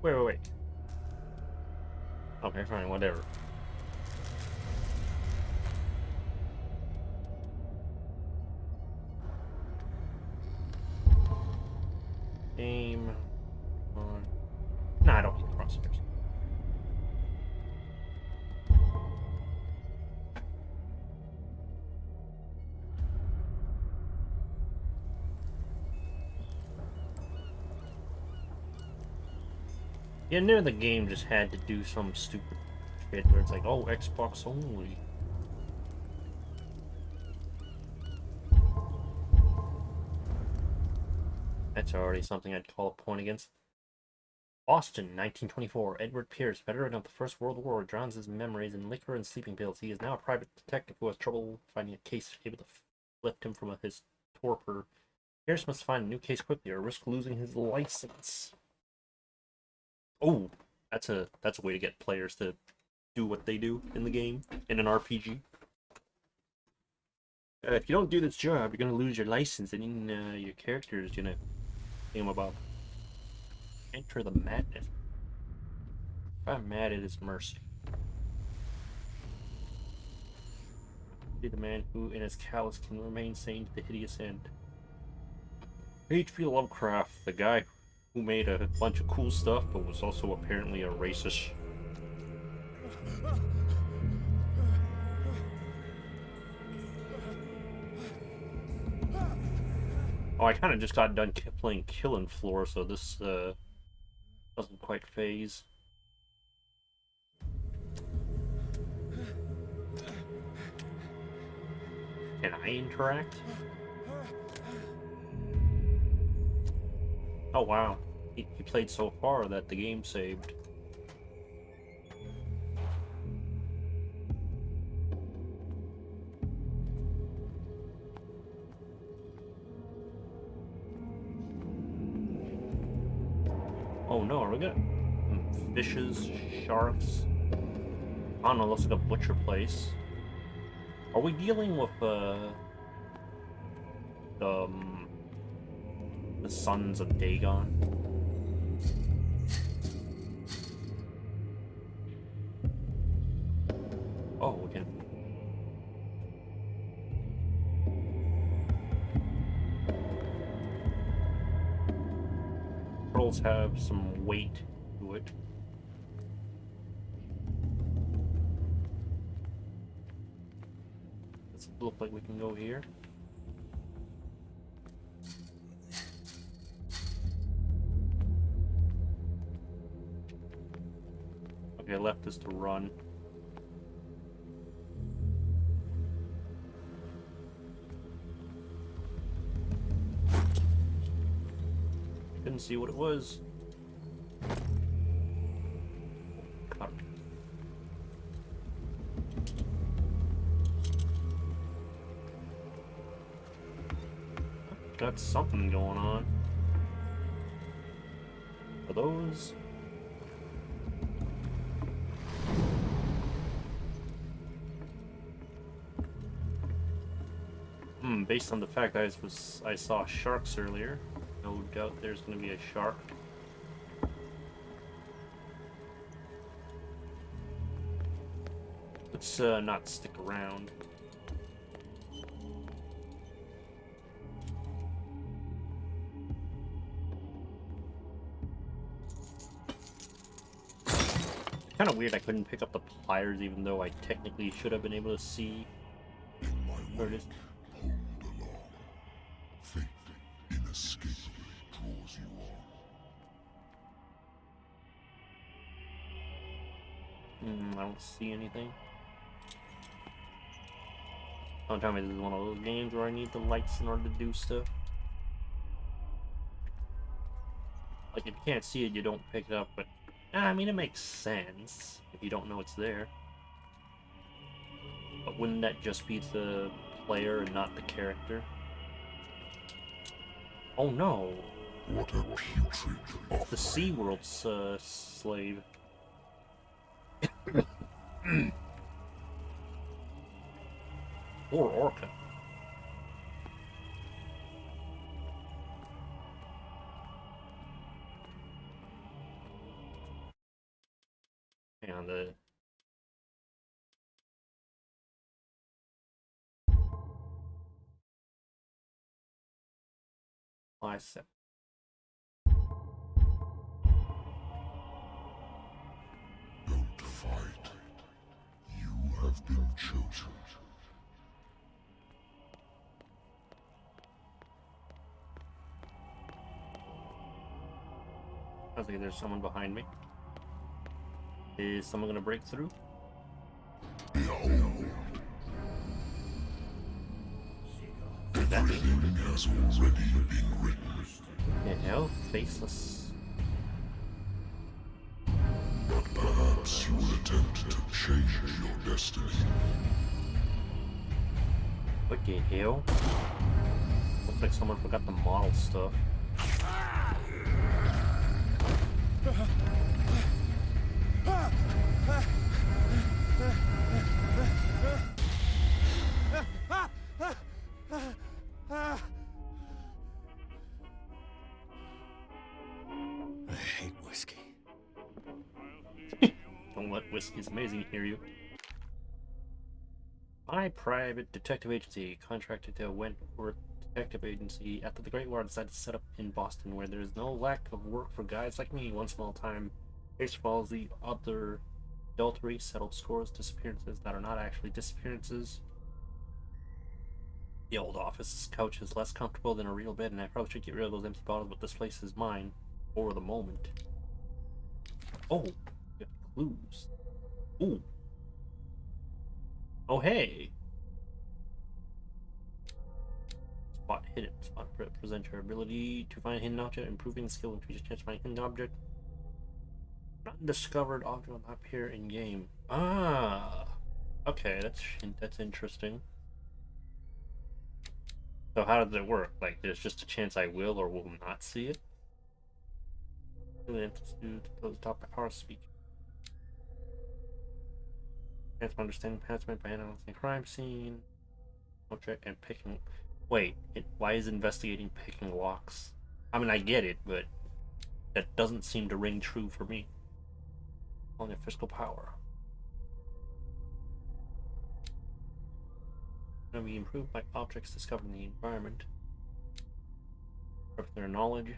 Wait. Okay, fine, whatever. Game on. Nah, I don't need the crosshairs. Yeah, near the game just had to do some stupid shit where it's like, oh, Xbox only. That's already something I'd call a point against. Boston, 1924. Edward Pierce, veteran of the First World War, drowns his memories in liquor and sleeping pills. He is now a private detective who has trouble finding a case able to lift him from his torpor. Pierce must find a new case quickly or risk losing his license. Oh, that's a way to get players to do what they do in the game in an RPG. If you don't do this job, you're gonna lose your license, and your character is gonna think about enter the madness. If I'm mad at his mercy. Be the man who, in his callous, can remain sane to the hideous end. H.P. Lovecraft, the guy who made a bunch of cool stuff, but was also apparently a racist. Oh, I kind of just got done playing Killing Floor, so this doesn't quite phase. Can I interact? Oh wow, he played so far that the game saved. Oh no, are we got fishes, sharks? I don't know, looks like a butcher place. Are we dealing with um, the sons of Dagon? Oh, we can. Turtles have some weight to it. Does it look like we can go here? Okay, left is to run. Couldn't see what it was. Cut. Got something going on. Are those? Based on the fact I saw sharks earlier, no doubt there's gonna be a shark. Let's not stick around. Kind of weird I couldn't pick up the pliers even though I technically should have been able to see where it is. Fate inescapably draws you on. I don't see anything. Don't tell me this is one of those games where I need the lights in order to do stuff. Like, if you can't see it, you don't pick it up, but... I mean, it makes sense if you don't know it's there. But wouldn't that just be the player and not the character? Oh no! What a putrid It's the SeaWorld's slave. Or Orca. Hang on, the bicep. Don't fight. You have been chosen. Sounds like there's someone behind me. Is someone gonna break through? Behold, That everything has already been written. the hell? Faceless. But perhaps you will attempt to change your destiny. What the hell? Looks like someone forgot the model stuff. I hate whiskey. Don't let Whiskey's Amazing hear you. My private detective agency contracted to Wentworth Detective Agency after the Great War decided to set up in Boston, where there is no lack of work for guys like me. One small time case follows the other: adultery, settled scores, disappearances that are not actually disappearances. The old office couch is less comfortable than a real bed, and I probably should get rid of those empty bottles, but this place is mine for the moment. Oh, we got clues. Ooh. Oh, hey. Spot hidden. Spot present your ability to find a hidden object, improving skill, increases chance to find a hidden object. Not discovered object will not appear in game. Ah. Okay, that's interesting. So how does it work? Like, there's just a chance I will or will not see it? Institute, those top by power speech. Chance to understand enhancement by analyzing crime scene. Object and picking. Wait, why is investigating picking locks? I mean, I get it, but that doesn't seem to ring true for me. Only a physical power. Can be improved by objects discovered in the environment. Or their knowledge.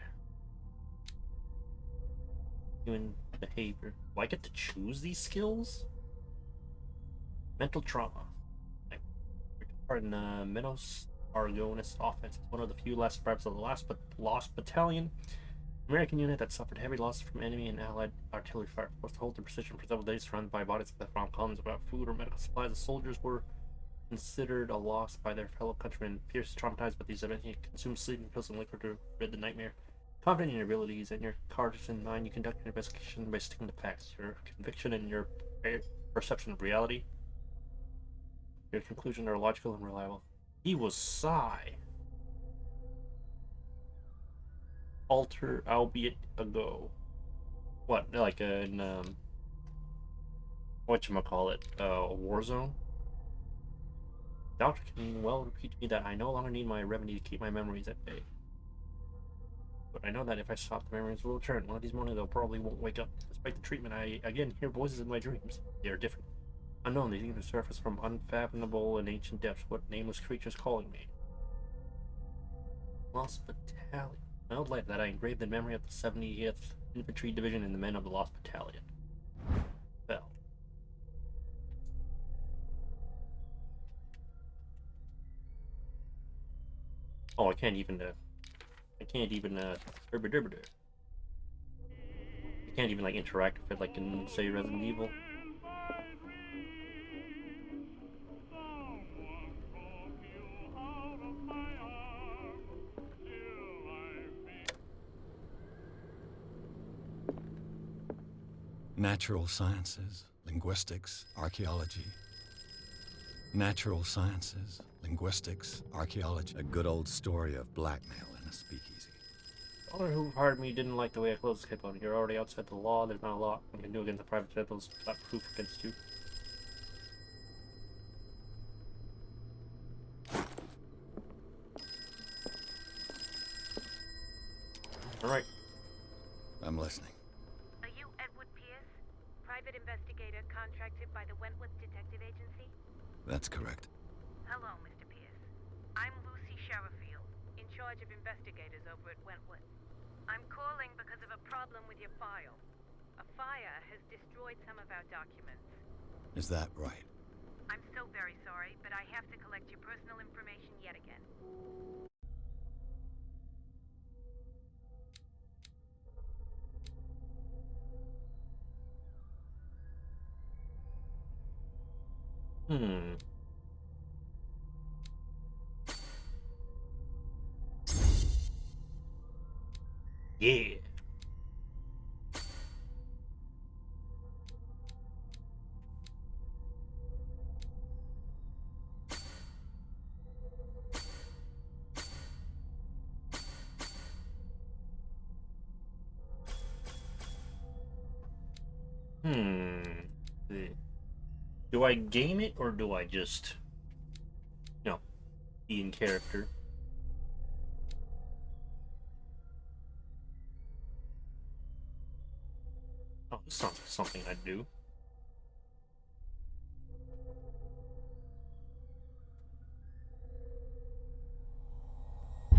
Human behavior. Do I get to choose these skills? Mental trauma. Part in the Minos Argonist offense. It's one of the few last survivors of the Lost Battalion, American unit that suffered heavy losses from enemy and allied artillery fire. Forced to hold their position for several days, surrounded by bodies that found columns without food or medical supplies. The soldiers were considered a loss by their fellow countrymen. Fierce, traumatized by these events, you consume sleeping pills and liquor to rid the nightmare. Confident in your abilities and your cards in mind, you conduct your investigation by sticking to facts. Your conviction and your perception of reality. Your conclusion are logical and reliable. He was Psy. Alter, albeit ago. What, like in whatchamacallit, Warzone? Doctor can well repeat to me that I no longer need my remedy to keep my memories at bay. But I know that if I stop, the memories will return. One of these mornings, they'll probably won't wake up. Despite the treatment, I again hear voices in my dreams. They are different. Unknown, they seem to surface from unfathomable and ancient depths. What nameless creatures calling me? Lost Battalion. My old life that I engraved in memory of the 70th Infantry Division and the men of the Lost Battalion. Well. Oh, I can't even, I can't like interact with it like in, say, Resident Evil. Natural sciences, linguistics, archaeology. Natural sciences, linguistics, archaeology. A good old story of blackmail in a speakeasy. The owner who hired me didn't like the way I closed the escape on. You're already outside the law. There's not a lot I can do against the private detectives without proof against you. All right. I'm listening. Are you Edward Pierce, private investigator contracted by the Wentworth Detective Agency? That's correct. Hello, Mr. Pierce. I'm Lucy Sherifield, in charge of investigators over at Wentworth. I'm calling because of a problem with your file. A fire has destroyed some of our documents. Is that right? I'm so very sorry, but I have to collect your personal information yet again. Hmm. Yeah. Hmm. Do I game it or do I just, you know, be in character? Oh, this sounds like something I'd do.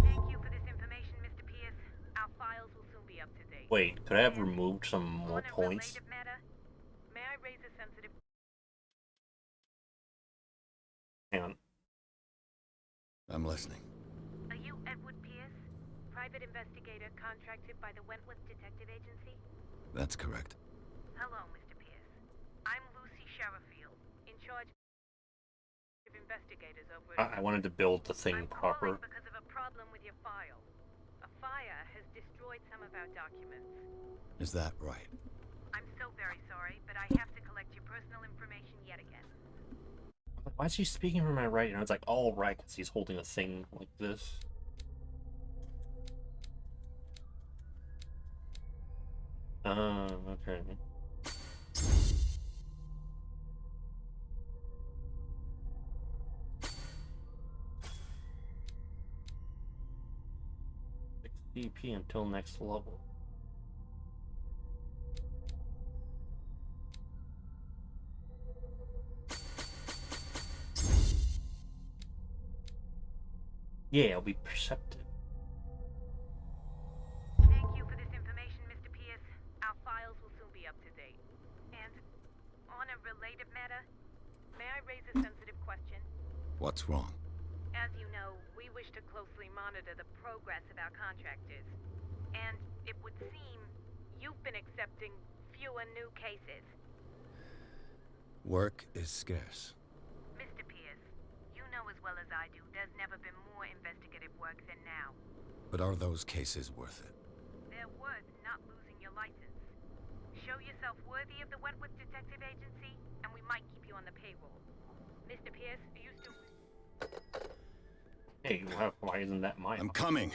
Thank you for this information, Mr. Pierce. Our files will soon be up to date. Wait, could I have And removed some more on a points? related matter, may I raise a sensitive... Hang on. I'm listening. Are you Edward Pierce, private investigator contracted by the Wentworth Detective Agency? That's correct. Hello, Mr. Pierce. I'm Lucy Sherifield, in charge of investigators over at... I wanted to build the thing I'm proper. calling because of a problem with your file. A fire has destroyed some of our documents. Is that right? I'm so very sorry, but I have to collect your personal information yet again. Why is he speaking from my right? And it's like, all right, because he's holding a thing like this. Okay. BP until next level. Yeah, I'll be perceptive. Thank you for this information, Mr. Pierce. Our files will soon be up to date. And on a related matter, may I raise a sensitive question? What's wrong? As you know, we wish to closely monitor the progress of our contractors. And it would seem you've been accepting fewer new cases. Work is scarce. Mr. Pierce, you know as well as I do there's never been more investigative work than now. But are those cases worth it? They're worth not losing your license. Show yourself worthy of the Wentworth Detective Agency, and we might keep you on the payroll. Mr. Pierce, are you still... Hey, why isn't that my I'm option? coming.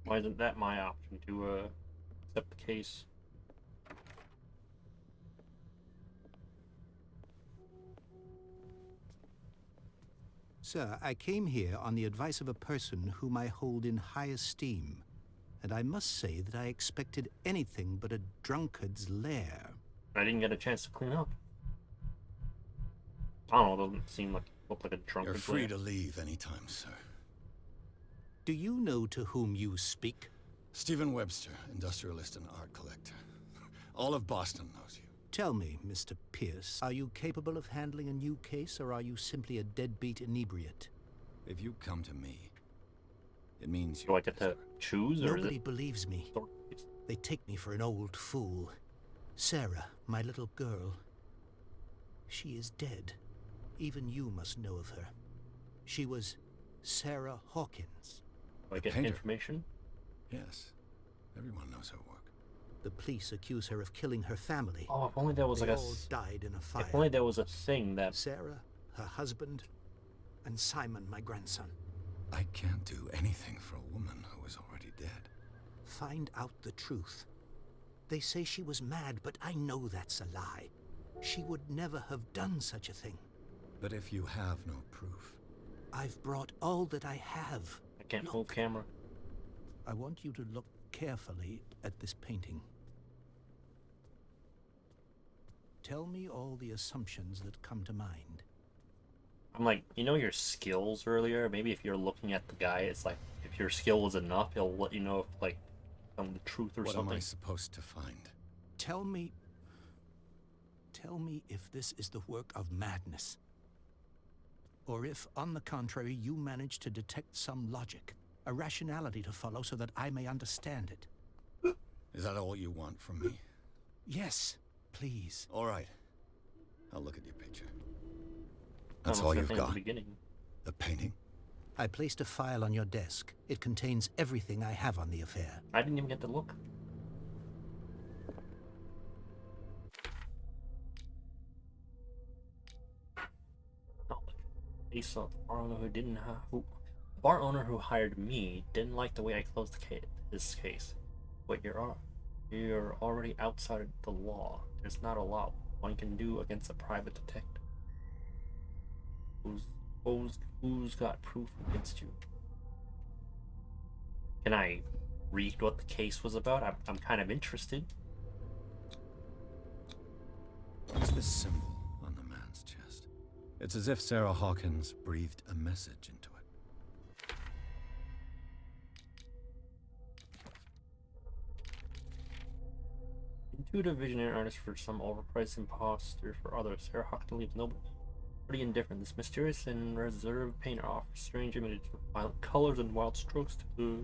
Why isn't that my option to accept the case? Sir, I came here on the advice of a person whom I hold in high esteem, and I must say that I expected anything but a drunkard's lair. I didn't get a chance to clean up. I don't know, it doesn't seem like look like a drunkard. You're free to leave anytime, sir. Do you know to whom you speak? Stephen Webster, industrialist and art collector. All of Boston knows you. Tell me, Mr. Pierce, are you capable of handling a new case, or are you simply a deadbeat inebriate? If you come to me, it means Do you're I get to desperate. choose, or Nobody is it believes me. sort They take me for an old fool. Sarah, my little girl. She is dead. Even you must know of her. She was Sarah Hawkins. do I get painter. information? Yes. Everyone knows her work. The police accuse her of killing her family. Oh, if only there was They like all died in a fire. if only there was a thing that Sarah, her husband, and Simon, my grandson. I can't do anything for a woman who is already dead. Find out the truth. They say she was mad, but I know that's a lie. She would never have done such a thing. But if you have no proof, I've brought all that I have. I can't Look. hold camera. I want you to look carefully at this painting. Tell me all the assumptions that come to mind. I'm like, you know your skills earlier? Maybe if you're looking at the guy, it's like, if your skill was enough, it'll let you know if, like, the truth or What something. am I supposed to find? Tell me if this is the work of madness. Or if, on the contrary, you manage to detect some logic, a rationality to follow so that I may understand it. Is that all you want from me? Yes, please. All right. I'll look at your picture. That's Almost all the you've thing at the got? beginning. The painting? I placed a file on your desk. It contains everything I have on the affair. I didn't even get to look. Oh, case of the bar owner who didn't the bar owner who hired me didn't like the way I closed this case. But you're already outside the law. There's not a lot one can do against a private detective. Who's got proof against you? Can I read what the case was about? I'm kind of interested. What's this symbol on the man's chest? It's as if Sarah Hawkins breathed a message into it. Intuitive visionary artist for some, overpriced imposter for others. Sarah Hawkins leaves nobody pretty indifferent. This mysterious and reserved painter offers strange images with violent colors and wild strokes to the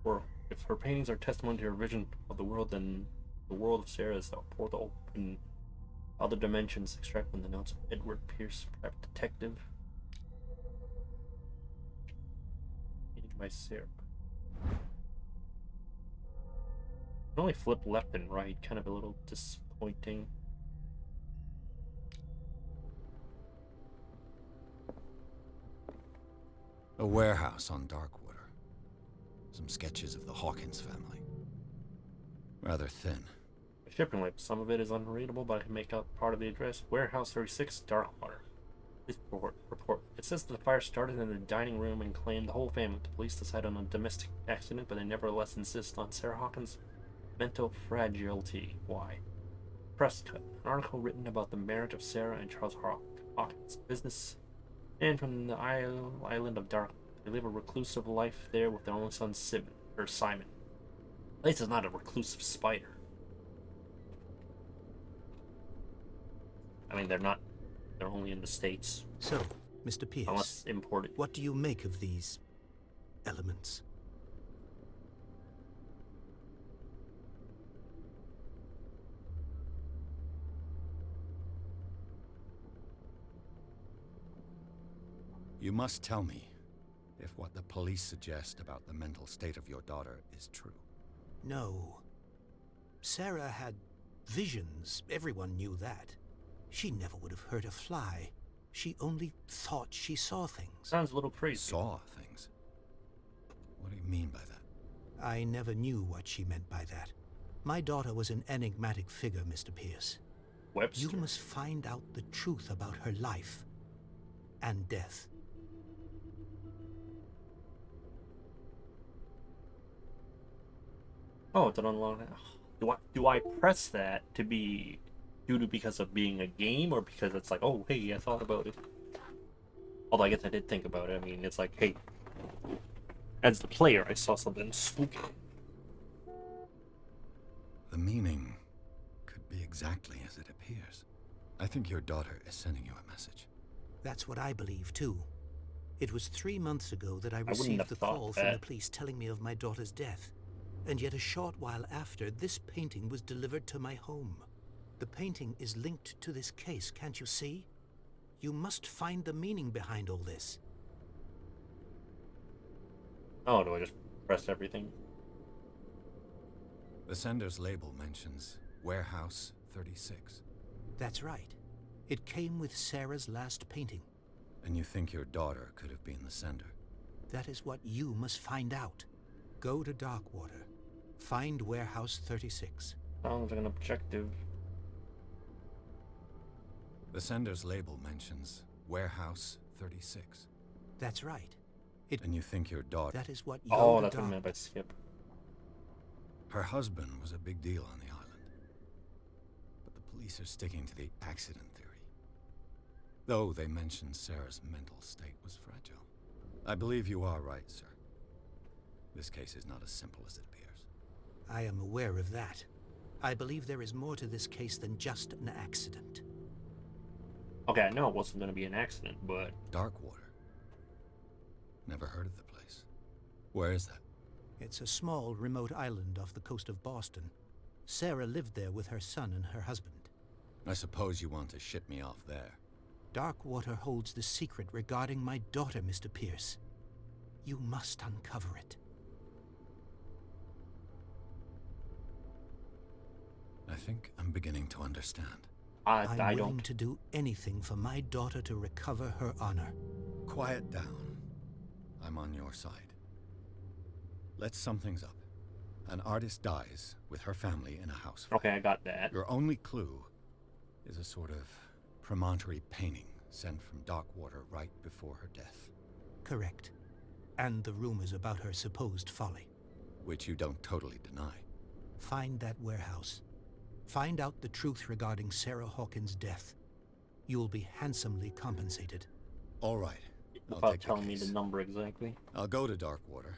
world. If her paintings are testimony to her vision of the world, then the world of Sarah is a portal open other dimensions. Extract from the notes of Edward Pierce, private detective. Eating my syrup. I can only flip left and right, kind of a little disappointing. A warehouse on Darkwater. Some sketches of the Hawkins family. Rather thin. The shipping label, some of it is unreadable, but I can make out part of the address. Warehouse 36, Darkwater. Police report. It says the fire started in the dining room and claimed the whole family. The police decide on a domestic accident, but they nevertheless insist on Sarah Hawkins' mental fragility. Why? Press cut. An article written about the marriage of Sarah and Charles Hawkins. Business and from the island of Dark. They live a reclusive life there with their only son, Simon. At least it's not a reclusive spider. I mean, they're not. They're only in the States. So, Mr. Pierce, Unless imported. what do you make of these elements? You must tell me if what the police suggest about the mental state of your daughter is true. No. Sarah had visions. Everyone knew that. She never would have hurt a fly. She only thought she saw things. Sounds a little crazy. Saw things? What do you mean by that? I never knew what she meant by that. My daughter was an enigmatic figure, Mr. Pierce. Webster. You must find out the truth about her life and death. Oh, it's an unlock. Do I press that to be because of being a game, or because it's like, oh hey, I thought about it? Although I guess I did think about it. I mean, it's like, hey, as the player, I saw something spooky. The meaning could be exactly as it appears. I think your daughter is sending you a message. That's what I believe, too. It was 3 months ago that I wouldn't received have the thought call from that. the police telling me of my daughter's death. And yet a short while after, this painting was delivered to my home. The painting is linked to this case, can't you see? You must find the meaning behind all this. Oh, do I just press everything? The sender's label mentions Warehouse 36. That's right. It came with Sarah's last painting. And you think your daughter could have been the sender? That is what you must find out. Go to Darkwater. Find Warehouse 36. Sounds like an objective. The sender's label mentions Warehouse 36. That's right. And you think your daughter... That is what you Oh, that's what I meant by skip. Her husband was a big deal on the island. But the police are sticking to the accident theory. Though they mentioned Sarah's mental state was fragile. I believe you are right, sir. This case is not as simple as it appears. I am aware of that. I believe there is more to this case than just an accident. Okay, I know it wasn't going to be an accident, but... Darkwater. Never heard of the place. Where is that? It's a small, remote island off the coast of Boston. Sarah lived there with her son and her husband. I suppose you want to ship me off there. Darkwater holds the secret regarding my daughter, Mr. Pierce. You must uncover it. I think I'm beginning to understand. I'm I willing don't. to do anything for my daughter to recover her honor. Quiet down. I'm on your side. Let's sum things up. An artist dies with her family in a house fire. Okay, I got that. Your only clue is a sort of promontory painting sent from Darkwater right before her death. Correct. And the rumors about her supposed folly. Which you don't totally deny. Find that warehouse. Find out the truth regarding Sarah Hawkins' death. You'll be handsomely compensated. All right. I'll Without take the telling me case. the number exactly. I'll go to Darkwater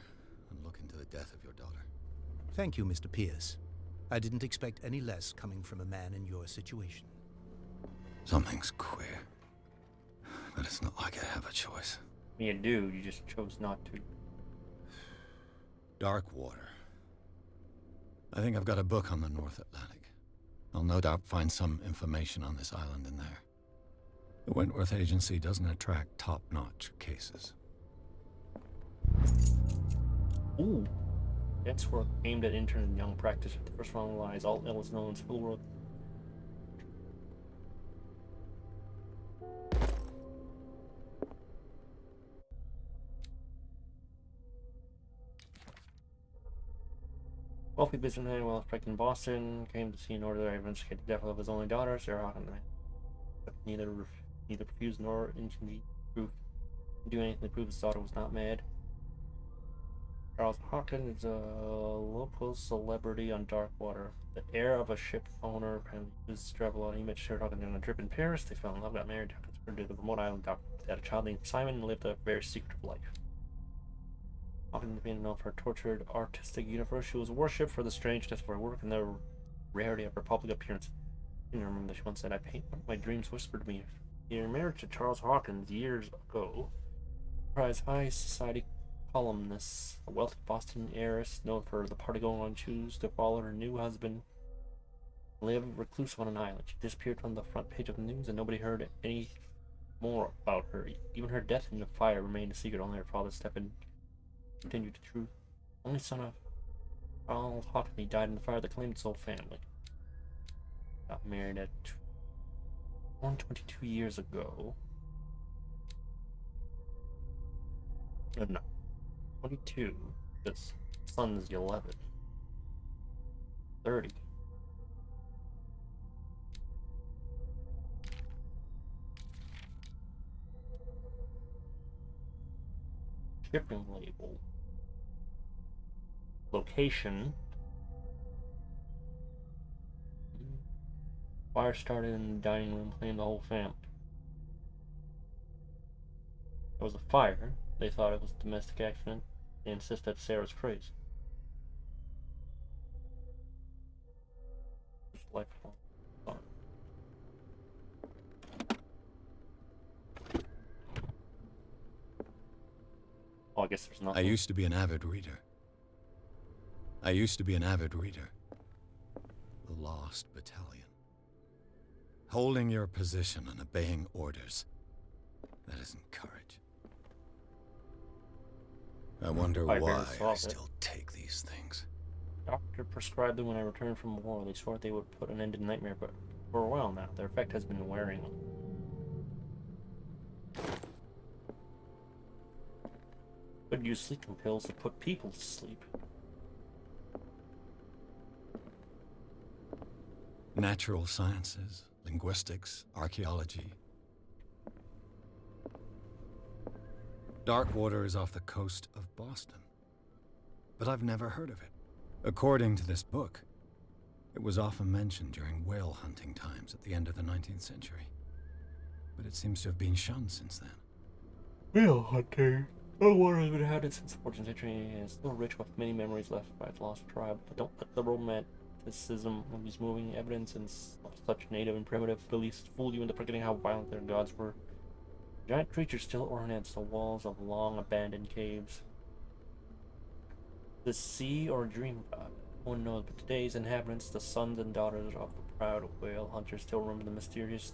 and look into the death of your daughter. Thank you, Mr. Pierce. I didn't expect any less coming from a man in your situation. Something's queer. But it's not like I have a choice. You do, you just chose not to. Darkwater. I think I've got a book on the North Atlantic. I'll no doubt find some information on this island in there. The Wentworth Agency doesn't attract top-notch cases. Ooh. That's work aimed at intern and young practitioners. The first one lies all else known as Cthulhu. Wealthy businessman while pregnant in Boston came to see in order to investigate the death of his only daughter, Sarah Hawkins. But neither refused nor ingenuity do anything to prove his daughter was not mad. Charles Hawkins is a local celebrity on Darkwater. The heir of a ship owner apparently used to travel on. He met Sarah Hawkins on a trip in Paris. They fell in love, got married. Hawkins returned to the remote island. They had a child named Simon and lived a very secretive life. Often being known for her tortured artistic universe, she was worshipped for the strangeness of her work and the rarity of her public appearance. I remember that she once said, "I paint what my dreams whispered to me." In her marriage to Charles Hawkins years ago, prize high society columnist, a wealthy Boston heiress known for the party going on, chose to follow her new husband, live recluse on an island. She disappeared from the front page of the news, and nobody heard any more about her. Even her death in the fire remained a secret. Only her father stepped in. Continued the truth. Only son of Charles Hawkins, he died in the fire that claimed his whole family. Got married at 122 years ago. No, 22. His son is 11. 30. Shipping label. Location. Fire started in the dining room, claimed the whole family. There was a fire. They thought it was a domestic accident. They insist that Sarah's crazy. Just lifelong fun. Oh, I guess there's nothing. I used to be an avid reader. The Lost Battalion. Holding your position and obeying orders. That isn't courage. I wonder I why barely saw I it. still take these things. Doctor prescribed them when I returned from war. They swore they would put an end to the nightmare, but for a while now, their effect has been wearing them. Could use sleeping pills to put people to sleep. Natural sciences, linguistics, archaeology. Darkwater is off the coast of Boston. But I've never heard of it. According to this book, It was often mentioned during whale hunting times at the end of the 19th century, but it seems to have been shunned since then. Whale hunting. The water has been inhabited since the 14th century and is still rich with many memories left by its lost tribe. But don't let the romanticism of these moving evidence and such native and primitive beliefs fool you into forgetting how violent their gods were. Giant creatures still ornament the walls of long abandoned caves. The sea or dream god? No one knows, but today's inhabitants, the sons and daughters of the proud whale hunters, still remember the mysterious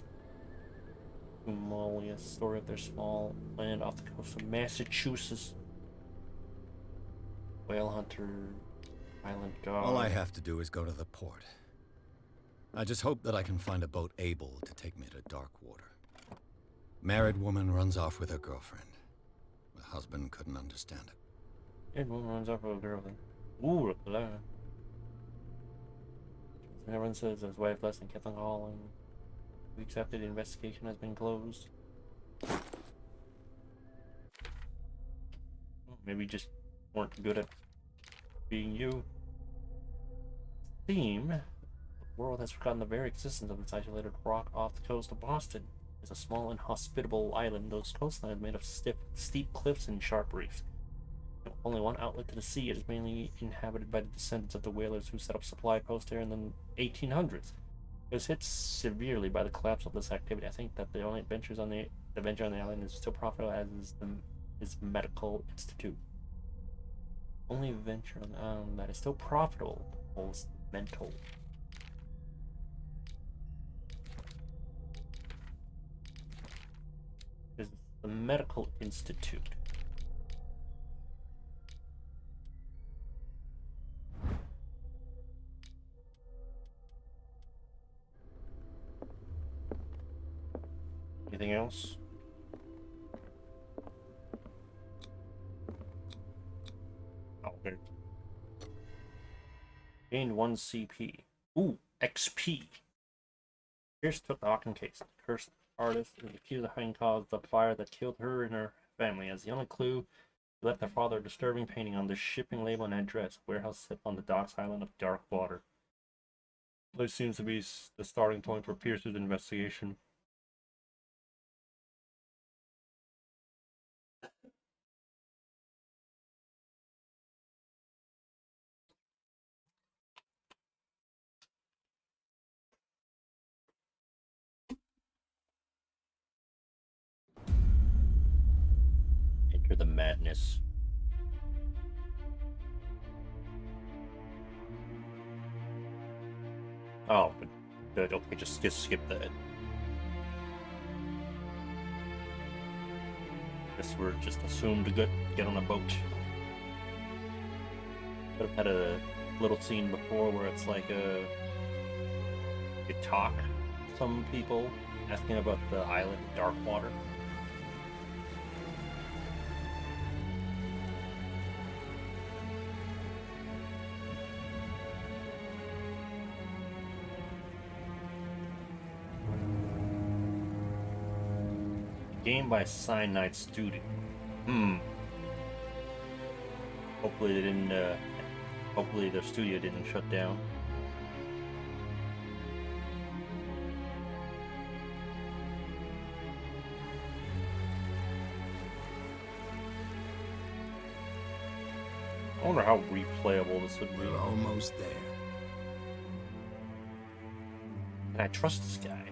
humongous story of their small land off the coast of Massachusetts. Whale hunter, island god. All I have to do is go to the port. I just hope that I can find a boat able to take me to dark water. Married woman runs off with her girlfriend. The husband couldn't understand it. Married woman runs off with a girlfriend. Ooh, look at that. Everyone says his wife less than kept on calling. Weeks after the investigation has been closed. Maybe you just weren't good at being you. Theme. The world has forgotten the very existence of this isolated rock off the coast of Boston. It's a small, inhospitable island. Those coastlines made of steep cliffs and sharp reefs. With only one outlet to the sea, it is mainly inhabited by the descendants of the whalers who set up supply posts there in the 1800s. It was hit severely by the collapse of this activity. I think that the only venture on the island is still profitable, as is its medical institute. Only venture on the island that is still profitable is mental. Is the medical institute. Anything else? Oh, good. Gained 1 CP. Ooh, XP. Pierce took the Hawking case. The cursed artist is accused of having caused the fire that killed her and her family. As the only clue, he left their father a disturbing painting on the shipping label and address. Warehouse set on the docks island of dark water. This seems to be the starting point for Pierce's investigation. Enter the madness. Oh, but good. Okay, just skip that. Guess we're just assumed to get on a boat. Could have had a little scene before where it's like you talk to some people asking about the island dark water. Game by Cyanide Studio. Hopefully they didn't. Hopefully their studio didn't shut down. I wonder how replayable this would be. We're almost there. Can I trust this guy?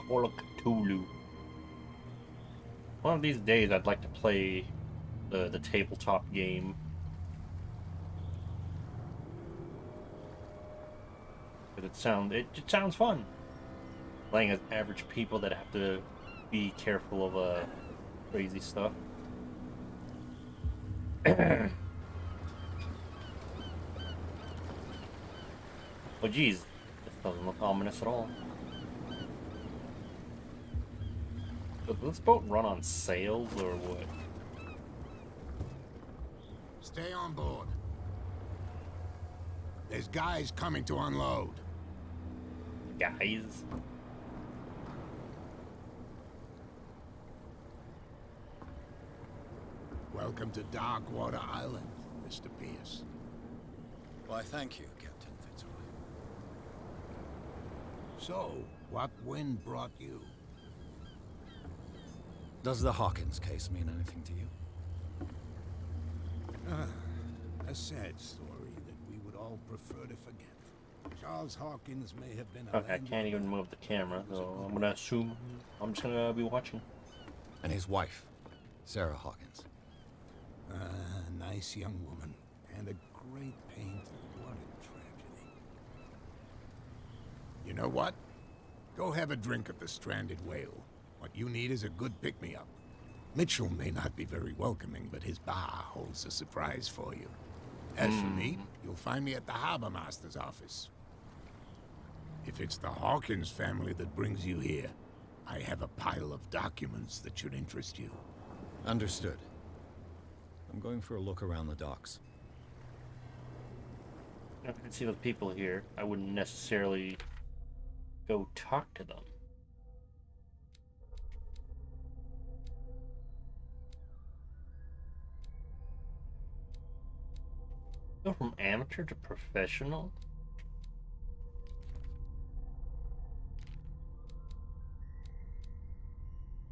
Call of Cthulhu. One of these days I'd like to play the tabletop game. But it sounds fun. Playing as average people that have to be careful of crazy stuff. Oh geez, this doesn't look ominous at all. Does this boat run on sails or what? Stay on board. There's guys coming to unload. guys. Welcome to Darkwater Island, Mr. Pierce. Why, thank you, Captain Fitzroy. So, what wind brought you? Does the Hawkins case mean anything to you? A sad story that we would all prefer to forget. Charles Hawkins may have been a Okay, I can't even move the camera, so I'm gonna assume I'm just gonna be watching. And his wife, Sarah Hawkins. Nice young woman, and a great pain to what a tragedy. You know what? Go have a drink at the Stranded Whale. What you need is a good pick-me-up. Mitchell may not be very welcoming, but his bar holds a surprise for you. As for me, you'll find me at the Harbor Master's office. If it's the Hawkins family that brings you here, I have a pile of documents that should interest you. Understood. I'm going for a look around the docks. If I could see those people here, I wouldn't necessarily go talk to them. Go from amateur to professional?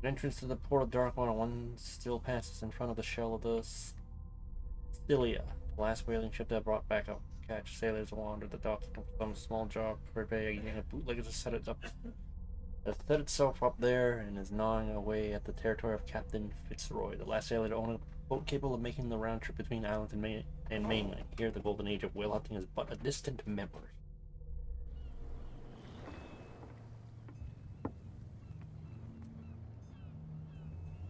An entrance to the port of Darkwater, one still passes in front of the shell of the Scylla, the last whaling ship that brought back up catch sailors wander the docks looking for some small job for begging, and a bootlegger to set it up. It set itself up there and is gnawing away at the territory of Captain Fitzroy, the last sailor to own a boat capable of making the round trip between islands and mainland. Here, the golden age of whale hunting is but a distant memory.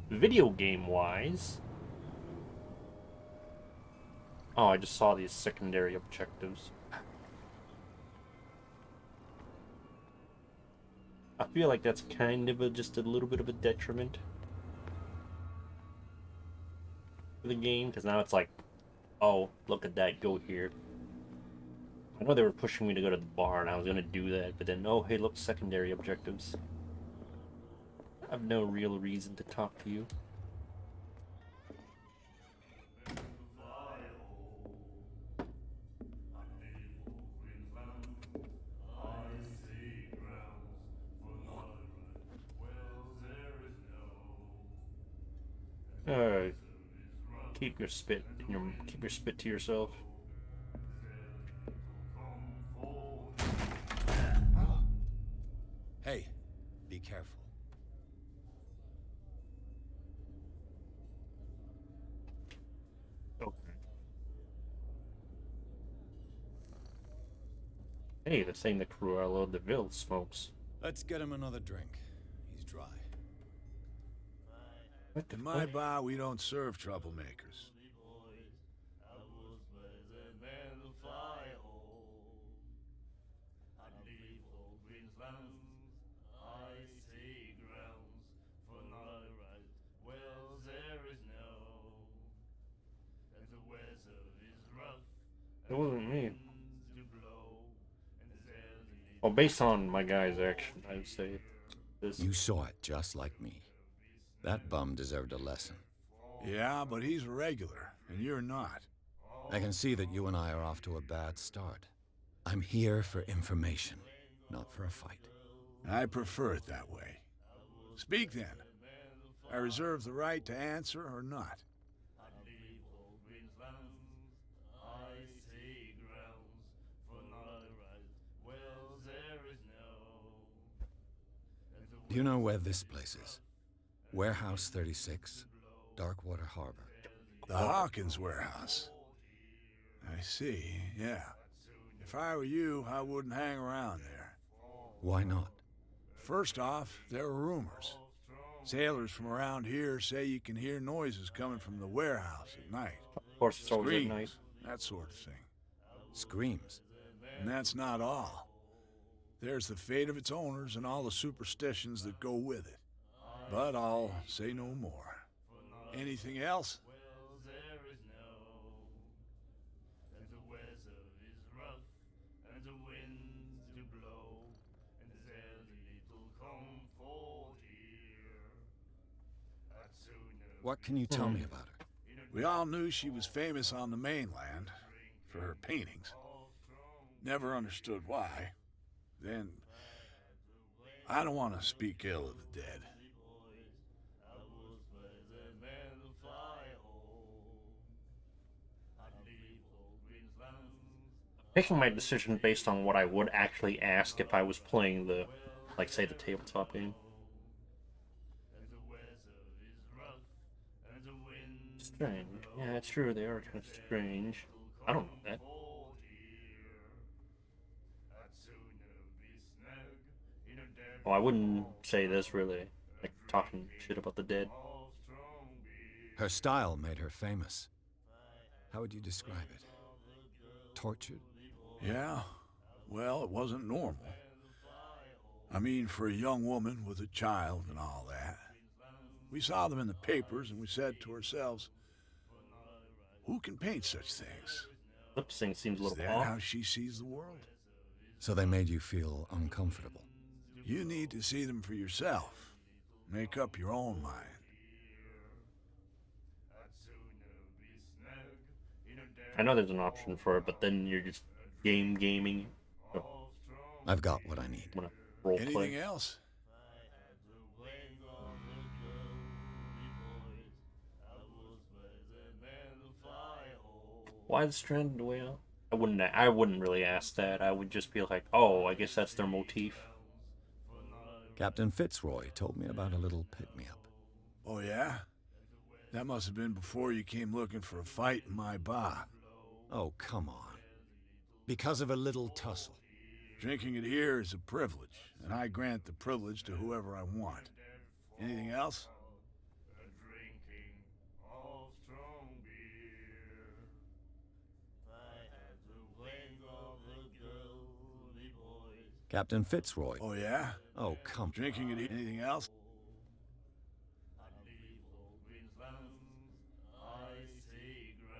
Video game wise, oh, I just saw these secondary objectives. I feel like that's kind of just a little bit of a detriment for the game, because now it's like, oh, look at that, go here. I know they were pushing me to go to the bar, and I was going to do that, but then, oh, hey, look, secondary objectives. I have no real reason to talk to you. Alright. Keep your spit to yourself. Hey, be careful. Okay. Hey, the same the Cruella de Vil smokes. Let's get him another drink. He's dry. What the In my fuck? bar, we don't serve troublemakers. It wasn't me. Well, based on my guy's action, I would say this. You saw it just like me. That bum deserved a lesson. Yeah, but he's a regular, and you're not. I can see that you and I are off to a bad start. I'm here for information, not for a fight. I prefer it that way. Speak then. I reserve the right to answer or not. Do you know where this place is? Warehouse 36, Darkwater Harbor. The Hawkins warehouse. I see, yeah. If I were you, I wouldn't hang around there. Why not? First off, there are rumors. Sailors from around here say you can hear noises coming from the warehouse at night. Of course, it's always at night. Screams, that sort of thing. Screams. And that's not all. There's the fate of its owners and all the superstitions that go with it. But I'll say no more. Anything else? What can you tell me about her? We all knew she was famous on the mainland for her paintings. Never understood why. Then, I don't want to speak ill of the dead. Making my decision based on what I would actually ask if I was playing the, like, say, the tabletop game. Strange. Yeah, it's true. They are kind of strange. I don't know that. Oh, I wouldn't say this really. Like talking shit about the dead. Her style made her famous. How would you describe it? Tortured? Yeah? Well, it wasn't normal. I mean, for a young woman with a child and all that. We saw them in the papers and we said to ourselves, who can paint such things? Lip sync seems a Is little that off. how she sees the world? So they made you feel uncomfortable. You need to see them for yourself. Make up your own mind. I know there's an option for it, but then you're just gaming. Oh, I've got what I need. I'm gonna role Anything play. else? Why the stranded whale? I wouldn't really ask that. I would just be like, oh, I guess that's their motif. Captain Fitzroy told me about a little pick-me-up. Oh, yeah? That must have been before you came looking for a fight in my bar. Oh, come on. Because of a little tussle. Drinking it here is a privilege, and I grant the privilege to whoever I want. Anything else? Captain Fitzroy. Oh, yeah? Oh, come. Drinking it here. Anything else?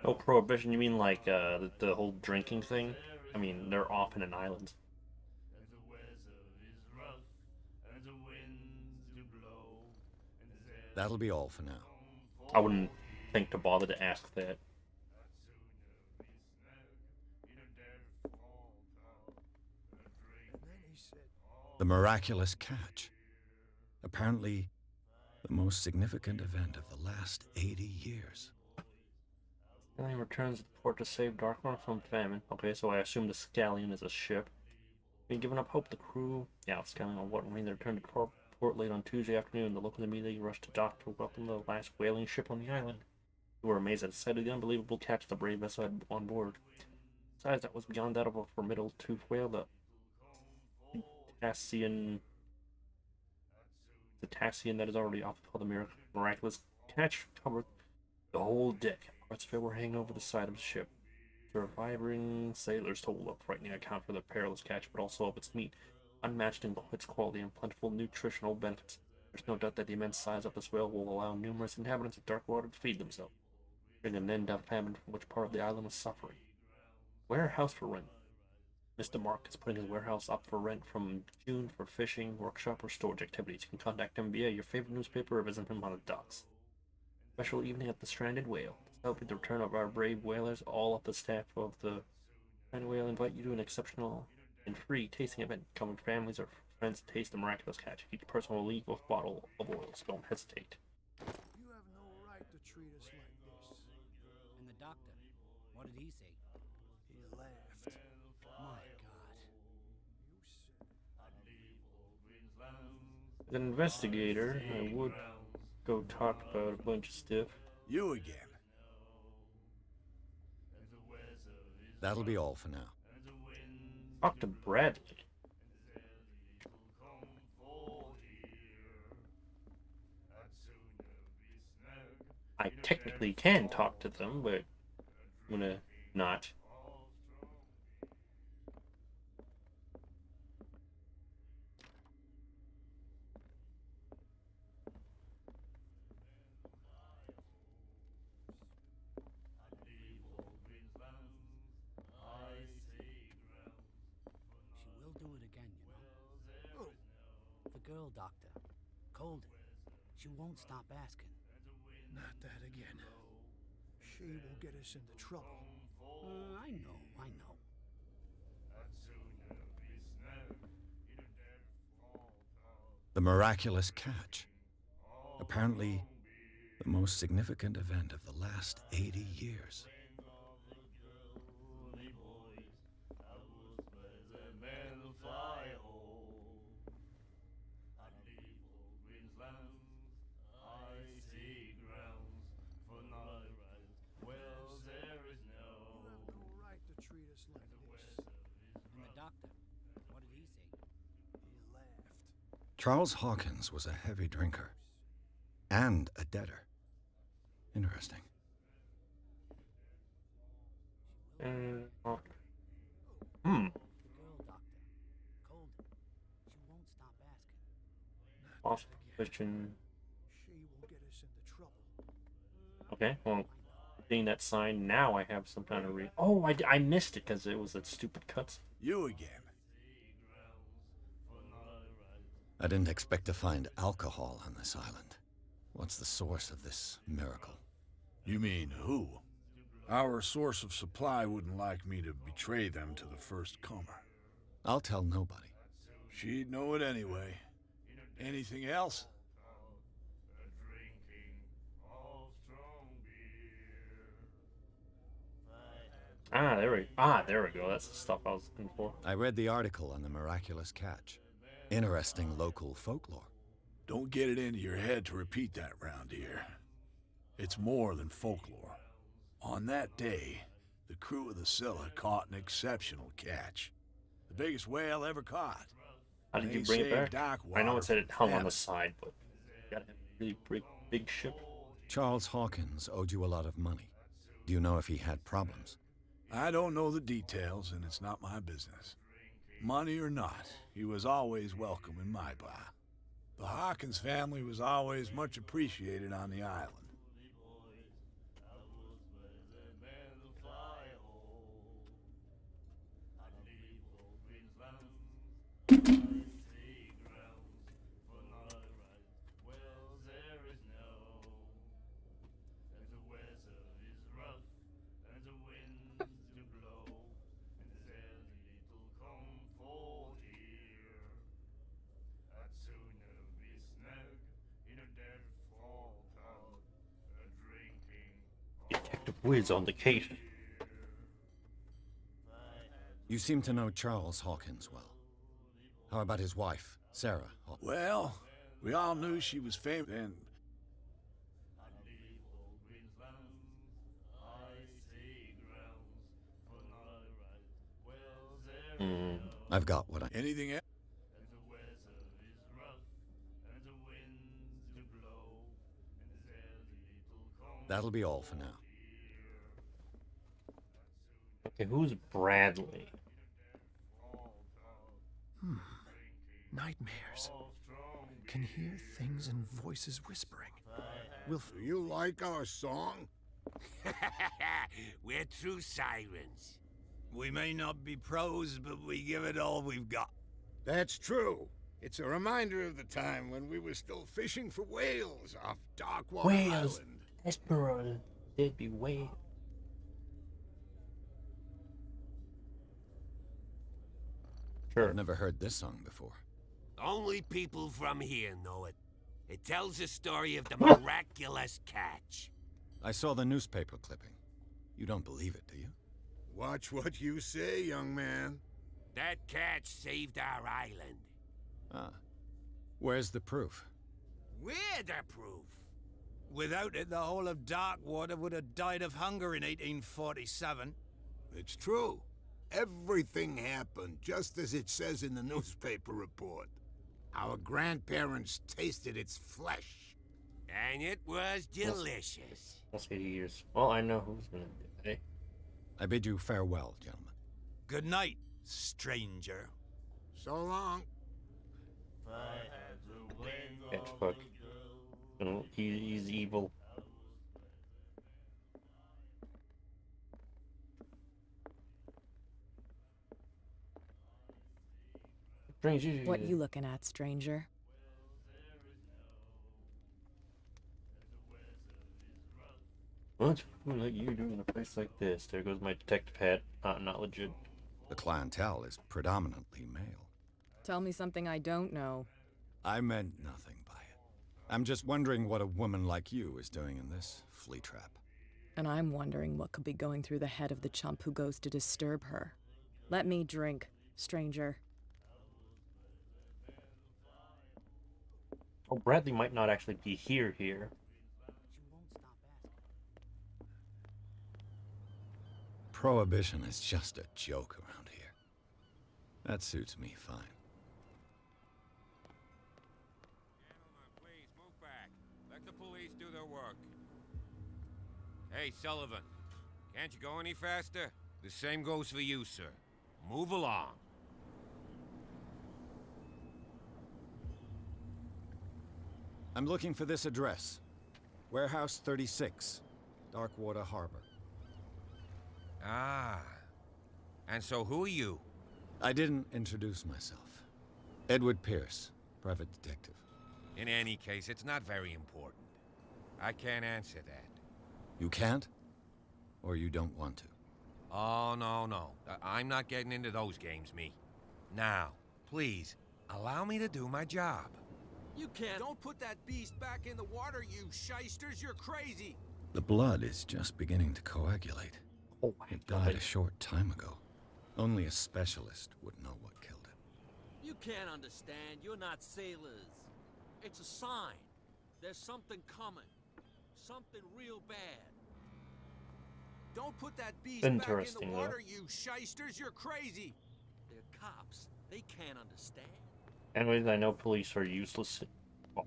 No prohibition? You mean like the whole drinking thing? I mean, they're off in an island. That'll be all for now. I wouldn't think to bother to ask that. The miraculous catch. Apparently, the most significant event of the last 80 years. Scallion returns to the port to save Darkmoor from famine. Okay, so I assume the Scallion is a ship. Being given up hope, the crew... Yeah, Scallion on what remained, they returned to port late on Tuesday afternoon. The locals immediately rushed to dock to welcome the last whaling ship on the island. They were amazed at the sight of the unbelievable catch the brave vessel had on board. Besides, that was beyond that of a formidable toothed whale, the Cetacean that is already off called the miraculous catch covered the whole deck. Parts of it were hanging over the side of the ship. Surviving sailors told a frightening account for the perilous catch, but also of its meat, unmatched in its quality and plentiful nutritional benefits. There's no doubt that the immense size of this whale will allow numerous inhabitants of Darkwater to feed themselves, bring an end to famine from which part of the island is suffering. Warehouse for rent. Mr. Mark is putting his warehouse up for rent from June for fishing, workshop, or storage activities. You can contact him via your favorite newspaper or visit him on the docks. Special evening at the Stranded Whale. To celebrate the return of our brave whalers, all of the staff of the Stranded Whale invite you to an exceptional and free tasting event. Come with families or friends to taste the miraculous catch. Each person will leave with a bottle of oil, so don't hesitate. You have no right to treat us like this. And the doctor, what did he say? He laughed. My God. As an investigator, I would go talk about a bunch of stuff. You again. That'll be all for now. Talk to Bradley. I technically can talk to them, but I'm gonna not. She will do it again, you know. Oh, The girl doctor, Colden. She won't stop asking. Not that again. She will get us into trouble. I know, I know. The miraculous catch. Apparently, the most significant event of the last 80 years. You have no right to treat us like this. And the doctor, what did he say? He laughed. Charles Hawkins was a heavy drinker and a debtor. Interesting. Oh. The girl doctor. Colden. She won't stop asking. Not Awesome that again. question. She will get us into trouble. Okay, well, seeing that sign now, I have some kind of Oh, I missed it because it was that stupid cuts. You again. I didn't expect to find alcohol on this island. What's the source of this miracle? You mean who? Our source of supply wouldn't like me to betray them to the first comer. I'll tell nobody. She'd know it anyway. Anything else? There we go. That's the stuff I was looking for. I read the article on the miraculous catch. Interesting local folklore. Don't get it into your head to repeat that round here. It's more than folklore. On that day, the crew of the Scylla caught an exceptional catch. The biggest whale ever caught. How did you They bring it saved back? dock I know water it said it from hung on the famine. side, but you gotta have a really big ship. Charles Hawkins owed you a lot of money. Do you know if he had problems? I don't know the details, and it's not my business. Money or not, he was always welcome in my bar. The Hawkins family was always much appreciated on the island. Detective Wiz on the case. You seem to know Charles Hawkins well. How about his wife, Sarah Hawkins? Well, we all knew she was famous, and I've got what I... anything else? That'll be all for now. Okay, who's Bradley? Nightmares. Can hear things and voices whispering. We'll Do you like our song? We're true sirens. We may not be pros, but we give it all we've got. That's true. It's a reminder of the time when we were still fishing for whales off Darkwater Whales. Island. Esmeralda. There'd be way. Sure. I've never heard this song before. Only people from here know it. It tells the story of the miraculous catch. I saw the newspaper clipping. You don't believe it, do you? Watch what you say, young man. That catch saved our island. Ah. Where's the proof? We're the proof. Without it, the whole of Darkwater would have died of hunger in 1847. It's true. Everything happened just as it says in the newspaper report. Our grandparents tasted its flesh. And it was delicious. That's 80 years. Well, I know who's gonna do it. I bid you farewell, gentlemen. Good night, stranger. So long. Fuck. He's evil. What you looking at, stranger? What's people like you do in a place like this? There goes my detective hat. Not legit. The clientele is predominantly male. Tell me something I don't know. I meant nothing by it. I'm just wondering what a woman like you is doing in this flea trap. And I'm wondering what could be going through the head of the chump who goes to disturb her. Let me drink, stranger. Oh, Bradley might not actually be here. She won't stop asking. Prohibition is just a joke around here. That suits me fine. Gentlemen, please move back. Let the police do their work. Hey, Sullivan. Can't you go any faster? The same goes for you, sir. Move along. I'm looking for this address. Warehouse 36, Darkwater Harbor. Ah. And so who are you? I didn't introduce myself. Edward Pierce, private detective. In any case, it's not very important. I can't answer that. You can't? Or you don't want to? Oh, no. I'm not getting into those games, me. Now, please, allow me to do my job. You can't. Don't put that beast back in the water, you shysters. You're crazy. The blood is just beginning to coagulate. Oh, It died a short time ago. Only a specialist would know what killed it. You can't understand. You're not sailors. It's a sign. There's something coming. Something real bad. Don't put that beast back in the Interesting, water, you shysters. You're crazy. They're cops. They can't understand. Anyways, I know police are useless. Well,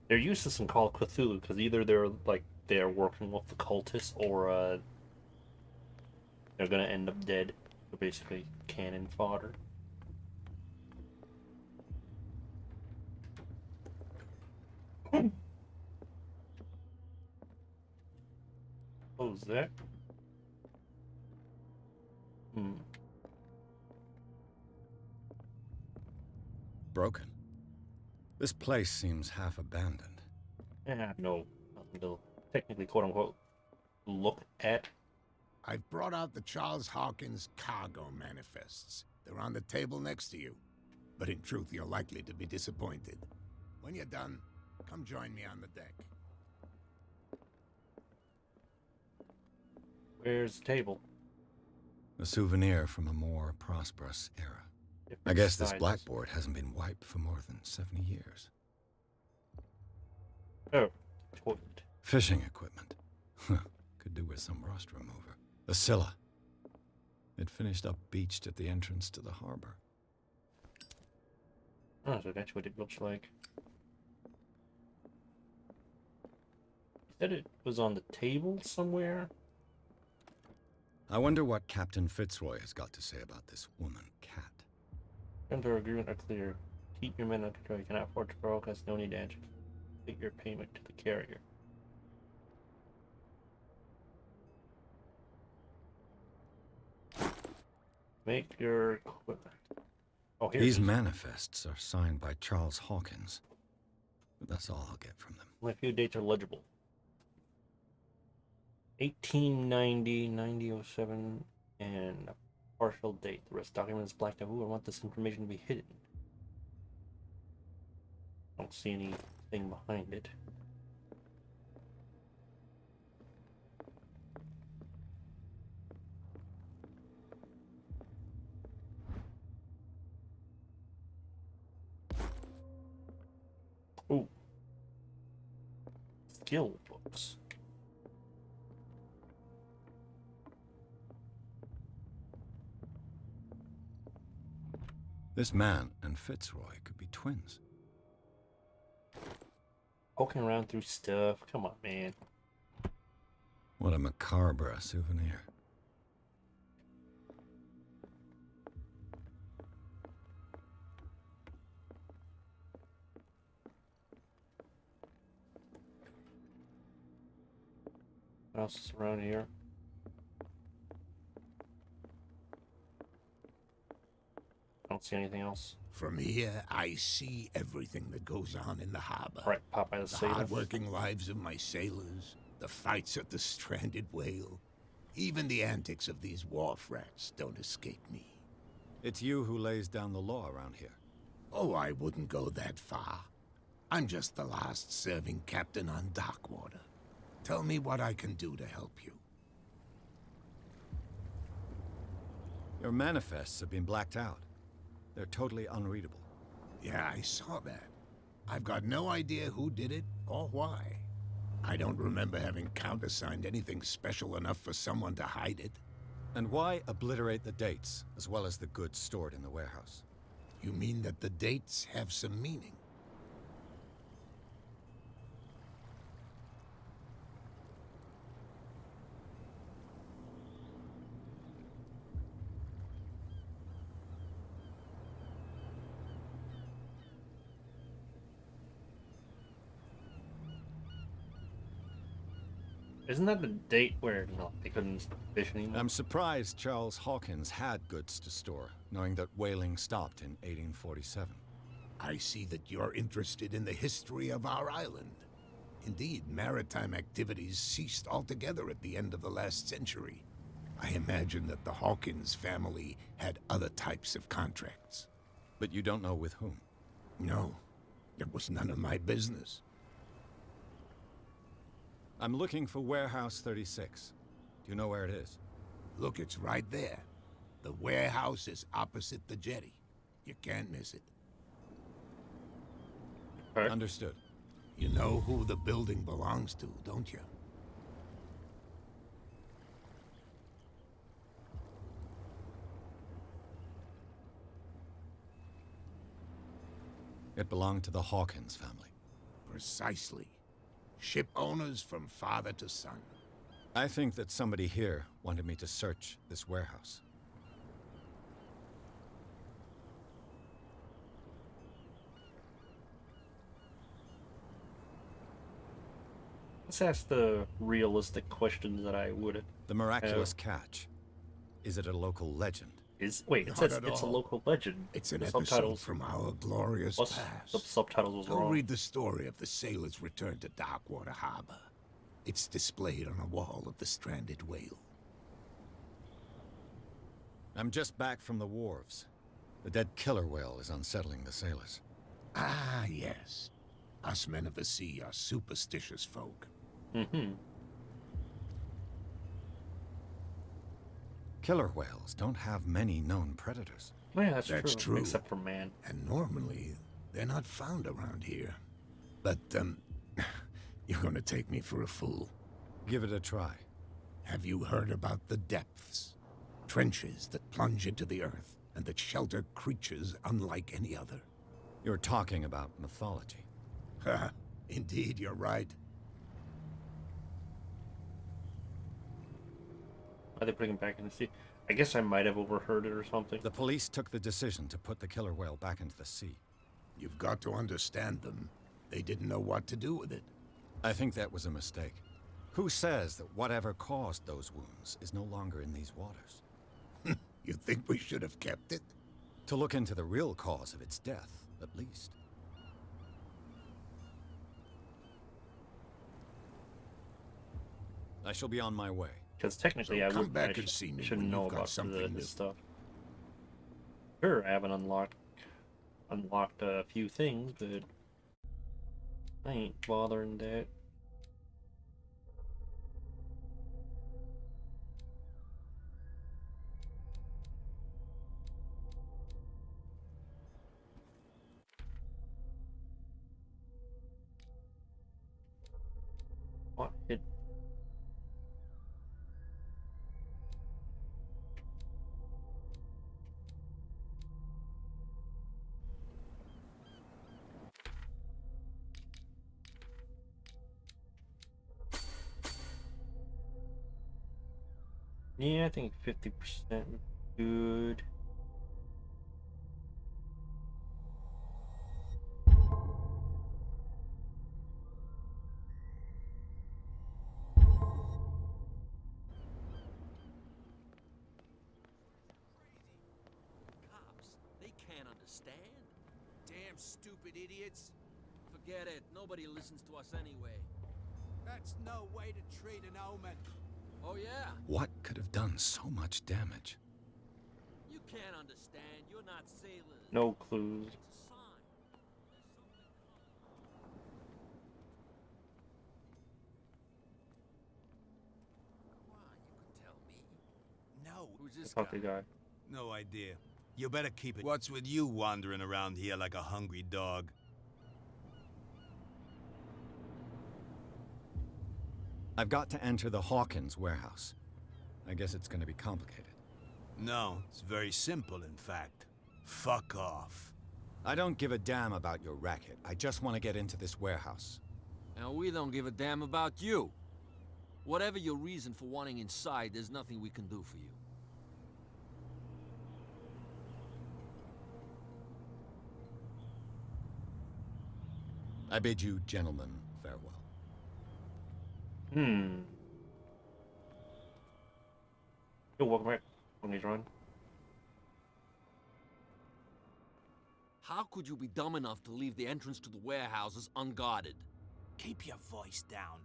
they're useless in Call of Cthulhu because either they're working with the cultists or they're gonna end up dead. So basically, cannon fodder. What was that? Broken. This place seems half abandoned. No, nothing to technically quote unquote look at. I've brought out the Charles Hawkins cargo manifests. They're on the table next to you. But in truth, you're likely to be disappointed. When you're done, come join me on the deck. Where's the table? A souvenir from a more prosperous era. I guess this blackboard hasn't been wiped for more than 70 years. Oh, toilet. Fishing equipment. Could do with some rust remover. The Scylla. It finished up beached at the entrance to the harbor. Oh, so that's what it looks like. You said it was on the table somewhere? I wonder what Captain Fitzroy has got to say about this woman, Cat. Terms of our agreement are clear. Keep your men under control. You cannot afford to broadcast. No need to take your payment to the carrier. Make your equipment. Oh, here. These manifests are signed by Charles Hawkins. But that's all I'll get from them. Only a few dates are legible. 1890, 9007, and a partial date. The rest document is blacked out. Ooh, I want this information to be hidden. I don't see anything behind it. Ooh. Skill books. This man and Fitzroy could be twins. Poking around through stuff. Come on, man. What a macabre souvenir. What else is around here? I don't see anything else. From here, I see everything that goes on in the harbor. Right, Popeye the The Sailor. hard-working lives of my sailors, The fights at the stranded whale. Even the antics of these wharf rats don't escape me. It's you who lays down the law around here. Oh, I wouldn't go that far. I'm just the last serving captain on Darkwater. Tell me what I can do to help you. Your manifests have been blacked out. They're totally unreadable. Yeah, I saw that. I've got no idea who did it or why. I don't remember having countersigned anything special enough for someone to hide it. And why obliterate the dates, as well as the goods stored in the warehouse? You mean that the dates have some meaning? Isn't that the date where they couldn't fish anymore? I'm surprised Charles Hawkins had goods to store, knowing that whaling stopped in 1847. I see that you're interested in the history of our island. Indeed, maritime activities ceased altogether at the end of the last century. I imagine that the Hawkins family had other types of contracts. But you don't know with whom? No, it was none of my business. I'm looking for Warehouse 36. Do you know where it is? Look, it's right there. The warehouse is opposite the jetty. You can't miss it. Right. Understood. You know who the building belongs to, don't you? It belonged to the Hawkins family. Precisely. Ship owners from father to son. I think that somebody here wanted me to search this warehouse. Let's ask the realistic questions that I would. The miraculous catch. Is it a local legend? Wait, it says it's a local legend. It's an The episode subtitles from our glorious plus past. the subtitles was Go wrong. read the story of the sailor's return to Darkwater Harbor. It's displayed on a wall of the stranded whale. I'm just back from the wharves. The dead killer whale is unsettling the sailors. Ah, yes. Us men of the sea are superstitious folk. Mm-hmm. Killer whales don't have many known predators. Oh, yeah, That's true. Except for man. And normally, they're not found around here. But, you're gonna take me for a fool. Give it a try. Have you heard about the depths? Trenches that plunge into the earth and that shelter creatures unlike any other. You're talking about mythology. Ha! Indeed, you're right. Are they putting him back in the sea? I guess I might have overheard it or something. The police took the decision to put the killer whale back into the sea. You've got to understand them. They didn't know what to do with it. I think that was a mistake. Who says that whatever caused those wounds is no longer in these waters? You think we should have kept it? To look into the real cause of its death, at least. I shall be on my way. Because technically, So I come would. back I and see me should when know you've got about something new. this stuff. Sure, I haven't unlocked a few things, but I ain't bothering that. What? Yeah, I think 50% good. Cops, they can't understand. Damn stupid idiots. Forget it. Nobody listens to us anyway. That's no way to treat an omen. Oh, yeah? What could have done so much damage? You can't understand. You're not sailors. No clues. It's a sign. There's something coming. Come on, you can tell me. No. Who's this Fuck the guy? guy. No idea. You better keep it. What's with you wandering around here like a hungry dog? I've got to enter the Hawkins warehouse. I guess it's going to be complicated. No, it's very simple, in fact. Fuck off. I don't give a damn about your racket. I just want to get into this warehouse. And we don't give a damn about you. Whatever your reason for wanting inside, there's nothing we can do for you. I bid you gentlemen farewell. Yo, welcome back. He's run. How could you be dumb enough to leave the entrance to the warehouses unguarded? Keep your voice down.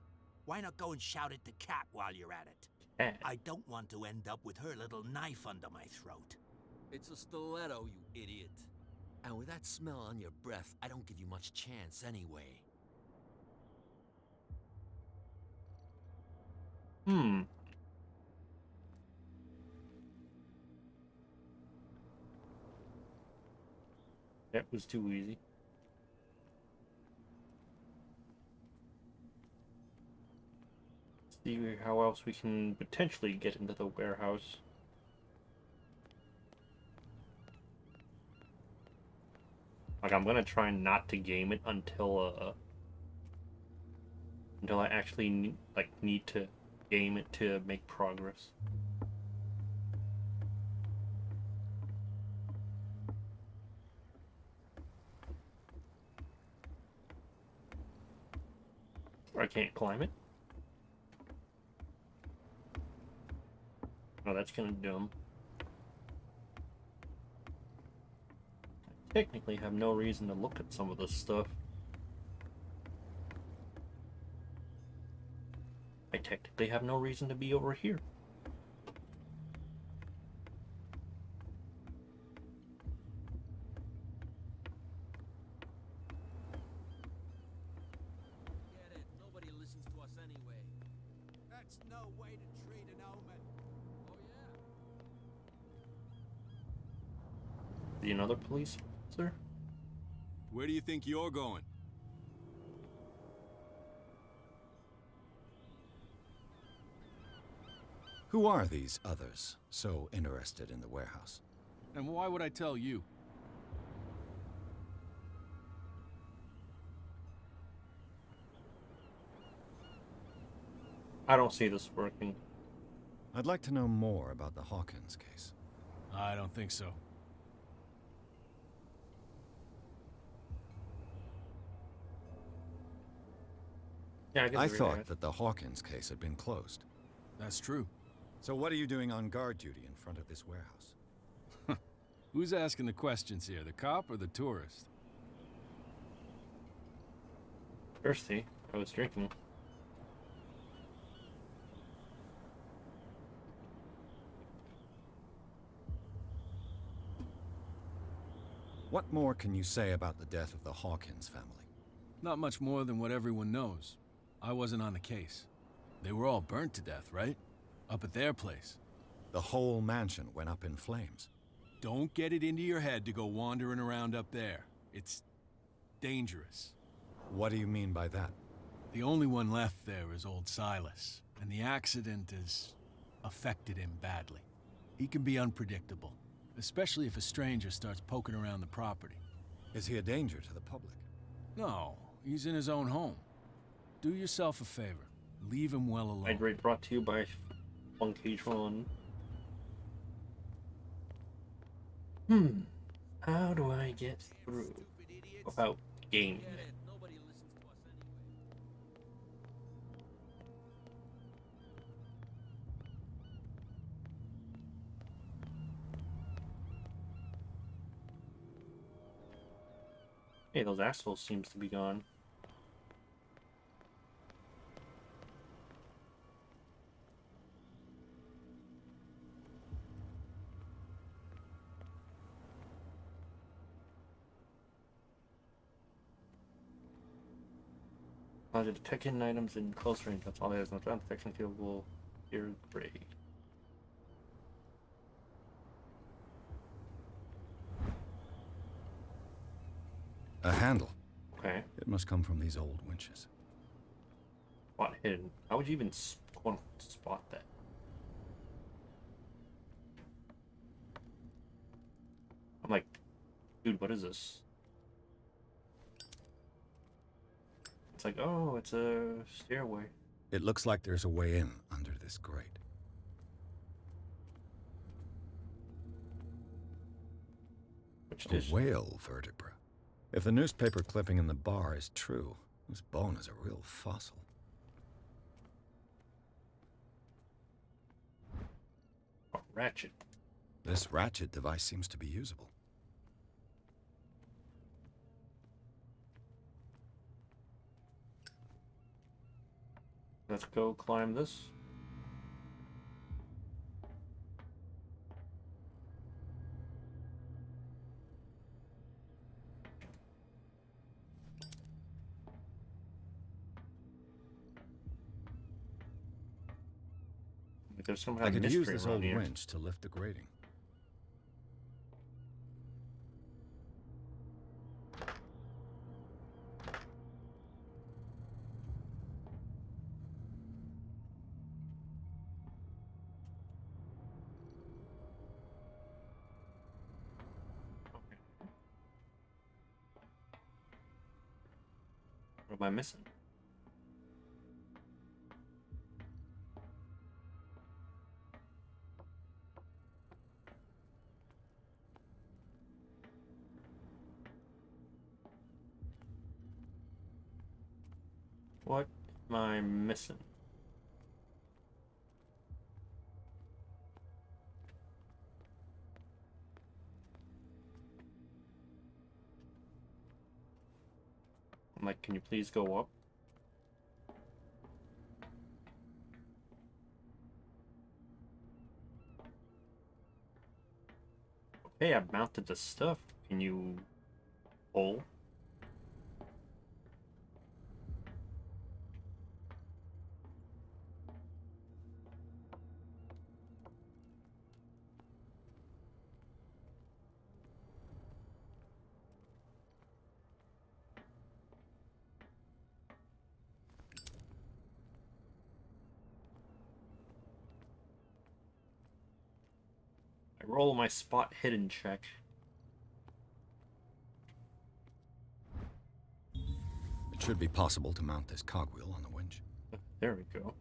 Why not go and shout at the cat while you're at it? Eh. I don't want to end up with her little knife under my throat. It's a stiletto, you idiot. And with that smell on your breath, I don't give you much chance anyway. That was too easy. See how else we can potentially get into the warehouse. Like, I'm gonna try not to game it until I actually need to game it to make progress. Or I can't climb it. Oh, that's kind of dumb. I technically have no reason to look at some of this stuff. I technically have no reason to be over here. Get it. Nobody listens to us anyway. That's no way to treat an omen. Oh, yeah? Is he another police officer? Where do you think you're going? Who are these others so interested in the warehouse? And why would I tell you? I don't see this working. I'd like to know more about the Hawkins case. I don't think so. Yeah, I thought that the Hawkins case had been closed. That's true. So what are you doing on guard duty in front of this warehouse? Who's asking the questions here, the cop or the tourist? Thirsty. I was drinking. What more can you say about the death of the Hawkins family? Not much more than what everyone knows. I wasn't on the case. They were all burnt to death, right? Up at their place. The whole mansion went up in flames. Don't get it into your head to go wandering around up there. It's dangerous. What do you mean by that? The only one left there is old Silas, and the accident has affected him badly. He can be unpredictable, especially if a stranger starts poking around the property. Is he a danger to the public? No, he's in his own home. Do yourself a favor. Leave him well alone. Hydrate brought to you by Funkatron. How do I get through without gaming? Get it. Nobody listens to us anyway. Hey, those assholes seems to be gone. allows you to detect hidden items in close range. That's all it is. No ground detection field will appear gray. A handle. Okay. It must come from these old winches. Spot hidden. How would you even spot that? I'm like, dude, what is this? It's like, oh, it's a stairway. It looks like there's a way in under this grate. A whale vertebra. If the newspaper clipping in the bar is true, this bone is a real fossil. A ratchet. This ratchet device seems to be usable. Let's go climb this. There's some kind I of could mystery use this around old here. winch to lift the grating. What am I missing? What am I missing? I'm like, can you please go up? Okay, I've mounted the stuff. Can you pull? I roll my spot hidden check. It should be possible to mount this cogwheel on the winch. There we go.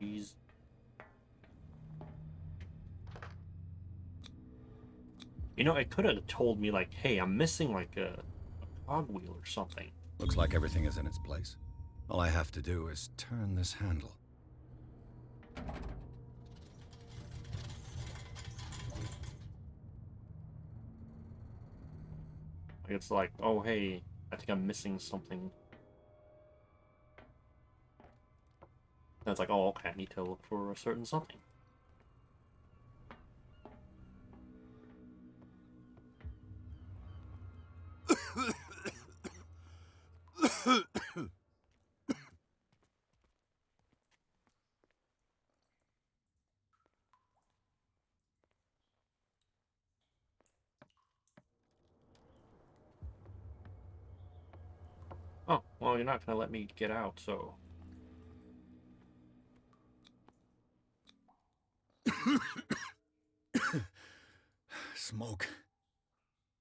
Jeez. You know, it could have told me, like, hey, I'm missing, like, a cogwheel or something. Looks like everything is in its place. All I have to do is turn this handle. It's like, oh, hey, I think I'm missing something. And it's like, oh, okay, I need to look for a certain something. Oh, well, you're not gonna let me get out, so... Smoke.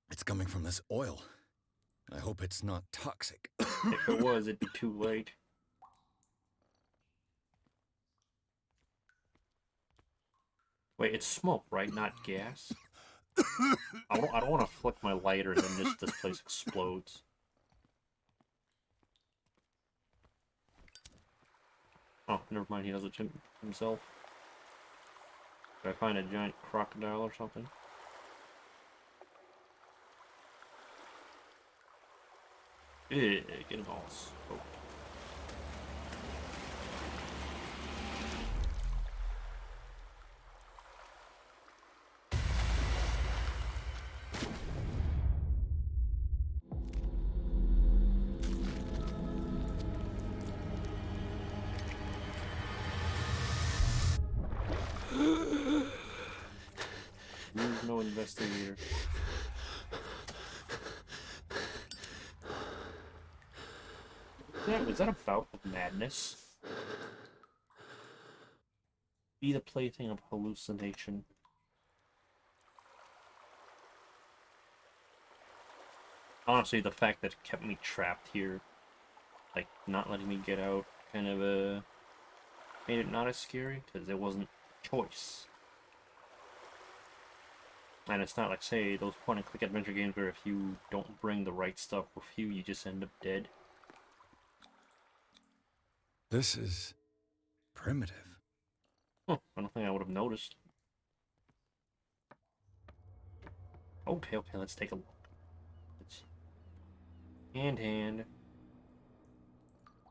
It's coming from this oil. I hope it's not toxic. If it was, it'd be too late. Wait, it's smoke, right? Not gas? I don't want to flick my lighter and then this place explodes. Oh, never mind, he does it himself. Did I find a giant crocodile or something? Yeah, get him all smoked. There's no investigator. Was that a bout of madness? Be the plaything of hallucination. Honestly, the fact that it kept me trapped here, like not letting me get out, kind of made it not as scary because there wasn't a choice. And it's not like, say, those point-and-click adventure games where if you don't bring the right stuff with you, you just end up dead. This is primitive. Huh, I don't think I would have noticed. Okay, let's take a look. It's hand.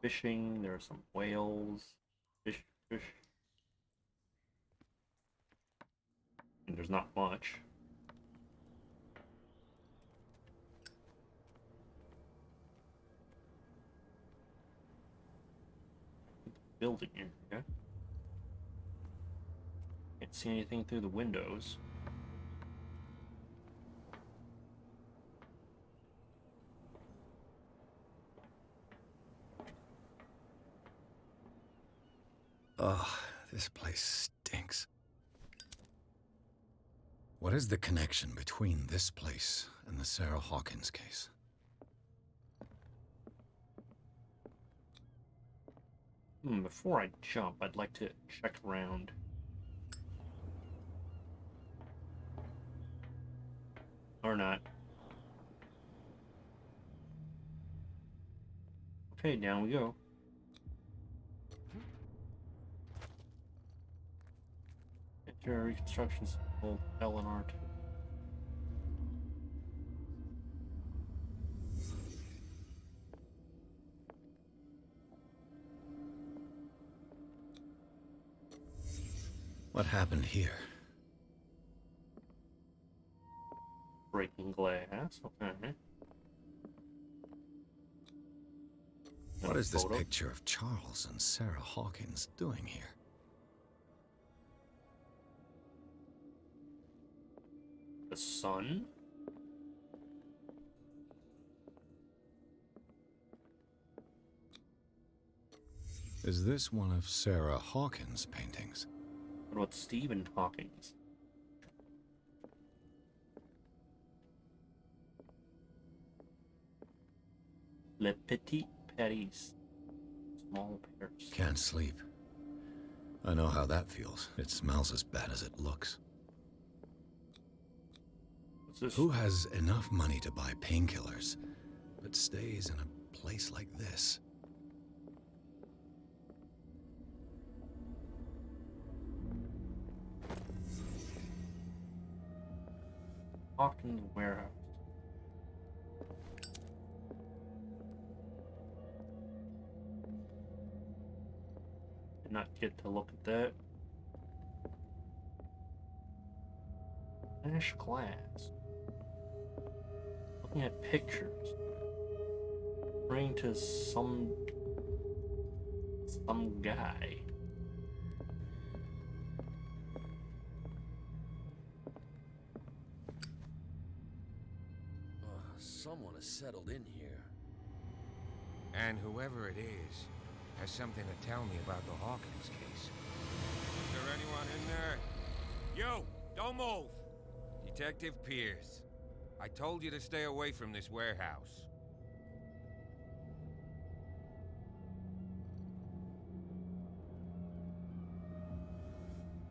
Fishing, there are some whales. Fish. And there's not much. Building here, okay? Can't see anything through the windows. Ugh, this place stinks. What is the connection between this place and the Sarah Hawkins case? Before I jump, I'd like to check around. Or not. Okay, down we go. Enter reconstruction symbol, Ellen art. What happened here? Breaking glass, okay. What is this picture of Charles and Sarah Hawkins doing here? The sun? Is this one of Sarah Hawkins' paintings? What about Stephen Hawkins? Le Petit Paris. Small Paris. Can't sleep. I know how that feels. It smells as bad as it looks. What's this? Who has enough money to buy painkillers, but stays in a place like this? Hawkins warehouse. Did not get to look at that. Finish class. Looking at pictures. Praying to some guy. Someone has settled in here. And whoever it is has something to tell me about the Hawkins case. Is there anyone in there? You! Don't move! Detective Pierce. I told you to stay away from this warehouse.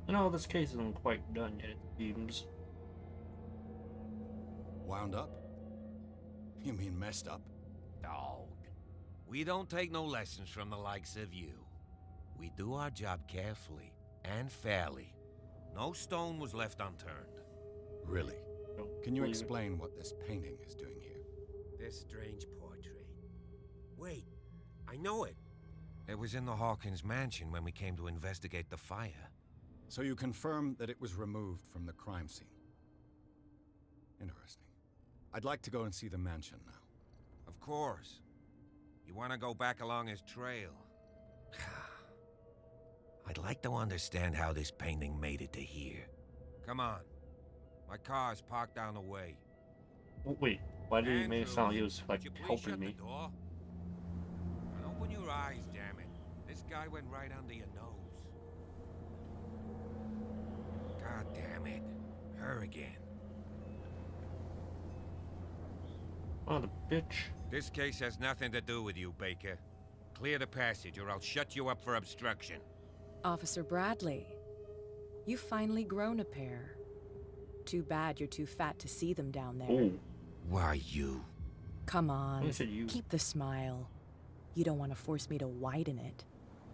No, this case isn't quite done yet, it seems. Wound up? You mean messed up? Dog. We don't take no lessons from the likes of you. We do our job carefully and fairly. No stone was left unturned. Really? Can you explain what this painting is doing here? This strange portrait. Wait, I know it. It was in the Hawkins mansion when we came to investigate the fire. So you confirm that it was removed from the crime scene? Interesting. I'd like to go and see the mansion now. Of course. You want to go back along his trail? I'd like to understand how this painting made it to here. Come on. My car's parked down the way. Wait, why did he make it sound like he was like Would you please helping shut me? the door? And open your eyes, damn it. This guy went right under your nose. God damn it. Her again. Oh, the bitch. This case has nothing to do with you, Baker. Clear the passage or I'll shut you up for obstruction. Officer Bradley, you've finally grown a pair. Too bad you're too fat to see them down there. Ooh. Why you? Come on, I said you. keep the smile. You don't want to force me to widen it.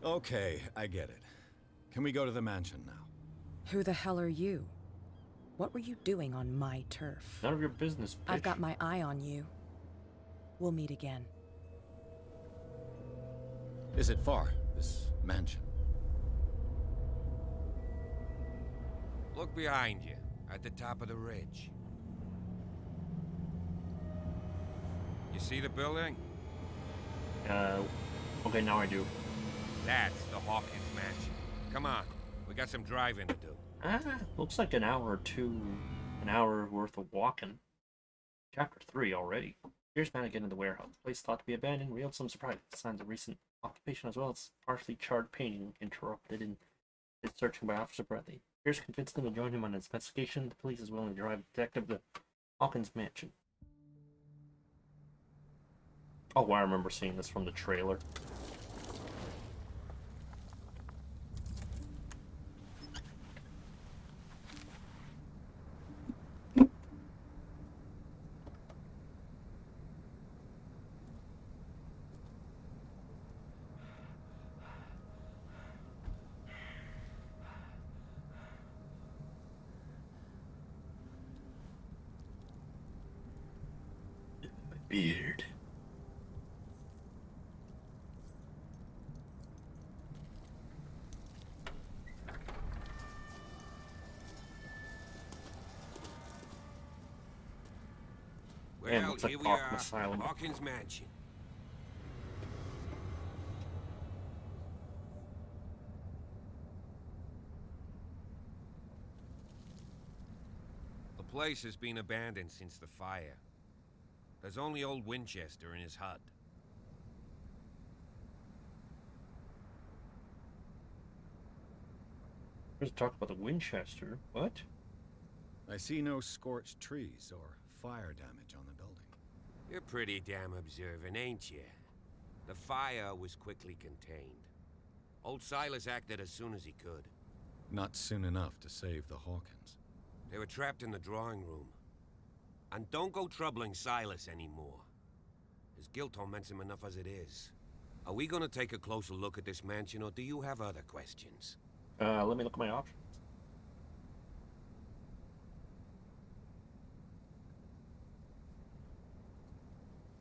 Okay, I get it. Can we go to the mansion now? Who the hell are you? What were you doing on my turf? None of your business, bitch. I've got my eye on you. We'll meet again. Is it far, this mansion? Look behind you, at the top of the ridge. You see the building? Okay, now I do. That's the Hawkins mansion. Come on, we got some driving to do. Looks like an hour worth of walking. Chapter 3 already. Here's Mannequin in the warehouse. The place thought to be abandoned revealed some surprise signs of recent occupation as well as partially charred painting interrupted in his searching by Officer Bradley. Pierce convinced him to join him on his investigation. The police is willing to drive a detective to Hawkins' mansion. Oh, I remember seeing this from the trailer. Beard. Well, looks like here we Arkham are, Asylum. Hawkins mansion. The place has been abandoned since the fire. There's only old Winchester in his hut. Let's talk about the Winchester. What? I see no scorched trees or fire damage on the building. You're pretty damn observant, ain't you? The fire was quickly contained. Old Silas acted as soon as he could. Not soon enough to save the Hawkins. They were trapped in the drawing room. And don't go troubling Silas anymore. His guilt torments him enough as it is. Are we gonna take a closer look at this mansion, or do you have other questions? Let me look at my options.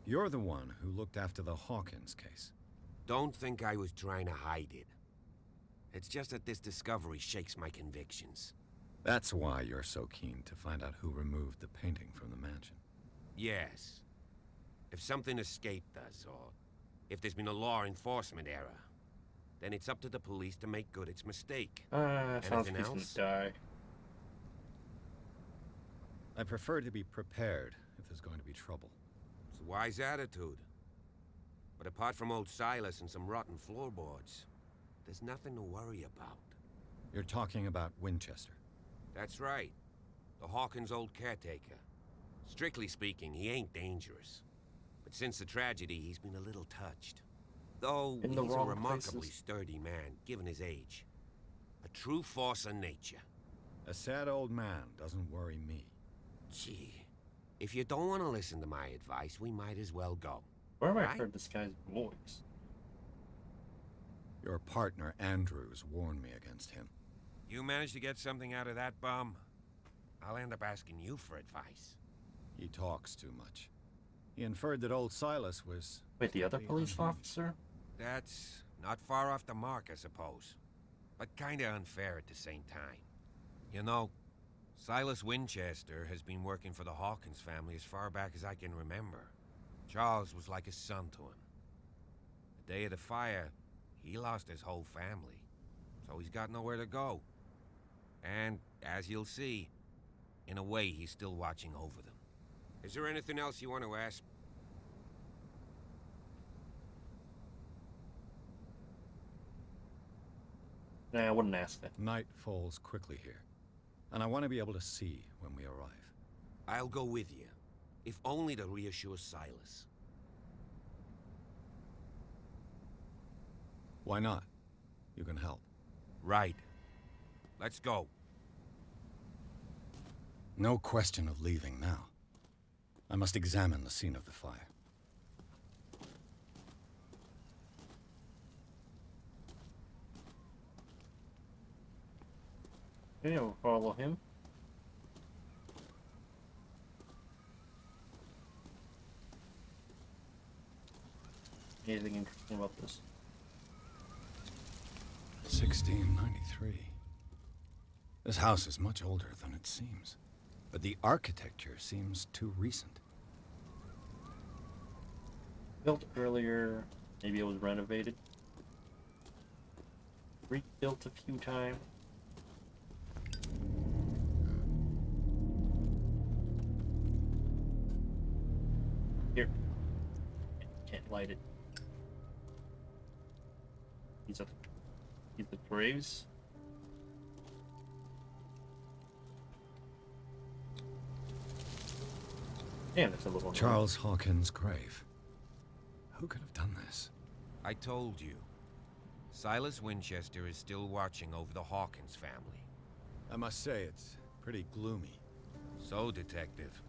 You're the one who looked after the Hawkins case. Don't think I was trying to hide it. It's just that this discovery shakes my convictions. That's why you're so keen to find out who removed the painting from the mansion. Yes. If something escaped us, or if there's been a law enforcement error, then it's up to the police to make good its mistake. Sounds like Anything he's gonna else? die. I prefer to be prepared if there's going to be trouble. It's a wise attitude. But apart from old Silas and some rotten floorboards, there's nothing to worry about. You're talking about Winchester. That's right. The Hawkins' old caretaker. Strictly speaking, he ain't dangerous. But since the tragedy, he's been a little touched. Though In he's the a wrong remarkably places. sturdy man, given his age. A true force of nature. A sad old man doesn't worry me. Gee, if you don't want to listen to my advice, we might as well go. Where have I Right? heard this guy's voice? Your partner, Andrews, warned me against him. You manage to get something out of that bum, I'll end up asking you for advice. He talks too much. He inferred that old Silas was... Wait, the other police unhinged. officer? That's not far off the mark, I suppose. But kinda unfair at the same time. You know, Silas Winchester has been working for the Hawkins family as far back as I can remember. Charles was like a son to him. The day of the fire, he lost his whole family. so he's got nowhere to go. And, as you'll see, in a way, he's still watching over them. Is there anything else you want to ask? Nah, I wouldn't ask that. Night falls quickly here, and I want to be able to see when we arrive. I'll go with you, if only to reassure Silas. Why not? You can help. Right. Let's go. No question of leaving now. I must examine the scene of the fire. Yeah, we'll follow him. Anything interesting about this? 1693. This house is much older than it seems, but the architecture seems too recent. Built earlier, maybe it was renovated. Rebuilt a few times. Here. Can't light it. These are the graves. Damn, that's a little one. Charles Hawkins' grave. Who could have done this? I told you. Silas Winchester is still watching over the Hawkins family. I must say, it's pretty gloomy. So, Detective,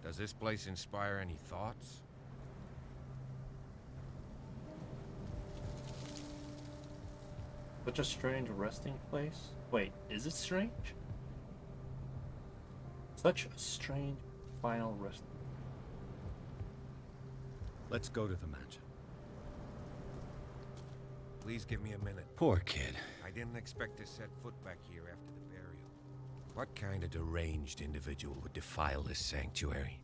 does this place inspire any thoughts? Such a strange resting place. Wait, is it strange? Such a strange final resting. Let's go to the mansion. Please give me a minute. Poor kid. I didn't expect to set foot back here after the burial. What kind of deranged individual would defile this sanctuary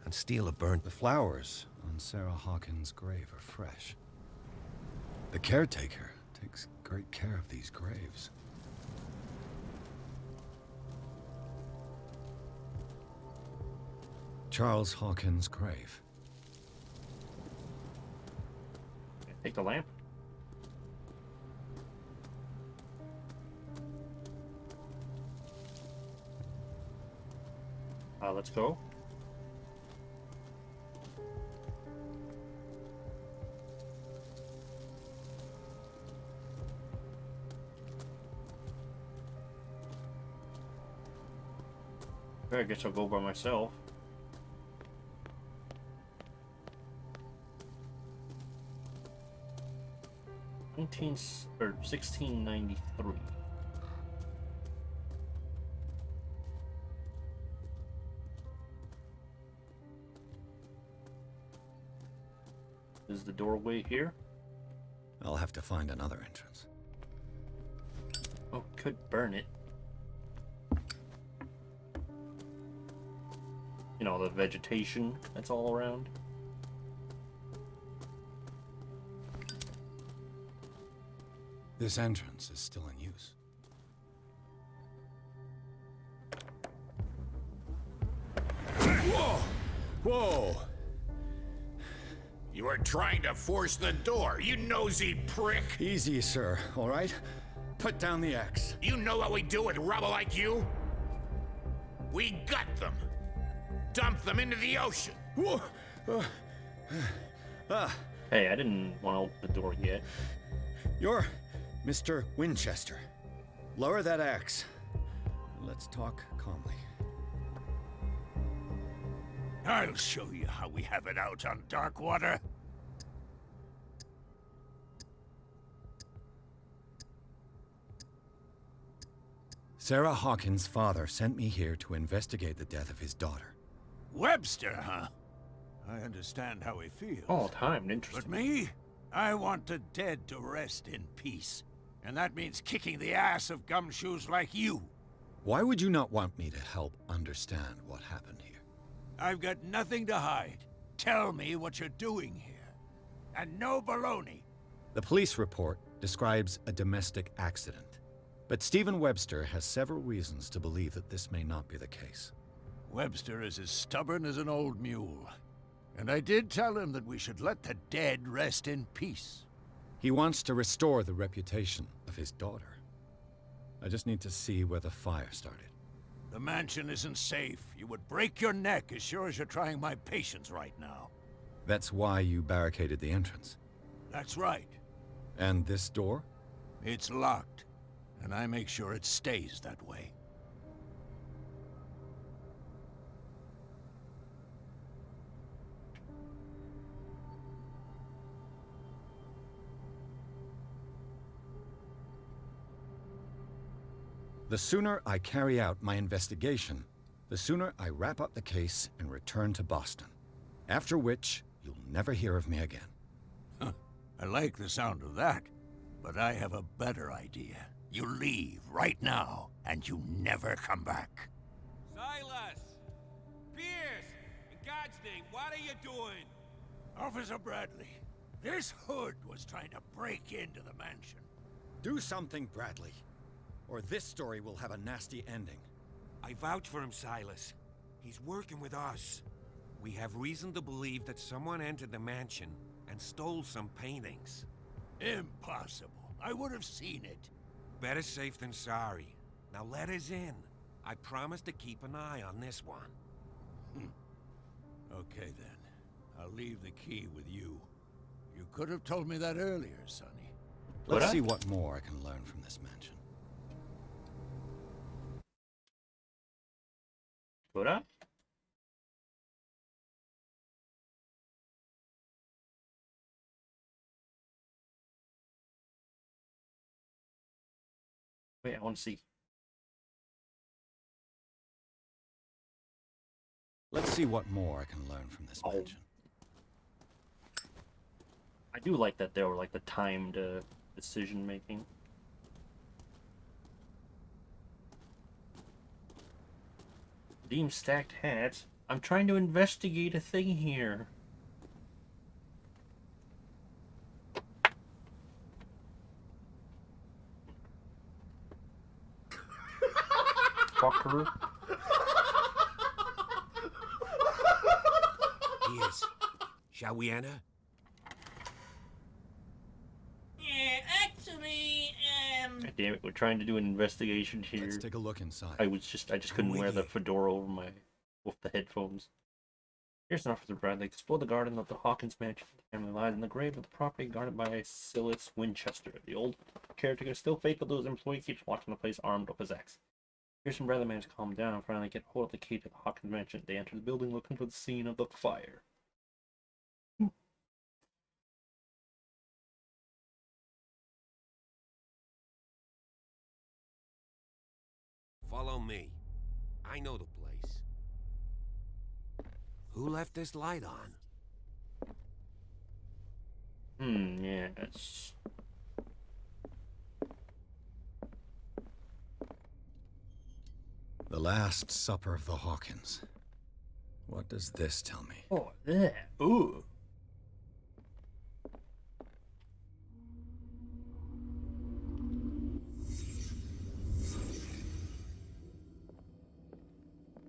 and steal a burnt... The flowers on Sarah Hawkins' grave are fresh. The caretaker takes great care of these graves. Charles Hawkins' grave. Take the lamp. Let's go. I guess I'll go by myself. Or 1693. Is the doorway here? I'll have to find another entrance. Oh, could burn it. You know, the vegetation that's all around. This entrance is still in use. Whoa! Whoa! You are trying to force the door, you nosy prick! Easy, sir, all right? Put down the axe. You know what we do with rubble like you? We gut them. Dump them into the ocean. Whoa! Hey, I didn't want to open the door yet. You're Mr. Winchester. Lower that axe. Let's talk calmly. I'll show you how we have it out on Darkwater. Sarah Hawkins' father sent me here to investigate the death of his daughter. Webster, huh? I understand how he feels. All time, interesting. But me? I want the dead to rest in peace. And that means kicking the ass of gumshoes like you. Why would you not want me to help understand what happened here? I've got nothing to hide. Tell me what you're doing here. And no baloney. The police report describes a domestic accident. But Stephen Webster has several reasons to believe that this may not be the case. Webster is as stubborn as an old mule. And I did tell him that we should let the dead rest in peace. He wants to restore the reputation of his daughter. I just need to see where the fire started. The mansion isn't safe. You would break your neck as sure as you're trying my patience right now. That's why you barricaded the entrance. That's right. And this door? It's locked, and I make sure it stays that way. The sooner I carry out my investigation, the sooner I wrap up the case and return to Boston. After which, you'll never hear of me again. Huh. I like the sound of that, but I have a better idea. You leave right now, and you never come back. Silas! Pierce! In God's name, what are you doing? Officer Bradley, this hood was trying to break into the mansion. Do something, Bradley, or this story will have a nasty ending. I vouch for him, Silas. He's working with us. We have reason to believe that someone entered the mansion and stole some paintings. Impossible. I would have seen it. Better safe than sorry. Now let us in. I promise to keep an eye on this one. Okay then. I'll leave the key with you. You could have told me that earlier, Sonny. Let's see what more I can learn from this mansion. Could I? Wait, I want to see. Let's see what more I can learn from this mansion. I do like that there were like the timed decision making. Deem stacked hats. I'm trying to investigate a thing here. Fucker. Yes. Shall we enter? Yeah, actually, God damn it, we're trying to do an investigation here. Let's take a look inside. I just couldn't wear the fedora over my with the headphones. Here's an officer Bradley. Explore the garden of the Hawkins mansion. The family lies in the grave of the property guarded by Silas Winchester. The old caretaker, still faithful to his employee, keeps watching the place armed with his axe. Pearson Bradley manages to calm down and finally get hold of the key to the Hawkins mansion. They enter the building looking for the scene of the fire. Follow me. I know the place. Who left this light on? Yes. The Last Supper of the Hawkins. What does this tell me? Oh, yeah. Ooh.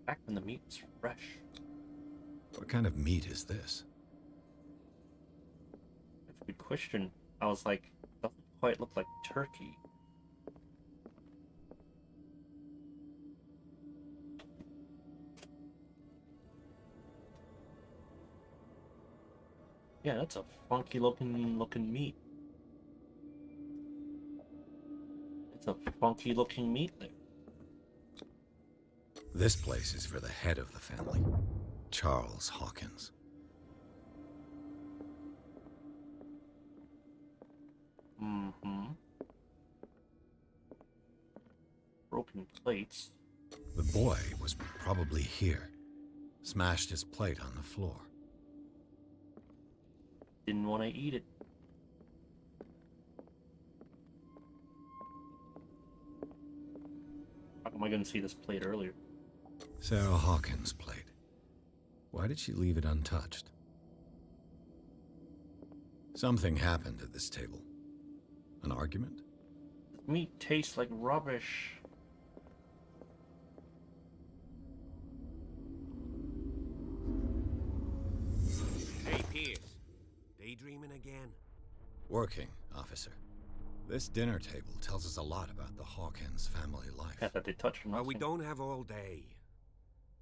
Back when the meat was fresh. What kind of meat is this? That's a good question. I was like, doesn't quite look like turkey. Yeah, that's a funky looking meat. It's a funky looking meat there. This place is for the head of the family, Charles Hawkins. Broken plates. The boy was probably here. Smashed his plate on the floor. Didn't want to eat it. How am I going to see this plate earlier? Sarah Hawkins' plate. Why did she leave it untouched? Something happened at this table. An argument? Meat tastes like rubbish. Hey, Pierce. Daydreaming again? Working, officer. This dinner table tells us a lot about the Hawkins family life. Yeah, that they touched on Well, we nothing. don't have all day.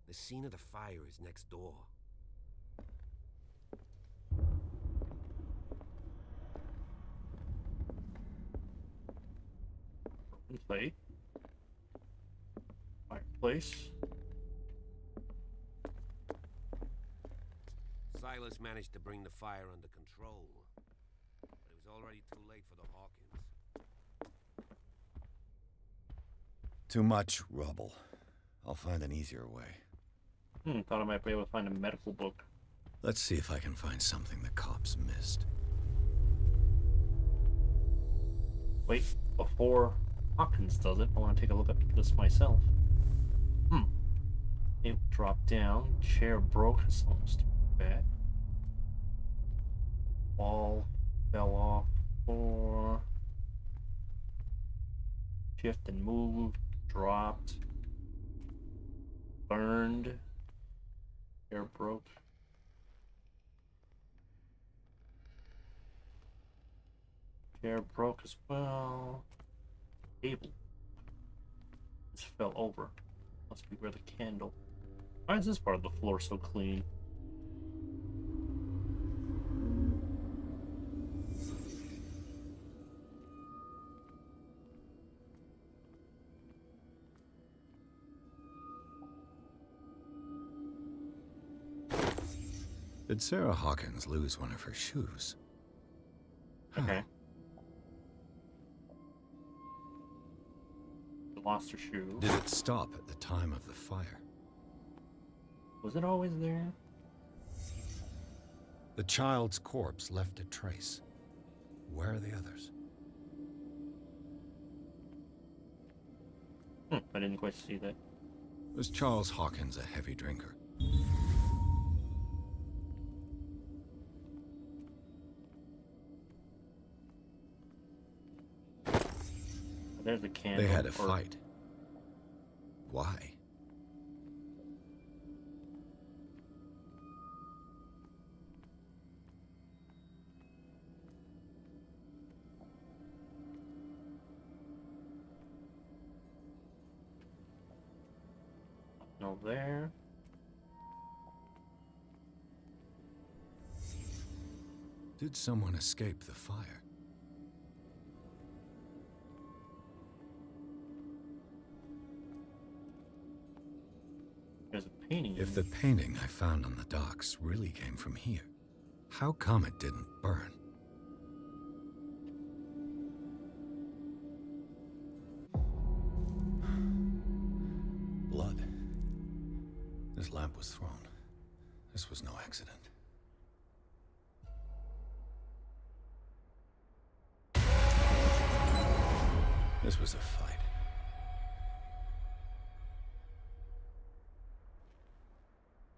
The scene of the fire is next door. Plate. Fireplace. Silas managed to bring the fire under control, but it was already too late for the Hawkins. Too much rubble. I'll find an easier way. Thought I might be able to find a medical book. Let's see if I can find something the cops missed. Wait, before Hawkins does it, I want to take a look at this myself. It dropped down. Chair broke. It's almost too bad. Wall fell off. Floor. Shift and moved. Dropped. Burned. Chair broke. Chair broke as well. Table. This fell over. Must be where the candle. Why is this part of the floor so clean? Did Sarah Hawkins lose one of her shoes? Okay. Lost her shoe. Did it stop at the time of the fire? Was it always there? The child's corpse left a trace. Where are the others? I didn't quite see that. Was Charles Hawkins a heavy drinker? There's the candle. They had a fight. Why? No there. Did someone escape the fire? There's a painting. If the painting I found on the docks really came from here, how come it didn't burn? Blood. This lamp was thrown. This was no accident. This was a fight.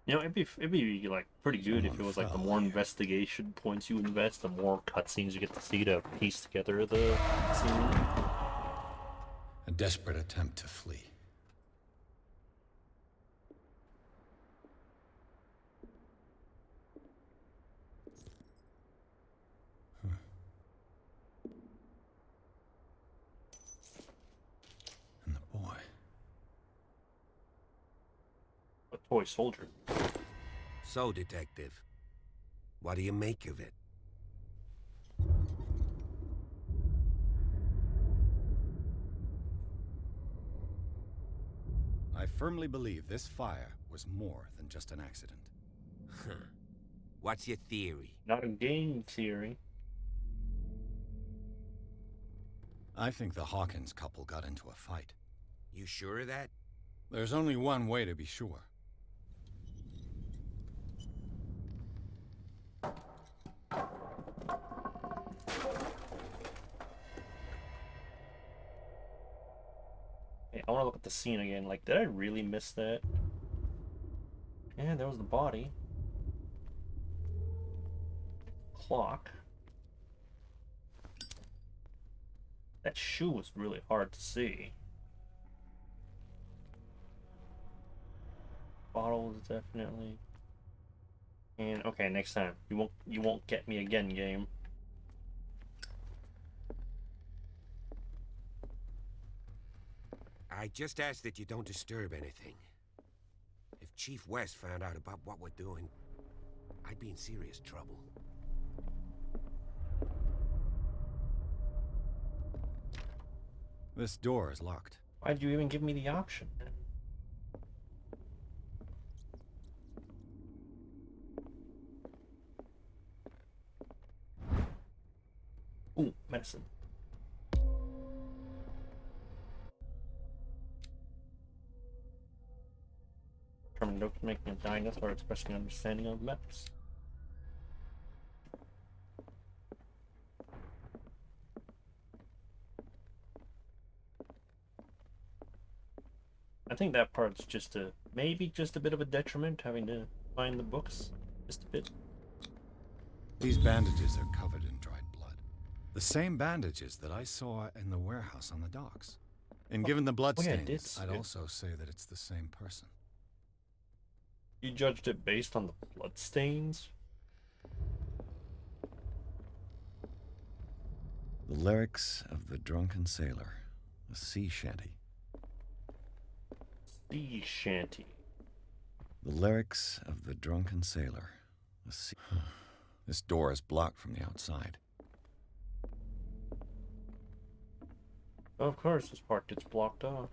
You know, it'd be like pretty good if it was like the more investigation points you invest, the more cutscenes you get to see to piece together the scene. A desperate attempt to flee. And the boy. A toy soldier. So, Detective, what do you make of it? I firmly believe this fire was more than just an accident. What's your theory? Not a game theory. I think the Hawkins couple got into a fight. You sure of that? There's only one way to be sure. Hey, I want to look at the scene again. Like, did I really miss that? Yeah, there was the body. Clock. That shoe was really hard to see. Bottles definitely. And okay, next time you won't get me again, game. I just ask that you don't disturb anything. If Chief West found out about what we're doing, I'd be in serious trouble. This door is locked. Why'd you even give me the option? Ooh, medicine. Determined note making a dinosaur expressing understanding of maps. I think that part's just maybe just a bit of a detriment, having to find the books just a bit. These bandages are covered in dried blood. The same bandages that I saw in the warehouse on the docks. And given the bloodstains, I'd also say that it's the same person. You judged it based on the bloodstains? The lyrics of the drunken sailor, a sea shanty. Sea shanty. The lyrics of the drunken sailor, a sea... This door is blocked from the outside. Of course, this part gets blocked off.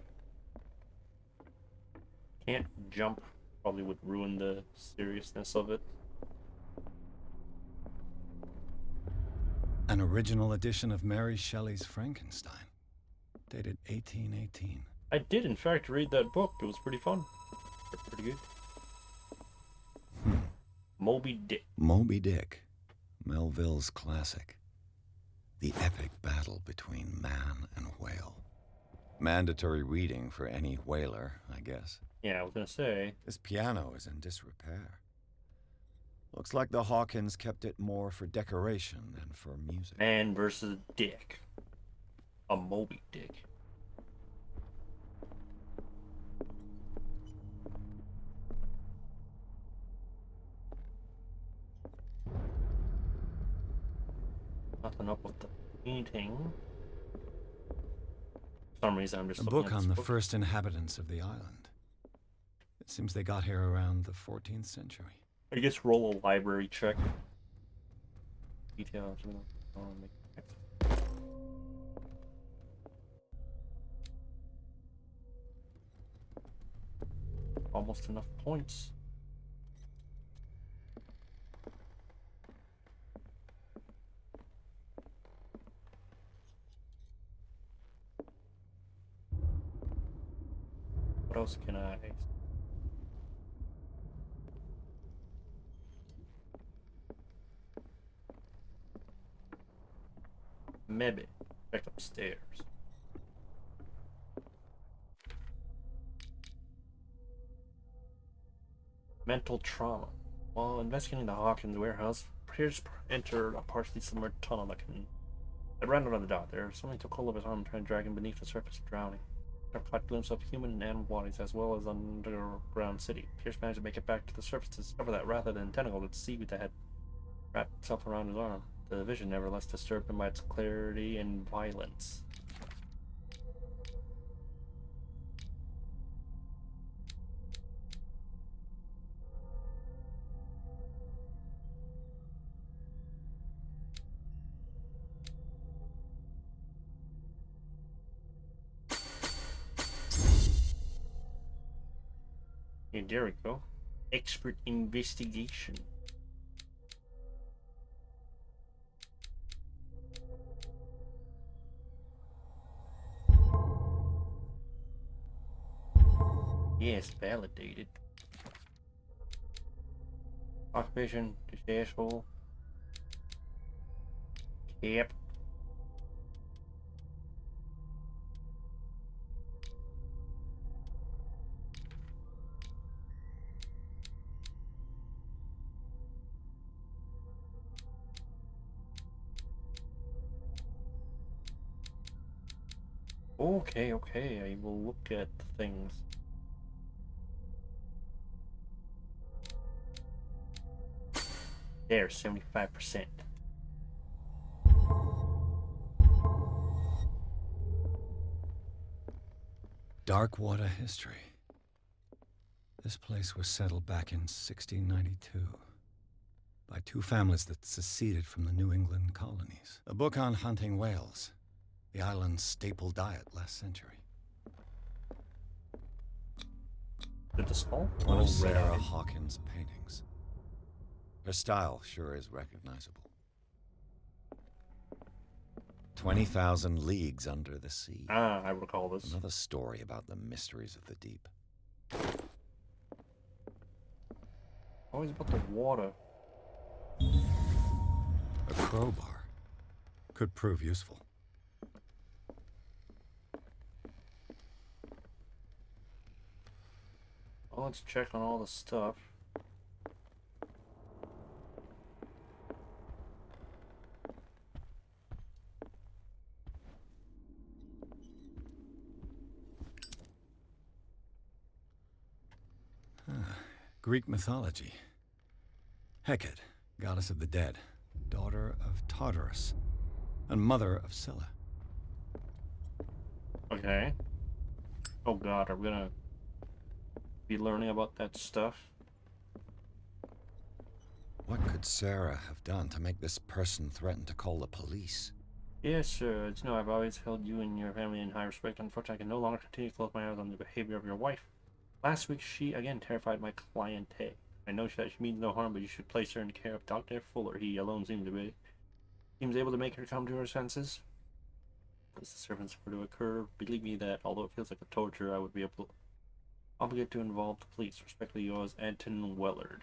Can't jump. Probably would ruin the seriousness of it. An original edition of Mary Shelley's Frankenstein, dated 1818. I did, in fact, read that book. It was pretty fun. Pretty good. Moby Dick. Moby Dick, Melville's classic. The epic battle between man and whale. Mandatory reading for any whaler, I guess. Yeah, I was gonna say. This piano is in disrepair. Looks like the Hawkins kept it more for decoration than for music. Man versus Dick. A Moby Dick. Nothing up with the painting. For some reason, I'm just a looking book at on the book. first inhabitants of the island. It seems they got here around the 14th century. I guess roll a library check. Details. Almost enough points. What else can I... Maybe. Back upstairs. Mental trauma. While investigating the Hawkins warehouse, Pierce entered a partially submerged tunnel that ran under the dock. There, something took hold of his arm, trying to drag him beneath the surface, drowning. A caught glimpse of human and animal bodies, as well as underground city. Pierce managed to make it back to the surface to discover that rather than tentacles, it's seaweed that had wrapped itself around his arm. The vision nevertheless disturbed him by its clarity and violence. Yeah, there we go. Expert investigation. Yes, validated. Occupation, successful. Yep. Okay, okay, I will look at the things. There, 75%. Darkwater history. This place was settled back in 1692 by two families that seceded from the New England colonies. A book on hunting whales, the island's staple diet last century. Did the skull? One of Sarah Hawkins' paintings. Her style sure is recognizable. 20,000 Leagues Under the Sea. Ah, I recall this. Another story about the mysteries of the deep. Always about the water. A crowbar. Could prove useful. Well, let's check on all the stuff. Greek mythology. Hecate, goddess of the dead, daughter of Tartarus, and mother of Scylla. Okay. Oh god, are we gonna be learning about that stuff? What could Sarah have done to make this person threaten to call the police? Yes, sir. As you know, I've always held you and your family in high respect. Unfortunately, I can no longer continue to close my eyes on the behavior of your wife. Last week, she again terrified my cliente. I know that she means no harm, but you should place her in care of Dr. Fuller. He alone seems able to make her come to her senses. As the servants were to occur, believe me that, although it feels like a torture, I would be obligated to involve the police. Respectfully yours, Anton Wellard.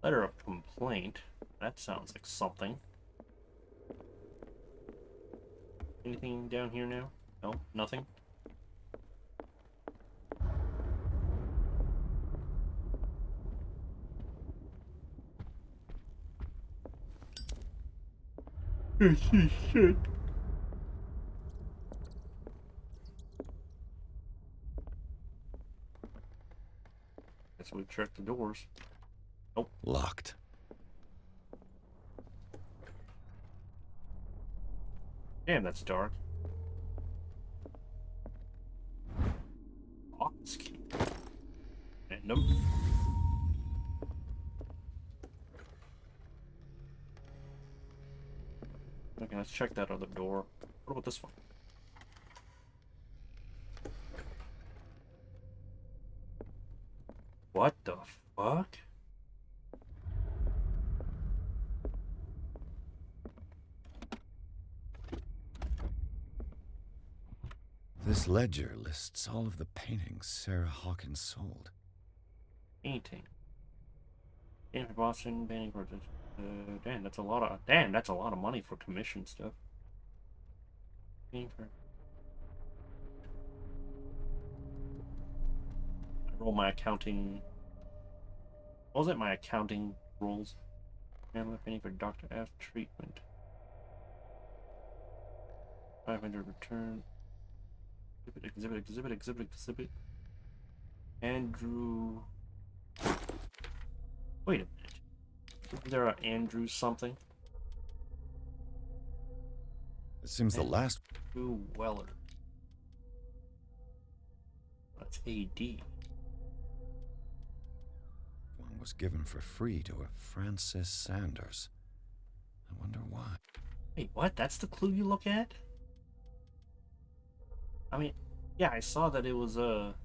Letter of complaint. That sounds like something. Anything down here now? No, nothing. Shit. Guess we've checked the doors. Nope. Locked. Damn, that's dark. Office key. Random. Okay, let's check that other door. What about this one? What the fuck? This ledger lists all of the paintings Sarah Hawkins sold. Painting. Painting for Boston, painting for damn, that's a lot of money for commission stuff. Painting for. I roll my accounting. What was it? My accounting rolls. I'm painting for Dr. F treatment. 500 return. Exhibit. Andrew. Wait a minute. Is there an Andrew something? It seems the last. Andrew Weller. That's AD. One was given for free to a Francis Sanders. I wonder why. Wait, what? That's the clue you look at? I mean, yeah, I saw that it was a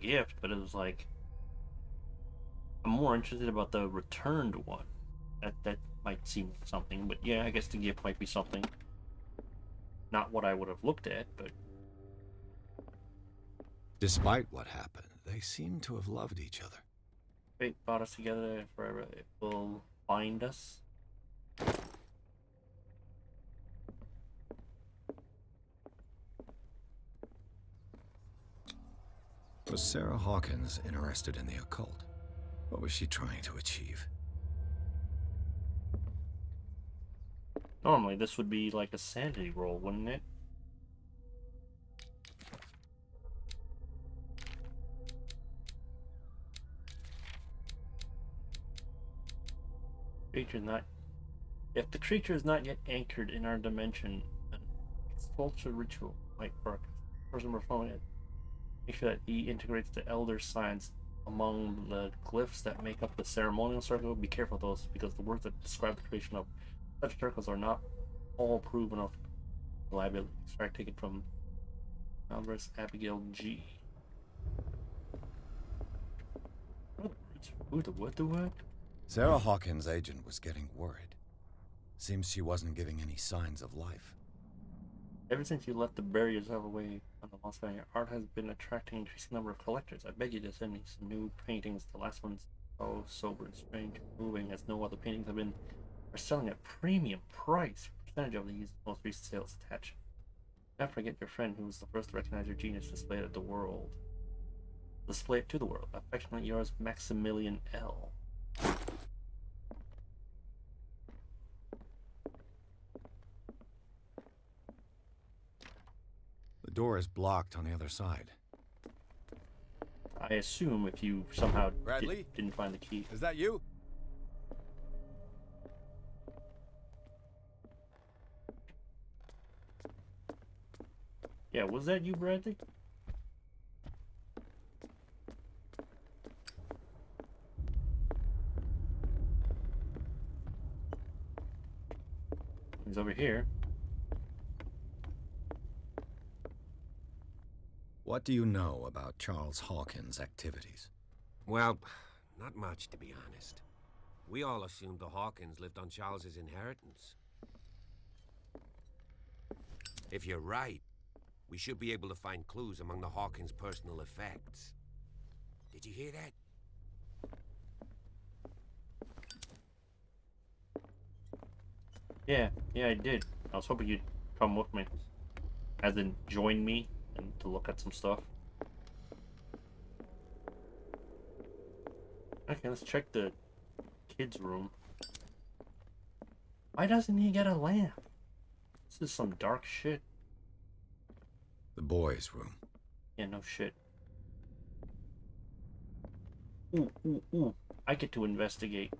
gift, but it was like, I'm more interested about the returned one. That might seem something, but yeah, I guess the gift might be something. Not what I would have looked at, but Despite what happened, they seem to have loved each other. fate brought us together forever. It will bind us. Was Sarah Hawkins interested in the occult? What was she trying to achieve? Normally, this would be like a sanity roll, wouldn't it? Creature not. If the creature is not yet anchored in our dimension, an expulsion ritual might work. The person performing it, make sure that he integrates the elder signs among the glyphs that make up the ceremonial circle. Be careful of those, because the words that describe the creation of such circles are not all proven of reliability. Extract taken from Alvarez Abigail G. Who the what? Sarah Hawkins' agent was getting worried. Seems she wasn't giving any signs of life. Ever since you left the barriers out of the way on the Las Vegas, art has been attracting an increasing number of collectors. I beg you to send me some new paintings. The last one's so sober and strange, moving as no other paintings have been. Are selling at premium price. Percentage of these most recent sales attached. Not forget your friend who was the first to recognize your genius. Display it to the world. Affectionately yours, Maximilian L. The door is blocked on the other side. I assume if you somehow Bradley? didn't find the key. Is that you? Yeah, was that you, Bradley? He's over here. What do you know about Charles Hawkins' activities? Well, not much, to be honest. We all assumed the Hawkins lived on Charles's inheritance. If you're right, we should be able to find clues among the Hawkins' personal effects. Did you hear that? Yeah, I did. I was hoping you'd come with me. As in, join me and to look at some stuff. Okay, let's check the kid's room. Why doesn't he get a lamp? This is some dark shit. The boys' room. Yeah, no shit. Ooh. I get to investigate.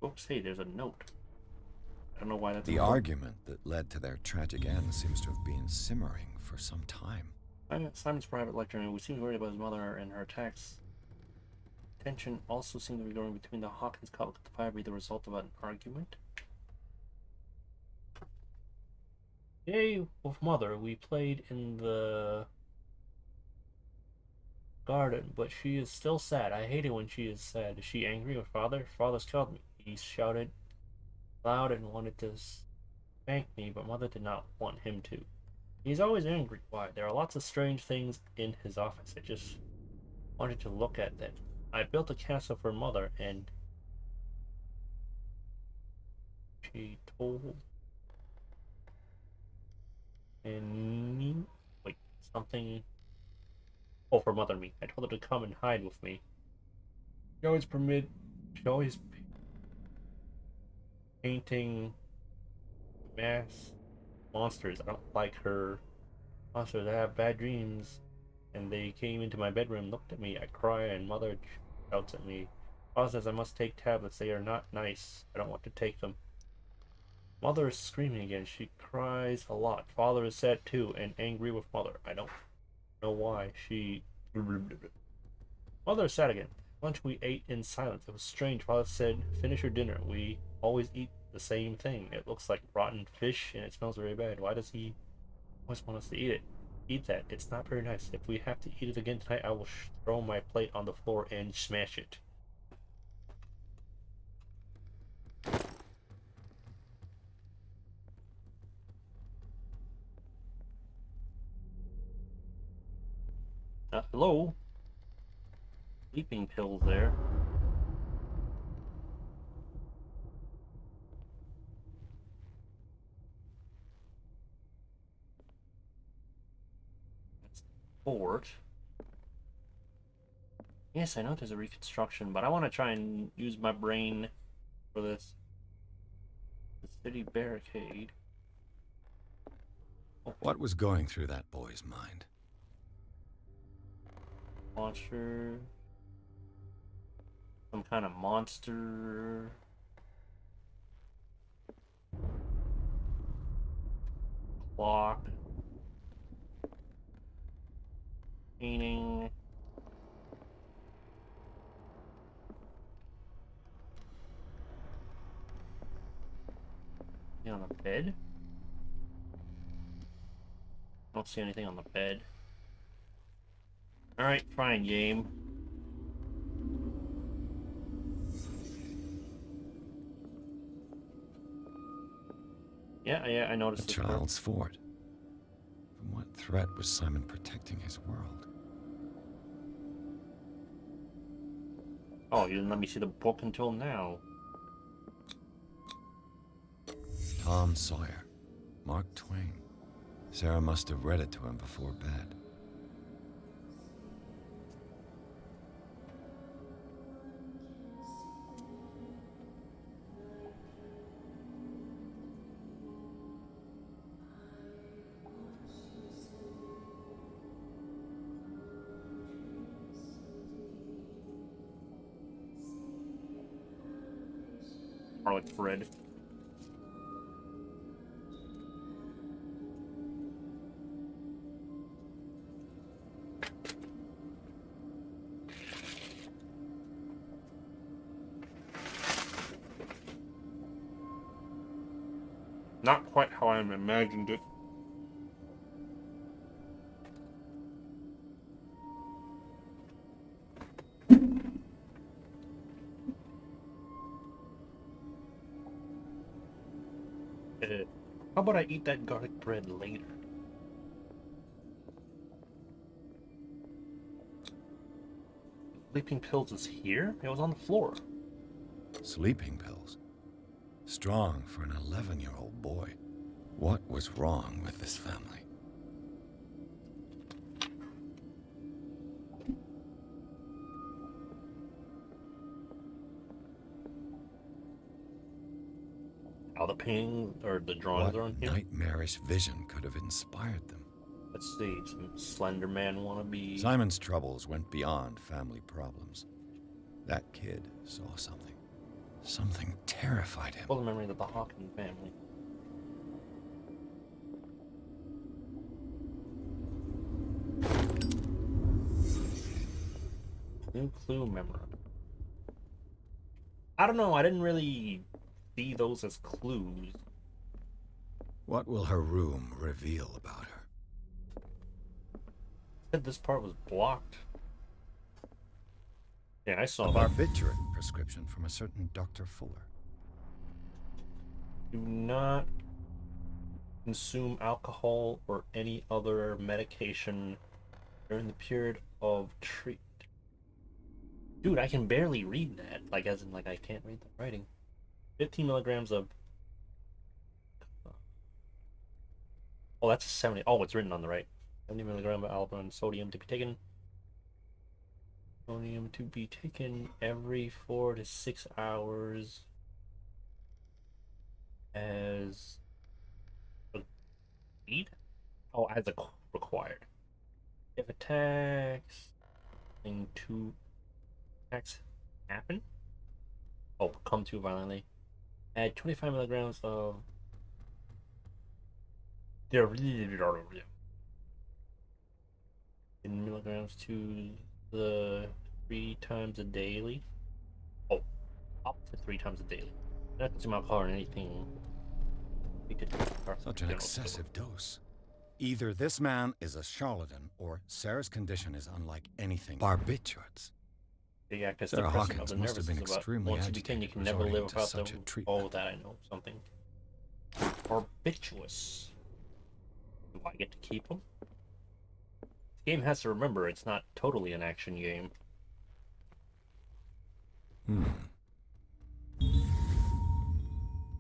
Oops, hey, there's a note. I don't know why that's The argument that led to their tragic end seems to have been simmering for some time. Simon's private lecture, we seem worried about his mother and her attacks. Tension also seemed to be growing between the Hawkins couple. Could the fire be the result of an argument? Today, with Mother, we played in the garden, but she is still sad. I hate it when she is sad. Is she angry with Father? Father's called me. He shouted loud and wanted to spank me, but Mother did not want him to. He's always angry. Why? There are lots of strange things in his office. I just wanted to look at them. I built a castle for Mother, and she told me, wait, something. Oh, for Mother and me. I told her to come and hide with me. She always painting mass monsters. I don't like her monsters. I have bad dreams. And they came into my bedroom, looked at me. I cry, and Mother shouts at me. Father says I must take tablets. They are not nice. I don't want to take them. Mother is screaming again. She cries a lot. Father is sad too and angry with Mother. I don't know why. Mother is sad again. Lunch we ate in silence. It was strange. Father said, finish your dinner. We always eat the same thing. It looks like rotten fish and it smells very bad. Why does he always want us to eat it? Eat that. It's not very nice. If we have to eat it again tonight, I will throw my plate on the floor and smash it. Hello? Sleeping pills there. That's the fort. Yes, I know there's a reconstruction, but I want to try and use my brain for this. City barricade. What was going through that boy's mind? Monster. Some kind of monster. Clock. Painting. On the bed? I don't see anything on the bed. Alright, fine, game. Yeah, I noticed A child's fort. From what threat was Simon protecting his world? Oh, you didn't let me see the book until now. Tom Sawyer. Mark Twain. Sarah must have read it to him before bed. Garlic bread. Not quite how I imagined it. How about I eat that garlic bread later? Sleeping pills is here? It was on the floor. Sleeping pills? Strong for an 11-year-old boy. What was wrong with this family? How the painting or the drawings are on here? Nightmarish vision could have inspired them? Let's see, some Slender Man wannabe. Simon's troubles went beyond family problems. That kid saw something. Something terrified him. Full of memory of the Hawking family. New clue memory. I don't know, I didn't really see those as clues. What will her room reveal about her? Said this part was blocked. Yeah, I saw a that. barbiturate prescription from a certain Dr. Fuller. Do not consume alcohol or any other medication during the period of treat. Dude, I can barely read that. Like, as in, like, I can't read the writing. 15 milligrams of... Oh, that's 70. Oh, it's written on the right. 70 milligrams of alkaline sodium to be taken. Sodium to be taken every 4 to 6 hours as a need? Oh, as a required. If attacks happen? Oh, come too violently. Add 25 milligrams of 10 milligrams to the 3 times a daily. Oh, up to 3 times a daily. Not consume alcohol or anything. Such an excessive dose. Either this man is a charlatan, or Sarah's condition is unlike anything. Barbiturates. The act as Sarah suppressant Hawkins of the must have nervous been system. extremely Once you begin, you agitated, can never resorting live to without such a them. treatment. Oh, that I know. Something. Barbiturates. Do I get to keep them? The game has to remember it's not totally an action game.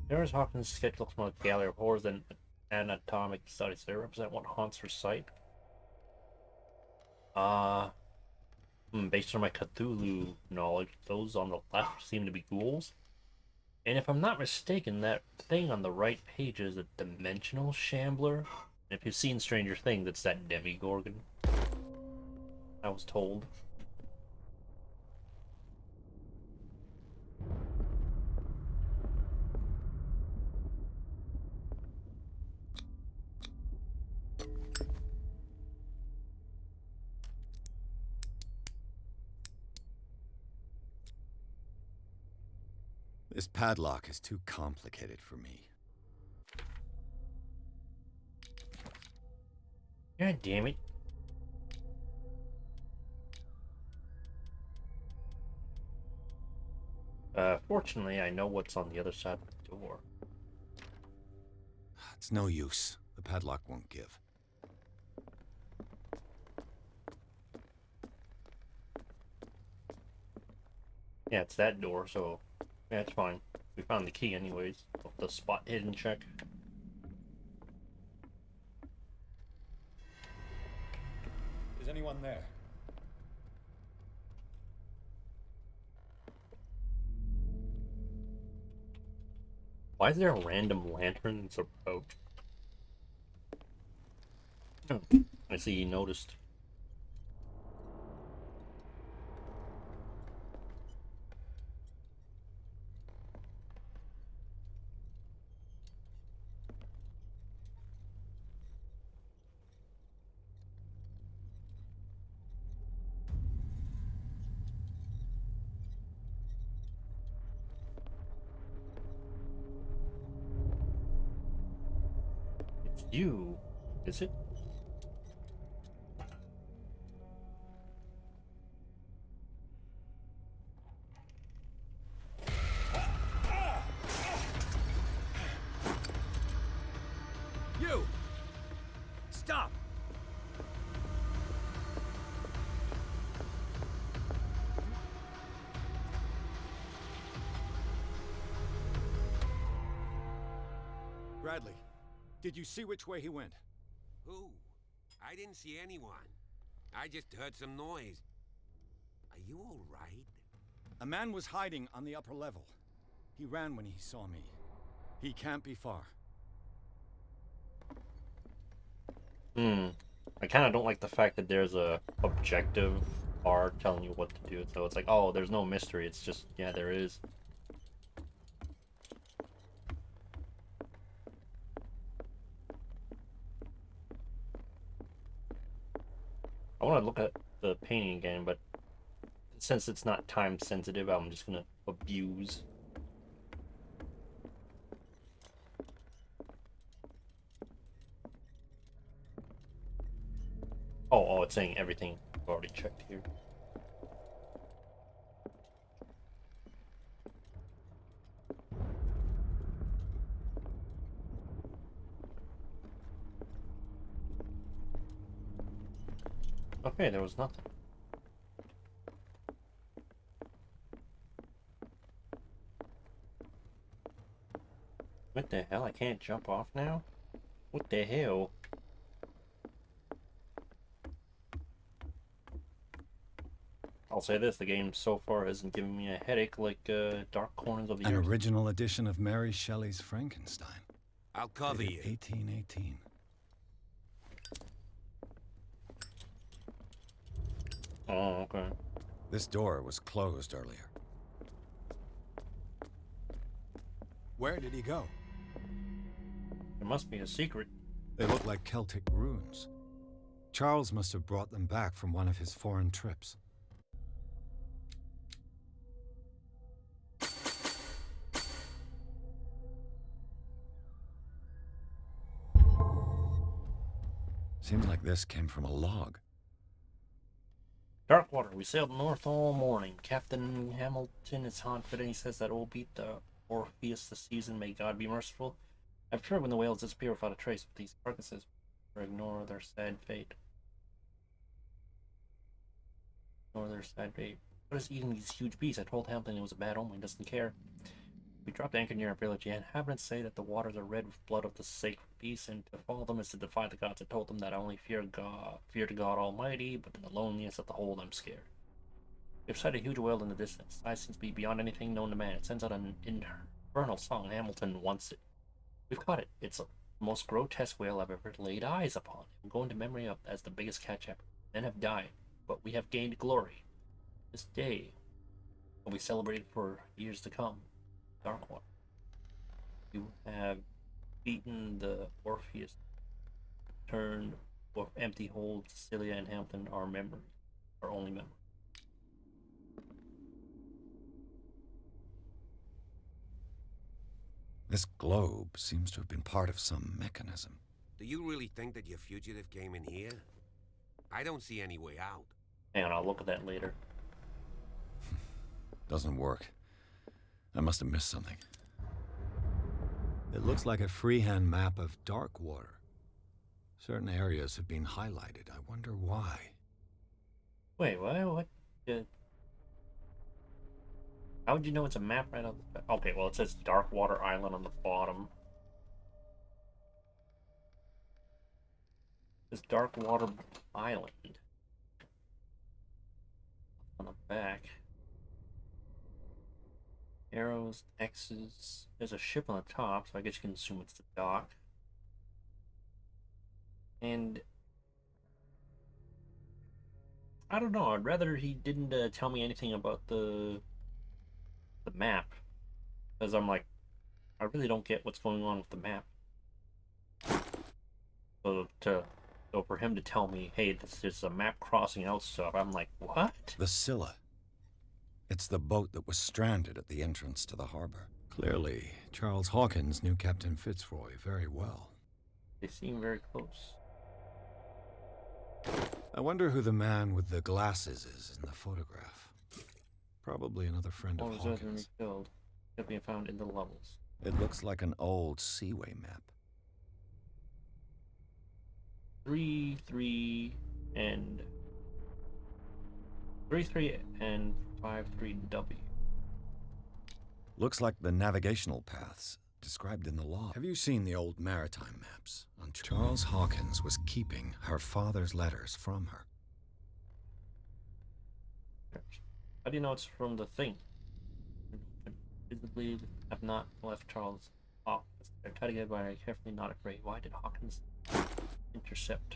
Sarah Hawkins' sketch looks more like a gallery of horrors than anatomic studies. They represent what haunts her sight. Based on my Cthulhu knowledge, those on the left seem to be ghouls. And if I'm not mistaken, that thing on the right page is a dimensional shambler. And if you've seen Stranger Things, it's that Demigorgon. I was told. This padlock is too complicated for me. God damn it. Fortunately, I know what's on the other side of the door. It's no use. The padlock won't give. Yeah, it's that door, so yeah, it's fine. We found the key anyways. The spot hidden check. Is anyone there? Why is there a random lantern in the road? Oh, I see he noticed. It's you, is it? You! Stop! Bradley, did you see which way he went? Who? I didn't see anyone. I just heard some noise. Are you all right? A man was hiding on the upper level. He ran when he saw me. He can't be far. I kind of don't like the fact that there's a objective bar telling you what to do. So it's like, oh, there's no mystery. It's just, yeah, there is. I want to look at the painting again, but since it's not time sensitive, I'm just gonna abuse. Oh, it's saying everything I've already checked here. Okay, there was nothing. What the hell? I can't jump off now? What the hell? I'll say this, the game so far hasn't given me a headache like Dark Corners of the An Earth. original edition of Mary Shelley's Frankenstein. I'll cover you. 1818. Oh, okay. This door was closed earlier. Where did he go? There must be a secret. They look like Celtic runes. Charles must have brought them back from one of his foreign trips. Seems like this came from a log. Darkwater, we sailed north all morning. Captain Hamilton is confident. He says that we'll beat the Orpheus this season. May God be merciful. I've heard when the whales disappear without a trace with these carcasses, or ignore their sad fate. Ignore their sad fate. What is eating these huge beasts? I told Hamilton it was a bad omen. He doesn't care. We dropped anchor near our village. The inhabitants say that the waters are red with blood of the sacred beasts, and to follow them is to defy the gods. I told them that I only fear to God Almighty, but in the loneliness of the hold, I'm scared. We've sighted a huge whale in the distance. Size seems to be beyond anything known to man. It sends out an Colonel Song Hamilton wants it. We've caught it. It's the most grotesque whale I've ever laid eyes upon. It will go into memory of as the biggest catch ever. Men have died, but we have gained glory. This day will be celebrated for years to come. Darkwater. You have beaten the Orpheus, turned or empty hold Cecilia and Hamilton our memory, our only memory. This globe seems to have been part of some mechanism. Do you really think that your fugitive came in here? I don't see any way out. Hang on, I'll look at that later. Doesn't work. I must have missed something. It looks like a freehand map of Darkwater. Certain areas have been highlighted. I wonder why. Wait, what? How would you know it's a map right on the... Okay, well, it says Darkwater Island on the bottom. It's Darkwater Island. On the back. Arrows, X's. There's a ship on the top, so I guess you can assume it's the dock. And... I don't know, I'd rather he didn't tell me anything about the map. Because I'm like, I really don't get what's going on with the map. So for him to tell me, hey, this is a map crossing out stuff, I'm like, what? The Scylla. It's the boat that was stranded at the entrance to the harbor. Clearly, Charles Hawkins knew Captain Fitzroy very well. They seem very close. I wonder who the man with the glasses is in the photograph. Probably another friend of Hawkins. Killed. Could be found in the levels. It looks like an old Seaway map. 3-3 and 53 and 53W. Looks like the navigational paths described in the log. Have you seen the old maritime maps? Charles Hawkins was keeping her father's letters from her. How do you know it's from the thing? Visibly have not left Charles Hawkins. They're tied together by a carefully knotted braid. Why did Hawkins intercept?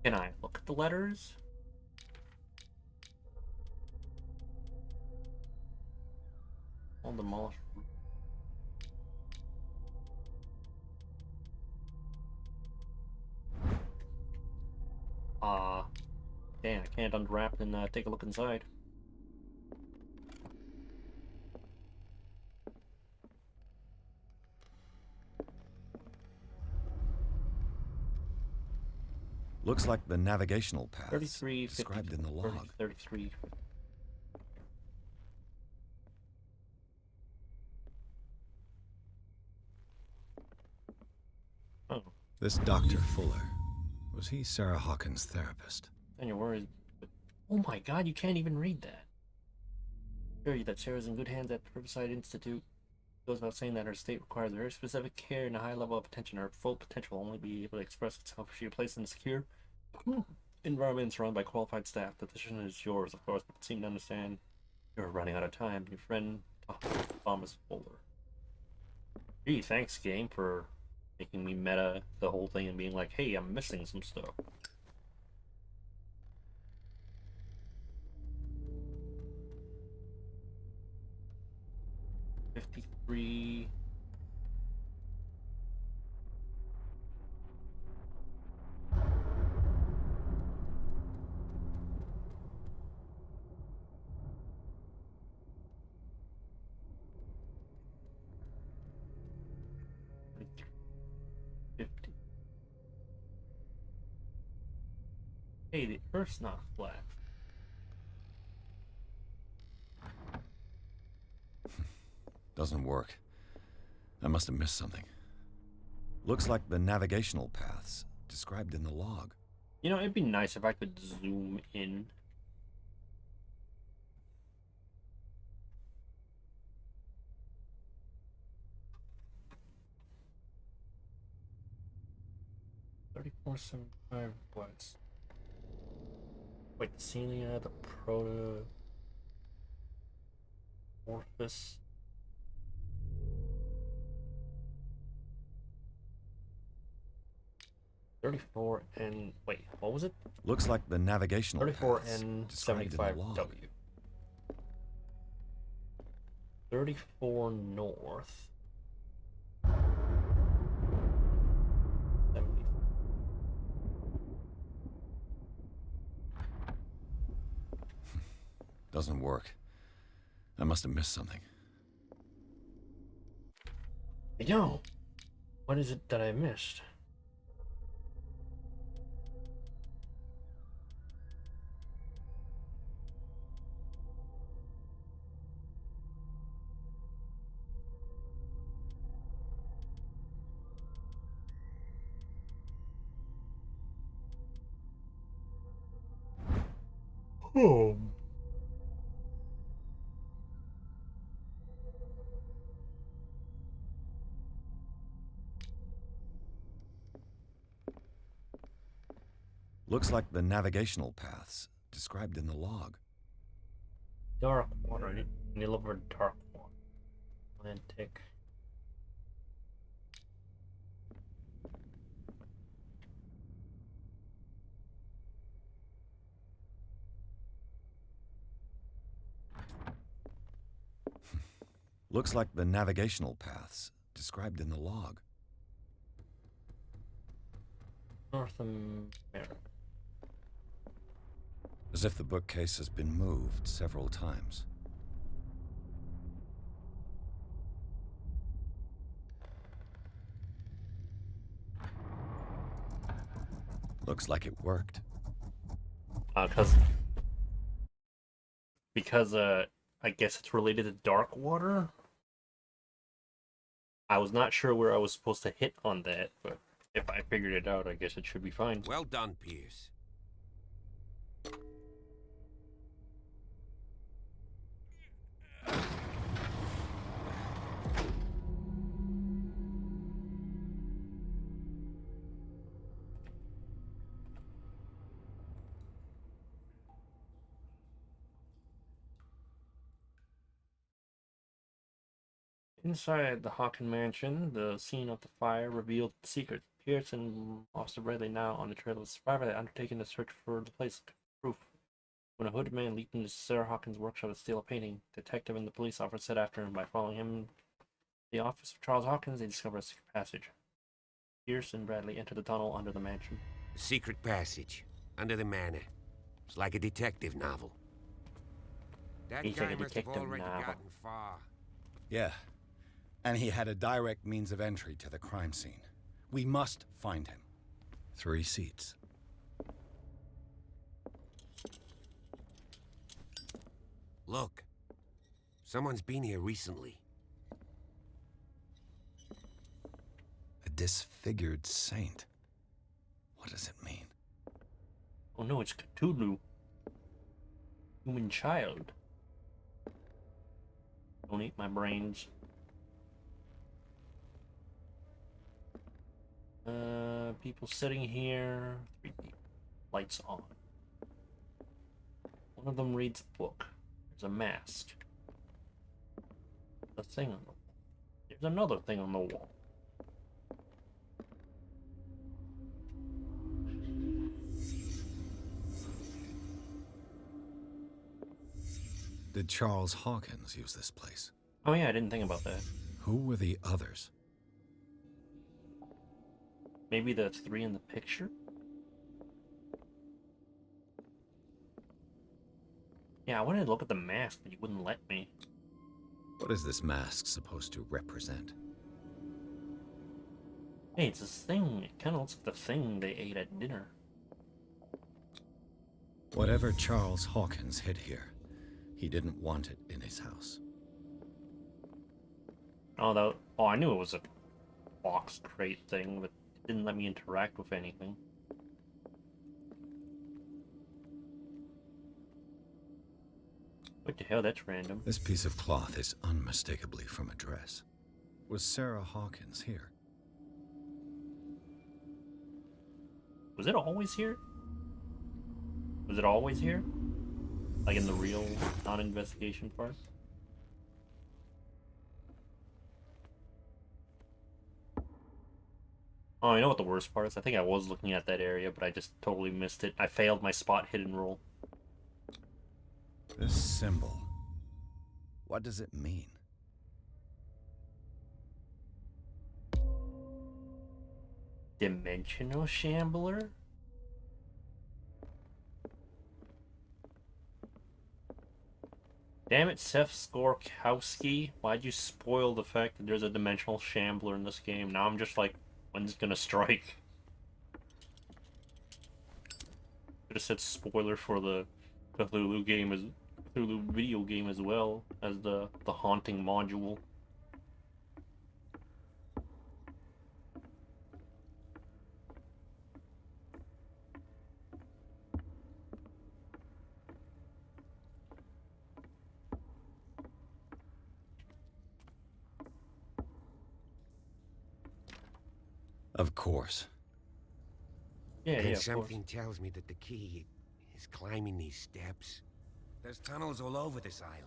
Can I look at the letters? All demolished. Damn, I can't unwrap and take a look inside. Looks like the navigational paths 33, described in the log. 33. Oh. This Dr. Fuller, was he Sarah Hawkins' therapist? And you're worried. Oh my god, you can't even read that. Assure you that Sarah's in good hands at the Riverside Institute. It goes without saying that her state requires very specific care and a high level of attention. Her full potential will only be able to express itself if she is placed in a secure environment surrounded by qualified staff. The decision is yours, of course, but seem to understand you're running out of time. Your friend, Thomas Fuller. Gee, thanks, game, for making me meta the whole thing and being like, hey, I'm missing some stuff. $53. Hey, the Earth's not flat. Doesn't work. I must have missed something. Looks like the navigational paths described in the log. You know, it'd be nice if I could zoom in. $34.75 watts. Wait, the Celia, the Proto Orphis. 34 and wait, what was it? Looks like the navigational 34 paths and described in the 75 log. W. 34 north. 70. Doesn't work. I must have missed something. Yo, what is it that I missed? Oh. Looks like the navigational paths described in the log. Dark water. Need a little dark water. Atlantic. Looks like the navigational paths described in the log. North America. As if the bookcase has been moved several times. Looks like it worked. Because I guess it's related to dark water. I was not sure where I was supposed to hit on that, but if I figured it out, I guess it should be fine. Well done, Pierce. Inside the Hawken mansion, the scene of the fire revealed the secret. Pierce and Officer Bradley, now on the trail of the survivor, had undertaken to search for the place proof. When a hooded man leaped into Sarah Hawkins' workshop to steal a painting, the detective and the police officer set after him. By following him to the office of Charles Hawkins, they discovered a secret passage. Pierce and Bradley entered the tunnel under the mansion. A secret passage under the manor. It's like a detective novel. That He's guy like a must have detective already novel. gotten far. Yeah. And he had a direct means of entry to the crime scene. We must find him. 3 seats. Look. Someone's been here recently. A disfigured saint. What does it mean? Oh no, it's Cthulhu. Human child. Don't eat my brains. People sitting here. 3 people. Lights on. One of them reads a book. There's a mask. A thing on the wall. There's another thing on the wall. Did Charles Hawkins use this place? Oh yeah, I didn't think about that. Who were the others? Maybe the 3 in the picture? Yeah, I wanted to look at the mask, but you wouldn't let me. What is this mask supposed to represent? Hey, it's this thing. It kind of looks like the thing they ate at dinner. Whatever Charles Hawkins hid here, he didn't want it in his house. Oh, I knew it was a box crate thing, but it didn't let me interact with anything. What the hell? That's random. This piece of cloth is unmistakably from a dress. Was Sarah Hawkins here? Was it always here? Was it always here? Like in the real non-investigation part? Oh, you know what the worst part is? I think I was looking at that area, but I just totally missed it. I failed my spot hidden roll. This symbol. What does it mean? Dimensional Shambler? Damn it, Seth Skorkowski. Why'd you spoil the fact that there's a Dimensional Shambler in this game? Now I'm just like, when's it gonna strike? Should have said spoiler for the Cthulhu game as Cthulhu video game as well as the haunting module. Of course. Yeah, And yeah, of something course. tells me that the key is climbing these steps. There's tunnels all over this island.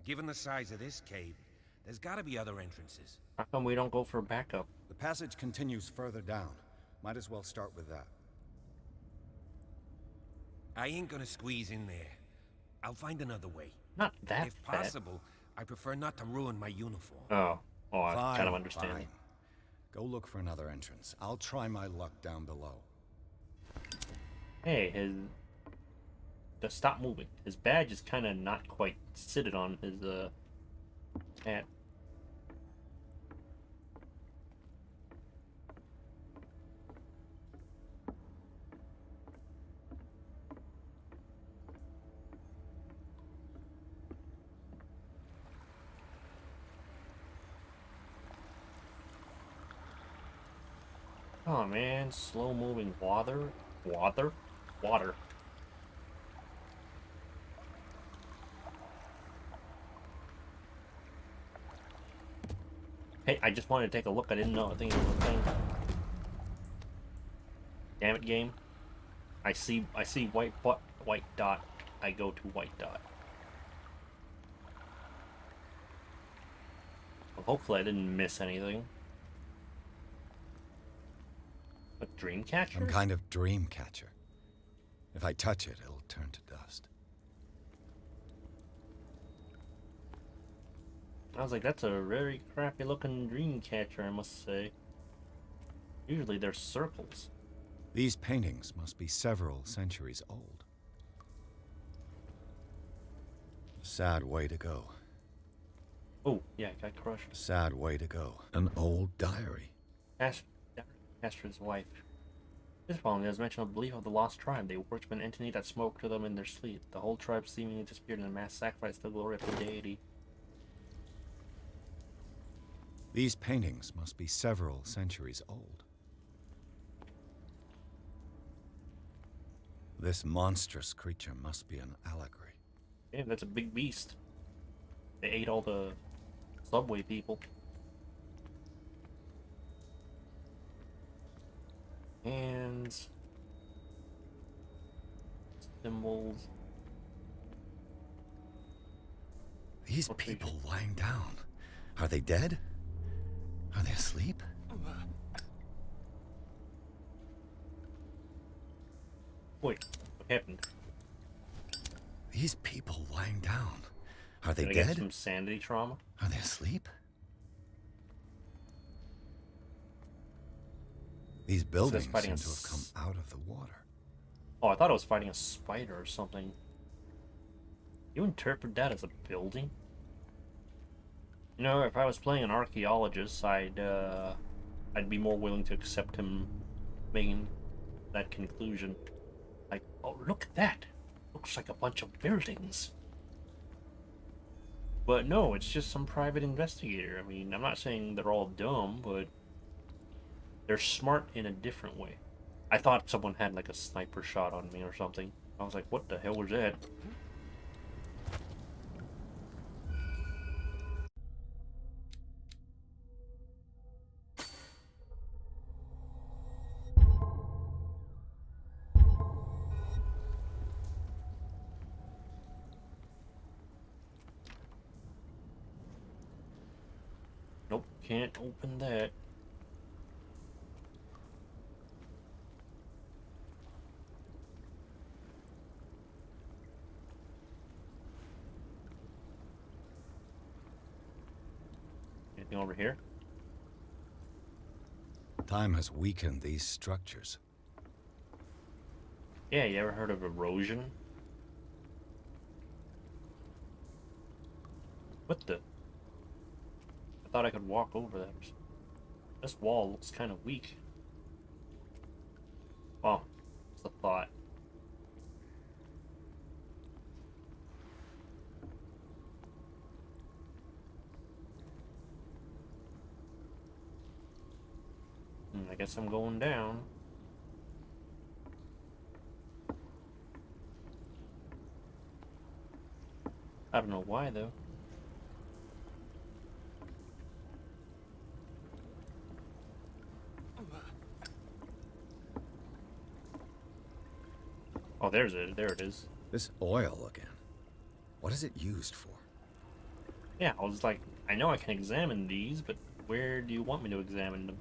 Given the size of this cave, there's gotta be other entrances. How come we don't go for backup? The passage continues further down. Might as well start with that. I ain't gonna squeeze in there. I'll find another way. Not that If bad. possible, I prefer not to ruin my uniform. Oh, I Fine, kind of understand. fine. Go look for another entrance. I'll try my luck down below. Hey, just stop moving. His badge is kind of not quite sitting on his hat. Oh man, slow moving water. Hey, I just wanted to take a look. I didn't know. I think it was a thing. Damn it, game. I see white dot. I go to white dot. Well, hopefully I didn't miss anything. A dream catcher? Some kind of dream catcher. If I touch it, it'll turn to dust. I was like, that's a very crappy looking dream catcher, I must say. Usually they're circles. These paintings must be several centuries old. A sad way to go. Oh, yeah, I got crushed. A sad way to go. An old diary. Astra's wife. This following is mention of belief of the lost tribe. They worshipped an entity that spoke to them in their sleep. The whole tribe seemingly disappeared in a mass sacrifice to the glory of the deity. These paintings must be several centuries old. This monstrous creature must be an allegory. Damn, that's a big beast. They ate all the subway people. Hands. Symbols. These people lying down. Are they dead? Are they asleep? Wait, what happened? These people lying down. Are they Did I dead? get some sanity trauma? Are they asleep? These buildings seem to have come out of the water. Oh, I thought I was fighting a spider or something. You interpret that as a building? You know, if I was playing an archaeologist, I'd be more willing to accept him making that conclusion. Like, oh, look at that! Looks like a bunch of buildings. But no, it's just some private investigator. I mean, I'm not saying they're all dumb, but they're smart in a different way. I thought someone had like a sniper shot on me or something. I was like, what the hell was that? Nope, can't open that. over here. Time has weakened these structures. Yeah, you ever heard of erosion? What the? I thought I could walk over that. This wall looks kind of weak. Oh, it's a thought. I guess I'm going down. I don't know why, though. Oh, there's it. There it is. This oil again. What is it used for? Yeah, I was like, I know I can examine these, but where do you want me to examine them?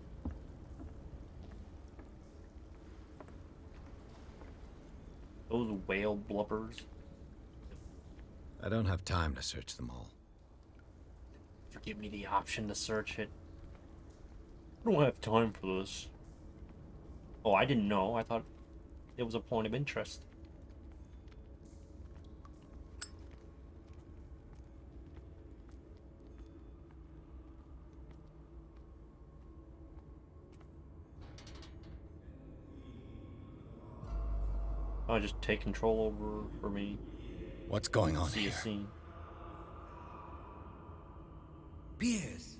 Those whale blubbers. I don't have time to search them all. Give me the option to search it. I don't have time for this. Oh, I didn't know. I thought it was a point of interest. Oh, just take control over for me. What's going on See here? a scene. Piers!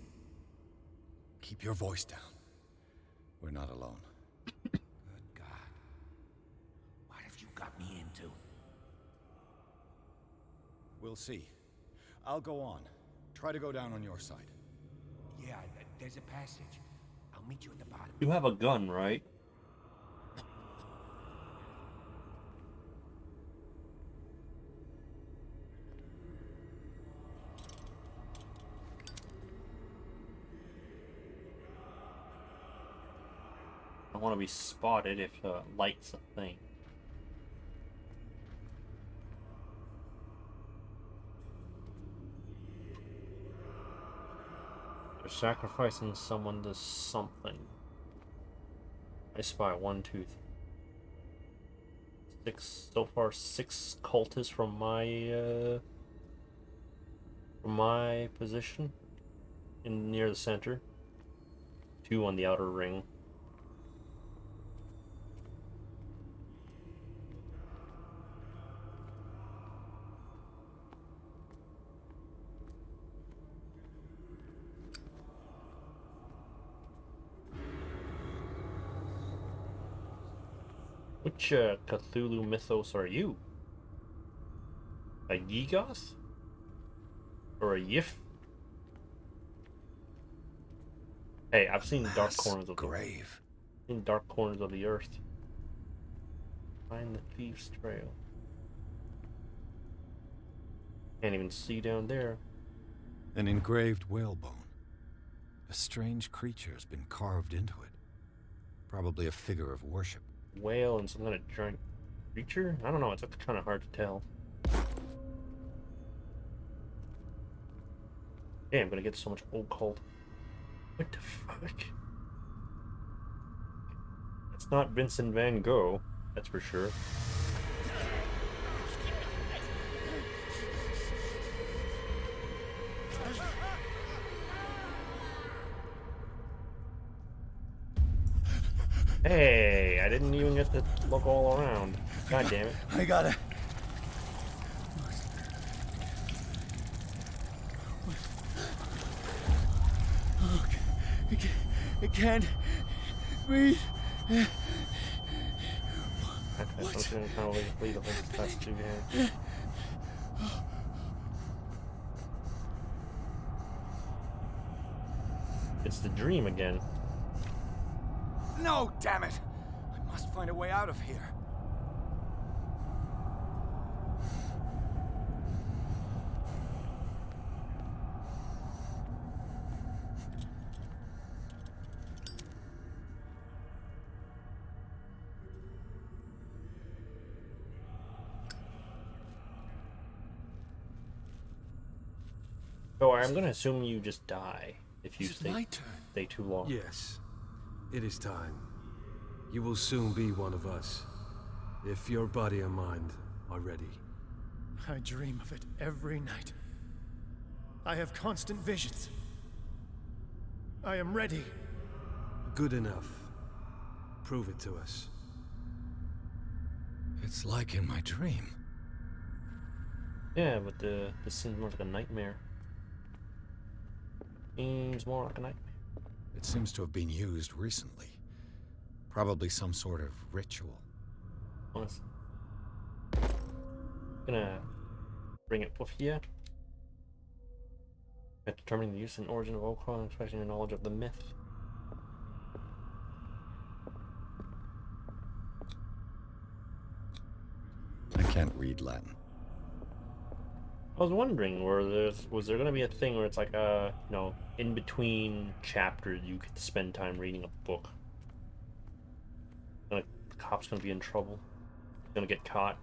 Keep your voice down. We're not alone. Good God. What have you got me into? We'll see. I'll go on. Try to go down on your side. Yeah, there's a passage. I'll meet you at the bottom. You have a gun, right? I want to be spotted if light's a thing. They're sacrificing someone to something. I spy 1, 2, 3. 6 so far. 6 cultists from my position in near the center. 2 on the outer ring. Which Cthulhu mythos are you? A Yegoth? Or a Yif? Hey, I've seen dark corners of grave. In dark corners of the earth. Find the thief's trail. Can't even see down there. An engraved whalebone. A strange creature has been carved into it. Probably a figure of worship. Whale and some kind of giant creature? I don't know, it's kind of hard to tell. Yeah, I'm gonna get so much occult. What the fuck? It's not Vincent van Gogh, that's for sure. Hey, I didn't even get to look all around. God damn it. I got it. Oh, I can't breathe. Okay, I'm just gonna kind of lead the whole passage again. It's the dream again. No, damn it! I must find a way out of here. So I'm gonna assume you just die. if you Is it my turn? stay too long. Yes, it is time. You will soon be one of us, if your body and mind are ready. I dream of it every night. I have constant visions. I am ready. Good enough. Prove it to us. It's like in my dream. Yeah, but this seems more like a nightmare. Seems more like a nightmare. It seems to have been used recently. Probably some sort of ritual. Honestly. Gonna bring it with here. At determining the use and origin of alcohol and expressing your knowledge of the myth. I can't read Latin. I was wondering, was there gonna be a thing where it's like in between chapters you could spend time reading a book? Like the cop's gonna be in trouble. He's gonna get caught.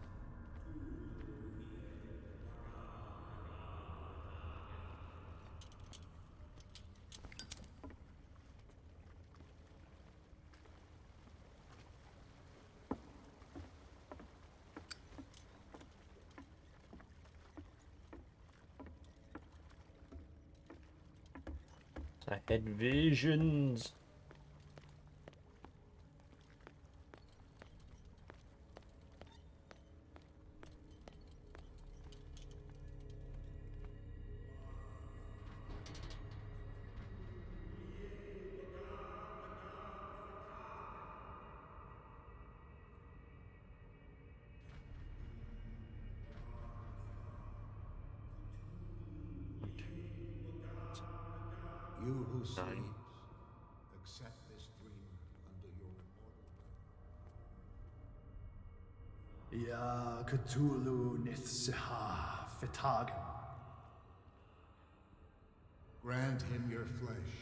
I had visions. You who sleeps, accept this dreamer under your immortal. Ya Cthulhu Nithsiha Fitagen. Grant him your flesh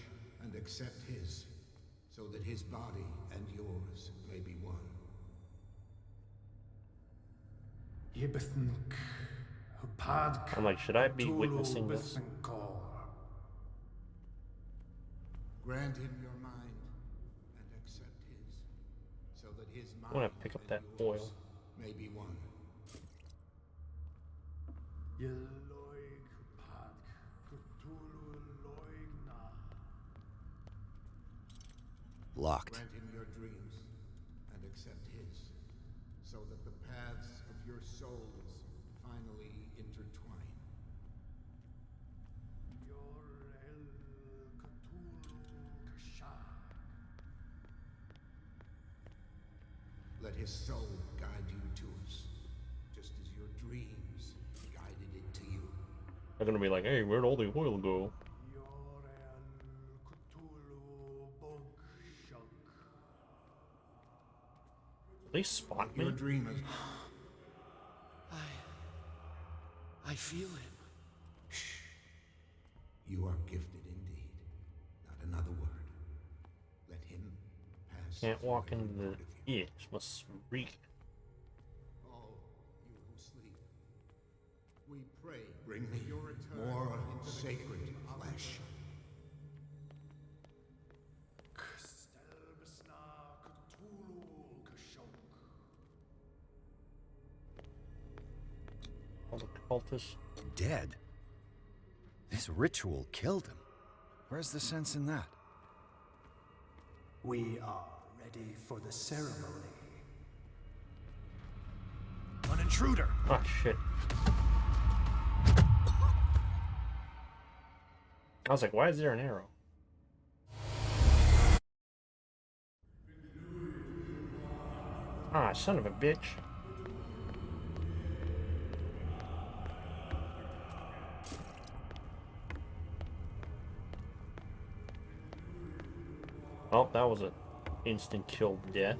and accept his, so that his body and yours may be one. Yibithink Hupadk. I'm like, should I be witnessing this? Grant him your mind and accept his, so that his mind I want to pick up that and yours oil. may be one. Yeloig Hupadk Cthulhu Loigna. Locked. Grant him your dreams and accept his, so that the paths of your souls finally intertwine. Let his soul guide you to us, just as your dreams guided it to you. They're gonna be like, hey, where'd all the oil go? Did they spot me? Your dream is... I feel him. You are gifted indeed. Not another word. Let him pass. Can't walk into the... Yeah, this must reek. All you who sleep, we pray, bring me more sacred flesh. All the cultists. Dead? This ritual killed him. Where's the sense in that? We are ready for the ceremony. An intruder! Oh, shit. I was like, why is there an arrow? Ah, son of a bitch. Oh, that was an instant kill death.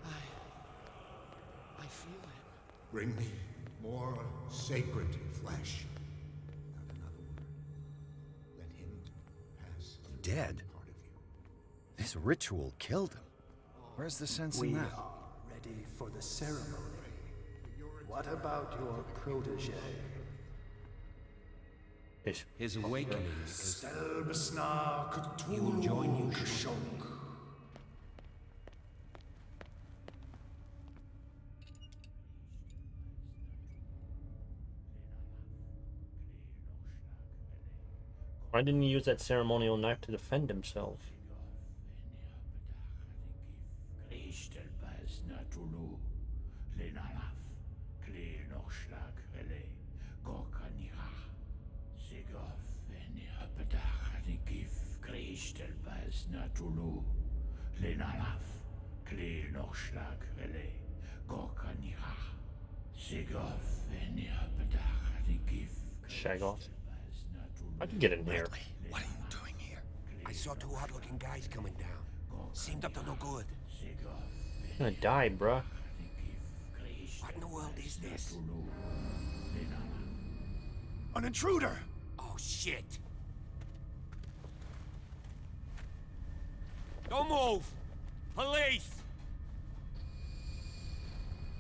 I feel him. Bring me more sacred flesh. Not another word. Let him pass. Dead? Part of you. This ritual killed him. Where's the sense in We that? are ready for the ceremony. What about your protege? His awakening is... He will join you shortly. Why didn't he use that ceremonial knife to defend himself? Shagoth. I can get in here. What are you doing here? I saw two odd-looking guys coming down. Seemed up to no good. I'm gonna die, bruh. What in the world is this? An intruder! Oh, shit! Don't move! Police!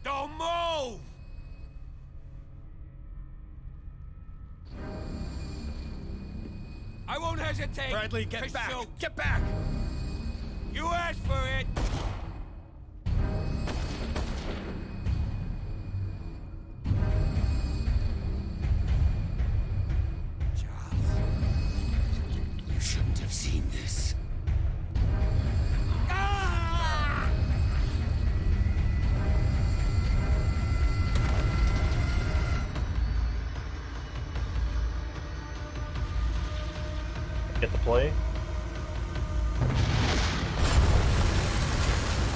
Don't move! I won't hesitate. Bradley, get to back! shoot. Get back! You asked for it. Charles, you shouldn't have seen this. Ah! Get the play.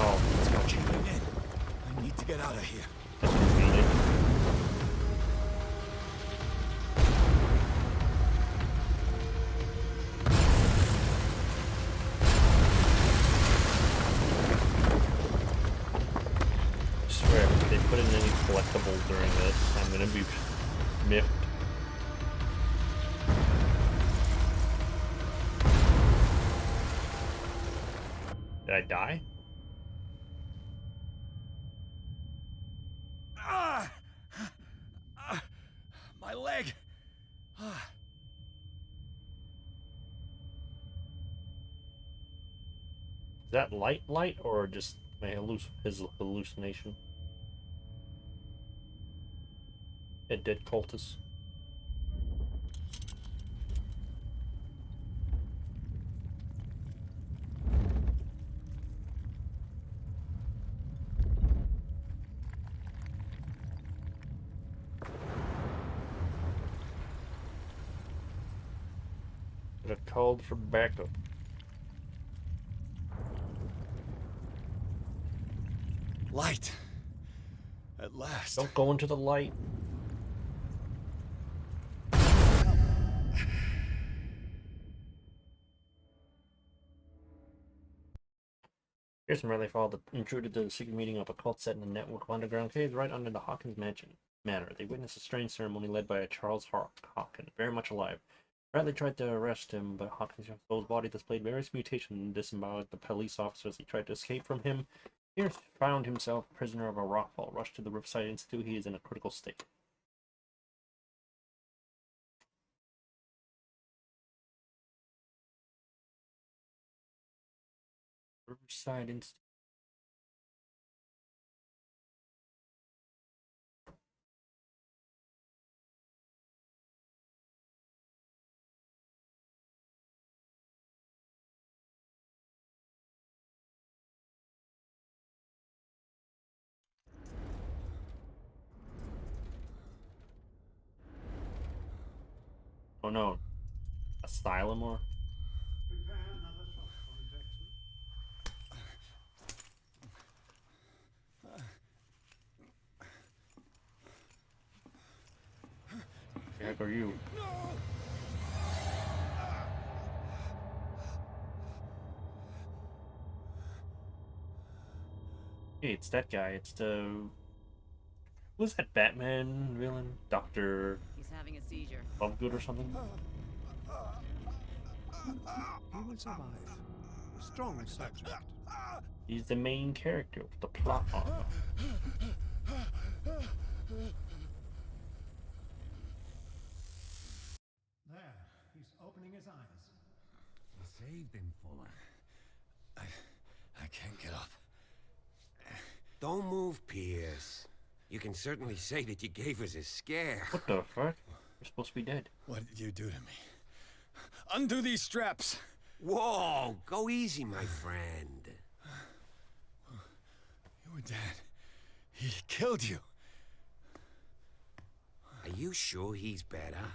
Oh, let's go. Checking in. I need to get out of here. That's convenient. I swear, if they put in any collectibles during this, I'm gonna be miffed. Did I die? My leg! Is that light or just my his hallucination? A dead cultist. Could have called for backup. Light! At last. Don't go into the light. Pearson rarely followed the intruder to the secret meeting of a cult set in the network of underground caves right under the Hawkins manor. They witnessed a strange ceremony led by a Charles Hawkins, very much alive. Bradley tried to arrest him, but Hawkins' exposed body displayed various mutations and disemboweled the police officers. He tried to escape from him. Pierce found himself prisoner of a rockfall. Rushed to the Riverside Institute. He is in a critical state. Riverside Institute. Oh no. Asylum or? The heck are you? Hey, it's that guy. It's the... Who's that Batman villain? Dr. He's having a seizure. Lovegood or something? He will survive. A strong subject. He's the main character with the plot armor. There. saved him, Fuller. I can't get up. Don't move, Pierce. You can certainly say that you gave us a scare. What the fuck? You're supposed to be dead. What did you do to me? Undo these straps! Whoa! Go easy, my friend. You were dead. He killed you. Are you sure he's better?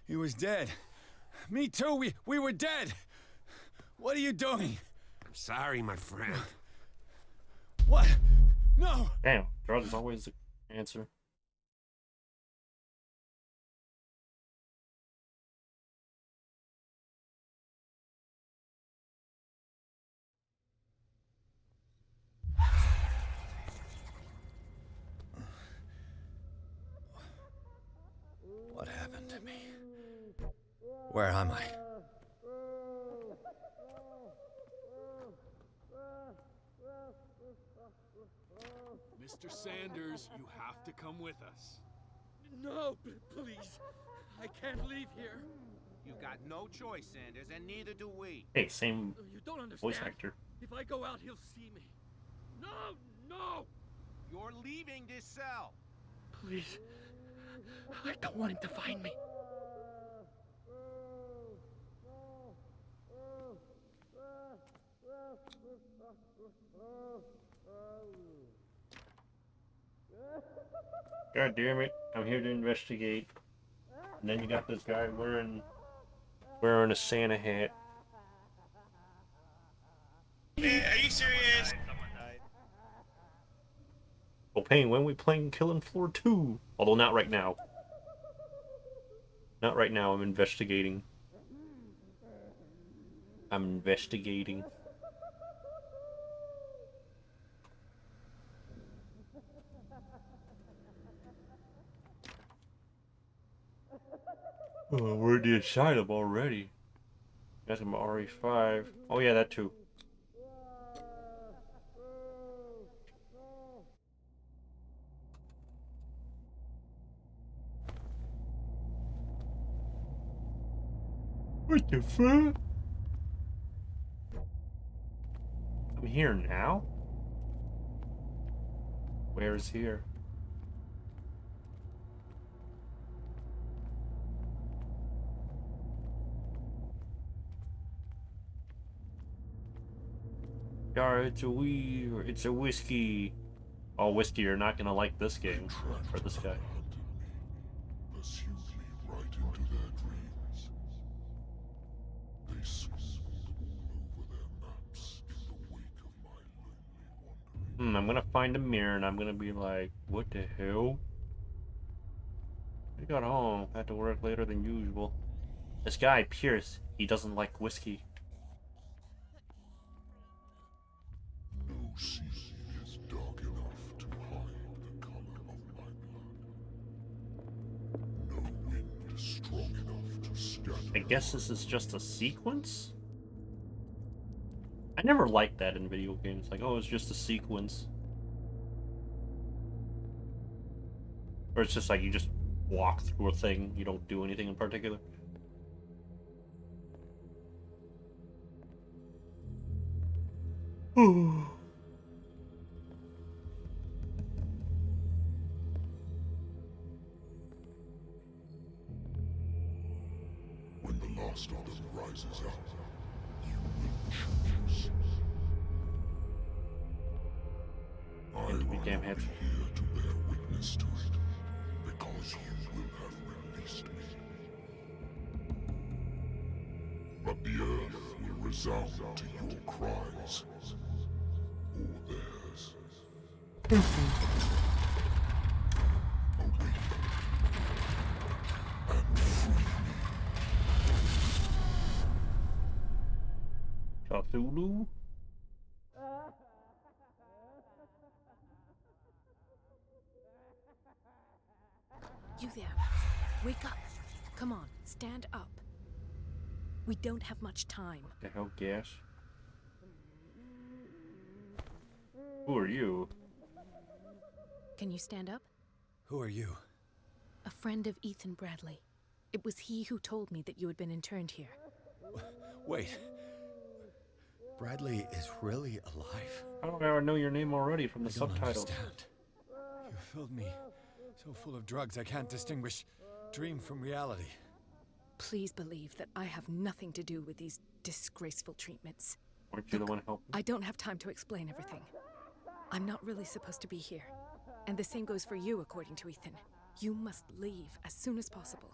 He was dead. Me too. We were dead. What are you doing? I'm sorry, my friend. What? No! Damn, drugs is always the answer. What happened to me? Where am I? Mr. Sanders, you have to come with us. No, please. I can't leave here. You've got no choice, Sanders, and neither do we. Hey, same You don't understand. voice actor. If I go out, he'll see me. No, no! You're leaving this cell. Please. I don't want him to find me. God damn it! I'm here to investigate. And then you got this guy wearing a Santa hat. Man, are you serious? Well, Payne, when we playing Killing Floor 2? Although not right now. Not right now. I'm investigating. Oh, we're inside them already. Got some RE5. Oh yeah, that too. What the fuck? I'm here now? Where's here? Yeah, it's a whiskey. Oh, whiskey, you're not gonna like this game. Or this guy. Pursued me right into their dreams. They scribbled all over their maps in the wake of my lonely wandering. I'm gonna find a mirror and I'm gonna be like, what the hell? I got home. Had to work later than usual. This guy, Pierce, he doesn't like whiskey. No sea is dark enough to hide the color of my blood. No wind strong enough to scatter. I guess this is just a sequence? I never liked that in video games. Like, oh, it's just a sequence. Or it's just like you just walk through a thing, you don't do anything in particular. When the last of them rises up, you will choose. I will not be here to bear witness to it, because you will have released me. But the earth will resound to your cries, or theirs. Awaken and free me. Cthulhu? You there. Wake up. Come on, stand up. We don't have much time. What the hell, Gas? Who are you? Can you stand up? Who are you? A friend of Ethan Bradley. It was he who told me that you had been interned here. Wait. Bradley is really alive? How do I know your name already from the I don't subtitles? understand. You filled me so full of drugs I can't distinguish dream from reality. Please believe that I have nothing to do with these disgraceful treatments. Weren't you the one helping? I don't have time to explain everything. I'm not really supposed to be here. And the same goes for you, according to Ethan. You must leave as soon as possible,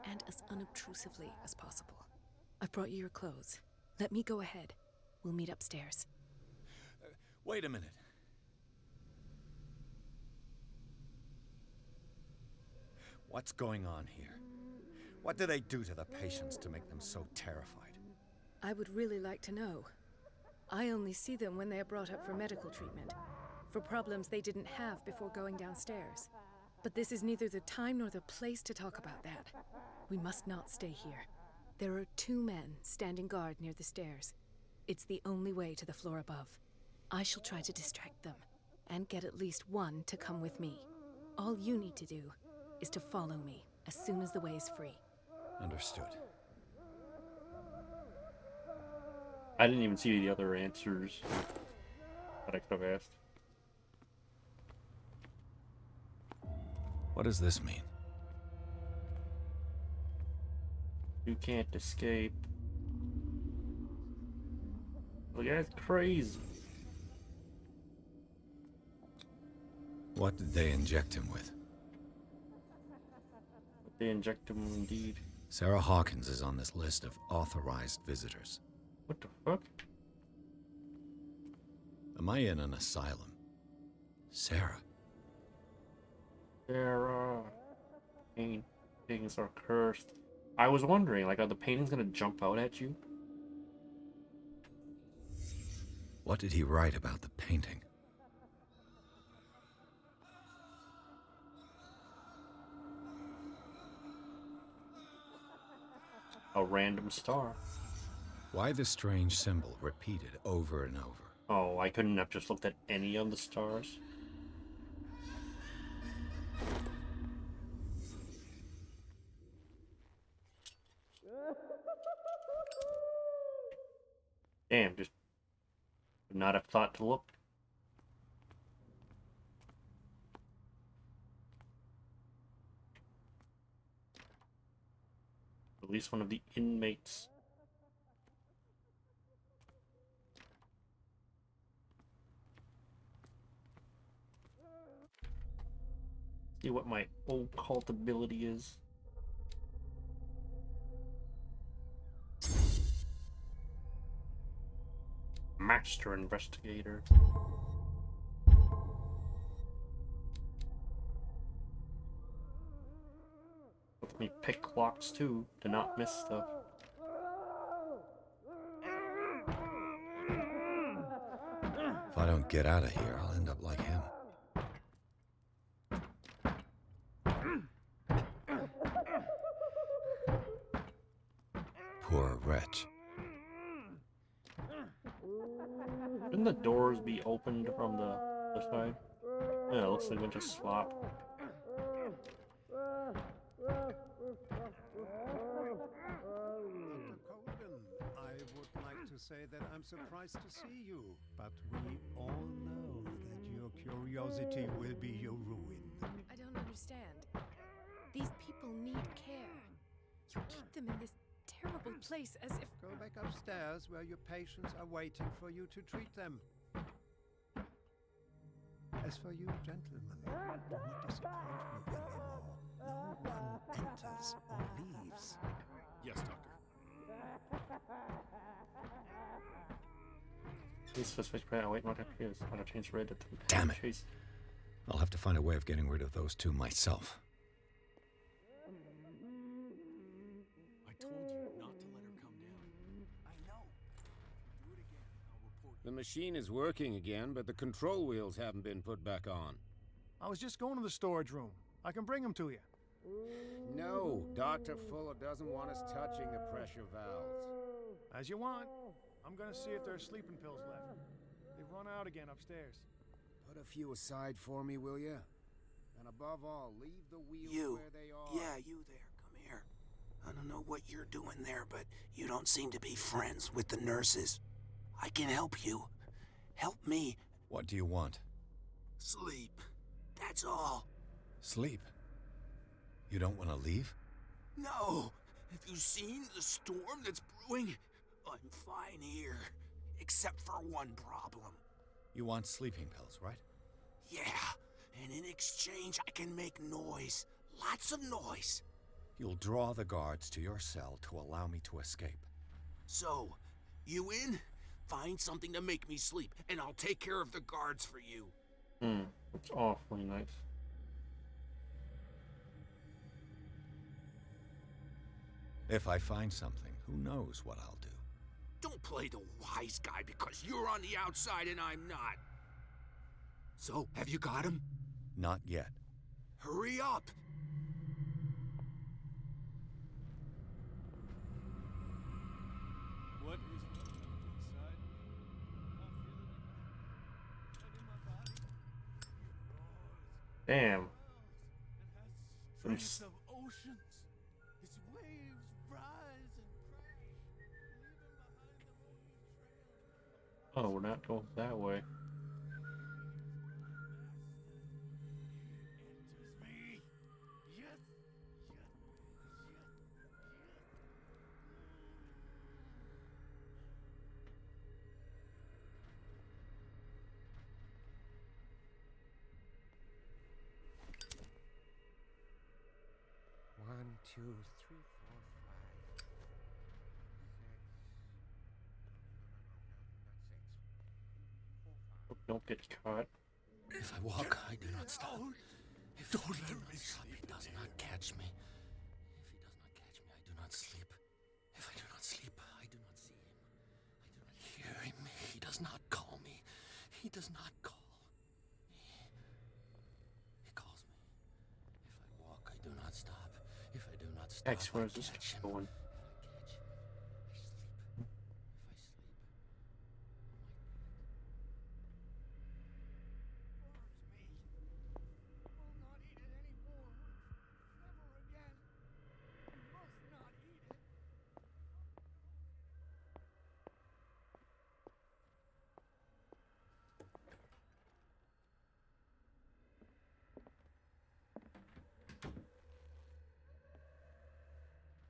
and as unobtrusively as possible. I've brought you your clothes. Let me go ahead. We'll meet upstairs. Wait a minute. What's going on here? What do they do to the patients to make them so terrified? I would really like to know. I only see them when they are brought up for medical treatment, for problems they didn't have before going downstairs. But this is neither the time nor the place to talk about that. We must not stay here. There are 2 men standing guard near the stairs. It's the only way to the floor above. I shall try to distract them, and get at least one to come with me. All you need to do is to follow me as soon as the way is free. Understood. I didn't even see the other answers that I could have asked. What does this mean? You can't escape. The guy's crazy. What did they inject him with? They inject him indeed. Sarah Hawkins is on this list of authorized visitors. What the fuck? Am I in an asylum? Sarah. Sarah. Paintings are cursed. I was wondering, like, are the paintings gonna jump out at you? What did he write about the painting? A random star. Why the strange symbol repeated over and over? Oh, I couldn't have just looked at any of the stars. Damn, just would not have thought to look. At least one of the inmates. See what my occult ability is. Master Investigator. Let me pick locks too, to not miss stuff. If I don't get out of here, I'll end up like him. Poor wretch. Shouldn't the doors be opened from the other side? Yeah, it looks like we just swap. I would like to say that I'm surprised to see you, but we all know that your curiosity will be your ruin. I don't understand. These people need care. You keep them in this terrible place as if... Go back upstairs where your patients are waiting for you to treat them. As for you, gentlemen, do not disappoint me anymore. No one enters or leaves. Yes, Doctor. Please suspect prayer. Wait, not appears. On a change red. Damn it. Chase. I'll have to find a way of getting rid of those 2 myself. I told you not to let her come down. I know. Do it again. I'll report. The machine is working again, but the control wheels haven't been put back on. I was just going to the storage room. I can bring them to you. No, Dr. Fuller doesn't want us touching the pressure valves. As you want. I'm gonna see if there's sleeping pills left. They've run out again upstairs. Put a few aside for me, will you? And above all, leave the wheels where they are. Yeah, you there. Come here. I don't know what you're doing there, but you don't seem to be friends with the nurses. I can help you. Help me. What do you want? Sleep. That's all. Sleep? You don't want to leave? No. Have you seen the storm that's brewing? I'm fine here. Except for one problem. You want sleeping pills, right? Yeah. And in exchange, I can make noise. Lots of noise. You'll draw the guards to your cell to allow me to escape. So, you in? Find something to make me sleep, and I'll take care of the guards for you. It's awfully nice. If I find something, who knows what I'll do. Don't play the wise guy because you're on the outside and I'm not. So, have you got him? Not yet. Hurry up! What is inside me? I can't feel it in my head in my body. Damn. Trace of oceans. Its waves rise and crash, leaving behind them only trails. Oh, we're not going that way. One, two, three, four, five, six. Hope don't get caught. If I walk, I do not stop. If Don't let me stop, he does not catch me. If he does not catch me, I do not sleep. If I do not sleep, I do not see him. I do not hear him. He does not call me. He does not call. He calls me. If I walk, I do not stop. If I do not stop, X, where's I this catch him. going?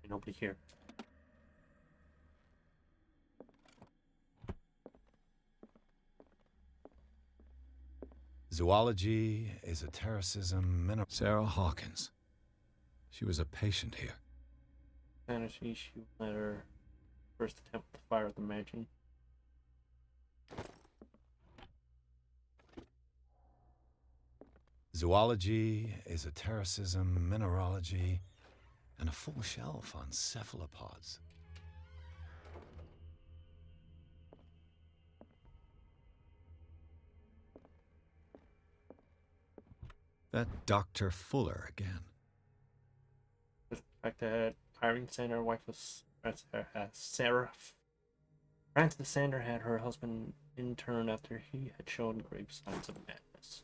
Nobody here. Zoology, esotericism, Sarah Hawkins. She was a patient here. Fantasy, she let her first attempt to fire at the mansion. Zoology, esotericism, mineralogy, and a full shelf on cephalopods. That Dr. Fuller again. The fact that Irene Sander, her wife was Sarah. Frances Sander had her husband interned after he had shown grave signs of madness.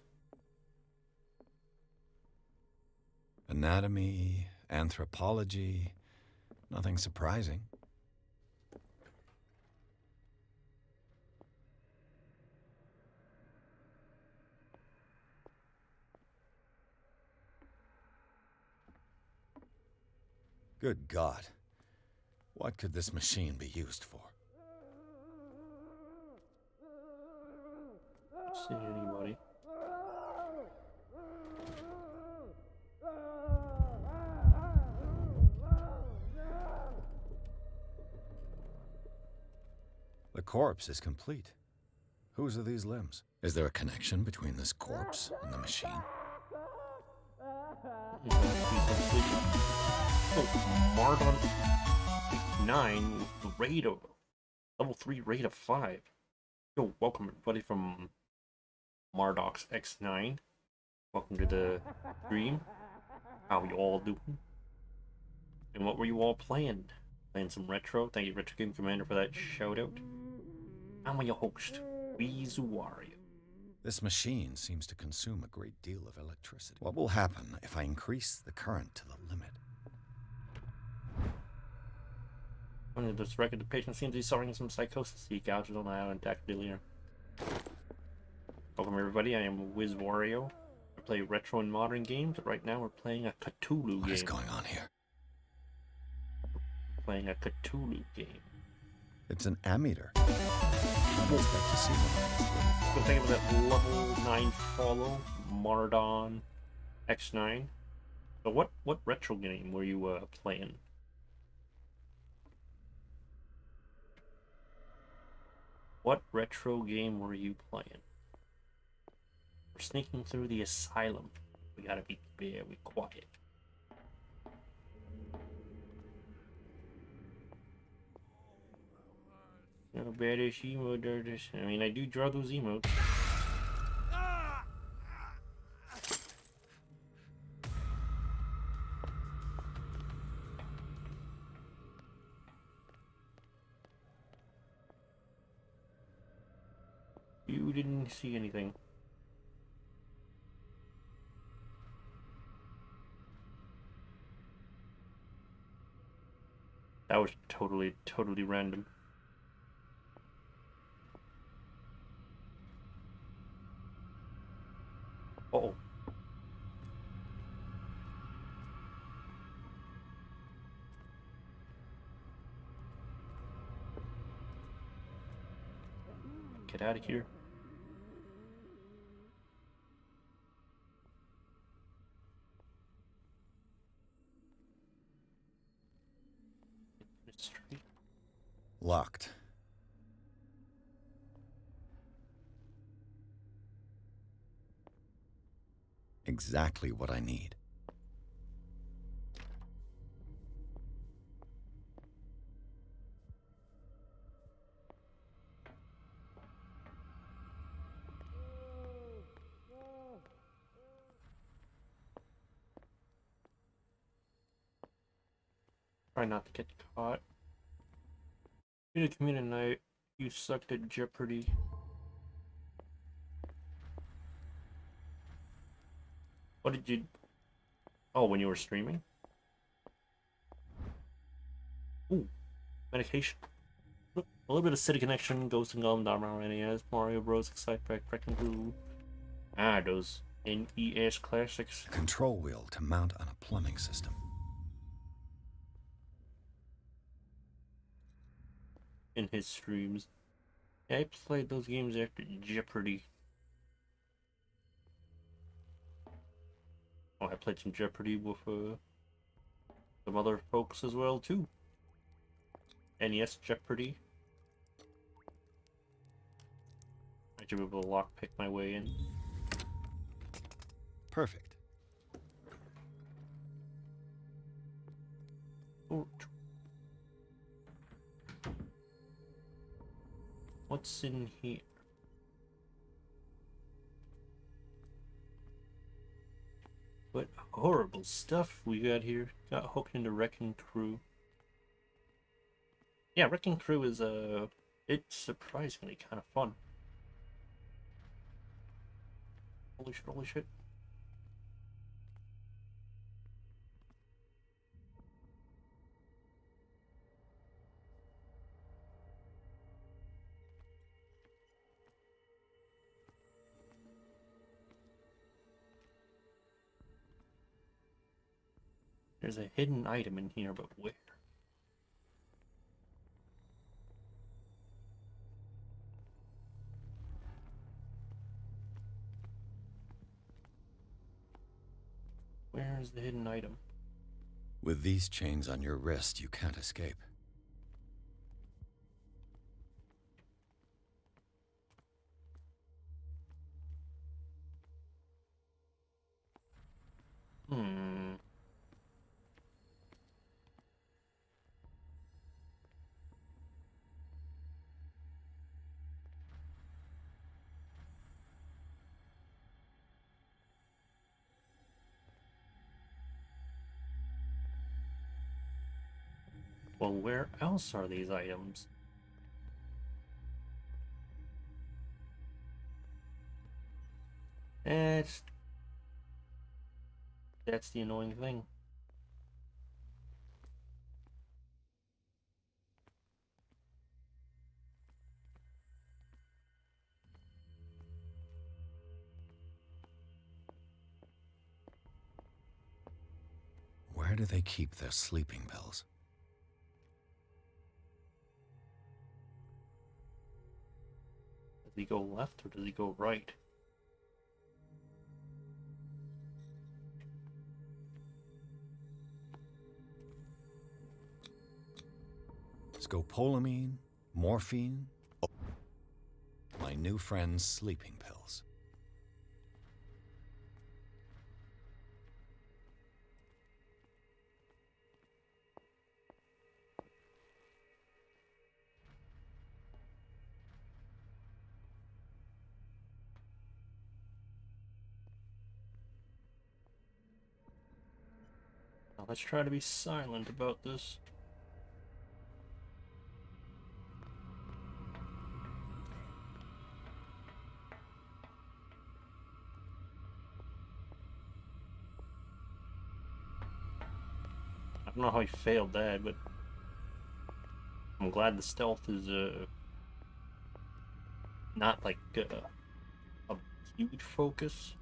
Anatomy, anthropology, nothing surprising. Good God. What could this machine be used for? See anybody? The corpse is complete. Whose are these limbs? Is there a connection between this corpse and the machine? Mardon 9 rate of level 3 rate of 5. Yo, welcome everybody from Mardox X9. Welcome to the stream. How you all doing? And what were you all playing? Playing some retro. Thank you, Retro Game Commander, for that shout out. I'm your host, Weezuario. This machine seems to consume a great deal of electricity. What will happen if I increase the current to the limit? One of those record, the patient seems to be suffering some psychosis. He gouges on the eye and attack delirium. Welcome everybody, I am Wiz Wario. I play retro and modern games. Right now we're playing a Cthulhu game. What is going on here? Playing a Cthulhu game. It's an ammeter. I didn't expect to see one. Go think of that level 9 follow, Mardon X9. So what retro game were you playing? What retro game were you playing? We're sneaking through the asylum. We gotta be very quiet. No badass emote. I mean, I do draw those emotes. You didn't see anything. That was totally random. Uh-oh. Get out of here. Locked. Exactly what I need. Try not to get caught. You did community night. You sucked at Jeopardy. What did you... Oh, when you were streaming? Ooh. Medication. A little bit of City Connection, Ghost and Golem, Dharma, NES, Mario Bros, Excite Back, Wrecking Crew. Ah, those NES classics. Control wheel to mount on a plumbing system. In his streams. Yeah, I played those games after Jeopardy. Oh, I played some Jeopardy with some other folks as well too. NES Jeopardy. I should be able to lockpick my way in. Perfect. Oh. What's in here? What horrible stuff we got here. Got hooked into Wrecking Crew. Yeah, Wrecking Crew is it's surprisingly kind of fun. Holy shit, holy shit. There's a hidden item in here, but where? Where's the hidden item? With these chains on your wrist, you can't escape. Well, where else are these items? That's the annoying thing. do they keep their sleeping pills? Does he go left or does he go right? Scopolamine, morphine, my new friend's sleeping pills. Now let's try to be silent about this. I don't know how he failed that, but I'm glad the stealth is not like a huge focus.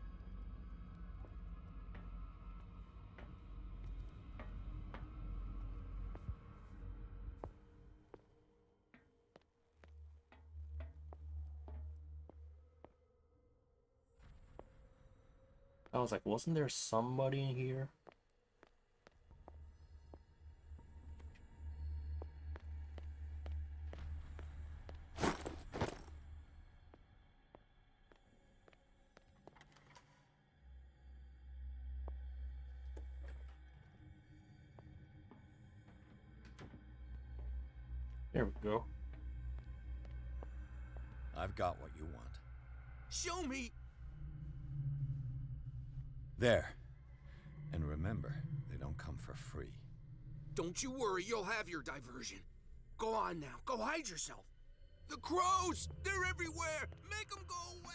I was like, wasn't there somebody in here? There we go. I've got what you want. Show me! There. And remember, they don't come for free. Don't you worry, you'll have your diversion. Go on now, go hide yourself. The crows! They're everywhere! Make them go away!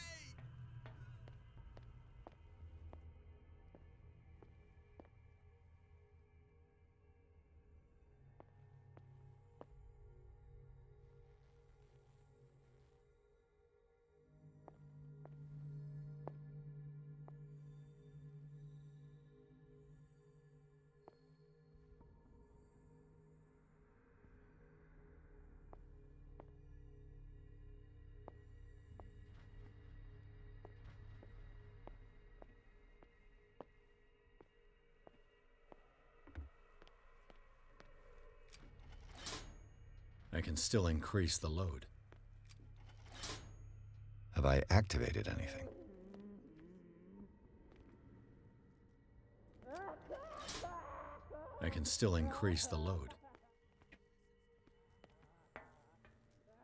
I can still increase the load. Have I activated anything? I can still increase the load.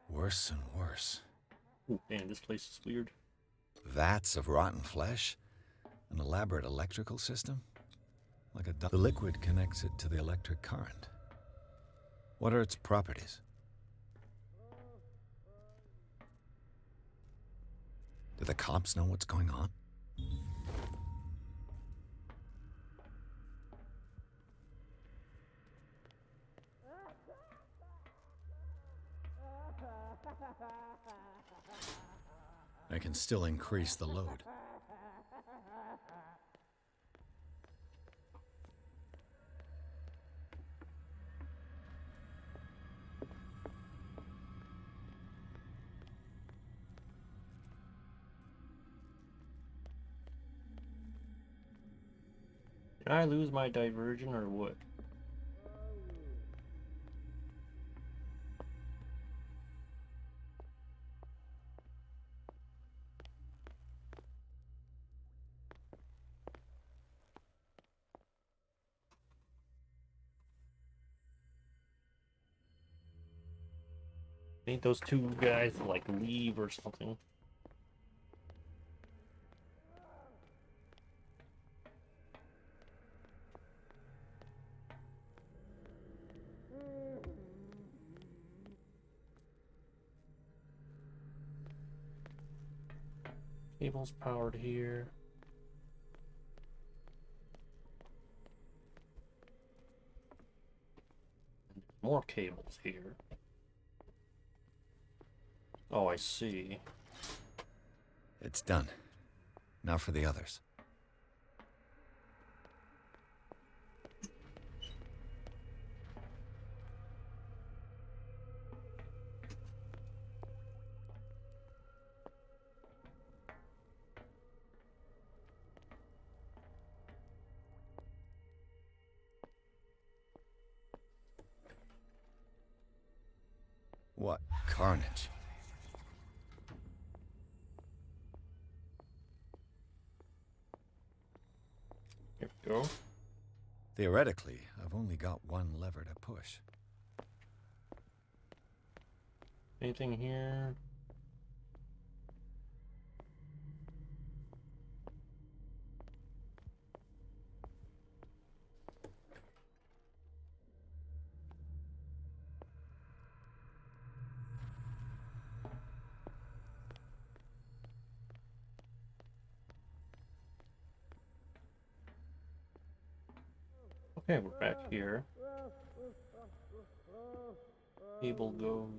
Worse and worse. Ooh, man, this place is weird. Vats of rotten flesh? An elaborate electrical system? Like the liquid connects it to the electric current. What are its properties? Do the cops know what's going on? I can still increase the load. Did I lose my diversion or what? Ain't those two guys like leave or something? Cable's powered here. And more cables here. Oh, I see. It's done. Now for the others. What carnage. Here we go. Theoretically, I've only got one lever to push. Anything here? Okay, we're back here. Cable go.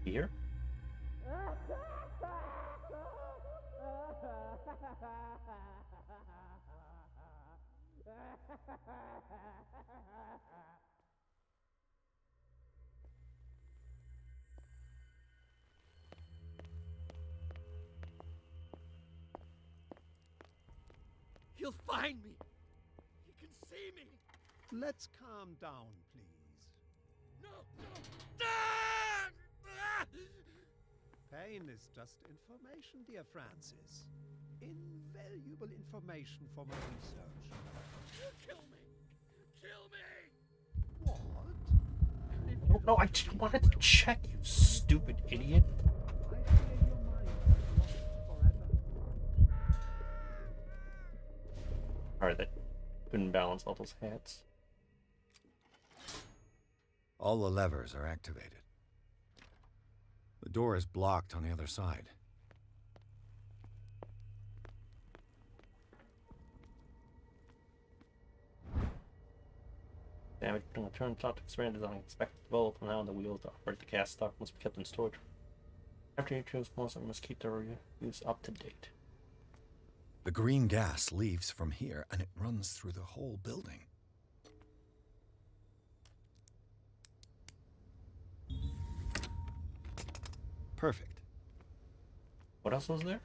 Here? He'll find me. He can see me. Let's calm down, please. No. Pain is just information, dear Francis. Invaluable information for my research. Kill me. Kill me. What? No, I just wanted to check, you stupid idiot. Alright, that couldn't balance all those hats. All the levers are activated. The door is blocked on the other side. Damage during the turn shot to expand is unexpected develop. From now on, the wheels to operate the gas stock must be kept in storage. After you choose most, must keep their use up to date. The green gas leaves from here, and it runs through the whole building. Perfect. What else was there?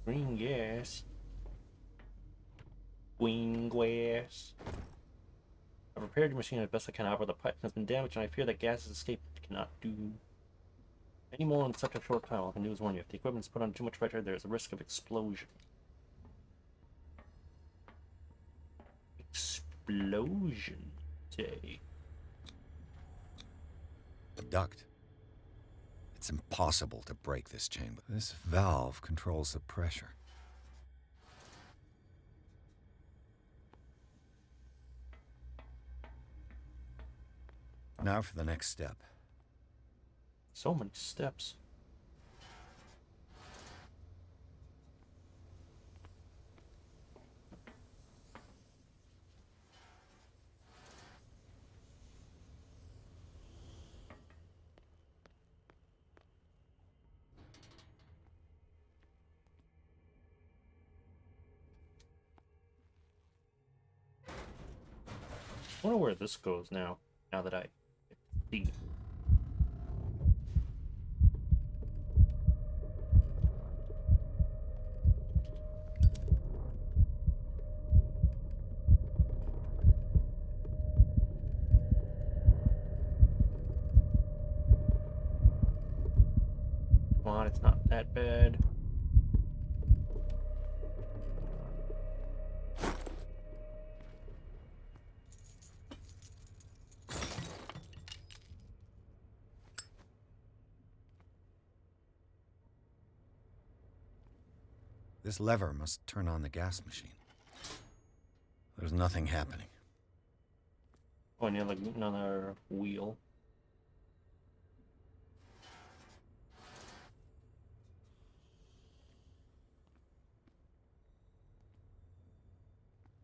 Green gas. Green gas. I've repaired your machine as best I can. However, the pipe has been damaged, and I fear that gas has escaped. Cannot do any more in such a short time. All I can do is warn you. If the equipment is put on too much pressure, there is a risk of explosion. Explosion, say. The duct. It's impossible to break this chamber. This valve controls the pressure. Now for the next step. So many steps. I wonder where this goes now. Now that I see. Come on, it's not that bad. This lever must turn on the gas machine. There's nothing happening. Oh, and you have like another wheel.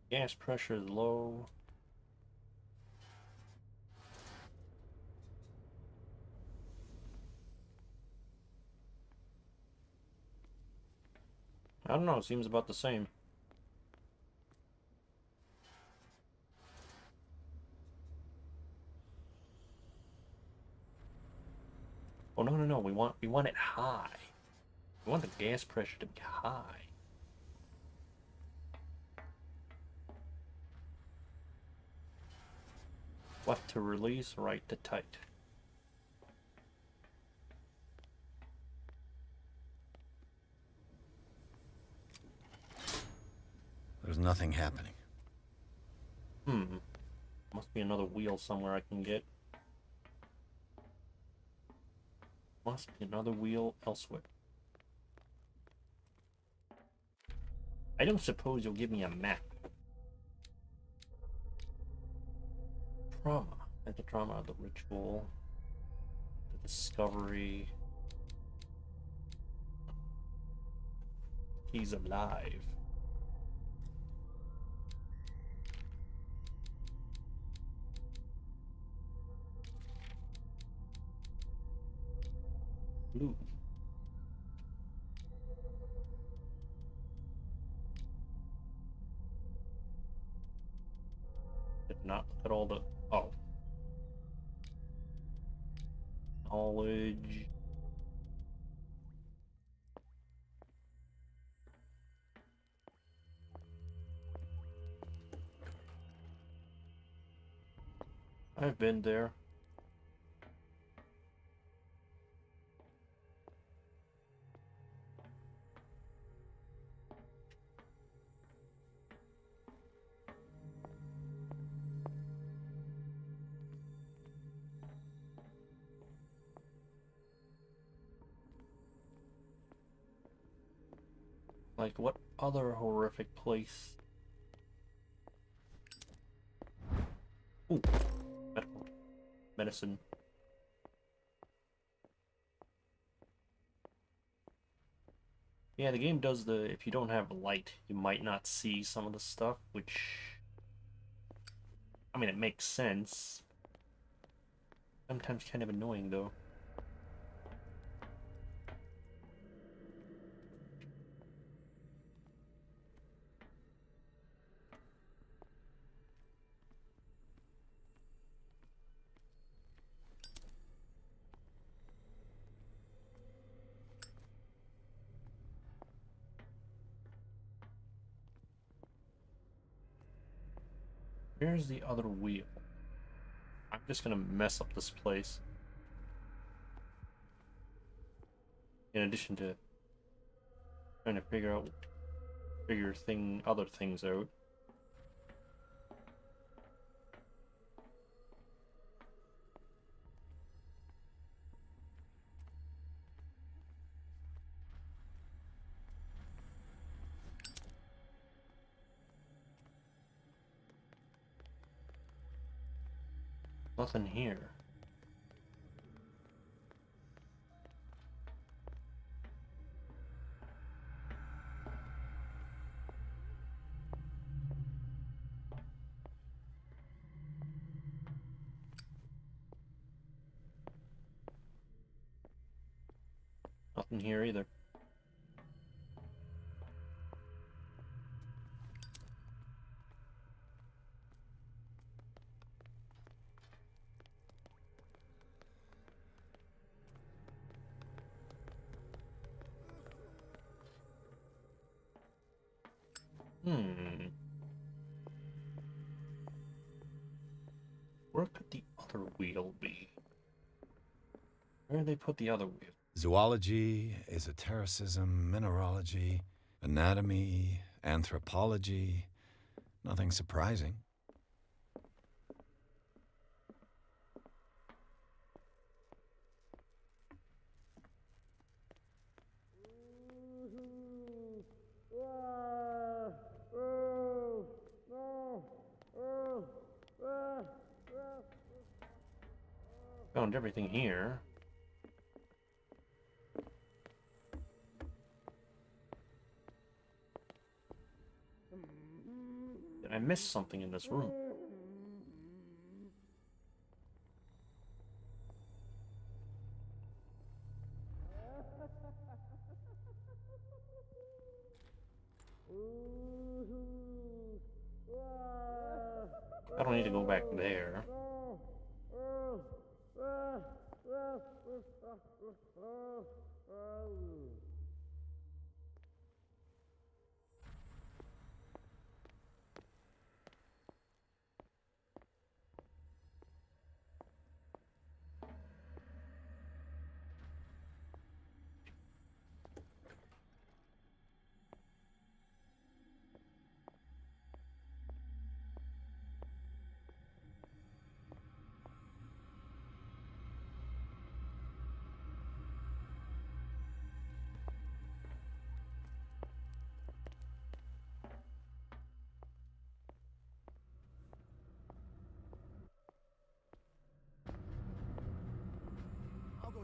Gas pressure is low. I don't know, it seems about the same. Oh no, we want it high. I want the gas pressure to be high. Left to release, right to tight. There's nothing happening. Must be another wheel somewhere I can get. Must be another wheel elsewhere. I don't suppose you'll give me a map. Trauma. And the trauma, the ritual, the discovery. He's alive. Blue. Did not look at all the... Oh. Knowledge. I've been there. Like, what other horrific place? Ooh, medical medicine. Yeah, the game does the, if you don't have light, you might not see some of the stuff, which, I mean, it makes sense. Sometimes kind of annoying, though. Where's the other wheel? I'm just gonna mess up this place. In addition to trying to figure other things out. Nothing here. Nothing here either. Where could the other wheel be? Where did they put the other wheel? Zoology, esotericism, mineralogy, anatomy, anthropology. Nothing surprising. Found everything here. Did I miss something in this room? I don't need to go back there.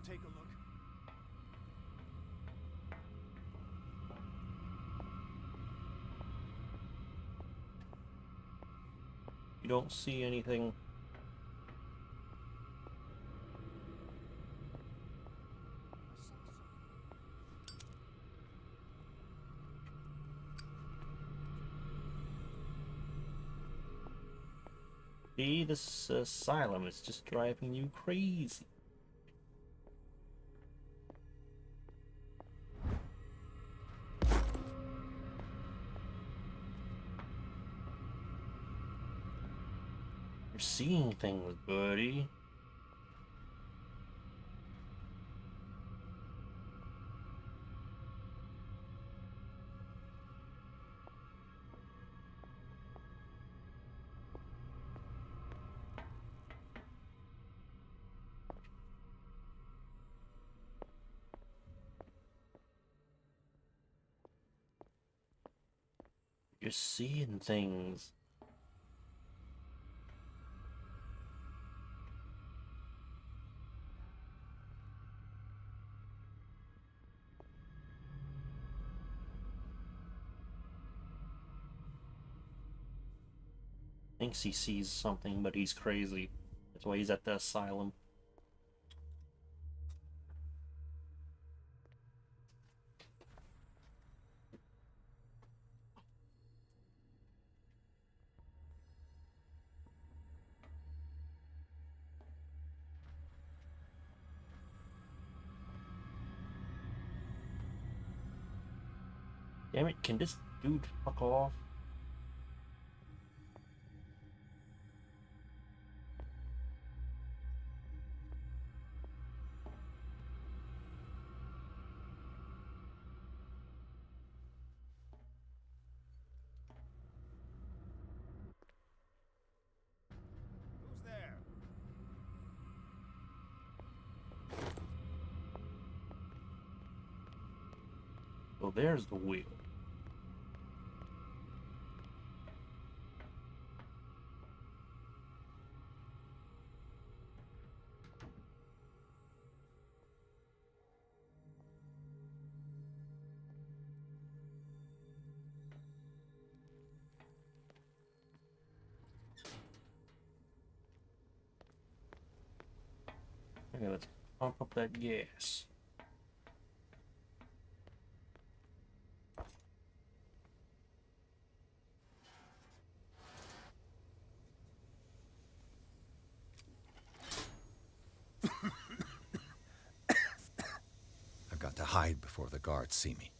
take a look. You don't see anything. See, this asylum is just driving you crazy. You're seeing things, buddy. You're seeing things. Thinks he sees something, but he's crazy. That's why he's at the asylum. Damn it, can this dude fuck off? Who's there? So there's the wheel. Okay, let's pump up that gas. I've got to hide before the guards see me.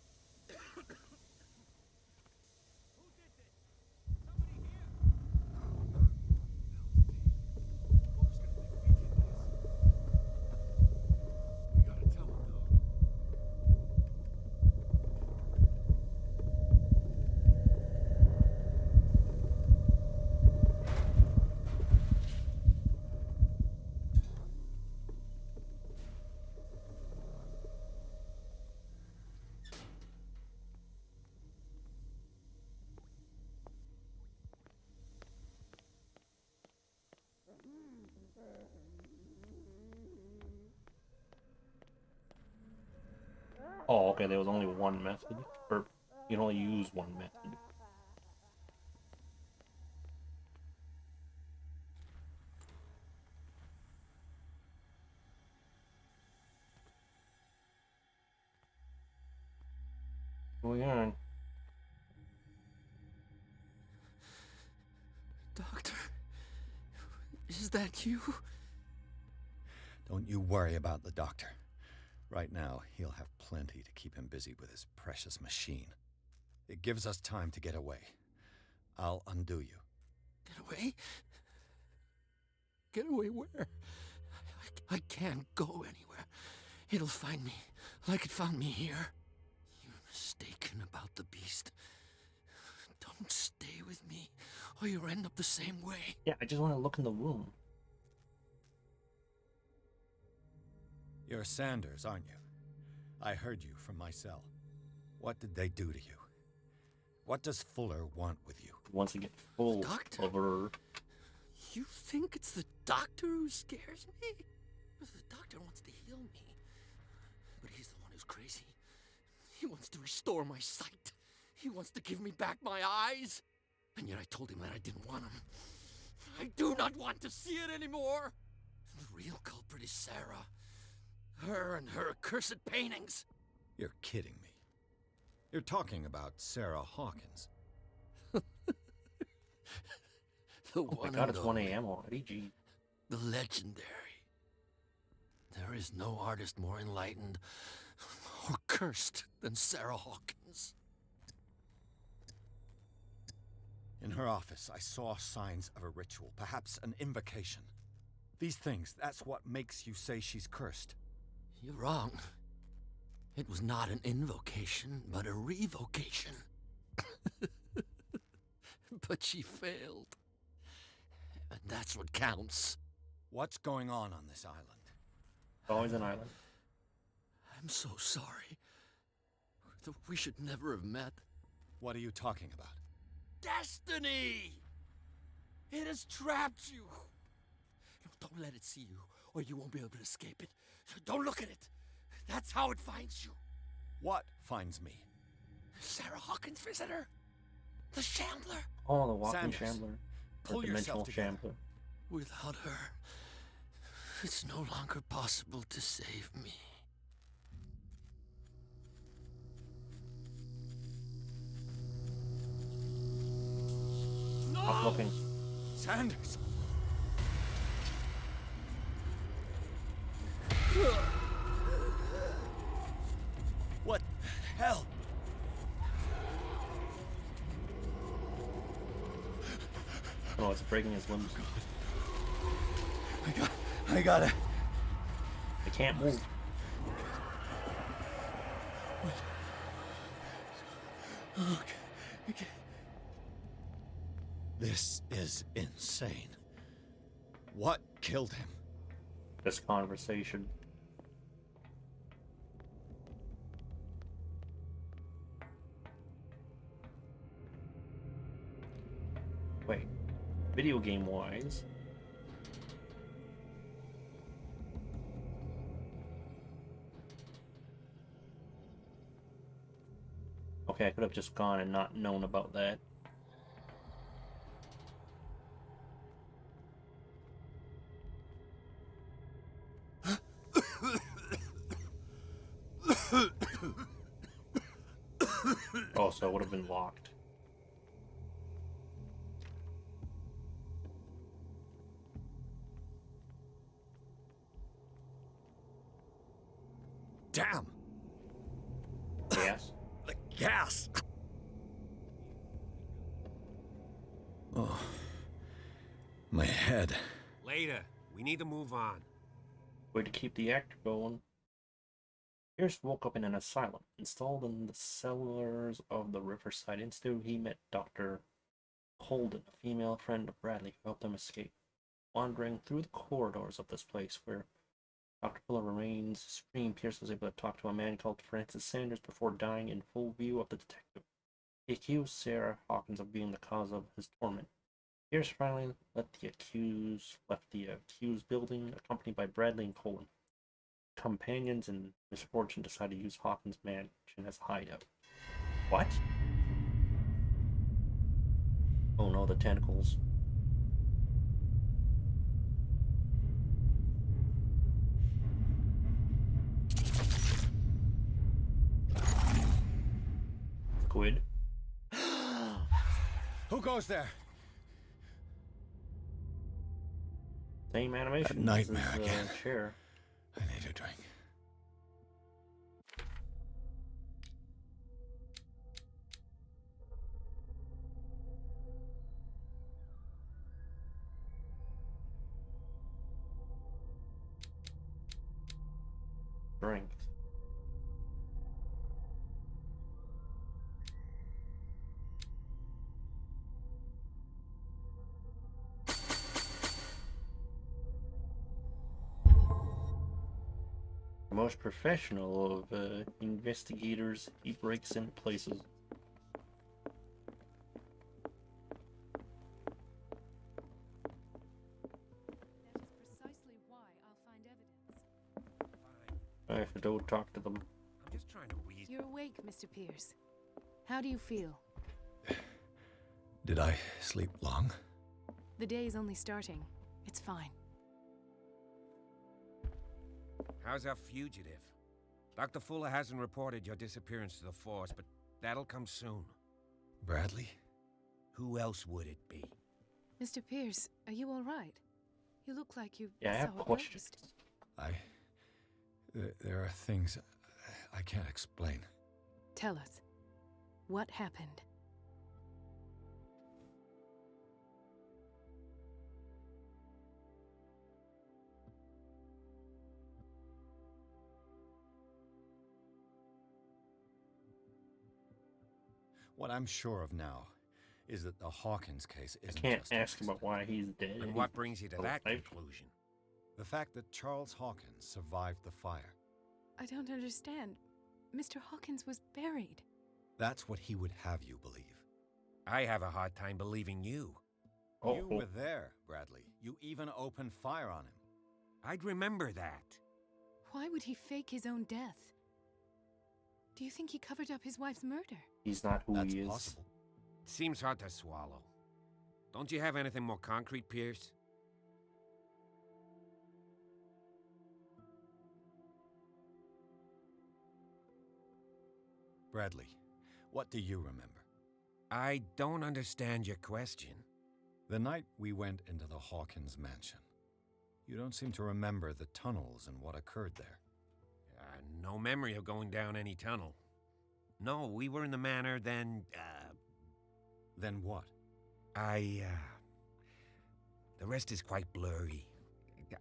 Oh, okay, there was only one method. Or, you can only use one method. Going on. Doctor, is that you? Don't you worry about the doctor. Right now, he'll have plenty to keep him busy with his precious machine. It gives us time to get away. I'll undo you. Get away? Get away where? I can't go anywhere. It'll find me, like it found me here. You're mistaken about the beast. Don't stay with me, or you'll end up the same way. Yeah, I just want to look in the room. You're Sanders, aren't you? I heard you from my cell. What did they do to you? What does Fuller want with you? Wants to get full of her. You think it's the doctor who scares me? The doctor wants to heal me. Cthulhu's crazy. He wants to restore my sight. He wants to give me back my eyes. And yet I told him that I didn't want them. I do not want to see it anymore. The real culprit is Sarah. Her and her accursed paintings. You're kidding me. You're talking about Sarah Hawkins. The Oh my one god, and it's 1 only. a.m. already. Gee. The legendary. There is no artist more enlightened or cursed than Sarah Hawkins. In her office, I saw signs of a ritual, perhaps an invocation. These things, that's what makes you say she's cursed. You're wrong. It was not an invocation, but a revocation. But she failed. And that's what counts. What's going on this island? Always an island. I'm so sorry. We should never have met. What are you talking about? Destiny! It has trapped you. No, don't let it see you, or you won't be able to escape it. Don't look at it. That's how it finds you. What finds me? Sarah Hawkins' visitor. The Shambler. Oh, the walking Sanders, shambler. pull Or dimensional yourself together. shambler. Without her, it's no longer possible to save me. Stop looking. Sanders! What the hell? Oh, it's breaking his limbs. I gotta. I can't move. Okay. This is insane. What killed him? This conversation. Wait. Video game wise. Okay, I could have just gone and not known about that. Oh, so it would have been locked. Damn! Yes. The gas! Oh. My head. Later. We need to move on. Way to keep the actor going. Pierce woke up in an asylum. Installed in the cellars of the Riverside Institute, he met Dr. Holden, a female friend of Bradley, who helped him escape. Wandering through the corridors of this place where Dr. Fuller remains screamed, Pierce was able to talk to a man called Francis Sanders before dying in full view of the detective. He accused Sarah Hawkins of being the cause of his torment. Pierce finally left the accused building, accompanied by Bradley and Colin. Companions in misfortune decide to use Hawkins' mansion as a hideout. What? Oh no, the tentacles. Squid. Who goes there? Same animation. A nightmare as, again. Chair. I need a drink. Drink. The most professional of investigators, he breaks into places. That is precisely why I'll find evidence. I have to go talk to them. I'm just trying to reason. You're awake, Mr. Pierce. How do you feel? Did I sleep long? The day is only starting. It's fine. How's our fugitive? Dr. Fuller hasn't reported your disappearance to the force, but that'll come soon. Bradley? Who else would it be? Mr. Pierce, are you all right? You look like you Yeah, I have saw a questions. ghost. There are things I can't explain. Tell us. What happened? What I'm sure of now is that the Hawkins case I isn't can't just ask about why he's dead. And what brings you to that Alive. conclusion? the fact that Charles Hawkins survived the fire. I don't understand. Mr. Hawkins was buried. That's what he would have you believe. I have a hard time believing you. You were there, Bradley. You even opened fire on him. I'd remember that. Why would he fake his own death? Do you think he covered up his wife's murder? He's not who That's he is. possible. Seems hard to swallow. Don't you have anything more concrete, Pierce? Bradley, what do you remember? I don't understand your question. The night we went into the Hawkins mansion. You don't seem to remember the tunnels and what occurred there. No memory of going down any tunnel. No, we were in the manor, then, Then what? The rest is quite blurry.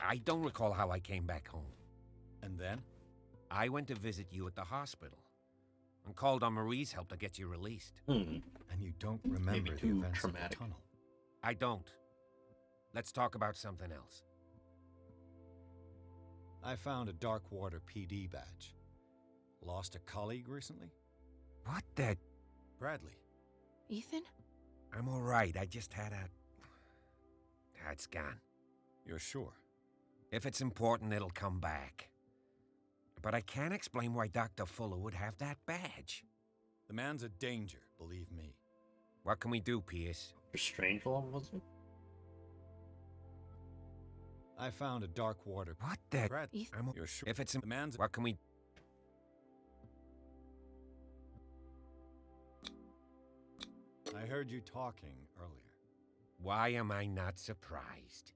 I don't recall how I came back home. And then? I went to visit you at the hospital and called on Marie's help to get you released. And you don't remember the events of the tunnel. I don't. Let's talk about something else. I found a Darkwater PD badge. Lost a colleague recently? What the? Bradley. Ethan? I'm all right. I just had a... It's gone. You're sure? If it's important, it'll come back. But I can't explain why Dr. Fuller would have that badge. The man's a danger, believe me. What can we do, Pierce? Strangelove, was it? I found a Darkwater... What the... Bradley, you're sure? If it's... The man's... What can we... I heard you talking earlier. Why am I not surprised?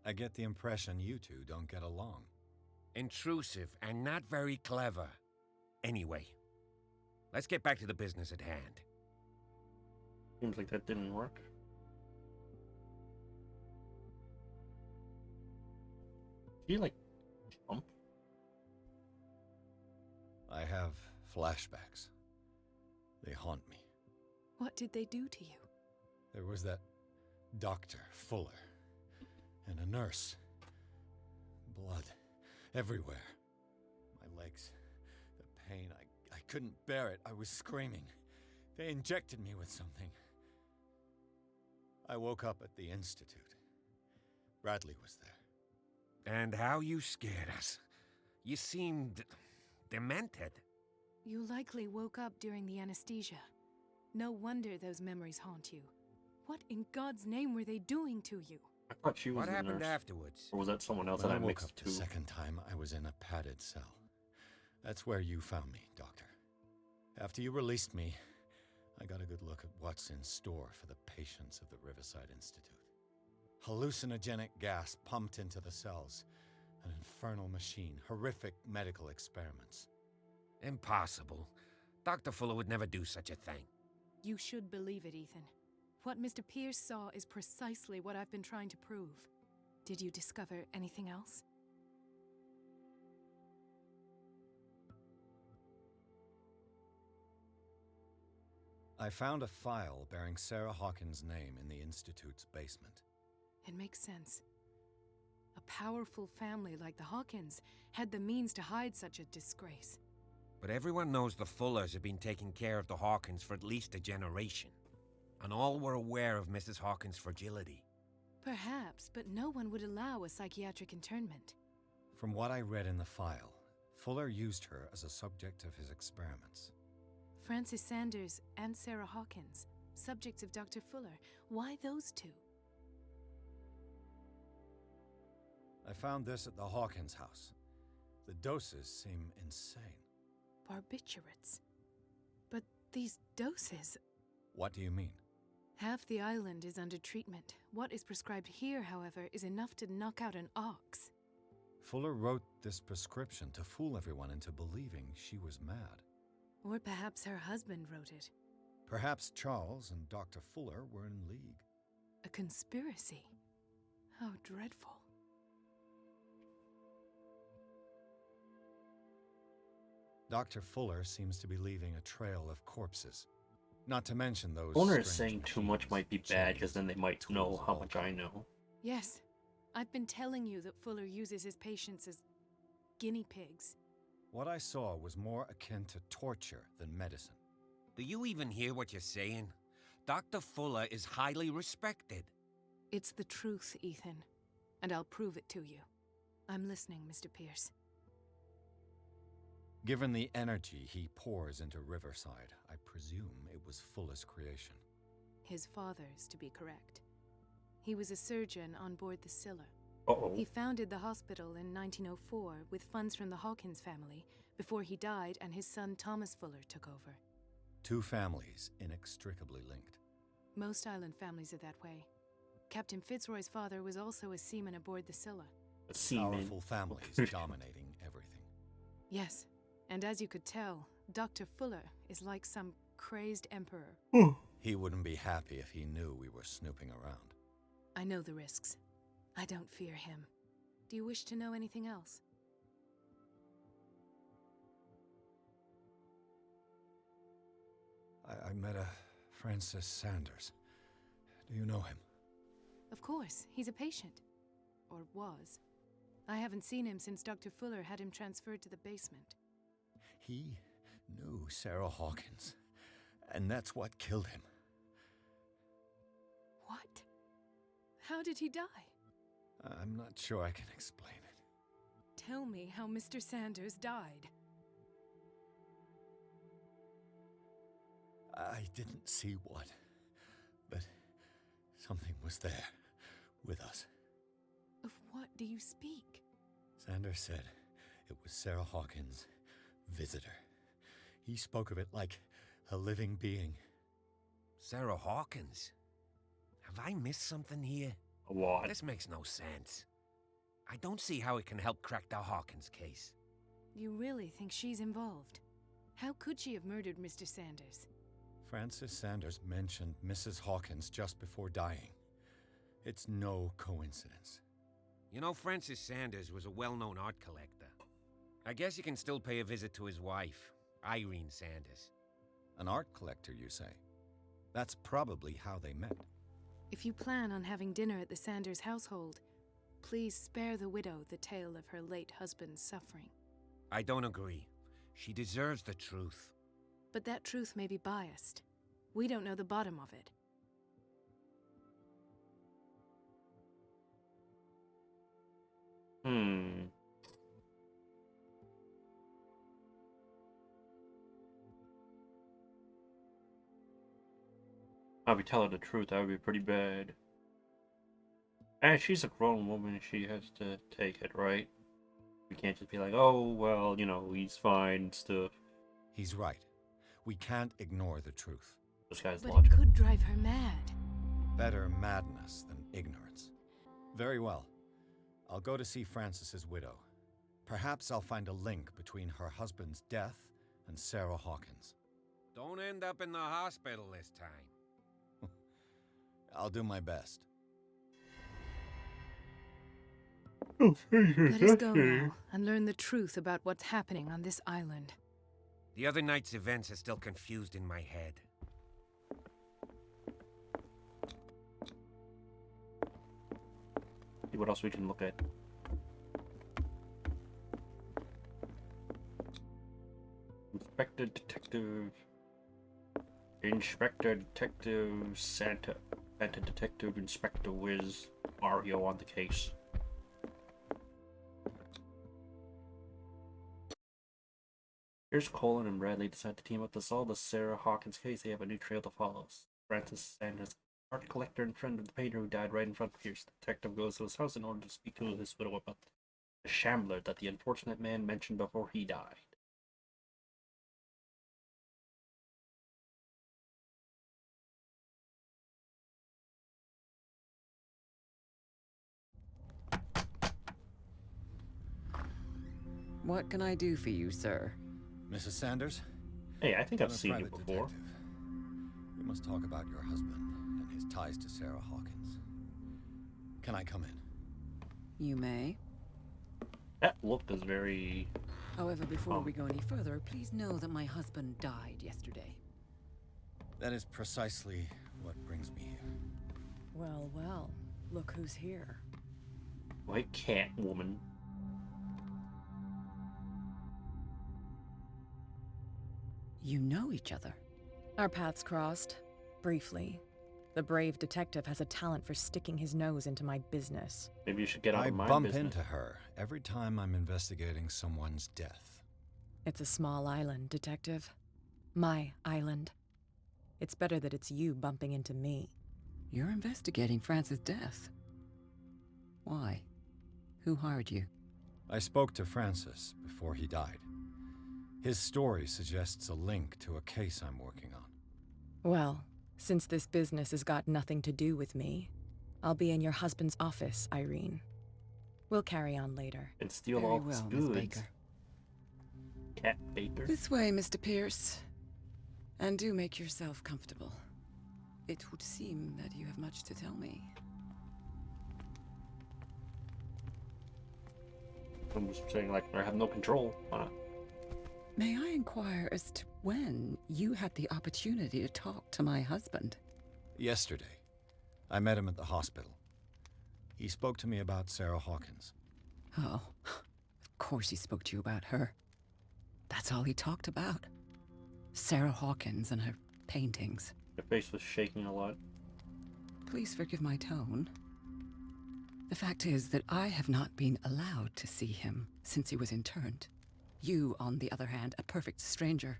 I get the impression you two don't get along. Intrusive and not very clever. Anyway, let's get back to the business at hand. Seems like that didn't work. Did he, like, jump? I have flashbacks. They haunt me. What did they do to you? There was that Dr. Fuller and a nurse. Blood everywhere. My legs, the pain, I couldn't bear it. I was screaming. They injected me with something. I woke up at the Institute. Bradley was there. And how you scared us. You seemed... demented. You likely woke up during the anesthesia. No wonder those memories haunt you. What in God's name were they doing to you? I thought she was What the happened nurse. afterwards? Or was that someone else When that I I woke mixed up too? the second time, I was in a padded cell. That's where you found me, Doctor. After you released me, I got a good look at what's in store for the patients of the Riverside Institute. Hallucinogenic gas pumped into the cells. An infernal machine. Horrific medical experiments. Impossible. Dr. Fuller would never do such a thing. You should believe it, Ethan. What Mr. Pierce saw is precisely what I've been trying to prove. Did you discover anything else? I found a file bearing Sarah Hawkins' name in the Institute's basement. It makes sense. A powerful family like the Hawkins had the means to hide such a disgrace. But everyone knows the Fullers have been taking care of the Hawkins for at least a generation. And all were aware of Mrs. Hawkins' fragility. Perhaps, but no one would allow a psychiatric internment. From what I read in the file, Fuller used her as a subject of his experiments. Francis Sanders and Sarah Hawkins, subjects of Dr. Fuller. Why those two? I found this at the Hawkins house. The doses seem insane. Barbiturates. But these doses... What do you mean? Half the island is under treatment. What is prescribed here, however, is enough to knock out an ox. Fuller wrote this prescription to fool everyone into believing she was mad. Or perhaps her husband wrote it. Perhaps Charles and Dr. Fuller were in league. A conspiracy? How dreadful. Dr. Fuller seems to be leaving a trail of corpses. Not to mention those... Owner is strange saying too much might be bad, because then they might know how much I know. Yes. I've been telling you that Fuller uses his patients as guinea pigs. What I saw was more akin to torture than medicine. Do you even hear what you're saying? Dr. Fuller is highly respected. It's the truth, Ethan. And I'll prove it to you. I'm listening, Mr. Pierce. Given the energy he pours into Riverside, I presume it was Fuller's creation. His father's, to be correct. He was a surgeon on board the Scylla. Uh-oh. He founded the hospital in 1904 with funds from the Hawkins family before he died and his son Thomas Fuller took over. Two families inextricably linked. Most island families are that way. Captain Fitzroy's father was also a seaman aboard the Scylla. A seaman. Powerful families dominating everything. Yes, and as you could tell, Dr. Fuller is like some crazed emperor. He wouldn't be happy if he knew we were snooping around. I know the risks. I don't fear him. Do you wish to know anything else? I met a Francis Sanders. Do you know him? Of course, he's a patient. Or was. I haven't seen him since Dr. Fuller had him transferred to the basement. He knew Sarah Hawkins, and that's what killed him. What? How did he die? I'm not sure I can explain it. Tell me how Mr. Sanders died. I didn't see what, but something was there with us. Of what do you speak? Sanders said it was Sarah Hawkins' visitor. He spoke of it like a living being. Sarah Hawkins? Have I missed something here? What? This makes no sense. I don't see how it can help crack the Hawkins case. You really think she's involved? How could she have murdered Mr. Sanders? Francis Sanders mentioned Mrs. Hawkins just before dying. It's no coincidence. You know, Francis Sanders was a well-known art collector. I guess you can still pay a visit to his wife, Irene Sanders. An art collector, you say? That's probably how they met. If you plan on having dinner at the Sanders household, please spare the widow the tale of her late husband's suffering. I don't agree. She deserves the truth. But that truth may be biased. We don't know the bottom of it. If we tell her the truth, that would be pretty bad. And she's a grown woman, she has to take it, right? We can't just be like, oh, well, you know, he's fine and stuff. He's right. We can't ignore the truth. This guy's But logical. it could drive her mad. Better madness than ignorance. Very well. I'll go to see Francis's widow. Perhaps I'll find a link between her husband's death and Sarah Hawkins. Don't end up in the hospital this time. I'll do my best. Let us go now and learn the truth about what's happening on this island. The other night's events are still confused in my head. See what else we can look at. Inspector Detective Santa Detective Inspector Wiz Mario on the case. Here's Colin and Bradley decide to team up to solve the Sarah Hawkins case. They have a new trail to follow. Francis Sanders, art collector and friend of the painter who died right in front of Pierce. The detective goes to his house in order to speak to his widow about the shambler that the unfortunate man mentioned before he died. What can I do for you, sir? Mrs. Sanders? Hey, I think I'm I've a seen you private before. detective. We must talk about your husband and his ties to Sarah Hawkins. Can I come in? You may. That look is very... However, before we go any further, please know that my husband died yesterday. That is precisely what brings me here. Well, well, look who's here. White cat woman. You know each other. Our paths crossed, briefly. The brave detective has a talent for sticking his nose into my business. Maybe you should get out of my I bump business. into her every time I'm investigating someone's death. It's a small island, detective. My island. It's better that it's you bumping into me. You're investigating Francis' death. Why? Who hired you? I spoke to Francis before he died. His story suggests a link to a case I'm working on. Well, since this business has got nothing to do with me, I'll be in your husband's office, Irene. We'll carry on later. And steal Very all well, his Miss goods. Baker. Cat Baker. This way, Mr. Pierce. And do make yourself comfortable. It would seem that you have much to tell me. I'm just saying, like, I have no control. May I inquire as to when you had the opportunity to talk to my husband? Yesterday, I met him at the hospital. He spoke to me about Sarah Hawkins. Oh, of course he spoke to you about her. That's all he talked about. Sarah Hawkins and her paintings. Your face was shaking a lot. Please forgive my tone. The fact is that I have not been allowed to see him since he was interned. You, on the other hand, a perfect stranger,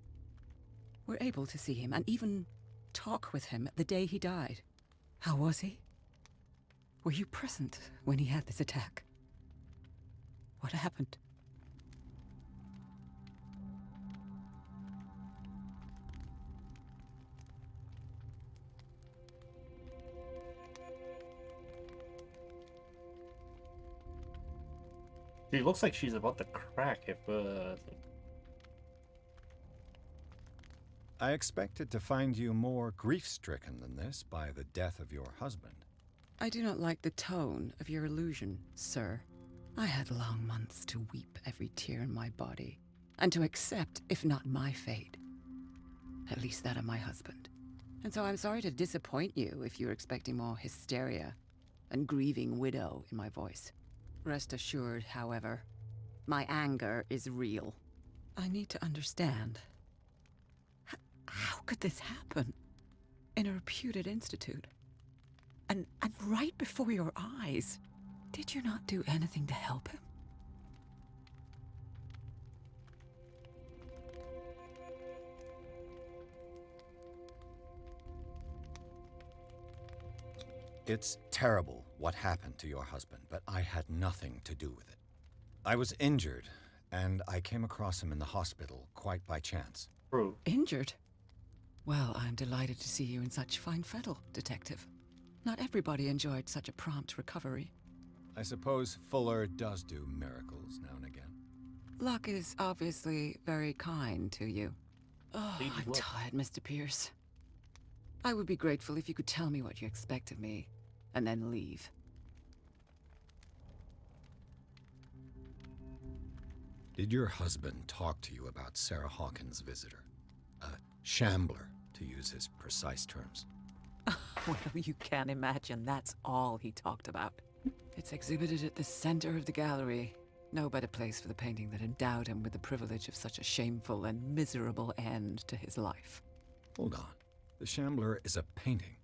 were able to see him and even talk with him the day he died. How was he? Were you present when he had this attack? What happened? She looks like she's about to crack if, I expected to find you more grief-stricken than this by the death of your husband. I do not like the tone of your allusion, sir. I had long months to weep every tear in my body, and to accept, if not my fate, at least that of my husband. And so I'm sorry to disappoint you if you're expecting more hysteria and grieving widow in my voice. Rest assured, however, my anger is real. I need to understand. How could this happen? In a reputed institute? And right before your eyes? Did you not do anything to help him? It's terrible what happened to your husband, but I had nothing to do with it. I was injured, and I came across him in the hospital quite by chance. True. Injured? Well, I'm delighted to see you in such fine fettle, Detective. Not everybody enjoyed such a prompt recovery. I suppose Fuller does do miracles now and again. Luck is obviously very kind to you. Oh, I'm tired, Mr. Pierce. I would be grateful if you could tell me what you expect of me, and then leave. Did your husband talk to you about Sarah Hawkins' visitor? A shambler, to use his precise terms. Well, you can imagine that's all he talked about. It's exhibited at the center of the gallery. No better place for the painting that endowed him with the privilege of such a shameful and miserable end to his life. Hold on. The Shambler is a painting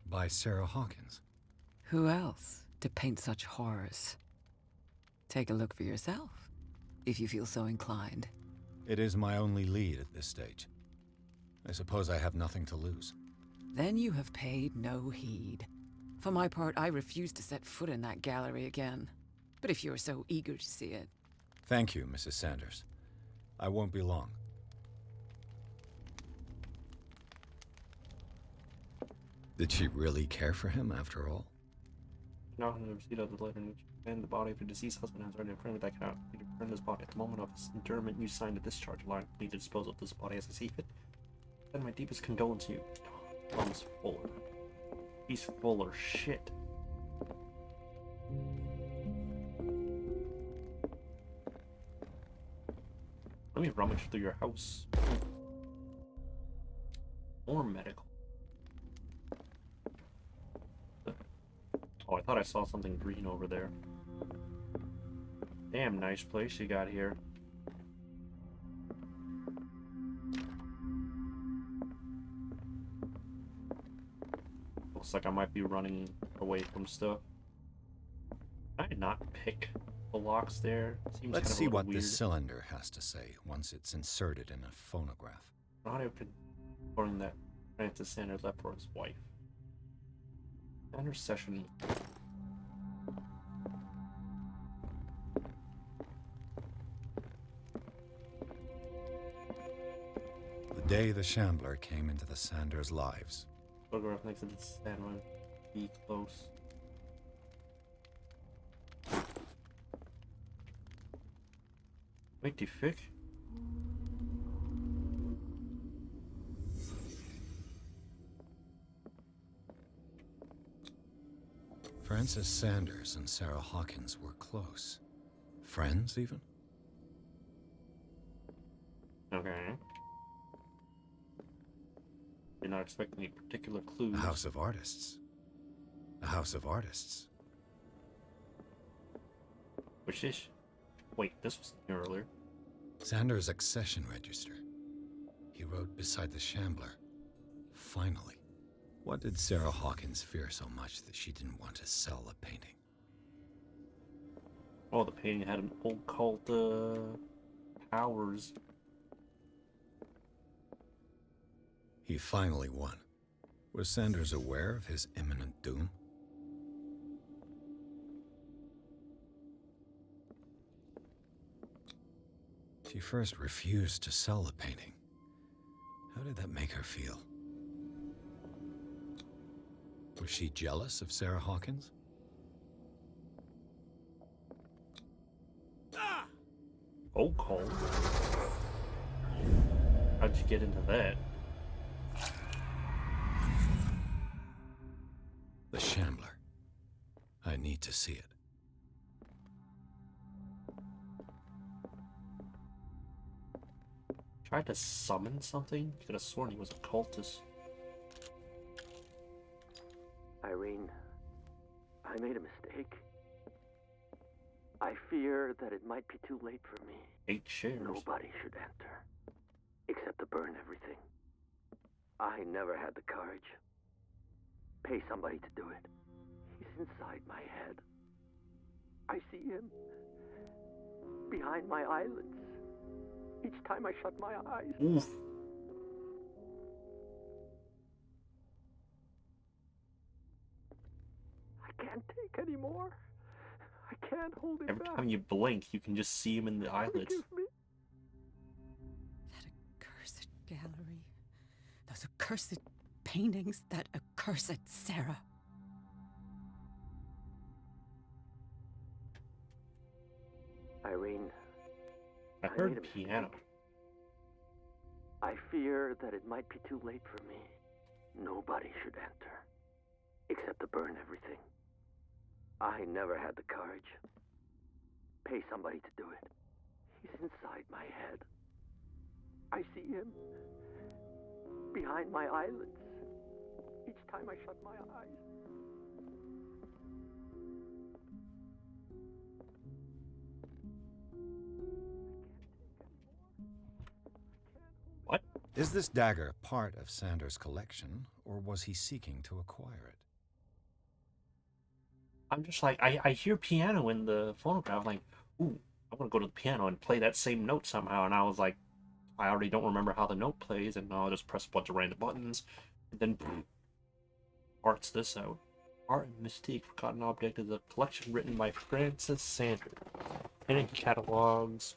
by Sarah Hawkins. Who else to paint such horrors? Take a look for yourself, if you feel so inclined. It is my only lead at this stage. I suppose I have nothing to lose. Then you have paid no heed. For my part, I refuse to set foot in that gallery again. But if you're so eager to see it... Thank you, Mrs. Sanders. I won't be long. Did she really care for him after all? Not in the receipt of the letter in which and the body of your deceased husband has already affirmed that cannot be returned his body. At the moment of his interment, you signed a discharge allowing me to dispose of this body as I see fit. Send my deepest condolence to you, Thomas Fuller. He's full of shit. Let me rummage through your house. More medical. Oh, I thought I saw something green over there. Damn nice place you got here. Looks like I might be running away from stuff. Can I not pick the locks there? Seems Let's kind of see what weird. this cylinder has to say once it's inserted in a phonograph. Not open according that Francis Sanders left for his wife. Sanders session. The day the Shambler came into the Sanders' lives. Photograph next to the stand. Be close. Wait, die Fick? Francis Sanders and Sarah Hawkins were close. Friends, even? Okay. Did not expect any particular clues. A house of artists. A house of artists. Which is... Wait, this was here earlier. Sanders' accession register. He wrote beside the Shambler. Finally. What did Sarah Hawkins fear so much that she didn't want to sell the painting? Oh, the painting had an occult powers. He finally won. Was Sanders aware of his imminent doom? She first refused to sell the painting. How did that make her feel? Was she jealous of Sarah Hawkins? Occult? How'd you get into that? The Shambler. I need to see it. Tried to summon something? You could have sworn he was a cultist. Irene, I made a mistake. I fear that it might be too late for me. 8 shares. Nobody should enter, except to burn everything. I never had the courage. Pay somebody to do it. He's inside my head. I see him behind my eyelids. Each time I shut my eyes. Oof. I can't take any more. I can't hold it Every back. time you blink, you can just see him in the eyelids. Forgive me. That accursed gallery. Those accursed paintings. That accursed Sarah. Irene, I made heard a piano. mistake. I fear that it might be too late for me. Nobody should enter, except to burn everything. I never had the courage. Pay somebody to do it. He's inside my head. I see him behind my eyelids. Each time I shut my eyes. What? Is this dagger part of Sanders' collection, or was he seeking to acquire it? I'm just like, I hear piano in the phonograph, like, ooh, I want to go to the piano and play that same note somehow, and I was like, I already don't remember how the note plays, and I'll just press a bunch of random buttons, and then arts this out. Art and Mystique Forgotten Object is a collection written by Francis Sanders. And it catalogs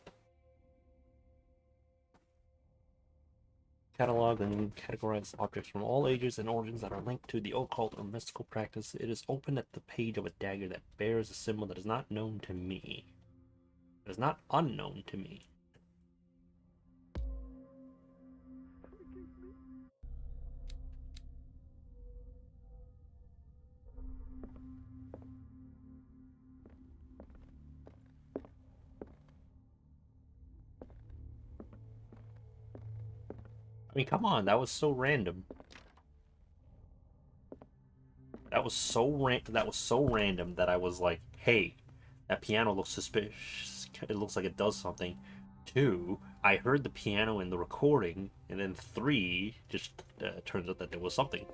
and categorizes objects from all ages and origins that are linked to the occult or mystical practice. It is open at the page of a dagger that bears a symbol that is not known to me. It is not unknown to me. I mean, come on, that was so random. That was so random that I was like, "Hey, that piano looks suspicious. It looks like it does something." 2, I heard the piano in the recording, and then 3, just turns out that there was something.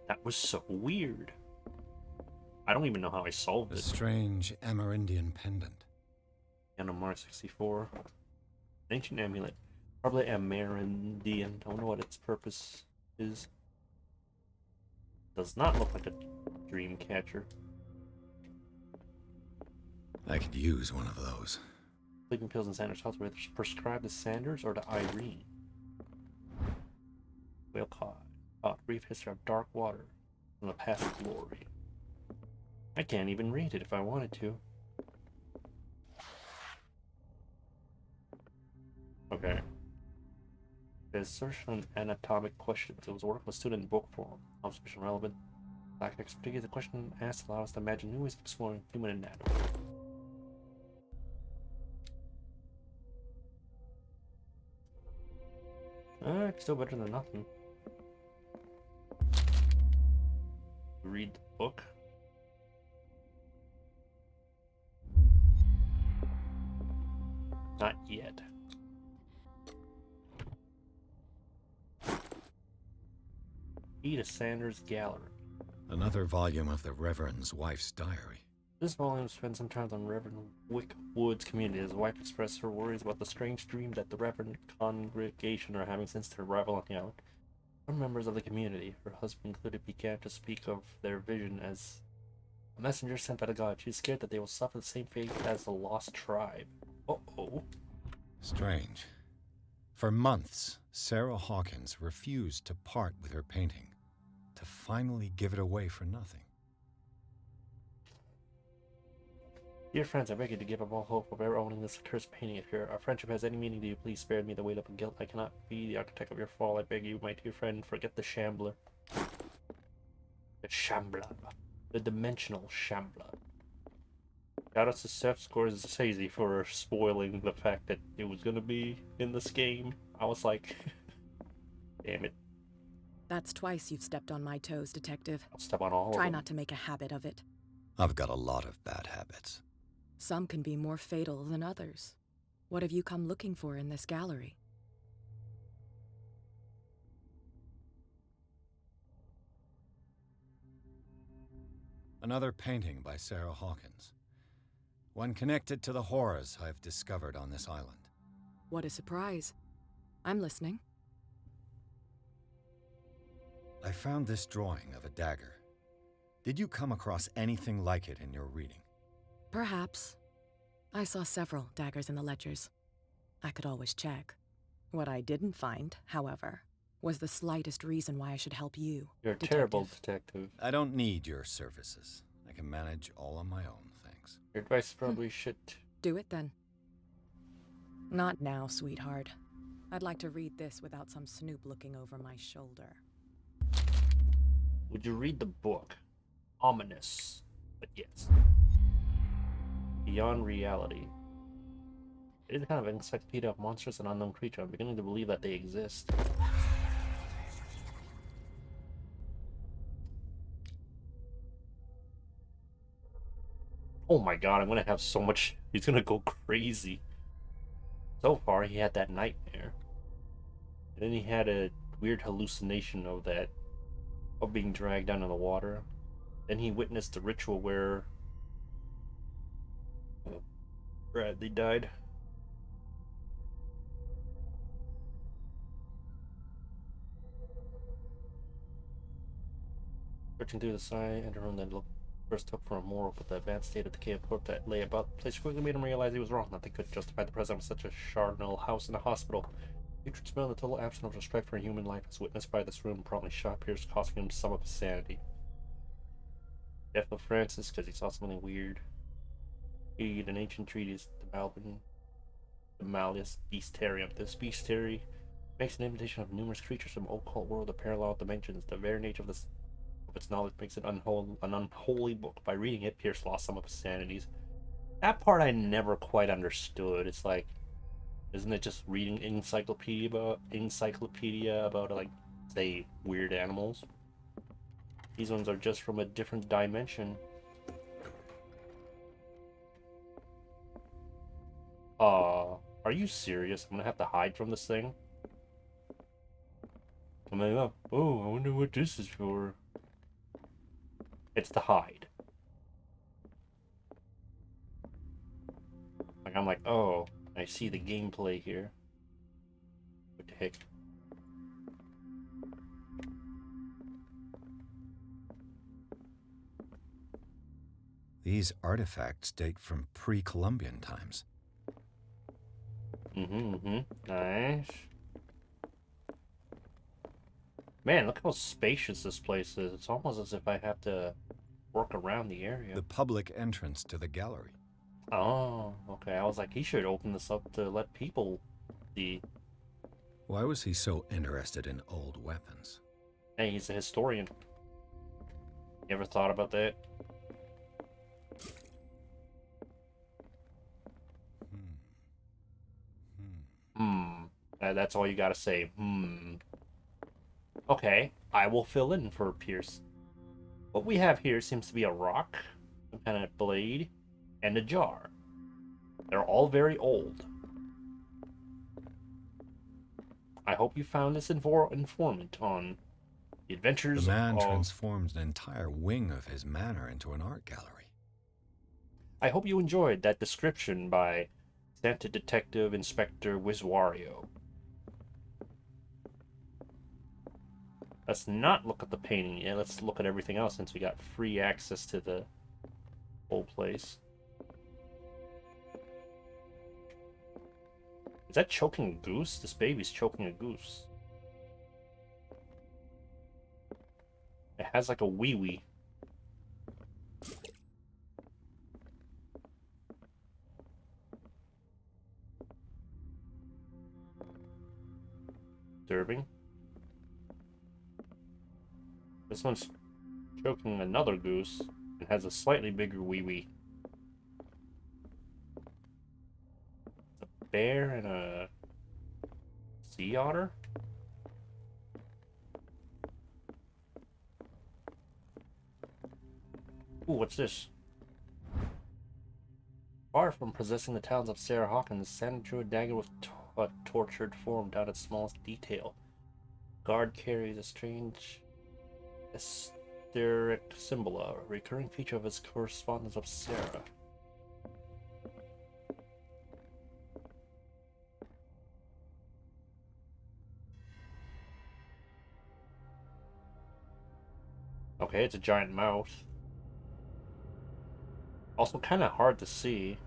That was so weird. I don't even know how I solved it. A strange Amerindian pendant. Piano Mar 64. Ancient amulet. Probably Amerindian. I wonder what its purpose is. Does not look like a dream catcher. I could use one of those. Sleeping pills and Sanders' house were prescribed to Sanders or to Irene. Whale caught. Brief history of dark water from the past glory. I can't even read it if I wanted to. Okay. The assertion on anatomic questions. It was work of a student in book form. Observation relevant. Lack of expertise. The question asked allowed us to imagine new ways of exploring human anatomy. It's still better than nothing. Read the book. Not yet. Key to Sanders' Gallery. Another volume of the Reverend's wife's diary. This volume spends some time on Reverend Wick Wood's community. His wife expressed her worries about the strange dream that the Reverend congregation are having since their arrival on the island. Some members of the community, her husband included, began to speak of their vision as a messenger sent by the god. She's scared that they will suffer the same fate as the lost tribe. Uh-oh. Strange. For months, Sarah Hawkins refused to part with her painting, to finally give it away for nothing. Dear friends, I beg you to give up all hope of ever owning this cursed painting. If our friendship has any meaning to you, please spare me the weight of guilt. I cannot be the architect of your fall. I beg you, my dear friend, forget the shambler. The shambler. The dimensional shambler. Shout out to Seth Scorsese for spoiling the fact that it was gonna be in this game. I was like, damn it. That's twice you've stepped on my toes, Detective. I'll step on all of them. Try not to make a habit of it. I've got a lot of bad habits. Some can be more fatal than others. What have you come looking for in this gallery? Another painting by Sarah Hawkins. One connected to the horrors I've discovered on this island. What a surprise. I'm listening. I found this drawing of a dagger. Did you come across anything like it in your reading? Perhaps. I saw several daggers in the ledgers. I could always check. What I didn't find, however, was the slightest reason why I should help you. You're a terrible detective. I don't need your services. I can manage all on my own, thanks. Your advice probably should... Do it then. Not now, sweetheart. I'd like to read this without some snoop looking over my shoulder. Would you read the book? Ominous, but yes. Beyond reality. It is a kind of encyclopedia of monsters and unknown creatures. I'm beginning to believe that they exist. Oh my god, I'm gonna have so much... He's gonna go crazy. So far, he had that nightmare. And then he had a weird hallucination of that... of being dragged down in the water. Then he witnessed the ritual where... Bradley died. Searching through the side and room that looked first took for a moral, but the advanced state of decay of corpse that lay about the place quickly made him realize he was wrong. Nothing could justify the presence of such a charnel house in a hospital. Hatred smell and the total absence of respect for human life as witnessed by this room promptly shot Pierce, costing him some of his sanity. Death of Francis because he saw something weird. Read an ancient treatise, the Malleus Beastarium. This bestiary makes an imitation of numerous creatures from occult world of parallel dimensions. The very nature of its knowledge makes it an unholy book. By reading it, Pierce lost some of his sanities. That part I never quite understood. It's like, isn't it just reading encyclopedia about like, say, weird animals? These ones are just from a different dimension. Are you serious? I'm gonna have to hide from this thing? I'm like, oh, I wonder what this is for. It's to hide. Like, I'm like, oh, I see the gameplay here. What the heck? These artifacts date from pre-Columbian times. Nice. Man, look how spacious this place is. It's almost as if I have to work around the area. The public entrance to the gallery. Oh, okay. I was like, he should open this up to let people see. Why was he so interested in old weapons? Hey, he's a historian. You ever thought about that? That's all you gotta say. Okay, I will fill in for Pierce. What we have here seems to be a rock, some kind of blade, and a jar. They're all very old. I hope you found this informant on the adventures The man of... transformed an entire wing of his manor into an art gallery. I hope you enjoyed that description by Santa Detective Inspector Wiswario. Let's not look at the painting yet. Let's look at everything else since we got free access to the whole place. Is that choking a goose? This baby's choking a goose. It has like a wee-wee. Disturbing. This one's choking another goose and has a slightly bigger wee-wee. A bear and a sea otter? Ooh, what's this? Far from possessing the talents of Sarah Hawkins, Santa drew a dagger with a tortured form down its smallest detail. Guard carries a strange Asteric symbol, a recurring feature of his correspondence of Sarah. Okay, it's a giant mouth. Also kind of hard to see.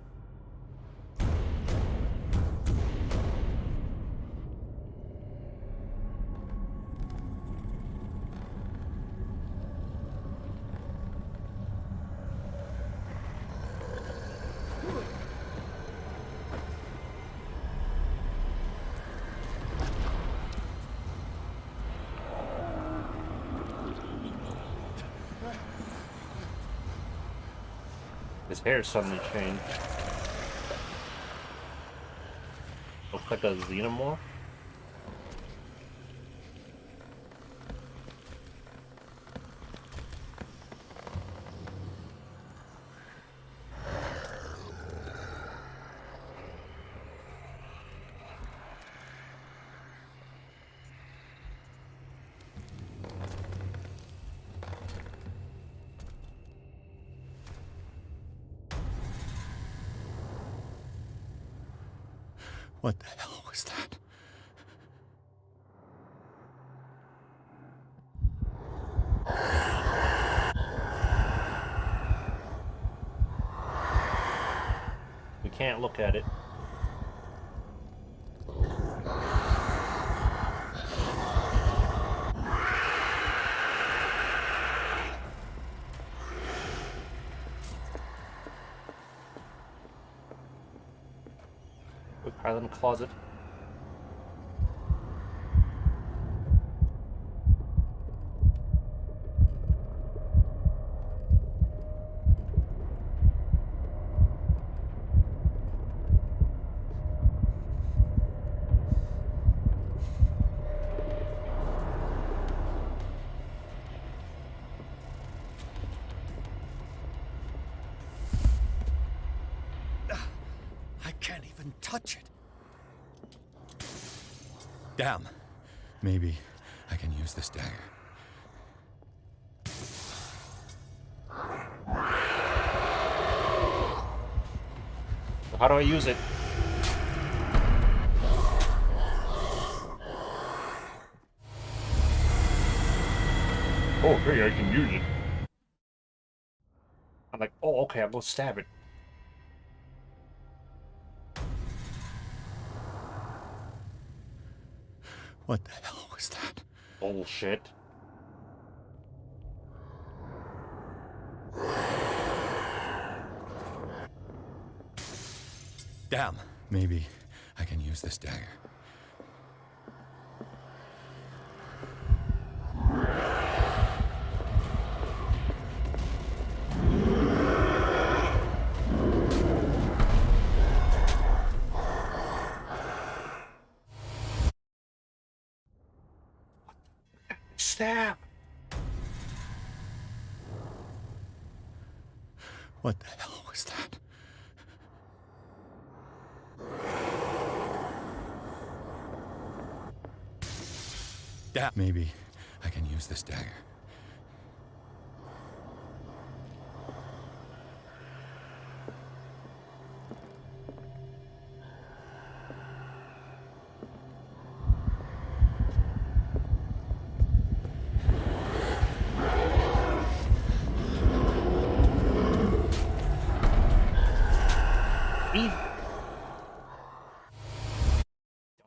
His hair suddenly changed. Looks like a xenomorph. What the hell was that? can't look at it. Quick hide in the closet. I can't even touch it. Damn. Maybe I can use this dagger. How do I use it? Oh, hey, I can use it. I'm like, oh, okay, I'll go stab it. What the hell was that? Bullshit. Damn. Maybe I can use this dagger. Stab! What the hell was that? Damn. Maybe I can use this dagger.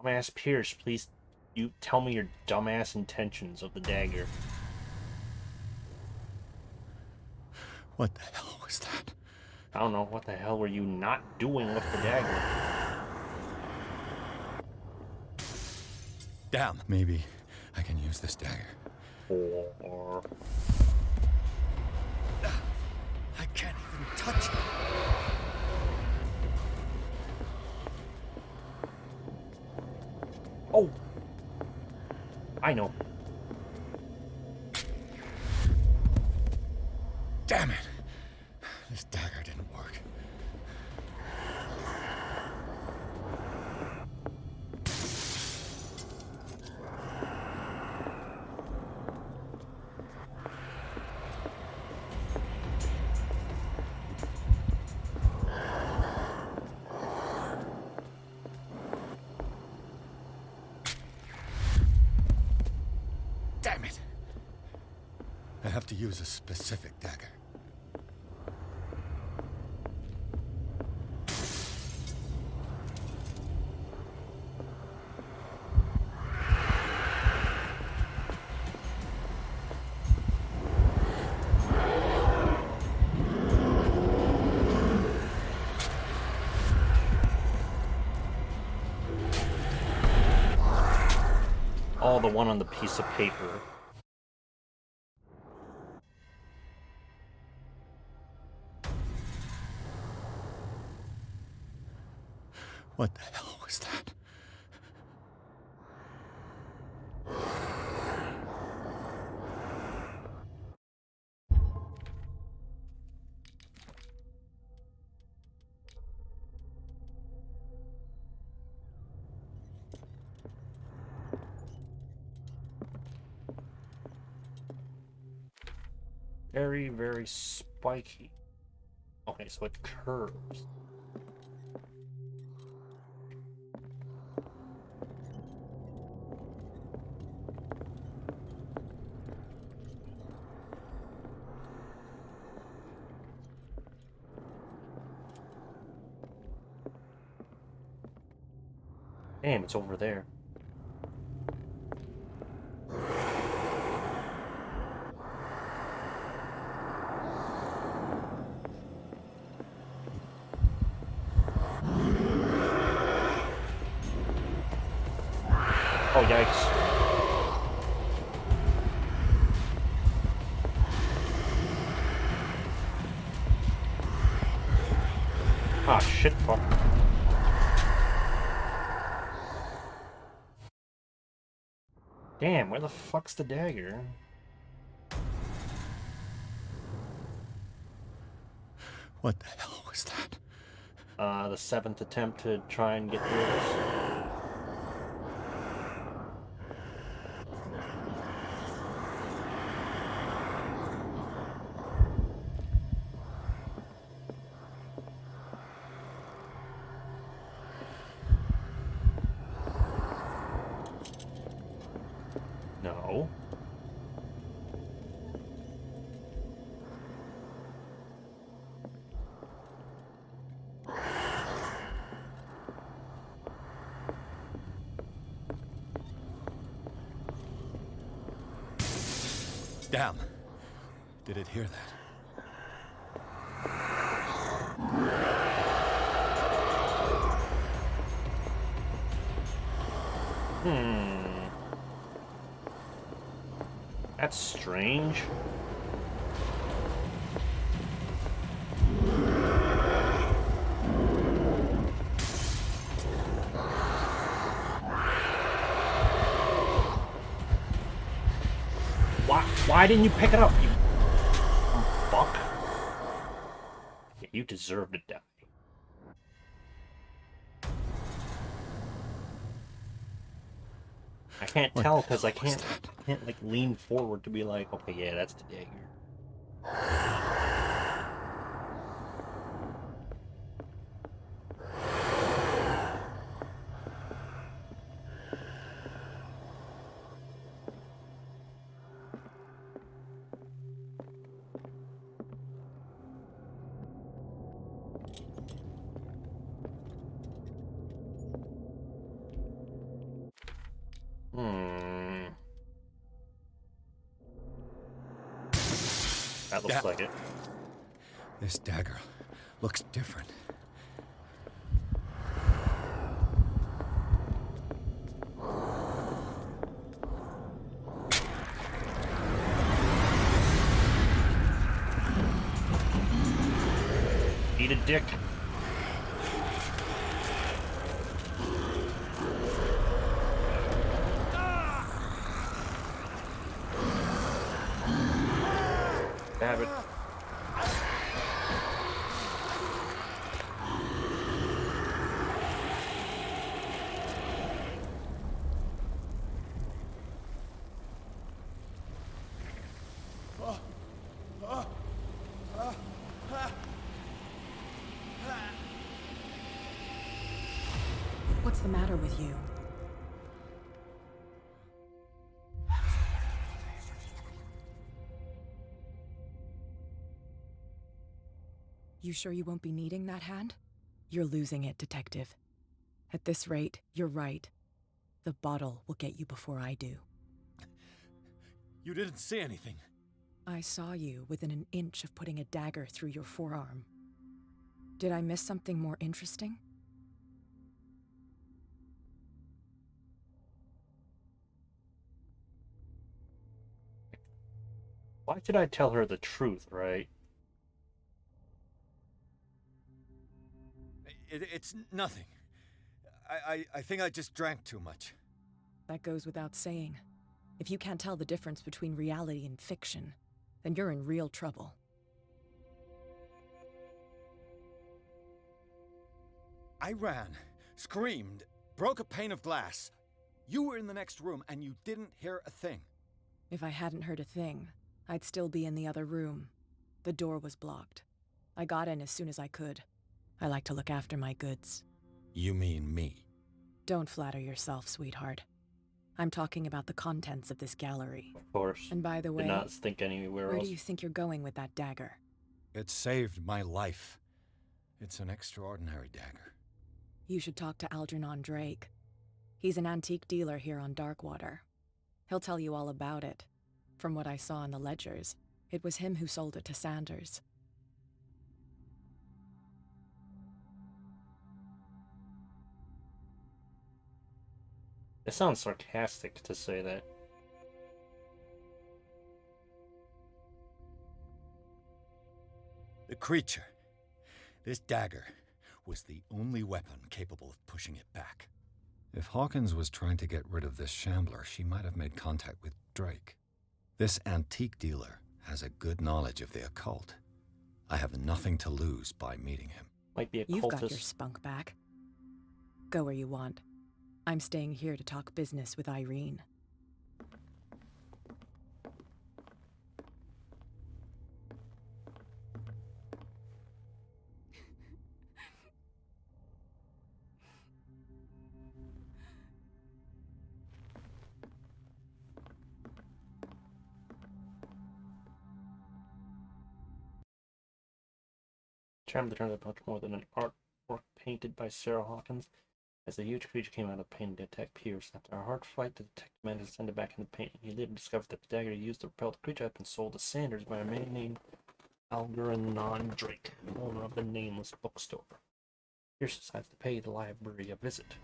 Dumbass Pierce, please, you tell me your dumbass intentions of the dagger. What the hell was that? I don't know, what the hell were you not doing with the dagger? Damn. Maybe I can use this dagger. Or... I can't even touch it. Oh! I know. Damn it! This dagger didn't work. Damn it! I have to use a specific dagger. Oh, the one on the piece of paper. What the hell was that? Very, very spiky. Okay, so it curves. Damn, it's over there. Oh, yikes. Ah, shit, fuck. Damn, where the fuck's the dagger? What the hell was that? The 7th attempt to try and get through this. No. Damn. Did it hear that? That's strange. Why didn't you pick it up, you fuck? Yeah, you deserve to die. I can't tell because I can't like lean forward to be like, okay, yeah, that's the dagger. That looks like it. This dagger looks different. Eat a dick. Stab it. What's the matter with you? You sure you won't be needing that hand? You're losing it, Detective. At this rate, you're right. The bottle will get you before I do. You didn't see anything. I saw you within an inch of putting a dagger through your forearm. Did I miss something more interesting? Why did I tell her the truth, right? It's nothing. I think I just drank too much. That goes without saying. If you can't tell the difference between reality and fiction, then you're in real trouble. I ran, screamed, broke a pane of glass. You were in the next room and you didn't hear a thing. If I hadn't heard a thing, I'd still be in the other room. The door was blocked. I got in as soon as I could. I like to look after my goods. You mean me? Don't flatter yourself, sweetheart. I'm talking about the contents of this gallery. Of course. And by the way, did not think anywhere where else. do you think you're going with that dagger? It saved my life. It's an extraordinary dagger. You should talk to Algernon Drake. He's an antique dealer here on Darkwater. He'll tell you all about it. From what I saw in the ledgers, it was him who sold it to Sanders. It sounds sarcastic to say that. The creature, this dagger, was the only weapon capable of pushing it back. If Hawkins was trying to get rid of this shambler, she might have made contact with Drake. This antique dealer has a good knowledge of the occult. I have nothing to lose by meeting him. Might be a You've got your spunk back. Go where you want. I'm staying here to talk business with Irene. Charmed turns out much more than an artwork painted by Sarah Hawkins. As the huge creature came out of the painting to attack Pierce, after a hard fight, the detective managed to send it back in the painting. He later discovered that the dagger he used to repel the creature had been sold to Sanders by a man named Algernon Drake, owner of the Nameless bookstore. Pierce decides to pay the library a visit.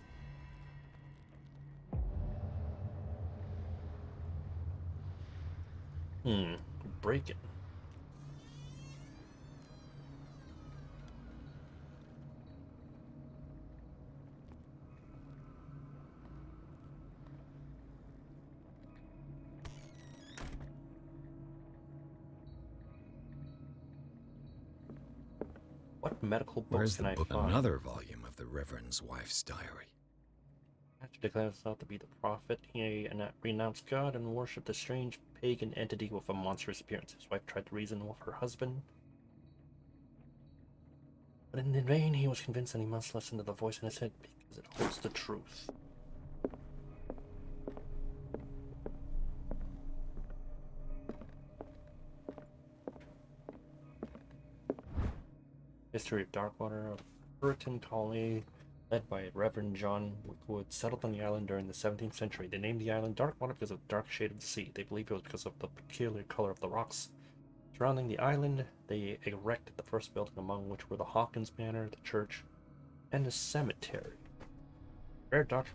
Break it. What medical books Where's can the I book? find? Another volume of the Reverend's wife's diary. After declaring himself to be the prophet, he renounced God and worshipped a strange pagan entity with a monstrous appearance. His wife tried to reason with her husband, but in vain. He was convinced that he must listen to the voice in his head because it holds the truth. History of Darkwater, a Puritan colony led by Reverend John Wickwood, settled on the island during the 17th century. They named the island Darkwater because of the dark shade of the sea. They believe it was because of the peculiar color of the rocks surrounding the island. They erected the first building, among which were the Hawkins Manor, the church, and the cemetery. The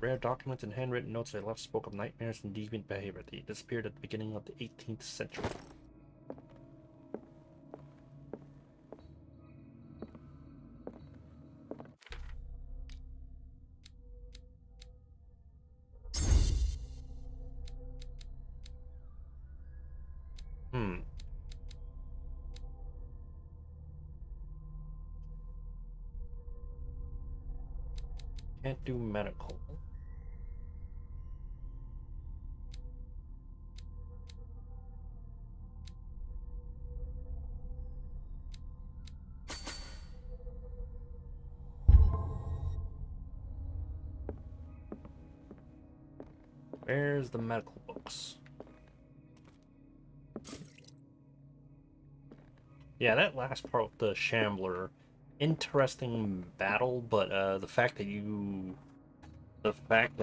rare documents and handwritten notes they left spoke of nightmares and deviant behavior. They disappeared at the beginning of the 18th century. Can't do medical. Where's the medical books? Yeah, that last part with the Shambler, interesting battle, but the fact that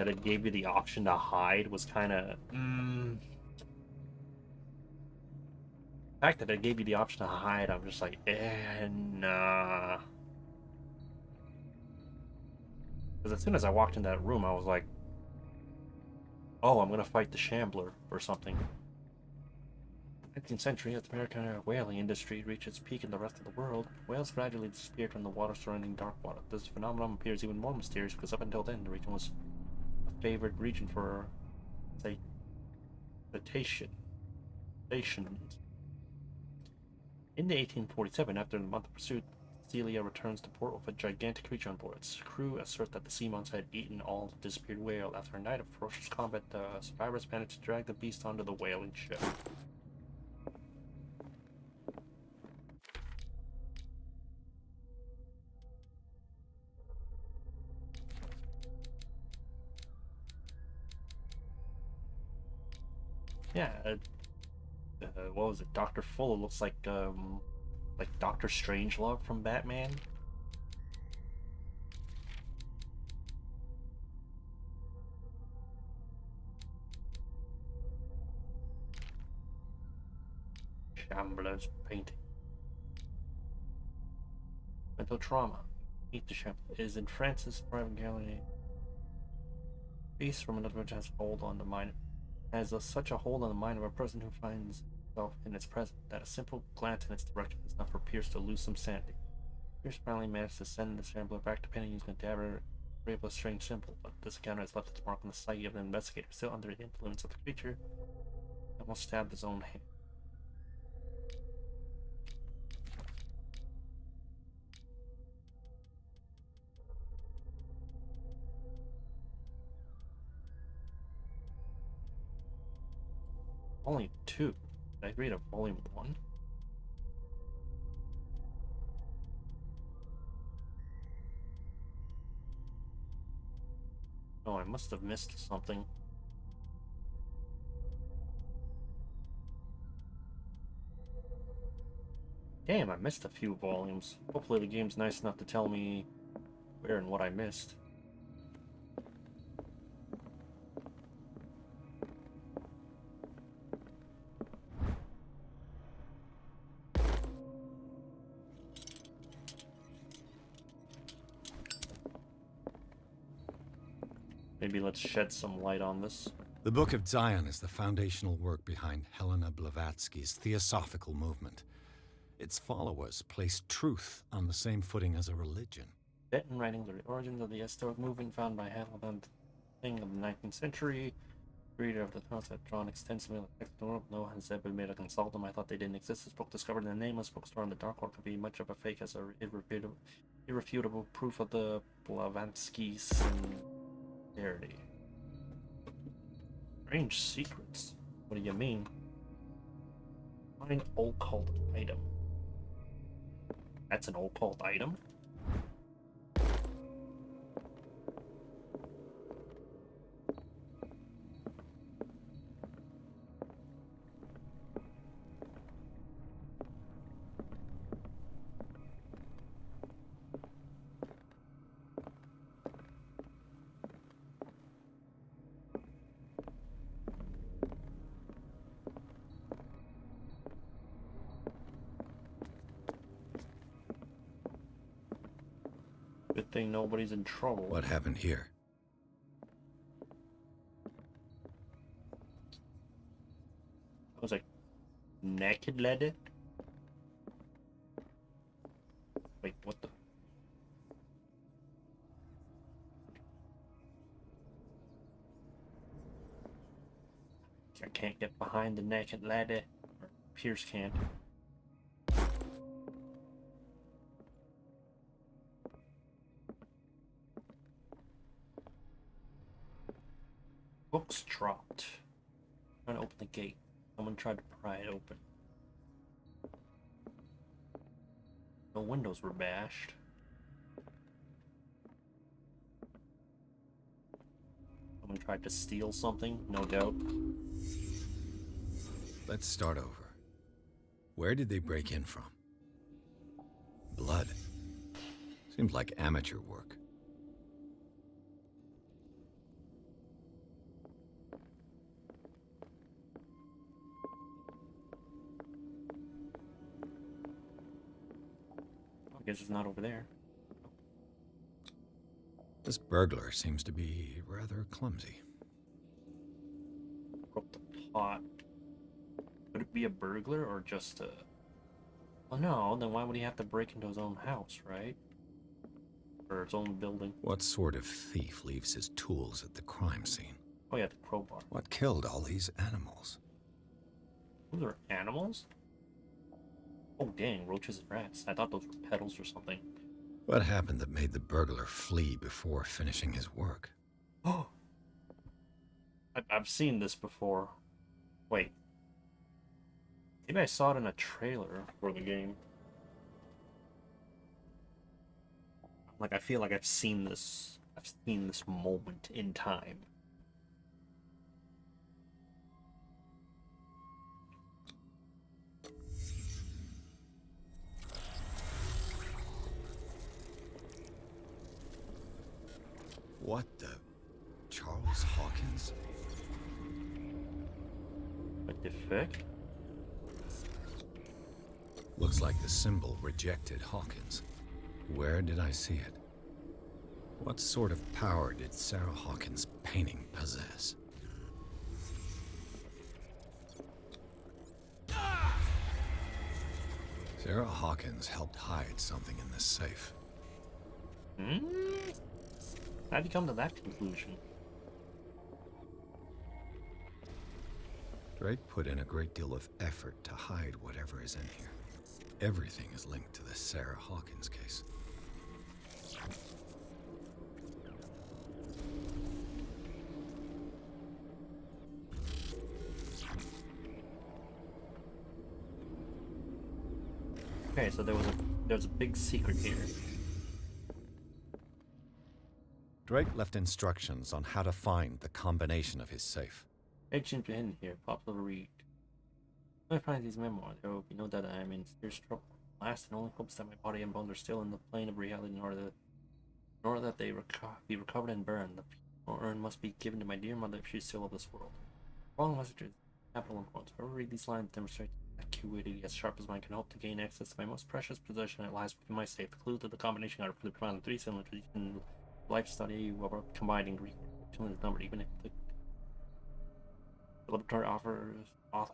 it gave you the option to hide was kind of the fact that it gave you the option to hide, I'm just like, nah. Because as soon as I walked in that room, I was like, oh, I'm gonna fight the Shambler or something. 19th century, as the American whaling industry reached its peak in the rest of the world, whales gradually disappeared from the water surrounding Darkwater. This phenomenon appears even more mysterious because up until then, the region was a favored region for cetaceans. In 1847, after a month of pursuit, Celia returns to port with a gigantic creature on board. Its crew assert that the sea monster had eaten all the disappeared whale. After a night of ferocious combat, the survivors managed to drag the beast onto the whaling ship. Yeah, what was it? Dr. Fuller looks like Dr. Strangelove from Batman. Shambler's painting. Mental trauma. Meet the Shambler. Is in Francis' private gallery. Beast from another which has hold on the mind. Such a hold on the mind of a person who finds himself in its presence that a simple glance in its direction is enough for Pierce to lose some sanity. Pierce finally managed to send the Shambler back to Penny using a dagger. A strange symbol, but this encounter has left its mark on the psyche of the investigator, still under the influence of the creature. Almost stabbed his own hand. Volume 2. Did I read a Volume 1? Oh, I must have missed something. Damn, I missed a few volumes. Hopefully the game's nice enough to tell me where and what I missed. Maybe let's shed some light on this. The Book of Zion is the foundational work behind Helena Blavatsky's Theosophical movement. Its followers place truth on the same footing as a religion. Tibetan writings are the origins of the Esoteric movement found by Helena of the 19th century. Reader of the thoughts that drawn extensively on the text world. No one has ever made a consult them. I thought they didn't exist. This book discovered in a nameless bookstore in the dark world could be much of a fake as a irrefutable proof of the Blavatsky sincerity. Strange secrets. What do you mean? Find occult item. That's an occult item? Good thing nobody's in trouble. What happened here? I was like, naked lady? Wait, what the? I can't get behind the naked lady. Or Pierce can't. Books dropped. Trying to open the gate. Someone tried to pry it open. The windows were bashed. Someone tried to steal something, no doubt. Let's start over. Where did they break in from? Blood. Seems like amateur work. I guess it's not over there. This burglar seems to be rather clumsy. Broke the pot. Could it be a burglar or just a... Well, no, then why would he have to break into his own house, right? Or his own building? What sort of thief leaves his tools at the crime scene? Oh yeah, the crowbar. What killed all these animals? Those are animals? Oh dang, roaches and rats. I thought those were petals or something. What happened that made the burglar flee before finishing his work? Oh! I've seen this before. Wait. Maybe I saw it in a trailer for the game. Like, I feel like I've seen this moment in time. What the? Charles Hawkins? What the fuck? Looks like the symbol rejected Hawkins. Where did I see it? What sort of power did Sarah Hawkins' painting possess? Sarah Hawkins helped hide something in this safe. How'd you come to that conclusion? Drake put in a great deal of effort to hide whatever is in here. Everything is linked to the Sarah Hawkins case. Okay, so there was a big secret here. Drake left instructions on how to find the combination of his safe. Agent hidden here, popular read. When I find these memoirs, there will be no doubt that I am in serious trouble. Last and only hope is that my body and bones are still in the plane of reality, in order that they be recovered and burned. The funeral urn must be given to my dear mother if she is still of this world. Following messages, capital importance. Whoever read these lines demonstrates acuity as sharp as mine can hope to gain access to my most precious possession that lies within my safe. The clue to the combination are clearly found in 3 cylinders in life study about combining Greek numbered, even if the laboratory author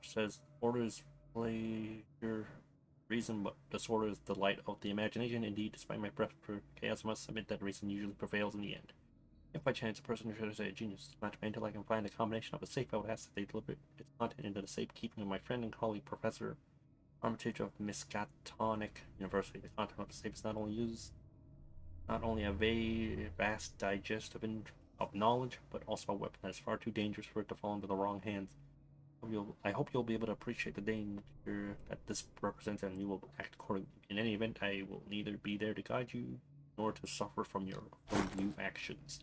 says order is pleasure reason, but disorder is the light of the imagination. Indeed, despite my breath for chaos, I must admit that reason usually prevails in the end. If by chance a person, or should I say a genius, match my intellect and find a combination of a safe, I would ask that they deliver its content into the safekeeping of my friend and colleague, Professor Armitage of Miskatonic University. The content of the safe is not only a vast digest of knowledge, but also a weapon that is far too dangerous for it to fall into the wrong hands. I hope you'll be able to appreciate the danger that this represents, and you will act accordingly. In any event, I will neither be there to guide you, nor to suffer from your new actions.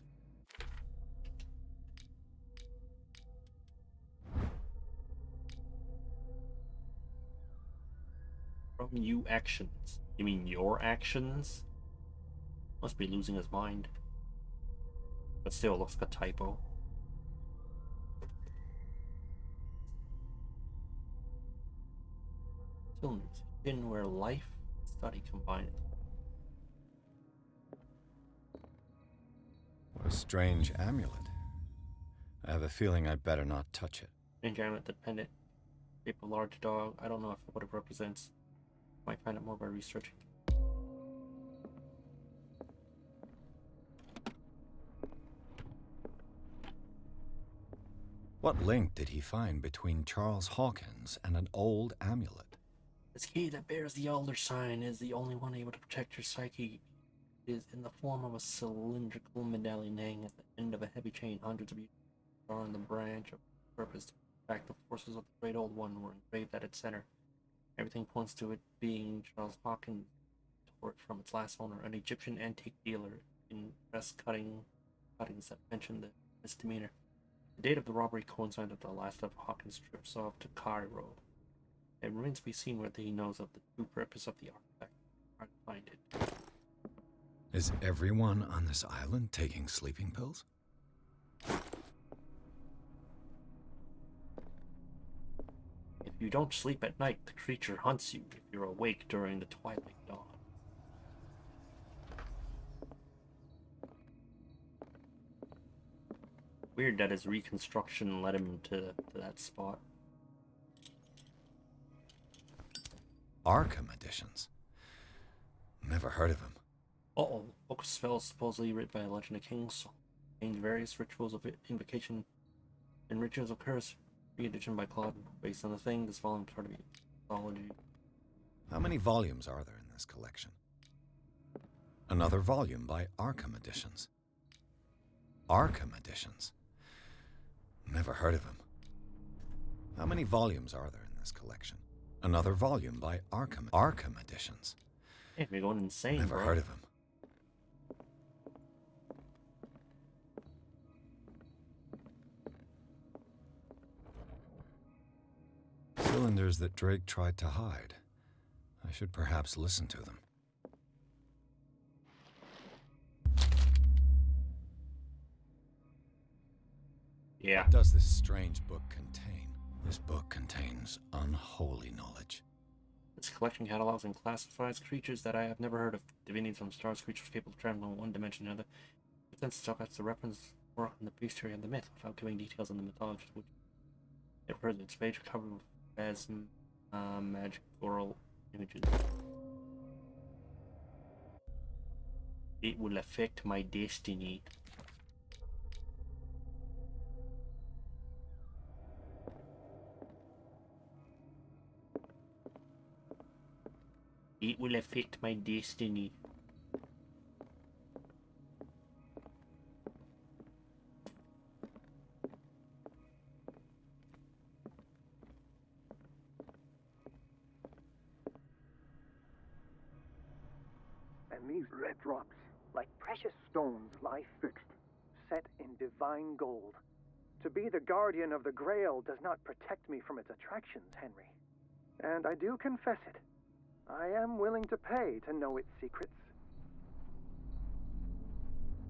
From you actions? You mean your actions? Must be losing his mind. But still looks like a typo. Cylinders in where life and study combine. What a strange amulet. I have a feeling I'd better not touch it. Strange amulet dependent. Shape of large dog. I don't know what it represents. Might find out more by researching. What link did he find between Charles Hawkins and an old amulet? This key that bears the Elder Sign is the only one able to protect your psyche. It is in the form of a cylindrical medallion hanging at the end of a heavy chain. Hundreds of years on the branch of purpose to back the forces of the great old one were engraved at its center. Everything points to it being Charles Hawkins, tore it from its last owner, an Egyptian antique dealer in press cuttings that mentioned the misdemeanor. The date of the robbery coincided with the last of Hawkins' trips off to Cairo. It remains to be seen whether he knows of the true purpose of the artifact. Try to find it. Is everyone on this island taking sleeping pills? If you don't sleep at night, the creature hunts you if you're awake during the twilight dawn. Weird that his reconstruction led him to that spot. Arkham editions. Never heard of him. Uh-oh. Book of spells supposedly written by a legend of King Saul. Contains various rituals of invocation and rituals of curse. Re-edition by Claude. Based on the thing, this volume part of mythology. How many volumes are there in this collection? Another volume by Arkham Editions. Arkham Editions. Never heard of him. How many volumes are there in this collection? Another volume by Arkham Editions. Hey, you're going insane, Never bro. heard of him. Cylinders that Drake tried to hide. I should perhaps listen to them. Yeah. What does this strange book contain? This book contains unholy knowledge. The This collection catalogs and classifies creatures that I have never heard of. Divinities from stars, creatures capable of traveling from one dimension to another. It then itself as the reference work in the history of the myth, without giving details on the mythology, which it refers its page covered with as magical images. It will affect my destiny. It will affect my destiny. And these red drops, like precious stones, lie fixed, set in divine gold. To be the guardian of the Grail does not protect me from its attractions, Henry. And I do confess it. I am willing to pay to know its secrets.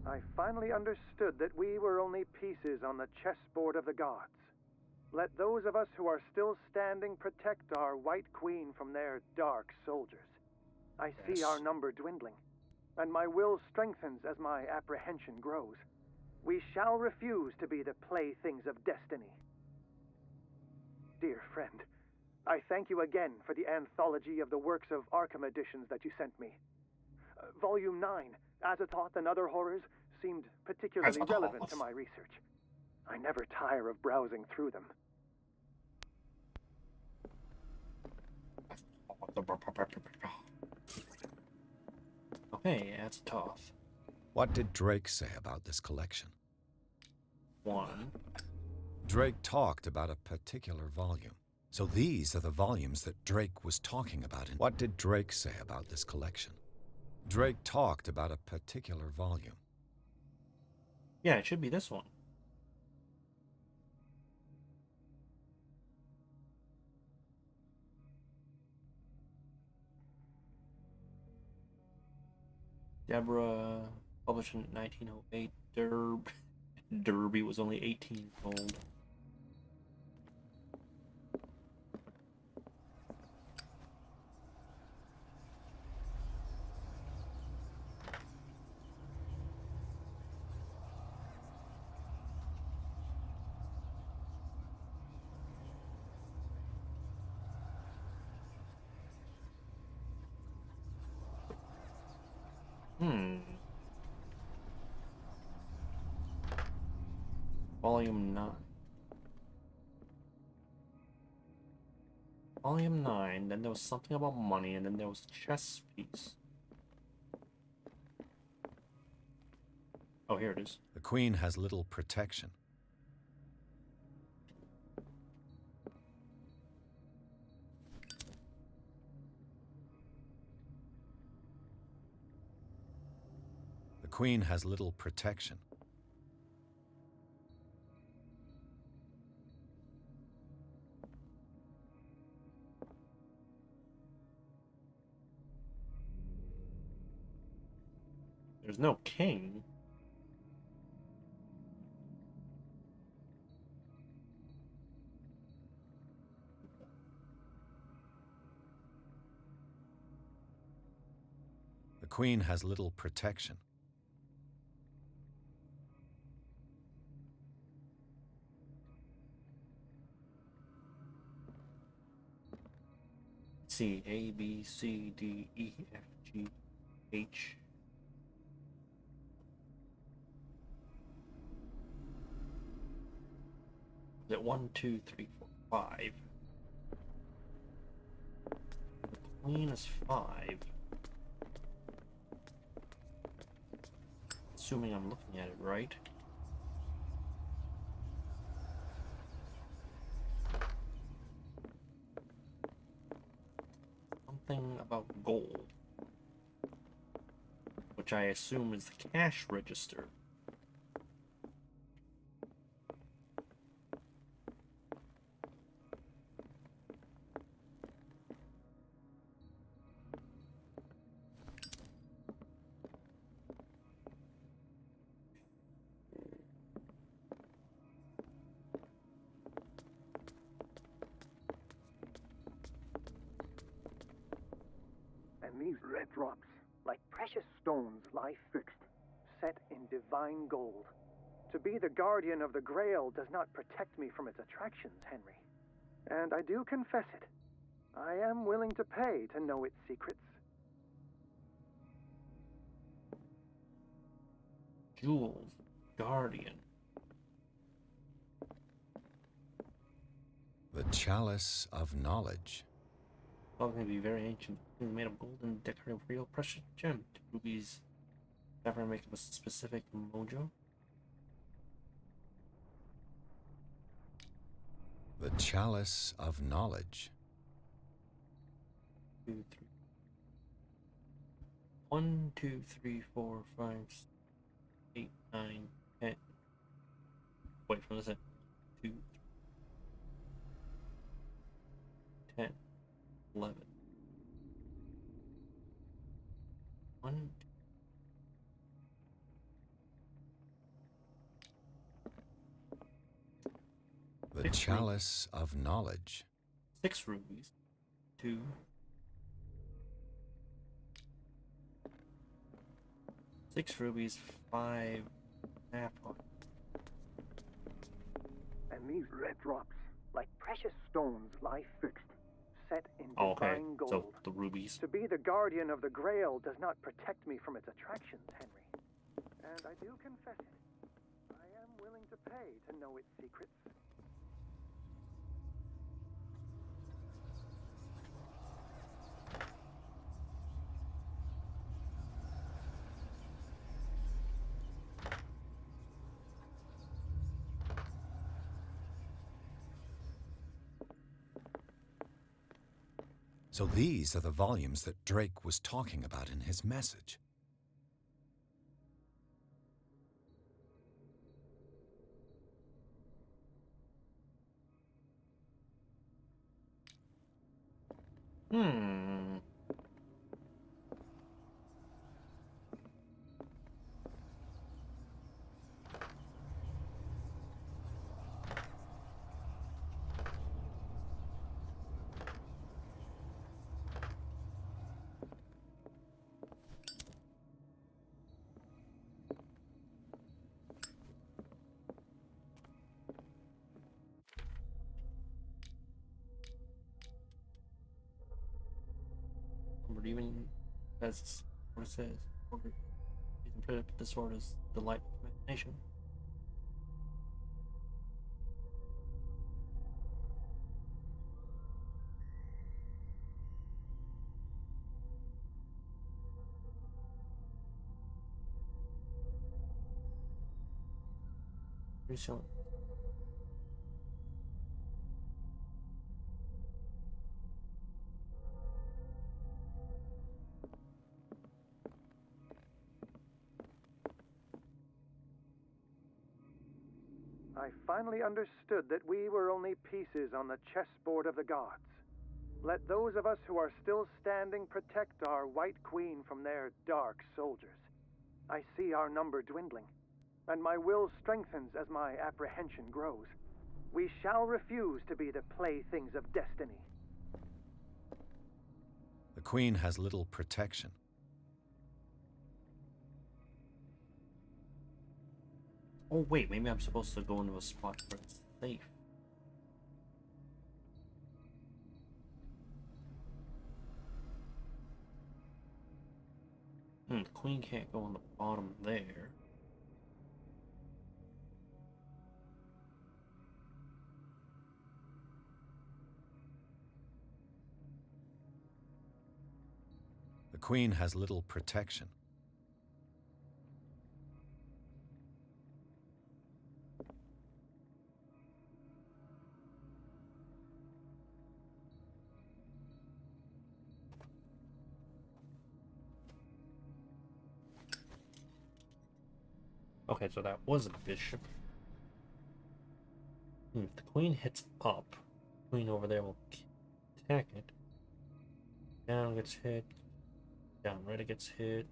I finally understood that we were only pieces on the chessboard of the gods. Let those of us who are still standing protect our White Queen from their dark soldiers. I see our number dwindling, and my will strengthens as my apprehension grows. We shall refuse to be the playthings of destiny. Dear friend, I thank you again for the anthology of the works of Arkham editions that you sent me. Volume 9, Azathoth and Other Horrors, seemed particularly relevant to my research. I never tire of browsing through them. Okay, Azathoth. What did Drake say about this collection? 1. Drake talked about a particular volume. So these are the volumes that Drake was talking about. What did Drake say about this collection? Drake talked about a particular volume. Yeah, it should be this one. Deborah, published in 1908. Derby was only 18 years old. Volume 9. Volume 9, then there was something about money, and then there was a chess piece. Oh, here it is. The Queen has little protection. The Queen has little protection. There's no king. The Queen has little protection. Let's see, A, B, C, D, E, F, G, H. Is it 1, 2, 3, 4, 5? The Queen is 5. Assuming I'm looking at it right. Something about gold, which I assume is the cash register. lie fixed, set in divine gold. To be the guardian of the Grail does not protect me from its attractions, Henry. And I do confess it. I am willing to pay to know its secrets. Jewels, Guardian. The Chalice of Knowledge. All going to be very ancient, made of gold and decorated with real precious gems. Rubies never make up a specific mojo. The Chalice of Knowledge. 2, 3. 1, 2, 3, 4, 5, 6, 8, 9, 10. Wait for this. 2, 10, 11. 1, The Chalice of Knowledge. 6 rubies. 2. 6 rubies, 5 apple. And these red drops, like precious stones, lie fixed, set in Oh, okay, divine gold. so the rubies. To be the guardian of the Grail does not protect me from its attractions, Henry. And I do confess it. I am willing to pay to know its secrets. So these are the volumes that Drake was talking about in his message. But even as what it says, you can put it this sword as the light of imagination. Pretty soon. I finally understood that we were only pieces on the chessboard of the gods. Let those of us who are still standing protect our White Queen from their dark soldiers. I see our number dwindling, and my will strengthens as my apprehension grows. We shall refuse to be the playthings of destiny. The Queen has little protection. Oh wait, maybe I'm supposed to go into a spot where it's safe. The Queen can't go on the bottom there. The Queen has little protection. Okay, so that was a bishop. If the queen hits up, queen over there will attack it. Down gets hit. Down right it gets hit.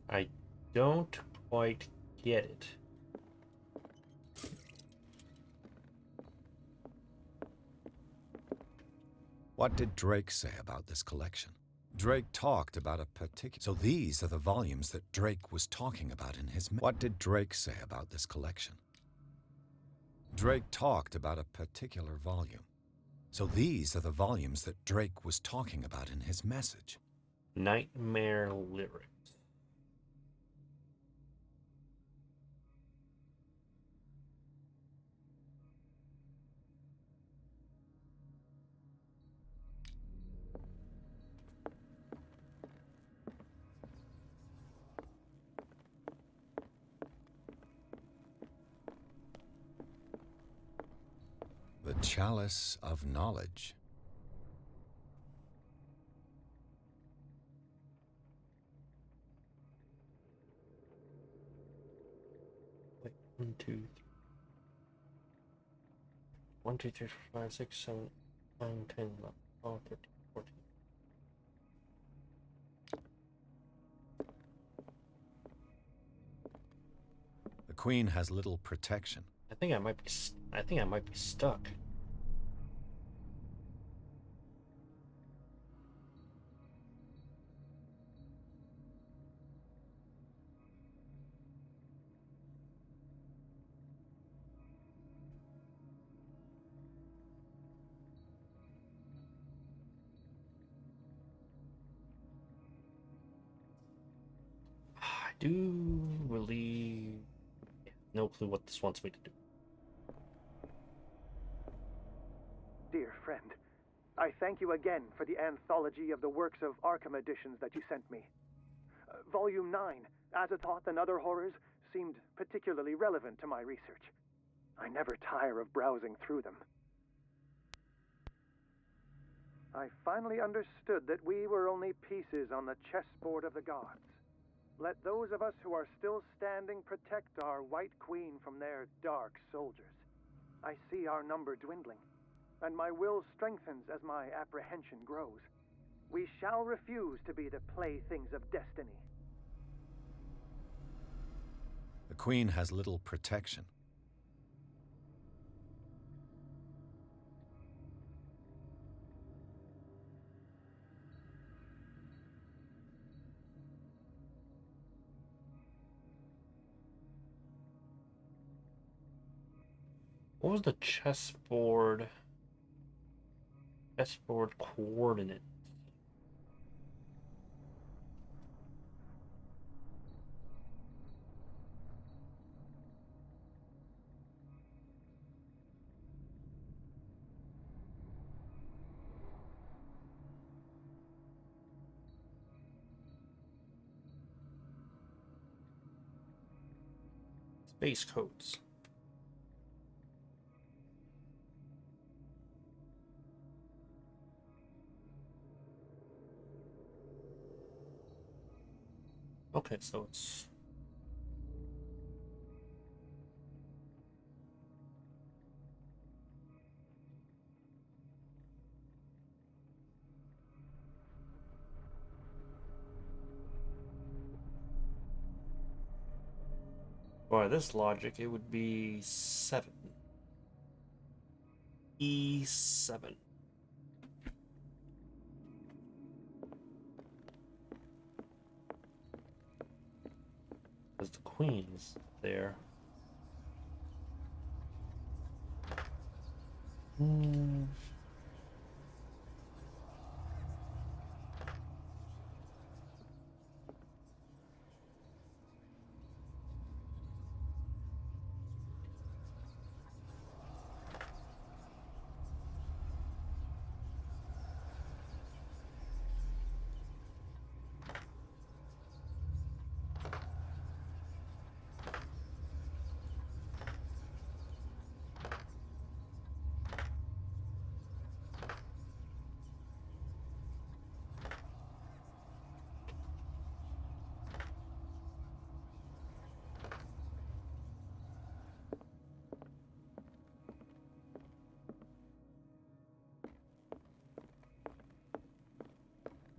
I don't quite get it. What did Drake say about this collection? Drake talked about a particular... So these are the volumes that Drake was talking about in his... What did Drake say about this collection? Drake talked about a particular volume. So these are the volumes that Drake was talking about in his message. Nightmare lyrics. The Chalice of Knowledge. Wait, 1, 2, 3. 1, 2, 3, 4, 5, 6, 7, 9, 10, 11, 12, 13, 14. The Queen has little protection. I think I might be stuck. I do really no clue what this wants me to do. Dear friend, I thank you again for the anthology of the works of Arkham editions that you sent me. Volume 9, Azathoth and Other Horrors, seemed particularly relevant to my research. I never tire of browsing through them. I finally understood that we were only pieces on the chessboard of the gods. Let those of us who are still standing protect our White Queen from their dark soldiers. I see our number dwindling, and my will strengthens as my apprehension grows. We shall refuse to be the playthings of destiny. The Queen has little protection. What was the chessboard coordinate? Space codes. Okay, so it's by this logic, it would be 7. E7. Because the Queen's there.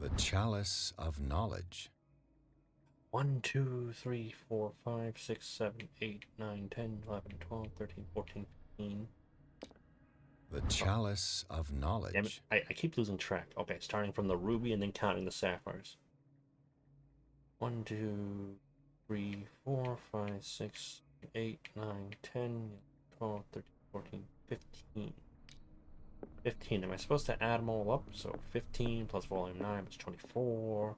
The Chalice of Knowledge. 1, 2, 3, 4, 5, 6, 7, 8, 9, 10, 11, 12, 13, 14, 15. The Chalice of Knowledge. Damn it, I keep losing track. Okay, starting from the ruby and then counting the sapphires. 1, 2, 3, 4, 5, 6, 8, 9, 10, 12, 13, 14, 15. 15. Am I supposed to add them all up? So 15 plus volume 9 is 24.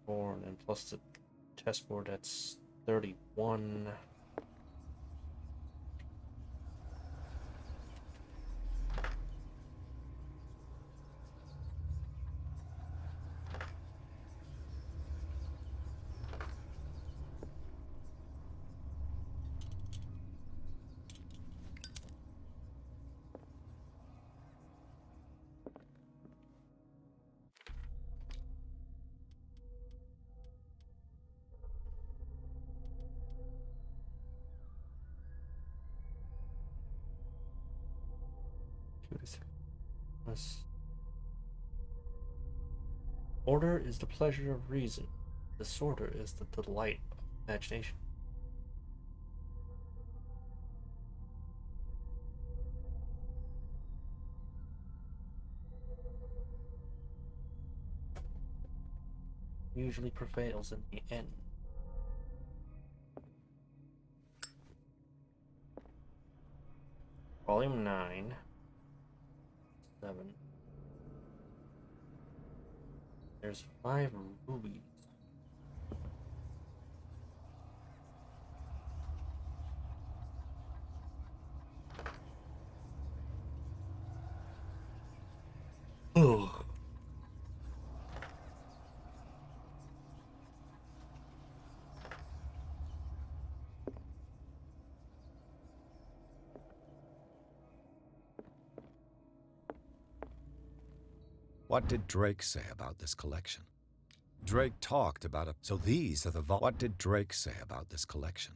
4, and then plus the chessboard, that's 31. Order is the pleasure of reason. Disorder is the delight of imagination. Usually prevails in the end. Volume 9. 7. There's 5 rubies. Ugh. What did Drake say about this collection? Drake talked about it. So these are the What did Drake say about this collection?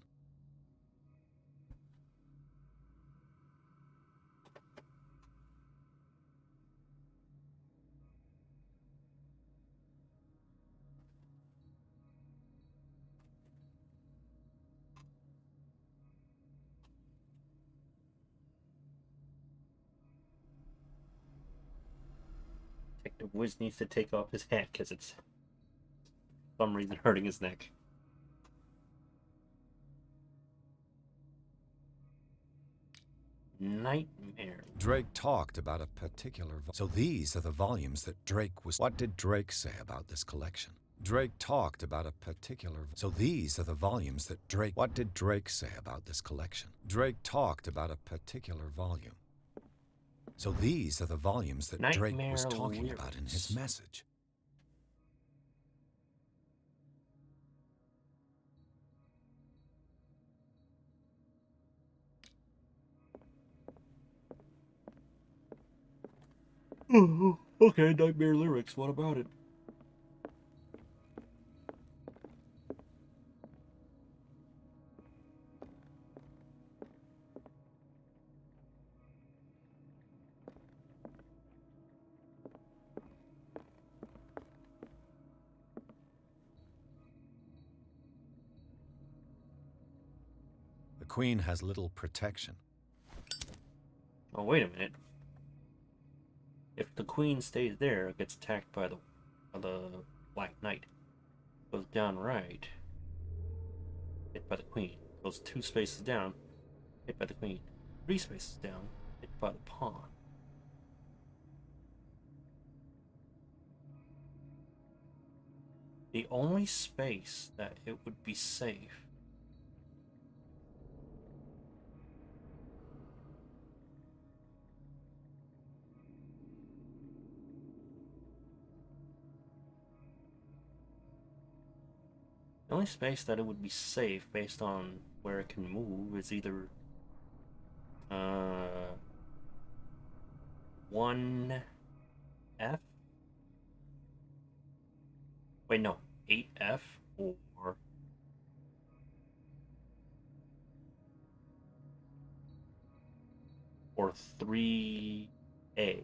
Detective Wiz needs to take off his hat because it's for some reason hurting his neck. Nightmare. Drake talked about a particular. So these are the volumes that Drake was. What did Drake say about this collection? Drake talked about a particular. So these are the volumes that Drake. What did Drake say about this collection? Drake talked about a particular volume. So these are the volumes that Drake was talking about in his message. Okay, Nightmare Lyrics, what about it? The Queen has little protection. Oh, wait a minute. If the Queen stays there, it gets attacked by the Black Knight. Goes down right. Hit by the Queen. Goes 2 spaces down. Hit by the Queen. 3 spaces down. Hit by the pawn. The only space that it would be safe the only space that it would be safe based on where it can move is either 1F. Wait, no, 8F or 3A.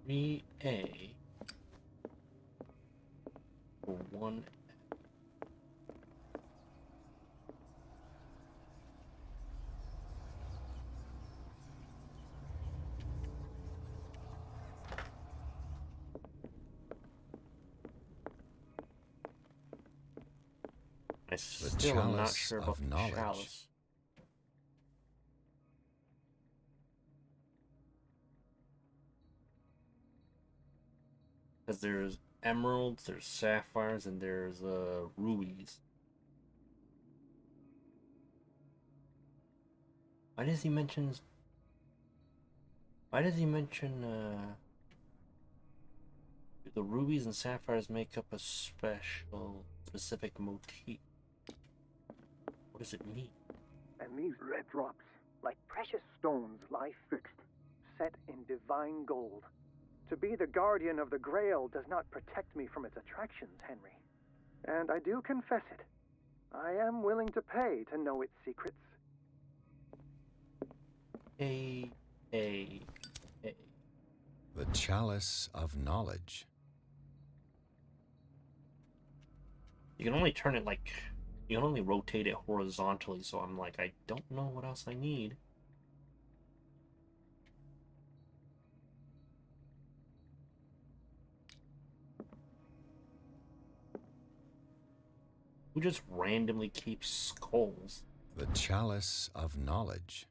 3A for 1. I still am not sure about the chalice. Because there's emeralds, there's sapphires, and there's rubies. Why does he mention the rubies and sapphires make up a specific motif? What does it mean? And these red drops, like precious stones, lie fixed, set in divine gold. To be the guardian of the Grail does not protect me from its attractions, Henry. And I do confess it. I am willing to pay to know its secrets. The Chalice of Knowledge. You can only turn it like... You can only rotate it horizontally, so I'm like, I don't know what else I need. Who just randomly keeps skulls? The Chalice of Knowledge.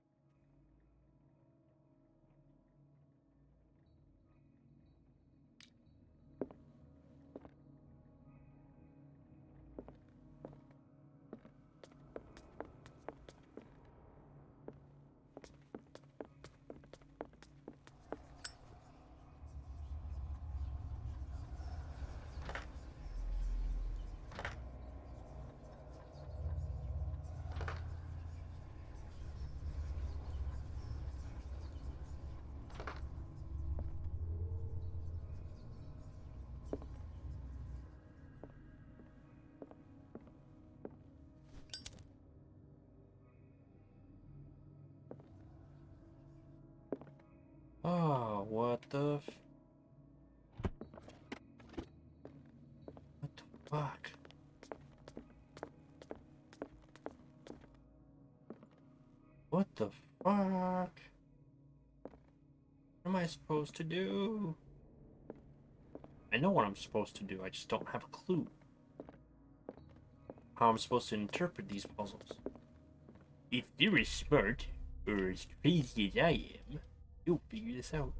Oh, what the fuck? What the fuck? What am I supposed to do? I know what I'm supposed to do, I just don't have a clue. How I'm supposed to interpret these puzzles. If you're as smart, or as crazy as I am, you'll figure this out.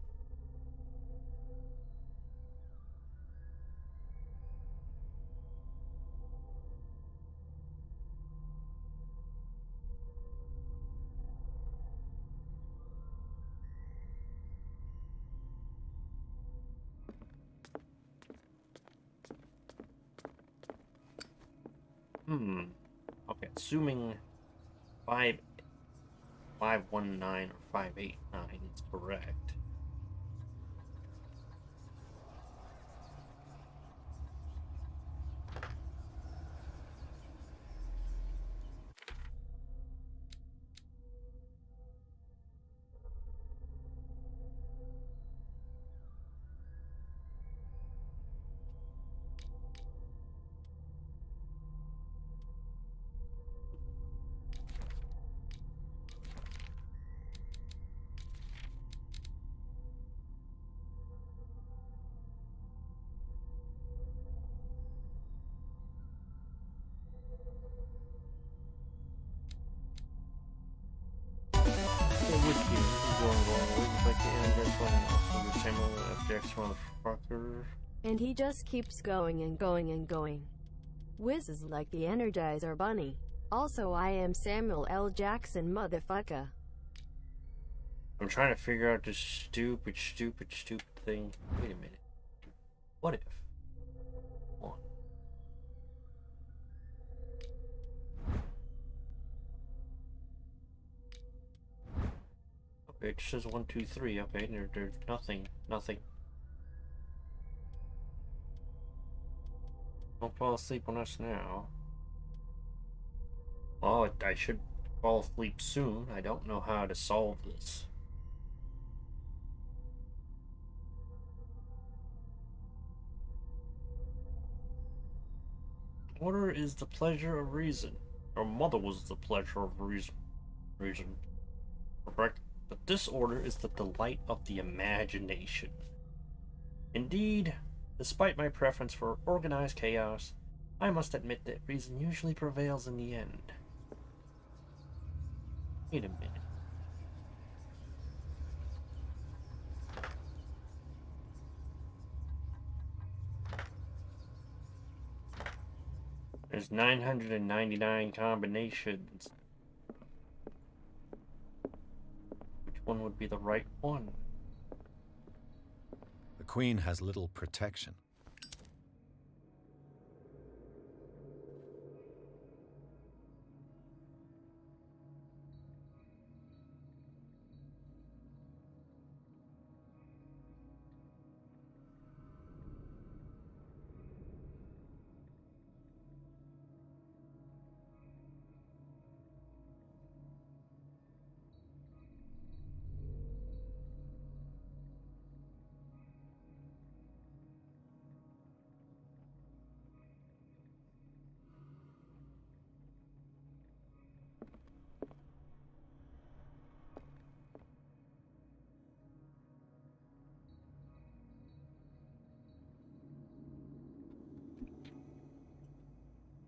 Okay, assuming 519 or 589 is correct. And he just keeps going and going and going. Wiz is like the Energizer Bunny. Also, I am Samuel L. Jackson, motherfucker. I'm trying to figure out this stupid thing. Wait a minute. What if? One. Okay, it says 1, 2, 3. Okay, there's nothing. Don't fall asleep on us now. Well, I should fall asleep soon. I don't know how to solve this. Order is the pleasure of reason. Her mother was the pleasure of reason. Correct? But this order is the delight of the imagination. Indeed, despite my preference for organized chaos, I must admit that reason usually prevails in the end. Wait a minute. There's 999 combinations. Which one would be the right one? The Queen has little protection.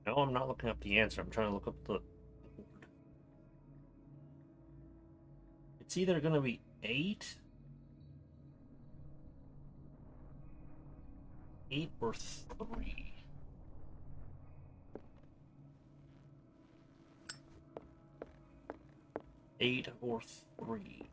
No, I'm not looking up the answer. I'm trying to look up the... It's either going to be 8... 8 or 3. Eight or 3.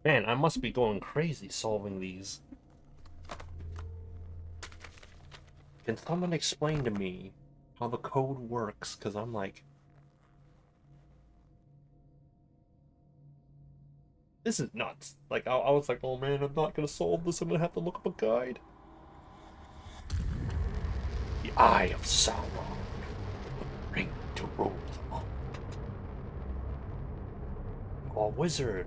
Man, I must be going crazy solving these. Can someone explain to me how the code works? Because I'm like... This is nuts. Like, I was like, oh man, I'm not gonna solve this. I'm gonna have to look up a guide. The Eye of Sauron. Ring to rule them all. Oh, wizard.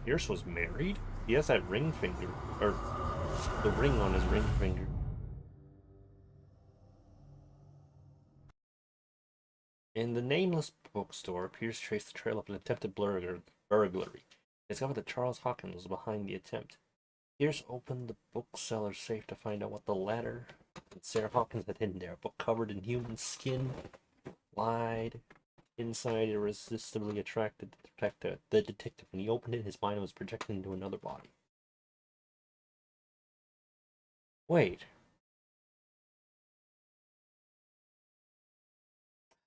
Pierce was married? He has that ring finger. Or the ring on his ring finger. In the Nameless bookstore, Pierce traced the trail of an attempted burglary. He discovered that Charles Hawkins was behind the attempt. Pierce opened the bookseller's safe to find out what the letter that Sarah Hawkins had hidden there. A book covered in human skin, lied. Inside, irresistibly attracted the detective. When he opened it, his mind was projected into another body. Wait.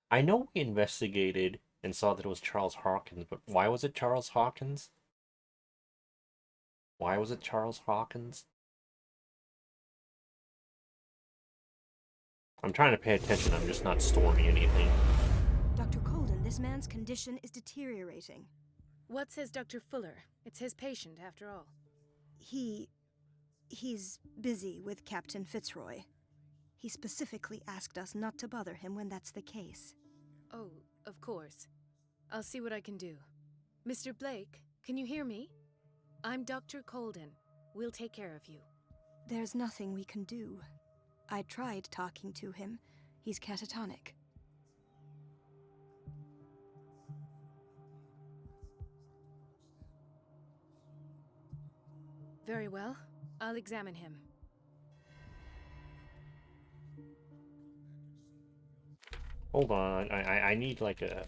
I know we investigated and saw that it was Charles Hawkins, but why was it Charles Hawkins? Why was it Charles Hawkins? I'm trying to pay attention, I'm just not storing anything. Dr. Colden, this man's condition is deteriorating. What says Dr. Fuller? It's his patient, after all. He's busy with Captain Fitzroy. He specifically asked us not to bother him when that's the case. Oh, of course. I'll see what I can do. Mr. Blake, can you hear me? I'm Dr. Colden. We'll take care of you. There's nothing we can do. I tried talking to him. He's catatonic. Very well. I'll examine him. Hold on, I need like a...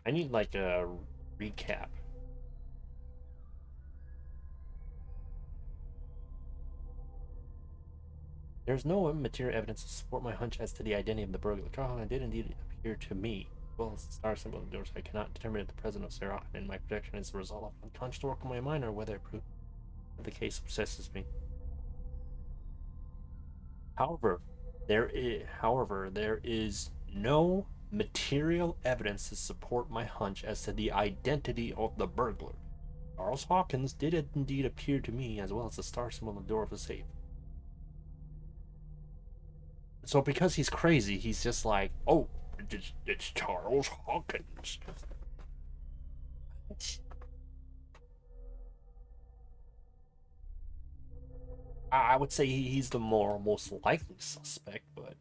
I need like a recap. There's no material evidence to support my hunch as to the identity of the burglar. Callahan did indeed appear to me, as well as the star symbol of the doors. I cannot determine if the presence of Sarah in my projection is the result of unconscious work on my mind or whether it proves that the case obsesses me. However, there is no material evidence to support my hunch as to the identity of the burglar. Charles Hawkins did indeed appear to me, as well as the star symbol on the door of the safe. So because he's crazy, he's just like, oh, it's Charles Hawkins. I would say he's the most likely suspect, but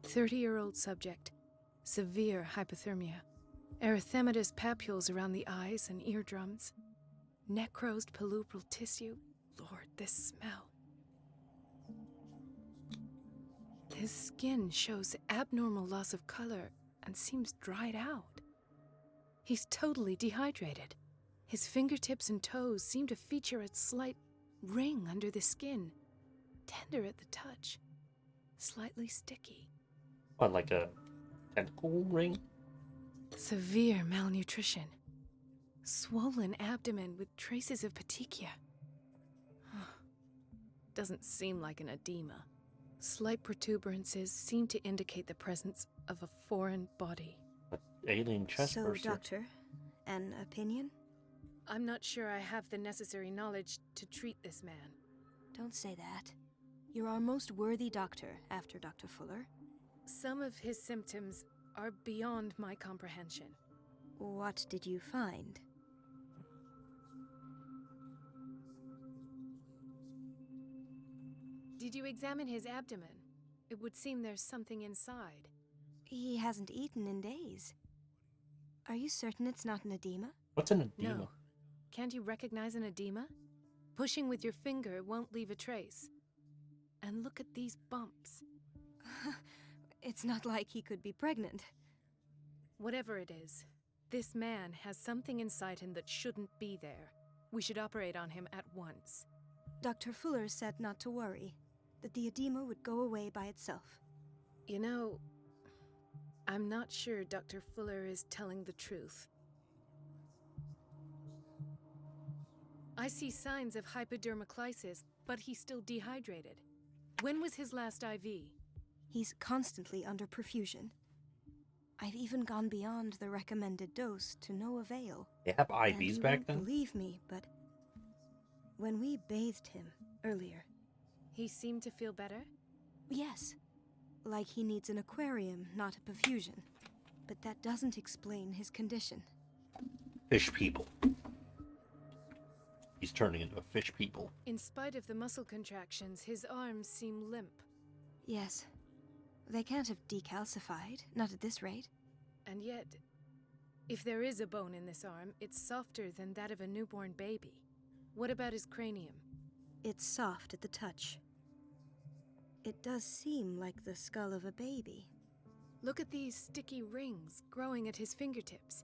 30-year-old subject. Severe hypothermia. Erythematous papules around the eyes and eardrums. Necrosed palpebral tissue. Lord, this smell. His skin shows abnormal loss of color and seems dried out. He's totally dehydrated. His fingertips and toes seem to feature a slight ring under the skin. Tender at the touch. Slightly sticky. what, like a tentacle ring? Severe malnutrition. Swollen abdomen with traces of petechia. Doesn't seem like an edema. Slight protuberances seem to indicate the presence of a foreign body. Alien chest So, burster. Doctor, an opinion? I'm not sure I have the necessary knowledge to treat this man. Don't say that. You're our most worthy doctor after Dr. Fuller. Some of his symptoms are beyond my comprehension. What did you find? Did you examine his abdomen? It would seem there's something inside. He hasn't eaten in days. Are you certain it's not an edema? What's an edema? No. Can't you recognize an edema? Pushing with your finger won't leave a trace. And look at these bumps. It's not like he could be pregnant. Whatever it is, this man has something inside him that shouldn't be there. We should operate on him at once. Dr. Fuller said not to worry, that the edema would go away by itself. You know, I'm not sure Dr. Fuller is telling the truth. I see signs of hypodermoclysis, but he's still dehydrated. When was his last IV? He's constantly under perfusion. I've even gone beyond the recommended dose to no avail. They have And IVs you back won't then? believe me, but when we bathed him earlier, he seemed to feel better? Yes. Like he needs an aquarium, not a perfusion. But that doesn't explain his condition. Fish people. He's turning into a fish people. In spite of the muscle contractions, his arms seem limp. Yes. They can't have decalcified, not at this rate. And yet, if there is a bone in this arm, it's softer than that of a newborn baby. What about his cranium? It's soft at the touch. It does seem like the skull of a baby. Look at these sticky rings growing at his fingertips.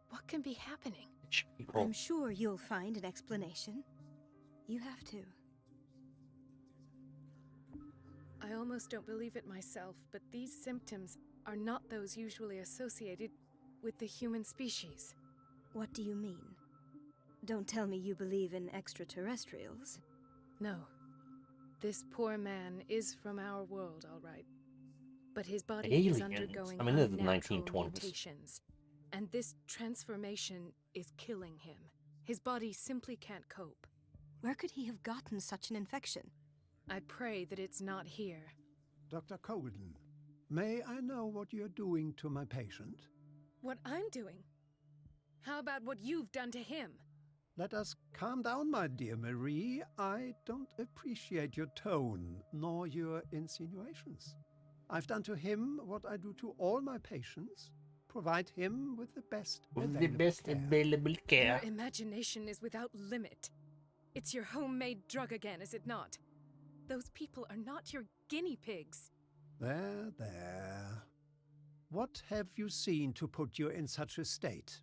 What can be happening? I'm sure you'll find an explanation. You have to. I almost don't believe it myself, but these symptoms are not those usually associated with the human species. What do you mean? Don't tell me you believe in extraterrestrials. No. This poor man is from our world, all right. But his body is undergoing I mean, this is unnatural 1920s. mutations. And this transformation is killing him. His body simply can't cope. Where could he have gotten such an infection? I pray that it's not here. Dr. Colden, may I know what you're doing to my patient? What I'm doing? How about what you've done to him? Let us calm down, my dear Marie. I don't appreciate your tone, nor your insinuations. I've done to him what I do to all my patients. Provide him with the best available care. Your imagination is without limit. It's your homemade drug again, is it not? Those people are not your guinea pigs. There, there. What have you seen to put you in such a state?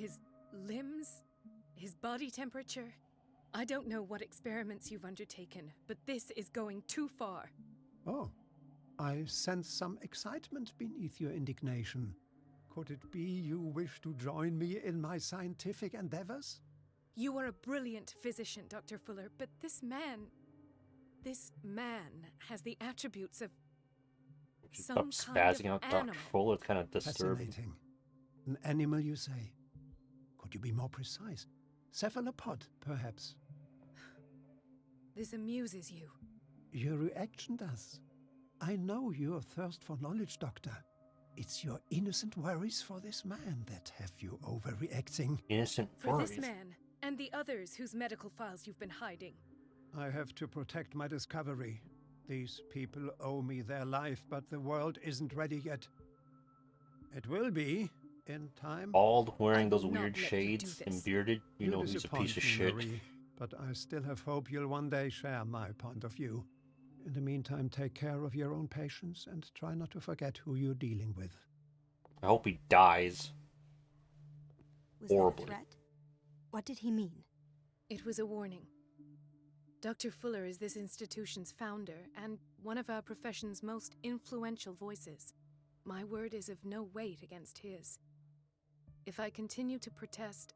His limbs? His body temperature? I don't know what experiments you've undertaken, but this is going too far. Oh, I sense some excitement beneath your indignation. Could it be you wish to join me in my scientific endeavors? You are a brilliant physician, Dr. Fuller, but this man has the attributes of some Stop kind spazzing of out Dr. animal. Fuller. It's kind of disturbing. Fascinating. An animal, you say? Could you be more precise? Cephalopod, perhaps? This amuses you. Your reaction does. I know your thirst for knowledge, Doctor. It's your innocent worries for this man that have you overreacting. Innocent For worries? this man, and the others whose medical files you've been hiding. I have to protect my discovery. These people owe me their life, but the world isn't ready yet. It will be, in time. Bald, wearing I those will not weird let you shades do and this. bearded. You know he's a disappoint piece of me, shit. Marie, but I still have hope you'll one day share my point of view. In the meantime, take care of your own patients and try not to forget who you're dealing with. I hope he dies. Was Horribly. that a threat? What did he mean? It was a warning. Dr. Fuller is this institution's founder and one of our profession's most influential voices. My word is of no weight against his. If I continue to protest,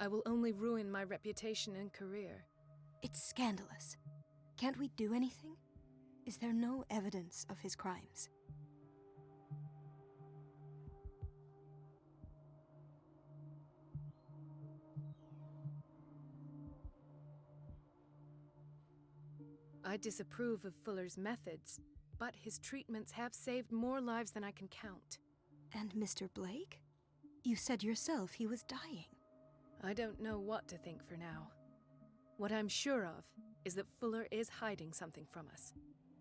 I will only ruin my reputation and career. It's scandalous. Can't we do anything? Is there no evidence of his crimes? I disapprove of Fuller's methods, but his treatments have saved more lives than I can count. And Mr. Blake? You said yourself he was dying. I don't know what to think for now. What I'm sure of is that Fuller is hiding something from us,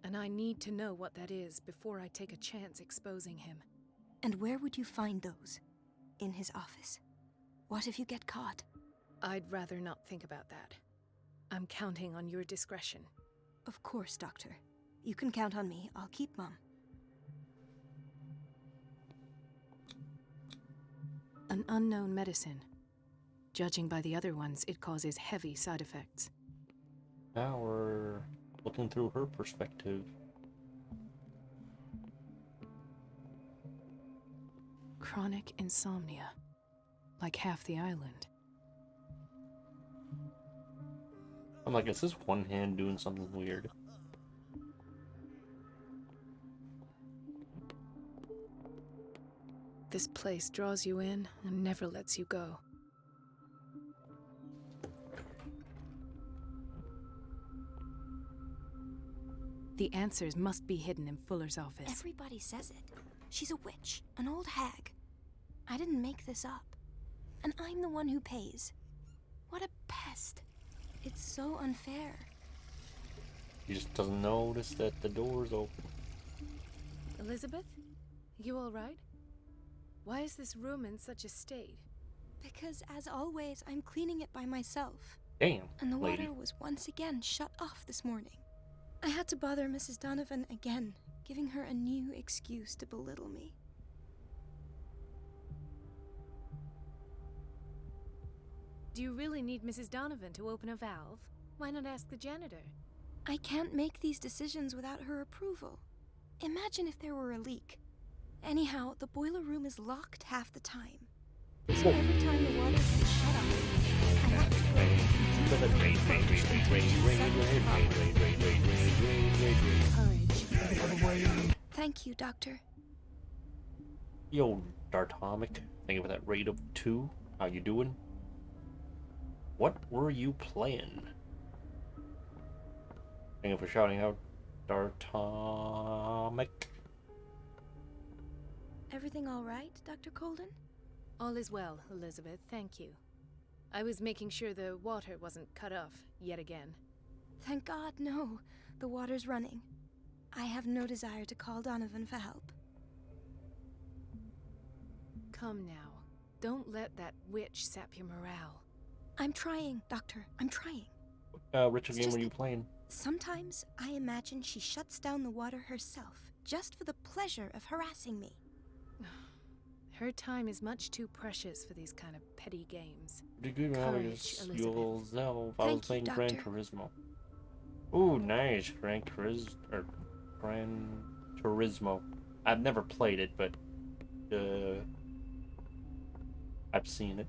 and I need to know what that is before I take a chance exposing him. And where would you find those? In his office? What if you get caught? I'd rather not think about that. I'm counting on your discretion. Of course, Doctor. You can count on me. I'll keep mum. An unknown medicine. Judging by the other ones, it causes heavy side effects. Now we're looking through her perspective. Chronic insomnia. Like half the island. I'm like, is this one hand doing something weird? This place draws you in and never lets you go. The answers must be hidden in Fuller's office. Everybody says it. She's a witch, an old hag. I didn't make this up. And I'm the one who pays. What a pest. It's so unfair. He just doesn't notice that the door's open. Elizabeth? You all right? Why is this room in such a state? Because, as always, I'm cleaning it by myself. Damn, And the lady. water was once again shut off this morning. I had to bother Mrs. Donovan again, giving her a new excuse to belittle me. Do you really need Mrs. Donovan to open a valve? Why not ask the janitor? I can't make these decisions without her approval. Imagine if there were a leak. Anyhow, the boiler room is locked half the time. So every time the water gets shut off, I have to go. Thank you, Doctor. Yo, Dartomic. Thank you for that raid of 2. How you doing? What were you playing? Thank you for shouting out, Dartomic. Everything all right, Dr. Colden? All is well, Elizabeth, thank you. I was making sure the water wasn't cut off yet again. Thank God, no. The water's running. I have no desire to call Donovan for help. Come now. Don't let that witch sap your morale. I'm trying, Doctor. I'm trying. Richard, game were you playing? Sometimes I imagine she shuts down the water herself, just for the pleasure of harassing me. Her time is much too precious for these kind of petty games. Degree Courage, values Elizabeth. yourself. I was Thank you, playing Gran Doctor. Turismo. Ooh, nice. Gran Turismo. I've never played it, but I've seen it.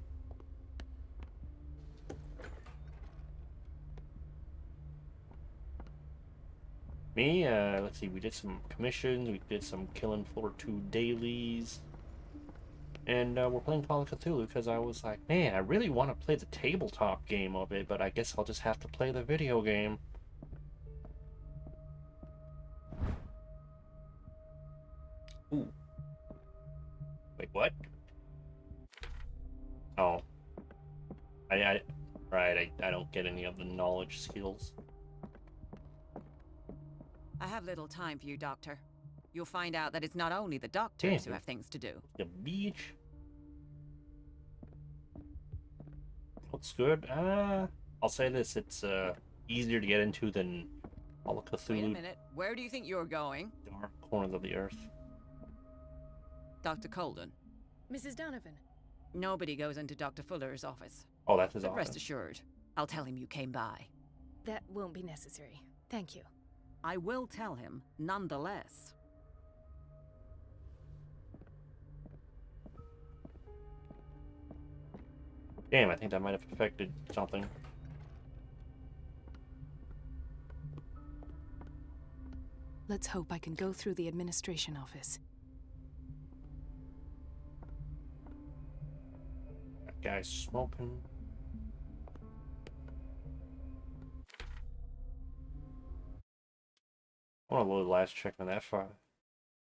Me, let's see, we did some commissions, we did some Killing Floor 2 dailies. And we're playing Call of Cthulhu because I was like, man, I really want to play the tabletop game of it, but I guess I'll just have to play the video game. Ooh. Wait, what? Oh. Right, I don't get any of the knowledge skills. I have little time for you, Doctor. You'll find out that it's not only the doctors who have things to do. The beach. Looks good. I'll say this, it's easier to get into than Call of Cthulhu. Wait a minute. Where do you think you're going? Dark corners of the earth. Dr. Colden. Mrs. Donovan. Nobody goes into Dr. Fuller's office. Oh, that's his But office. rest assured, I'll tell him you came by. That won't be necessary. Thank you. I will tell him, nonetheless. Damn, I think that might have affected something. Let's hope I can go through the administration office. That guy's smoking. I want to load the last check on that file.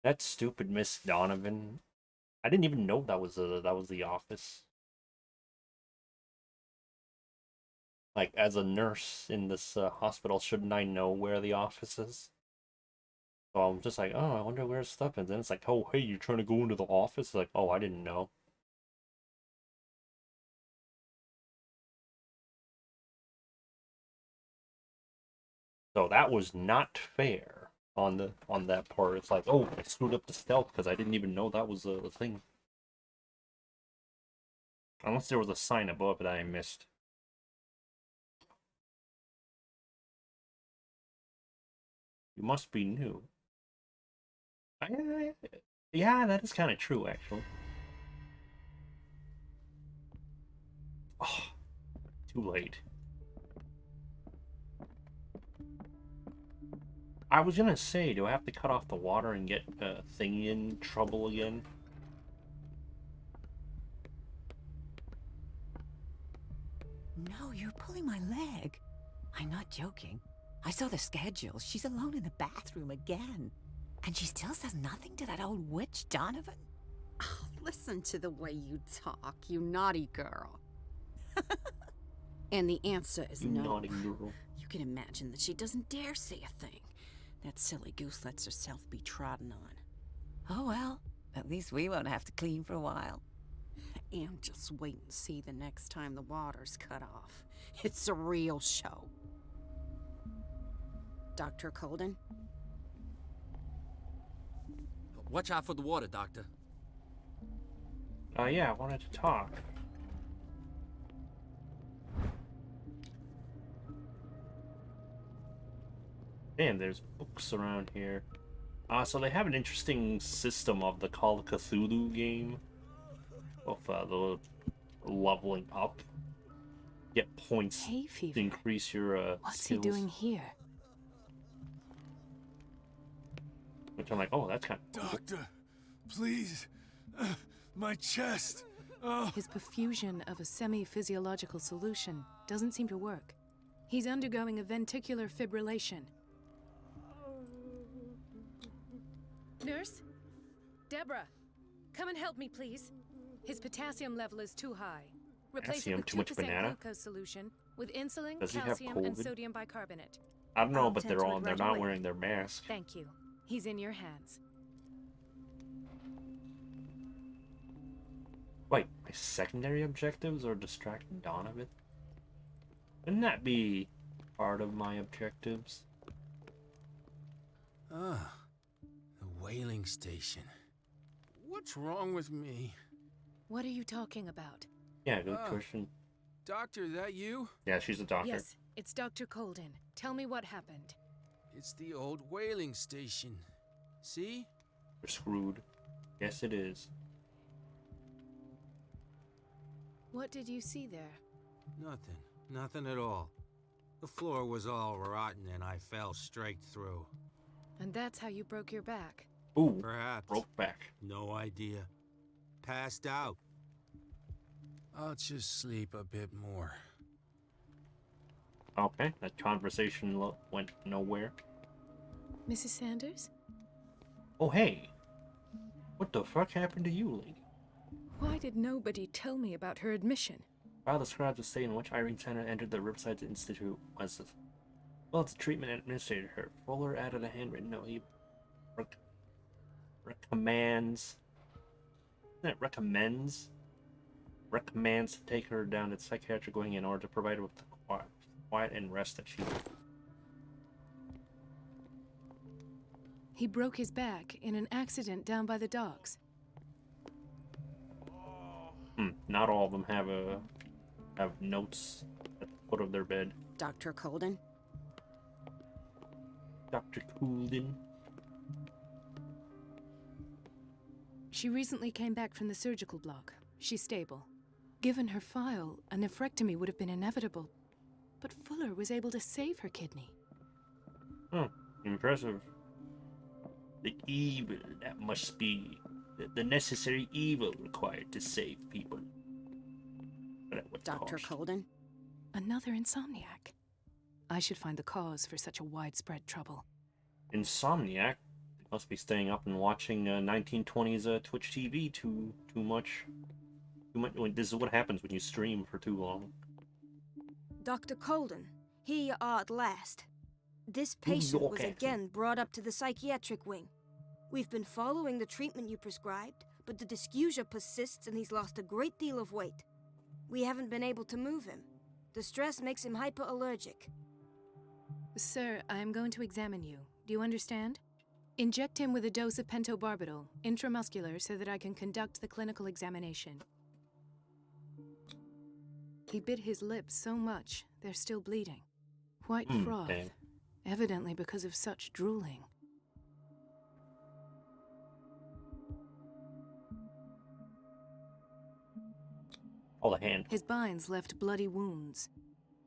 That stupid Miss Donovan. I didn't even know that was the office. Like, as a nurse in this hospital, shouldn't I know where the office is? So I'm just like, oh, I wonder where his stuff is. And it's like, oh, hey, you're trying to go into the office? Like, oh, I didn't know. So that was not fair on that part. It's like, oh, I screwed up the stealth because I didn't even know that was a thing. Unless there was a sign above that I missed. You must be new. Yeah, that is kind of true, actually. Oh, too late. I was gonna say, do I have to cut off the water and get Thingy in trouble again? No, you're pulling my leg. I'm not joking. I saw the schedule. She's alone in the bathroom again. And she still says nothing to that old witch, Donovan? Oh, listen to the way you talk, you naughty girl. And the answer is You no. naughty girl. You can imagine that she doesn't dare say a thing. That silly goose lets herself be trodden on. Oh well, at least we won't have to clean for a while. And just wait and see the next time the water's cut off. It's a real show. Dr. Colden? Watch out for the water, Doctor. Yeah, I wanted to talk. Man, there's books around here. So they have an interesting system of the Call of Cthulhu game. Of the leveling up. Get points Hay fever. to increase your What's skills. he doing here? Which I'm like, oh, that's kind of... Doctor, please. My chest. Oh. His perfusion of a semi-physiological solution doesn't seem to work. He's undergoing a ventricular fibrillation. Nurse? Deborah, come and help me, please. His potassium level is too high. Replace it Potassium, with too much 2% banana? glucose solution with insulin, Does he have calcium, and COVID? sodium bicarbonate. I don't know, I'll but attend to it they're right not away. wearing their mask. Thank you. He's in your hands. Wait, my secondary objectives are distracting Donovan? Wouldn't that be part of my objectives? Ah, the whaling station. What's wrong with me? What are you talking about? Yeah, good question. Doctor, that you? Yeah, she's a doctor. Yes, it's Dr. Colden. Tell me what happened. It's the old whaling station. See? We're screwed. Yes, it is. What did you see there? Nothing. Nothing at all. The floor was all rotten and I fell straight through. And that's how you broke your back? Ooh, perhaps. Broke back. No idea. Passed out. I'll just sleep a bit more. Okay, that conversation went nowhere. Mrs. Sanders? Oh, hey. What the fuck happened to you, lady? Why did nobody tell me about her admission? File describes the state in which Irene Tanner entered the Riverside Institute as well as the treatment administrator. Her Fuller added a handwritten note. He recommends to take her down to the psychiatric wing in order to provide her with the quiet and rest that she needs. He broke his back in an accident down by the docks. Not all of them have notes at the foot of their bed. Dr. Colden? Dr. Colden. She recently came back from the surgical block. She's stable. Given her file, a nephrectomy would have been inevitable. But Fuller was able to save her kidney. Impressive. The evil that must be the necessary evil required to save people. But at what Dr. cost? Colden? Another insomniac. I should find the cause for such a widespread trouble. Insomniac? Must be staying up and watching 1920s Twitch TV too much. This is what happens when you stream for too long. Dr. Colden, here you are at last. This patient was again brought up to the psychiatric wing. We've been following the treatment you prescribed, but the dysgeusia persists and he's lost a great deal of weight. We haven't been able to move him. The stress makes him hyperallergic. Sir, I am going to examine you. Do you understand? Inject him with a dose of pentobarbital, intramuscular, so that I can conduct the clinical examination. He bit his lips so much, they're still bleeding. White froth, dang. evidently because of such drooling. Oh, the hand. His binds left bloody wounds.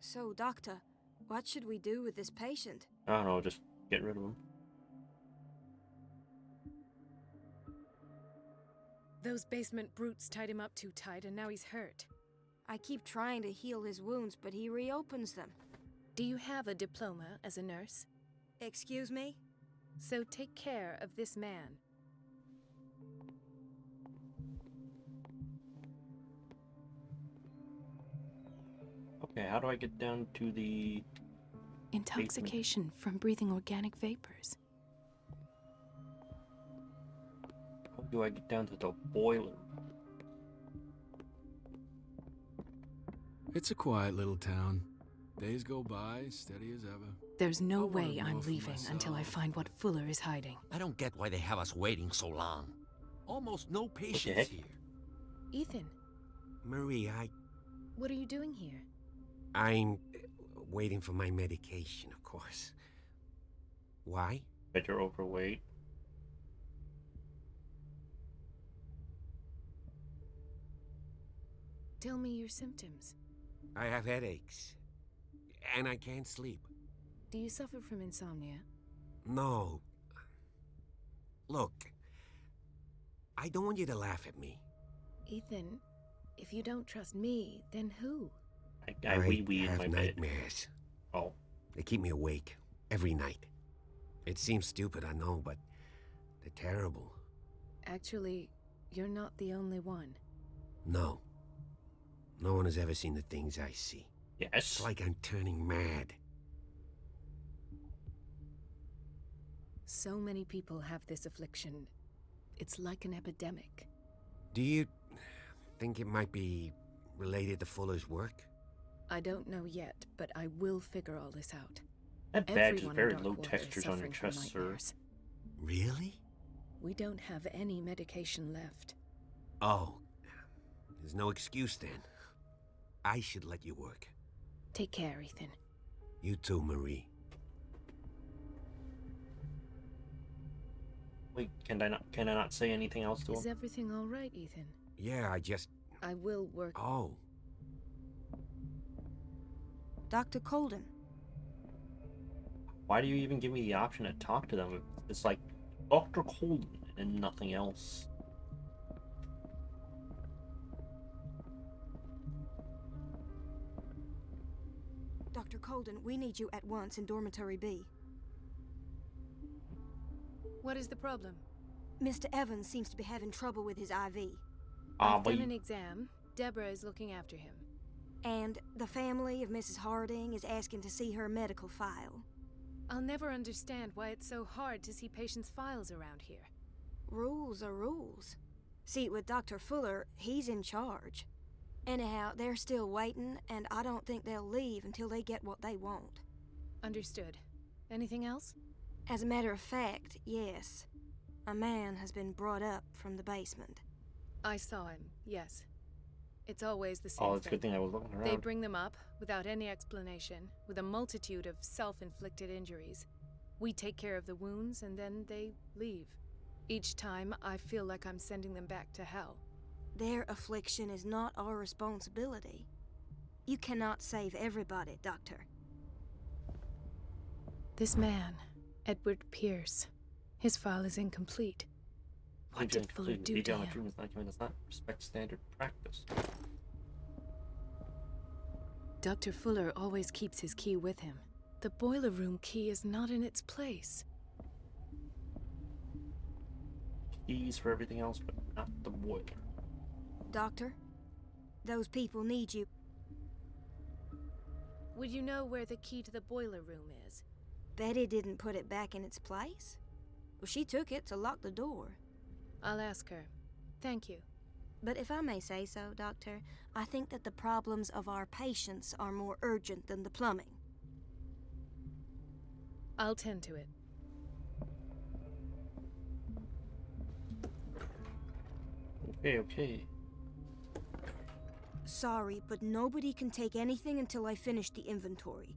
So, doctor, what should we do with this patient? I don't know, just get rid of him. Those basement brutes tied him up too tight and now he's hurt. I keep trying to heal his wounds, but he reopens them. Do you have a diploma as a nurse? Excuse me? So take care of this man. Okay, how do I get down to the... Intoxication from breathing organic vapors. How do I get down to the boiler? It's a quiet little town. Days go by, steady as ever. There's no I wanna way know I'm for leaving until I myself. find what Fuller is hiding. I don't get why they have us waiting so long. Almost no patients heck? here. Ethan, Marie, what are you doing here? I'm waiting for my medication, of course. Why? Bet you're overweight. Tell me your symptoms. I have headaches. And I can't sleep. Do you suffer from insomnia? No. Look, I don't want you to laugh at me. Ethan, if you don't trust me, then who? I wee-wee in have my bed. nightmares. Oh. They keep me awake every night. It seems stupid, I know, but they're terrible. Actually, you're not the only one. No. No one has ever seen the things I see. Yes. It's like I'm turning mad. So many people have this affliction. It's like an epidemic. Do you think it might be related to Fuller's work? I don't know yet, but I will figure all this out. That badge is Everyone in very Darkwater low is textures on your suffering from chest, sir. nightmares. Really? We don't have any medication left. Oh. There's no excuse then. I should let you work. Take care, Ethan. You too, Marie. Wait, can I not say anything else to him? Is everything all right, Ethan? Yeah, I will work. Oh. Dr. Colden. Why do you even give me the option to talk to them? It's like Dr. Colden and nothing else. Dr. Colden, we need you at once in Dormitory B. What is the problem? Mr. Evans seems to be having trouble with his IV. I've done an exam. Deborah is looking after him. And the family of Mrs. Harding is asking to see her medical file. I'll never understand why it's so hard to see patients' files around here. Rules are rules. See, with Dr. Fuller, he's in charge. Anyhow, they're still waiting, and I don't think they'll leave until they get what they want. Understood. Anything else? As a matter of fact, yes. A man has been brought up from the basement. I saw him, yes. It's always the same Oh, it's a good thing I was looking around. They bring them up, without any explanation, with a multitude of self-inflicted injuries. We take care of the wounds, and then they leave. Each time, I feel like I'm sending them back to hell. Their affliction is not our responsibility. You cannot save everybody, Doctor. This man, Edward Pierce, his file is incomplete. What did Fuller do to him? Does not respect standard practice. Dr. Fuller always keeps his key with him. The boiler room key is not in its place. Keys for everything else, but not the boiler. Doctor, those people need you. Would you know where the key to the boiler room is? Betty didn't put it back in its place. Well, she took it to lock the door. I'll ask her. Thank you. But if I may say so, Doctor, I think that the problems of our patients are more urgent than the plumbing. I'll tend to it. Okay. Sorry, but nobody can take anything until I finish the inventory.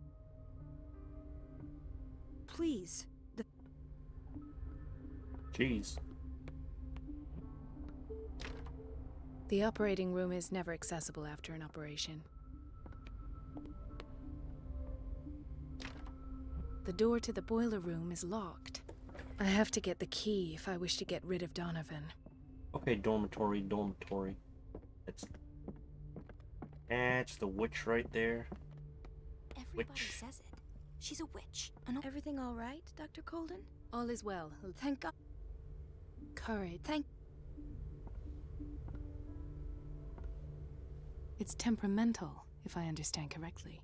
Please. Jeez. The operating room is never accessible after an operation. The door to the boiler room is locked. I have to get the key if I wish to get rid of Donovan. Okay, dormitory. It's the witch right there. Everybody says it. She's a witch. Everything all right, Dr. Colden? All is well. Thank God. Courage. Thank... It's temperamental, if I understand correctly.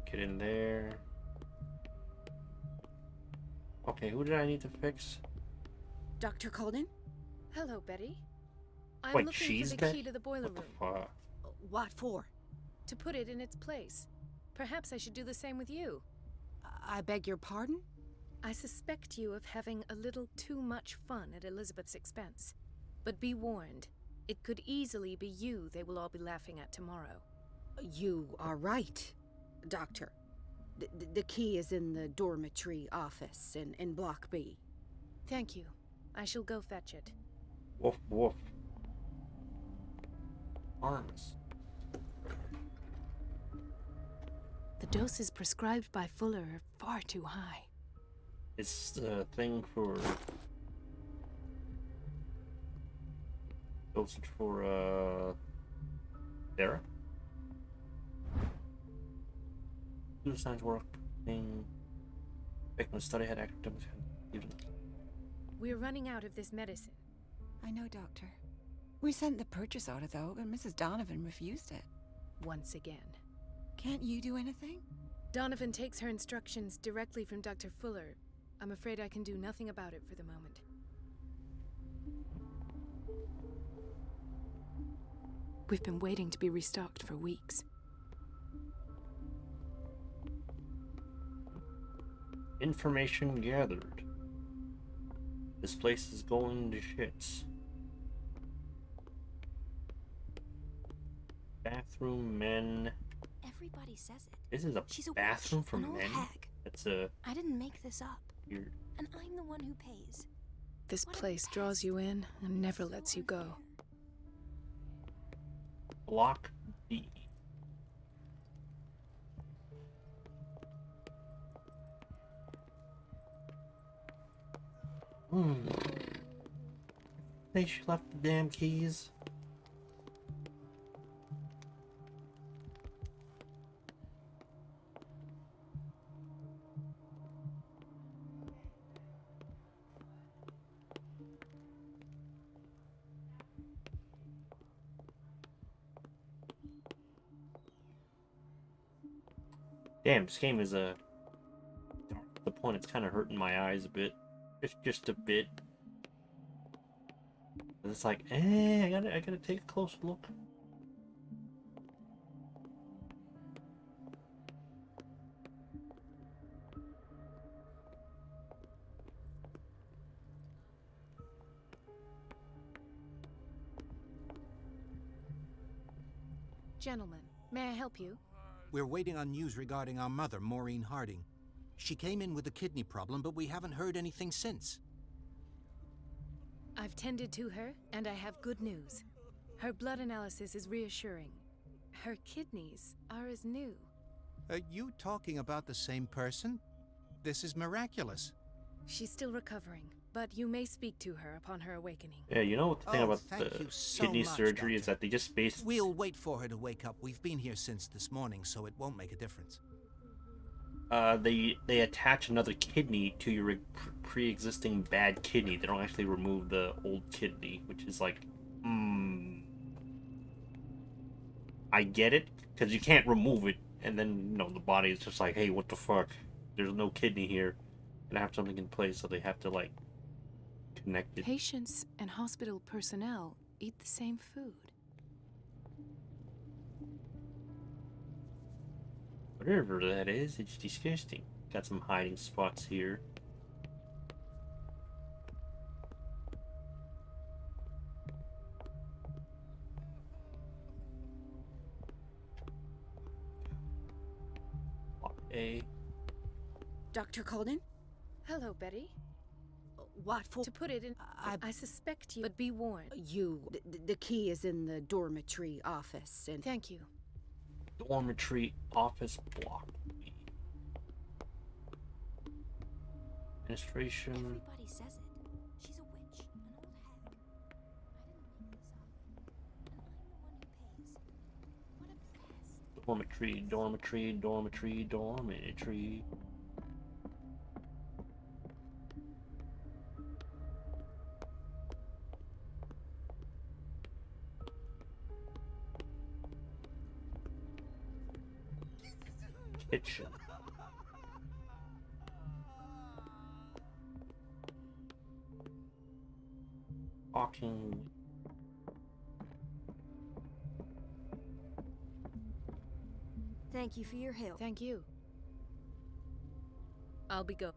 Get in there. Okay, who did I need to fix? Dr. Colden? Hello, Betty. I'm Wait, looking she's for the dead? key to the boiler room. Fuck. What for? To put it in its place. Perhaps I should do the same with you. I beg your pardon? I suspect you of having a little too much fun at Elizabeth's expense. But be warned, it could easily be you they will all be laughing at tomorrow. You are right, Doctor. The key is in the dormitory office in Block B. Thank you. I shall go fetch it. Woof, woof. Arms. The doses prescribed by Fuller are far too high. It's the thing for dosage for Sarah. Do science work. Back when study had academics. We're running out of this medicine. I know, Doctor. We sent the purchase order, though, but Mrs. Donovan refused it. Once again. Can't you do anything? Donovan takes her instructions directly from Dr. Fuller. I'm afraid I can do nothing about it for the moment. We've been waiting to be restocked for weeks. Information gathered. This place is going to shits. Bathroom, men. Everybody says it. This is a She's a bathroom witch, for an old men? hag. It's a... I didn't make this up. Weird. And I'm the one who pays. This place draws you in and never lets you go. Block D. They she left the damn keys. Damn, this game is dark to the point it's kind of hurting my eyes a bit. Just a bit. It's like, I gotta take a closer look. Gentlemen, may I help you? We're waiting on news regarding our mother, Maureen Harding. She came in with a kidney problem, but we haven't heard anything since. I've tended to her, and I have good news. Her blood analysis is reassuring. Her kidneys are as new. Are you talking about the same person? This is miraculous. She's still recovering, but you may speak to her upon her awakening. Yeah, you know what the thing about thank the you so kidney much, surgery is Doctor. that they just based... We'll wait for her to wake up. We've been here since this morning, so it won't make a difference. They attach another kidney to your pre-existing bad kidney. They don't actually remove the old kidney, which is like, I get it, because you can't remove it, and then, the body is just like, hey, what the fuck? There's no kidney here. Gonna have something in place, so they have to, like, connect it. Patients and hospital personnel eat the same food. Whatever that is, it's disgusting. Got some hiding spots here. Block A. Dr. Colden? Hello, Betty. What for? To put it in, I suspect you, but be warned. The key is in the dormitory office, and... Thank you. Dormitory office block. Administration. Everybody says it. She's a witch, an old hag. I didn't make this up. And I'm the one who pays. What a pest. Dormitory. Kitchen. Talking. Thank you for your help. Thank you. I'll be go.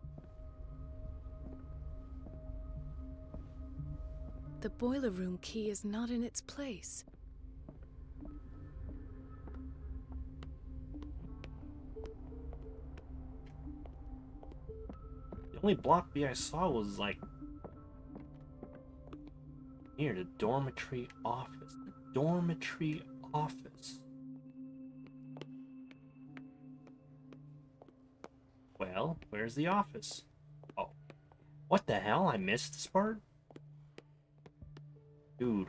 The boiler room key is not in its place. The only block B I saw was like near the dormitory office. The dormitory office. Well, where's the office? Oh. What the hell? I missed this part? Dude.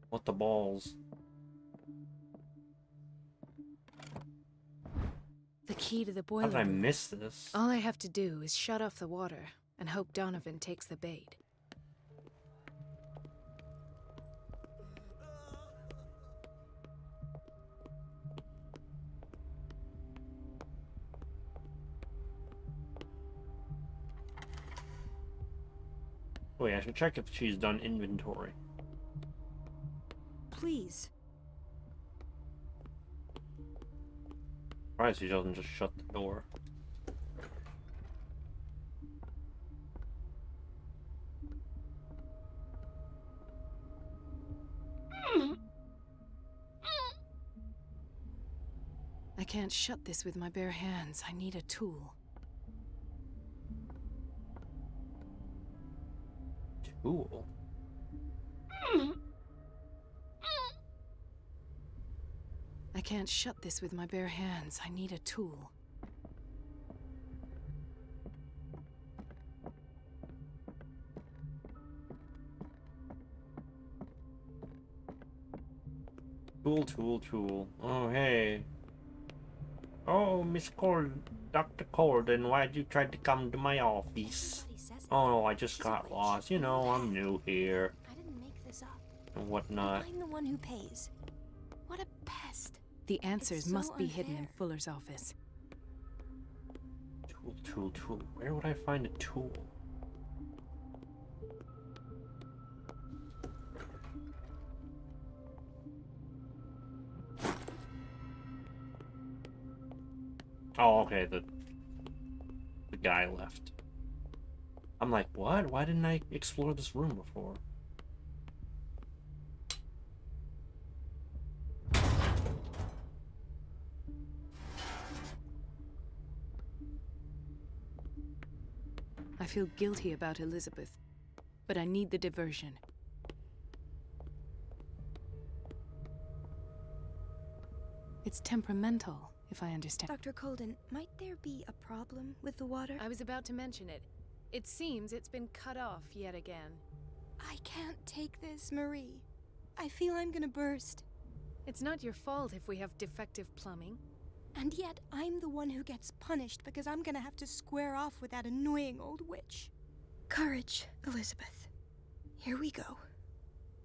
What the balls? The key to the How boiler did I room. miss this? All I have to do is shut off the water and hope Donovan takes the bait. Wait, I should check if she's done inventory. Please. Surprised she doesn't just shut the door. can't shut this with my bare hands. I need a tool. Tool? I can't shut this with my bare hands. I need a tool. Tool. Oh, hey. Oh, Miss Dr. Corden, why'd you try to come to my office? Oh, no, I just got lost. You know, I'm new here. I didn't make this up. And whatnot. I'm the one who pays. What a pest. The answers It's so must be hidden in unfair. Fuller's office. Tool. Where would I find a tool? Oh, okay, the guy left. I'm like, what? Why didn't I explore this room before? I feel guilty about Elizabeth, but I need the diversion. It's temperamental, if I understand. Dr. Colden, might there be a problem with the water? I was about to mention it. It seems it's been cut off yet again. I can't take this, Marie. I feel I'm gonna burst. It's not your fault if we have defective plumbing. And yet, I'm the one who gets punished because I'm gonna have to square off with that annoying old witch. Courage, Elizabeth. Here we go.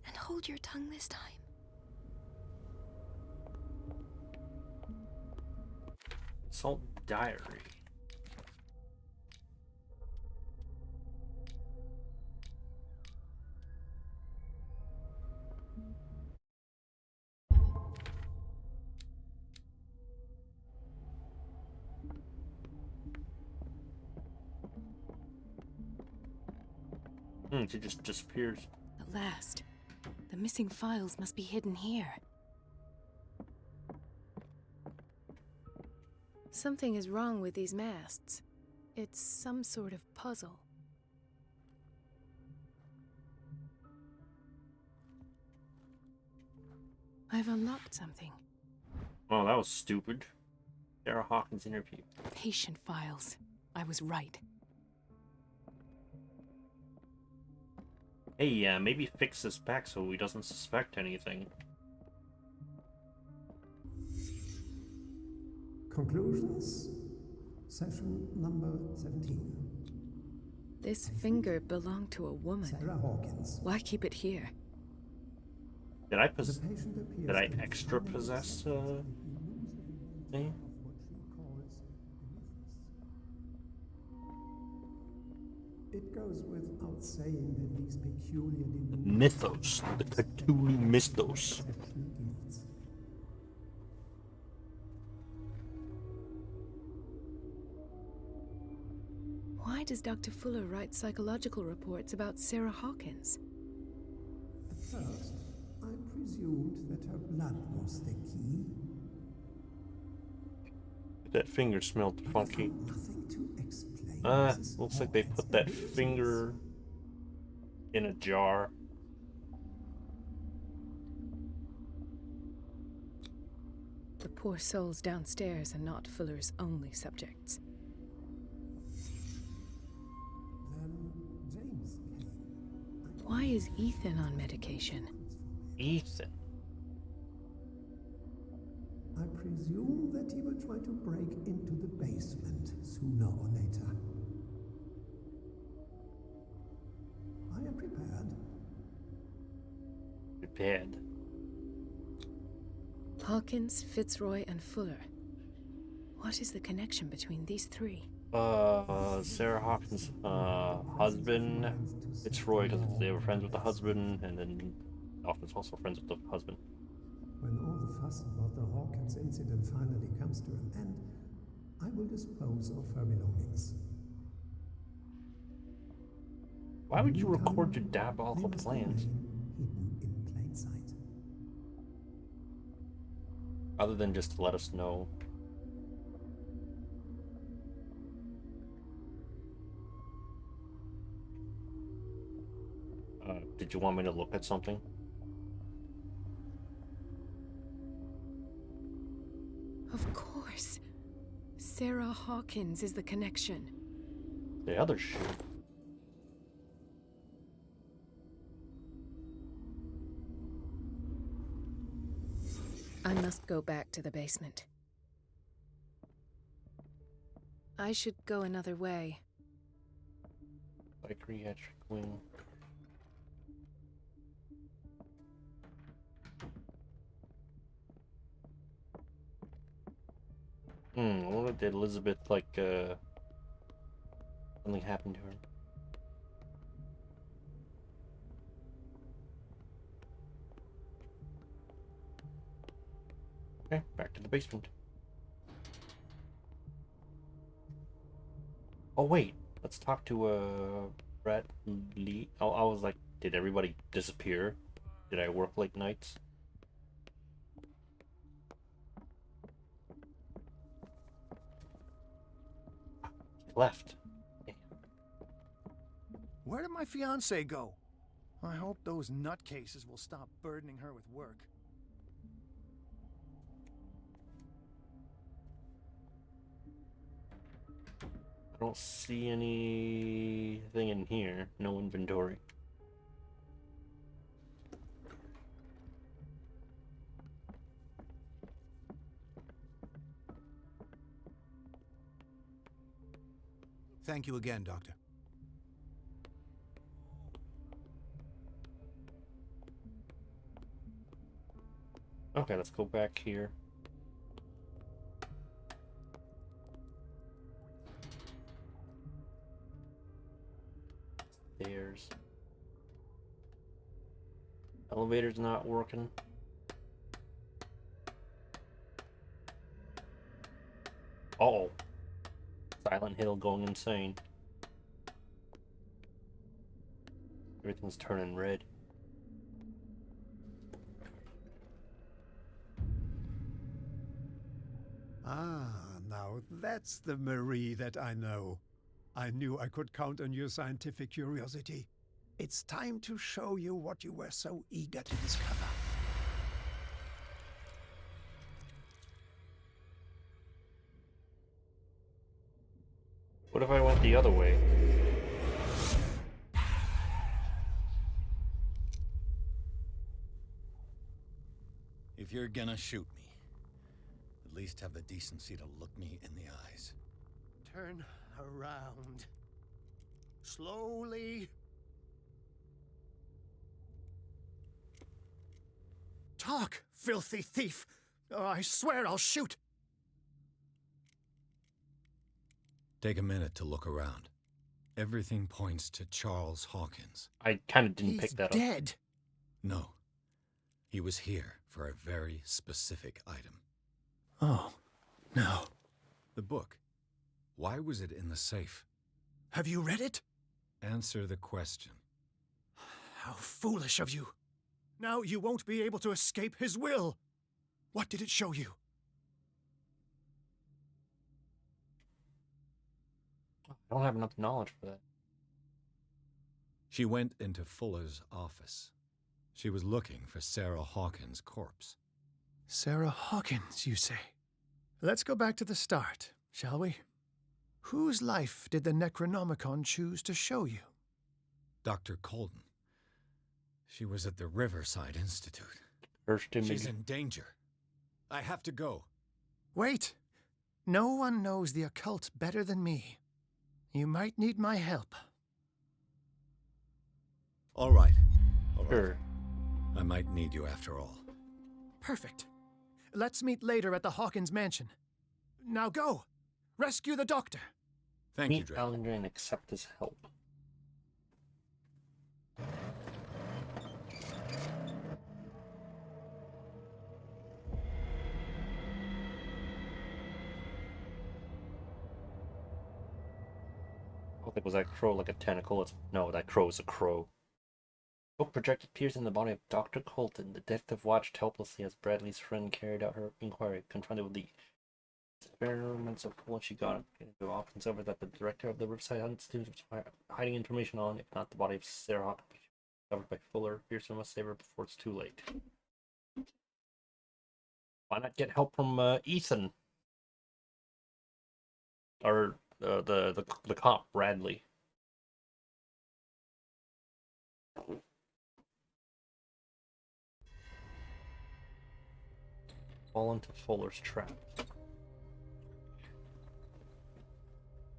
And hold your tongue this time. Salt diary. She just disappears. At last. The missing files must be hidden here. Something is wrong with these masts. It's some sort of puzzle. I've unlocked something. Oh, that was stupid. Sarah Hawkins interview. Patient files. I was right. Hey, maybe fix this back so he doesn't suspect anything. Conclusions? Session number 17. This finger belonged to a woman. Sarah Hawkins. Why keep it here? Did I extra possess thing? It goes without saying that these peculiar Mythos, the Cthulhu mythos. Why does Dr. Fuller write psychological reports about Sarah Hawkins? At first, I presumed that her blood was the key. That finger smelled funky. Nothing to explain. Looks like they put that finger in a jar. The poor souls downstairs are not Fuller's only subjects. Then James came. Why is Ethan on medication? Ethan? I presume that he will try to break into the basement sooner or later. I am prepared. Prepared. Hawkins, Fitzroy, and Fuller. What is the connection between these three? Sarah Hawkins' husband, Fitzroy, because they were friends with the husband, and then Hawkins also friends with the husband. When all the fuss about the Hawkins incident finally comes to an end, I will dispose of her belongings. Why would you record your diabolical plans? Hidden in plain sight. Other than just to let us know. Did you want me to look at something? Of course. Sarah Hawkins is the connection. The other shit. I must go back to the basement. I should go another way. Psychiatric wing. I wonder did Elizabeth something happened to her. Okay, back to the basement. Oh wait, let's talk to Brett Lee. Oh, I was like, did everybody disappear? Did I work late nights? He left. Where did my fiancée go? I hope those nutcases will stop burdening her with work. I don't see anything in here. No inventory. Thank you again, Doctor. Okay, let's go back here. Stairs. Elevator's not working. Uh-oh. Silent Hill going insane. Everything's turning red. Ah, now that's the Marie that I know. I knew I could count on your scientific curiosity. It's time to show you what you were so eager to discover. What if I went the other way? If you're gonna shoot me, at least have the decency to look me in the eyes. Turn around. Slowly. Talk, filthy thief! Or I swear I'll shoot! Take a minute to look around. Everything points to Charles Hawkins. I kind of didn't pick that up. He's dead. No. He was here for a very specific item. Oh, no. The book. Why was it in the safe? Have you read it? Answer the question. How foolish of you. Now you won't be able to escape his will. What did it show you? I don't have enough knowledge for that. She went into Fuller's office. She was looking for Sarah Hawkins' corpse. Sarah Hawkins, you say? Let's go back to the start, shall we? Whose life did the Necronomicon choose to show you? Dr. Colden. She was at the Riverside Institute. She's in danger. I have to go. Wait. No one knows the occult better than me. You might need my help. All right. Sure. I might need you after all. Perfect. Let's meet later at the Hawkins mansion. Now go. Rescue the doctor. Thank you, Meet Drake. Allinger and accept his help. I think was that crow like a tentacle? No, that crow is a crow. Book projected appears in the body of Dr. Colton. The detective watched helplessly as Bradley's friend carried out her inquiry, confronted with the experiments of what she got into. Often discovered that the director of the Riverside Institute was hiding information on, if not the body of Sarah Hawkins. Covered by Fuller. Pearson must save her before it's too late. Why not get help from Ethan? Or the cop, Bradley. Fall into Fuller's trap.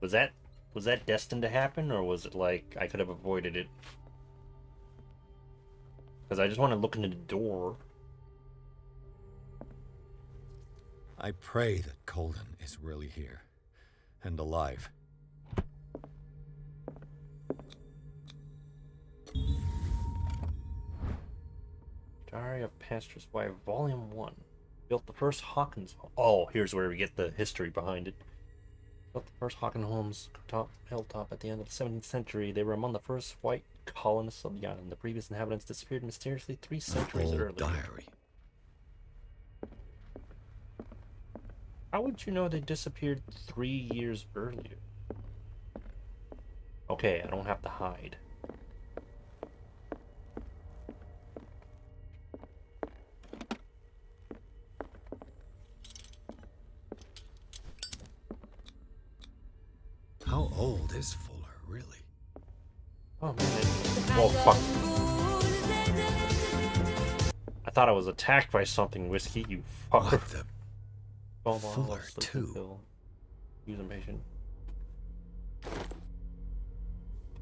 Was that destined to happen, or was it like I could have avoided it? Because I just want to look into the door. I pray that Colden is really here. And alive. Diary of Pastor's Wife, Volume 1. Built the first Hawkins... Oh, here's where we get the history behind it. Built the first Hawkins homes hilltop at the end of the 17th century. They were among the first white colonists of the island. The previous inhabitants disappeared mysteriously 3 centuries earlier. Diary. How would you know they disappeared 3 years earlier? Okay, I don't have to hide. How old is Fuller, really? Oh, man. Oh, fuck. I thought I was attacked by something, Whiskey, you fucker. What the... Fuller, too. Use impatient.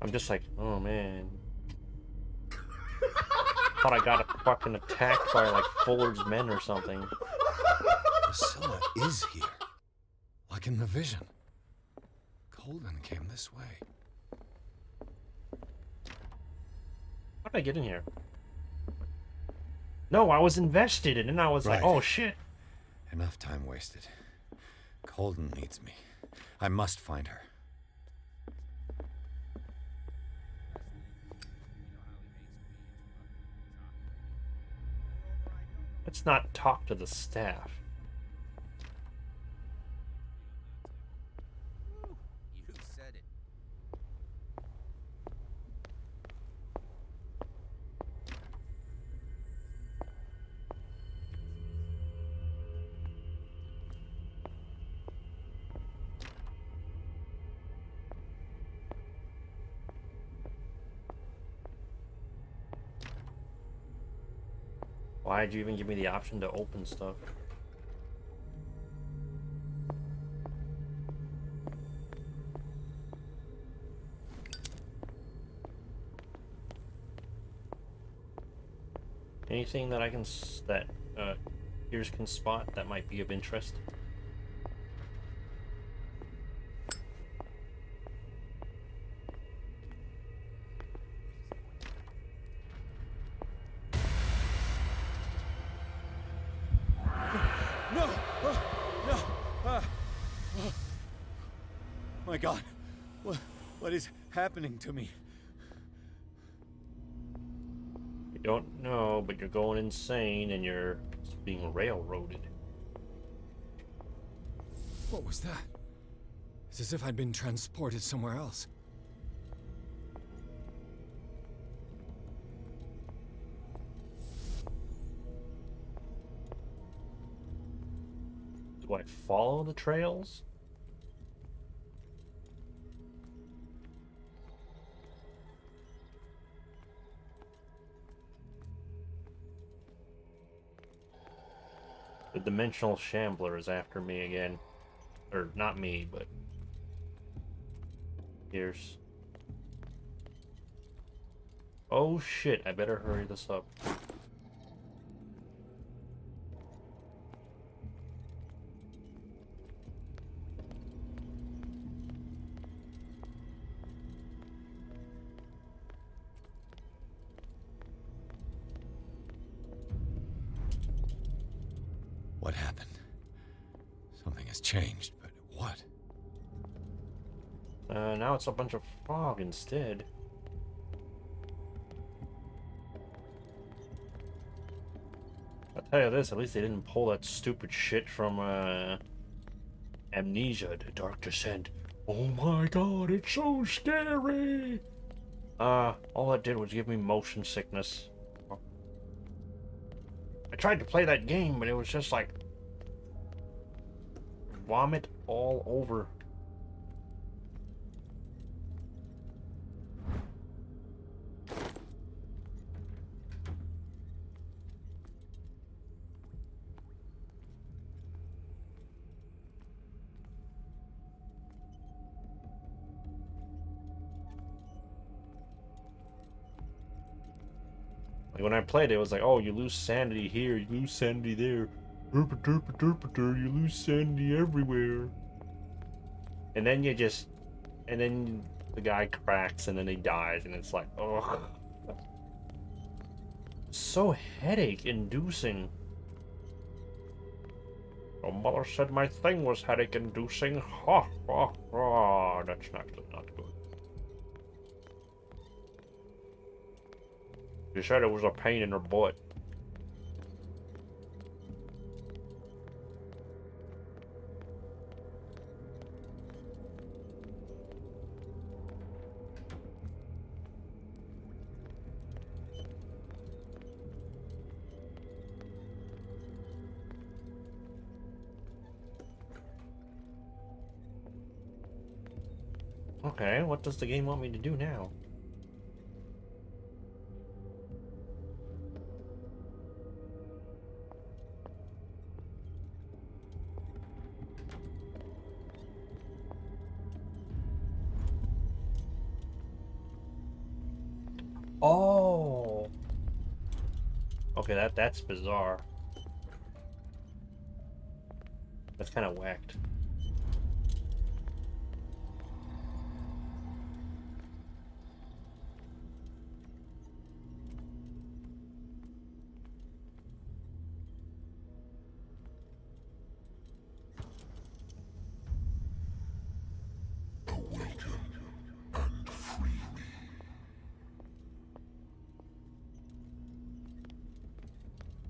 I'm just like, oh, man. Thought I got fucking attacked by, like, Fuller's men or something. Priscilla is here. Like in the vision. Colden came this way. How did I get in here? No, I was invested, and then I was like, oh shit. Enough time wasted. Colden needs me. I must find her. Let's not talk to the staff. You said it. Why'd you even give me the option to open stuff? Anything that I can ears can spot that might be of interest? No! No! My God! What is happening to me? You don't know, but you're going insane and you're being railroaded. What was that? It's as if I'd been transported somewhere else. Do I follow the trails? The dimensional shambler is after me again. Or not me, but Pierce. Oh shit, I better hurry this up. What happened? Something has changed, but what? Now it's a bunch of fog instead. I'll tell you this, at least they didn't pull that stupid shit from, Amnesia, The Dark Descent. Oh my god, it's so scary! All it did was give me motion sickness. I tried to play that game, but it was just like vomit all over. Like when I played it, it was like, oh, you lose sanity here, you lose sanity there. Derpa, derpa, derpa, der, you lose sanity everywhere. And then and then the guy cracks and then he dies, and it's like, ugh. So headache inducing. Your mother said my thing was headache inducing. Ha ha ha. That's not good. She said it was a pain in her butt. Okay, what does the game want me to do now? Oh. Okay, that's bizarre. That's kind of whacked.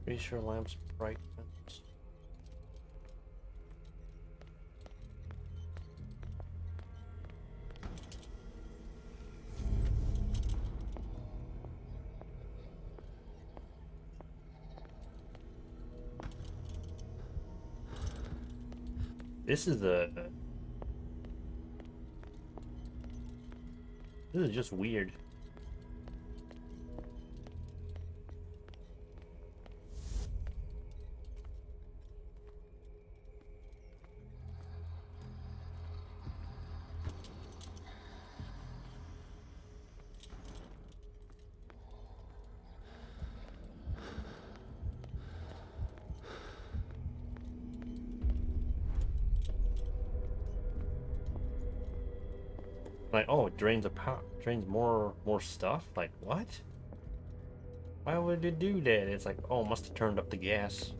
Increase your lamp's brightness. This is just weird. Like, oh, it drains drains more stuff. Like, what? Why would it do that? It's like, oh, must have turned up the gas.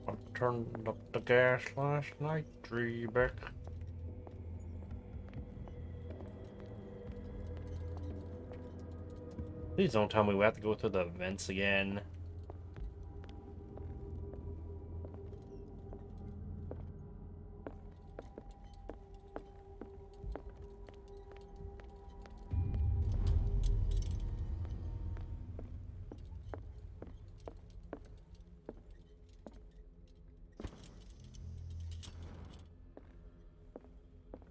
I turned up the gas last night, Drebeck. Please don't tell me we have to go through the vents again.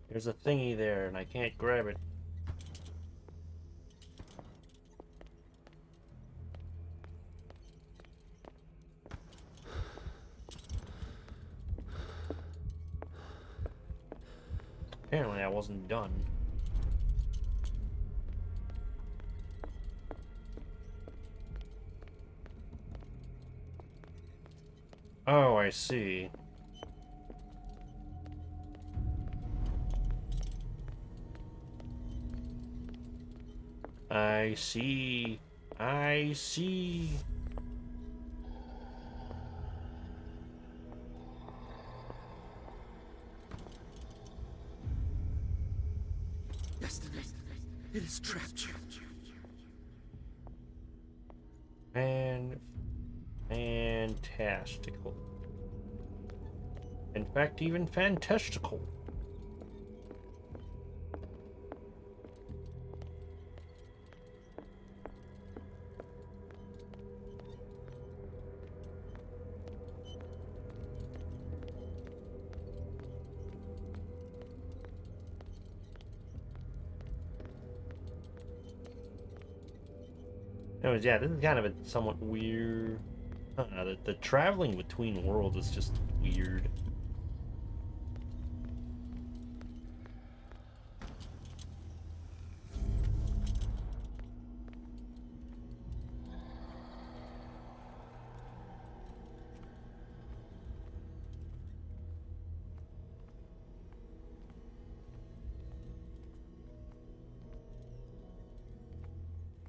There's a thingy there, and I can't grab it. Apparently I wasn't done. Oh, I see. I see. I see. Destiny, it has trapped you. Fantastical. In fact, even fantastical. Anyways, yeah, this is kind of a somewhat weird. I don't know, the traveling between worlds is just weird.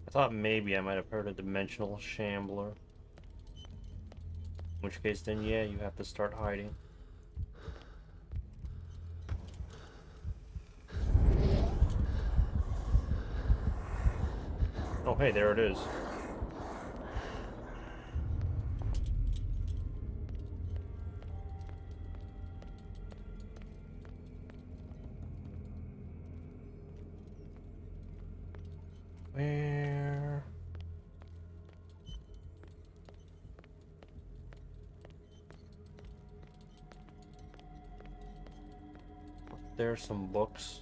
I thought maybe I might have heard a dimensional shambler. In which case, then yeah, you have to start hiding. Oh, hey, there it is. Where? There's some books.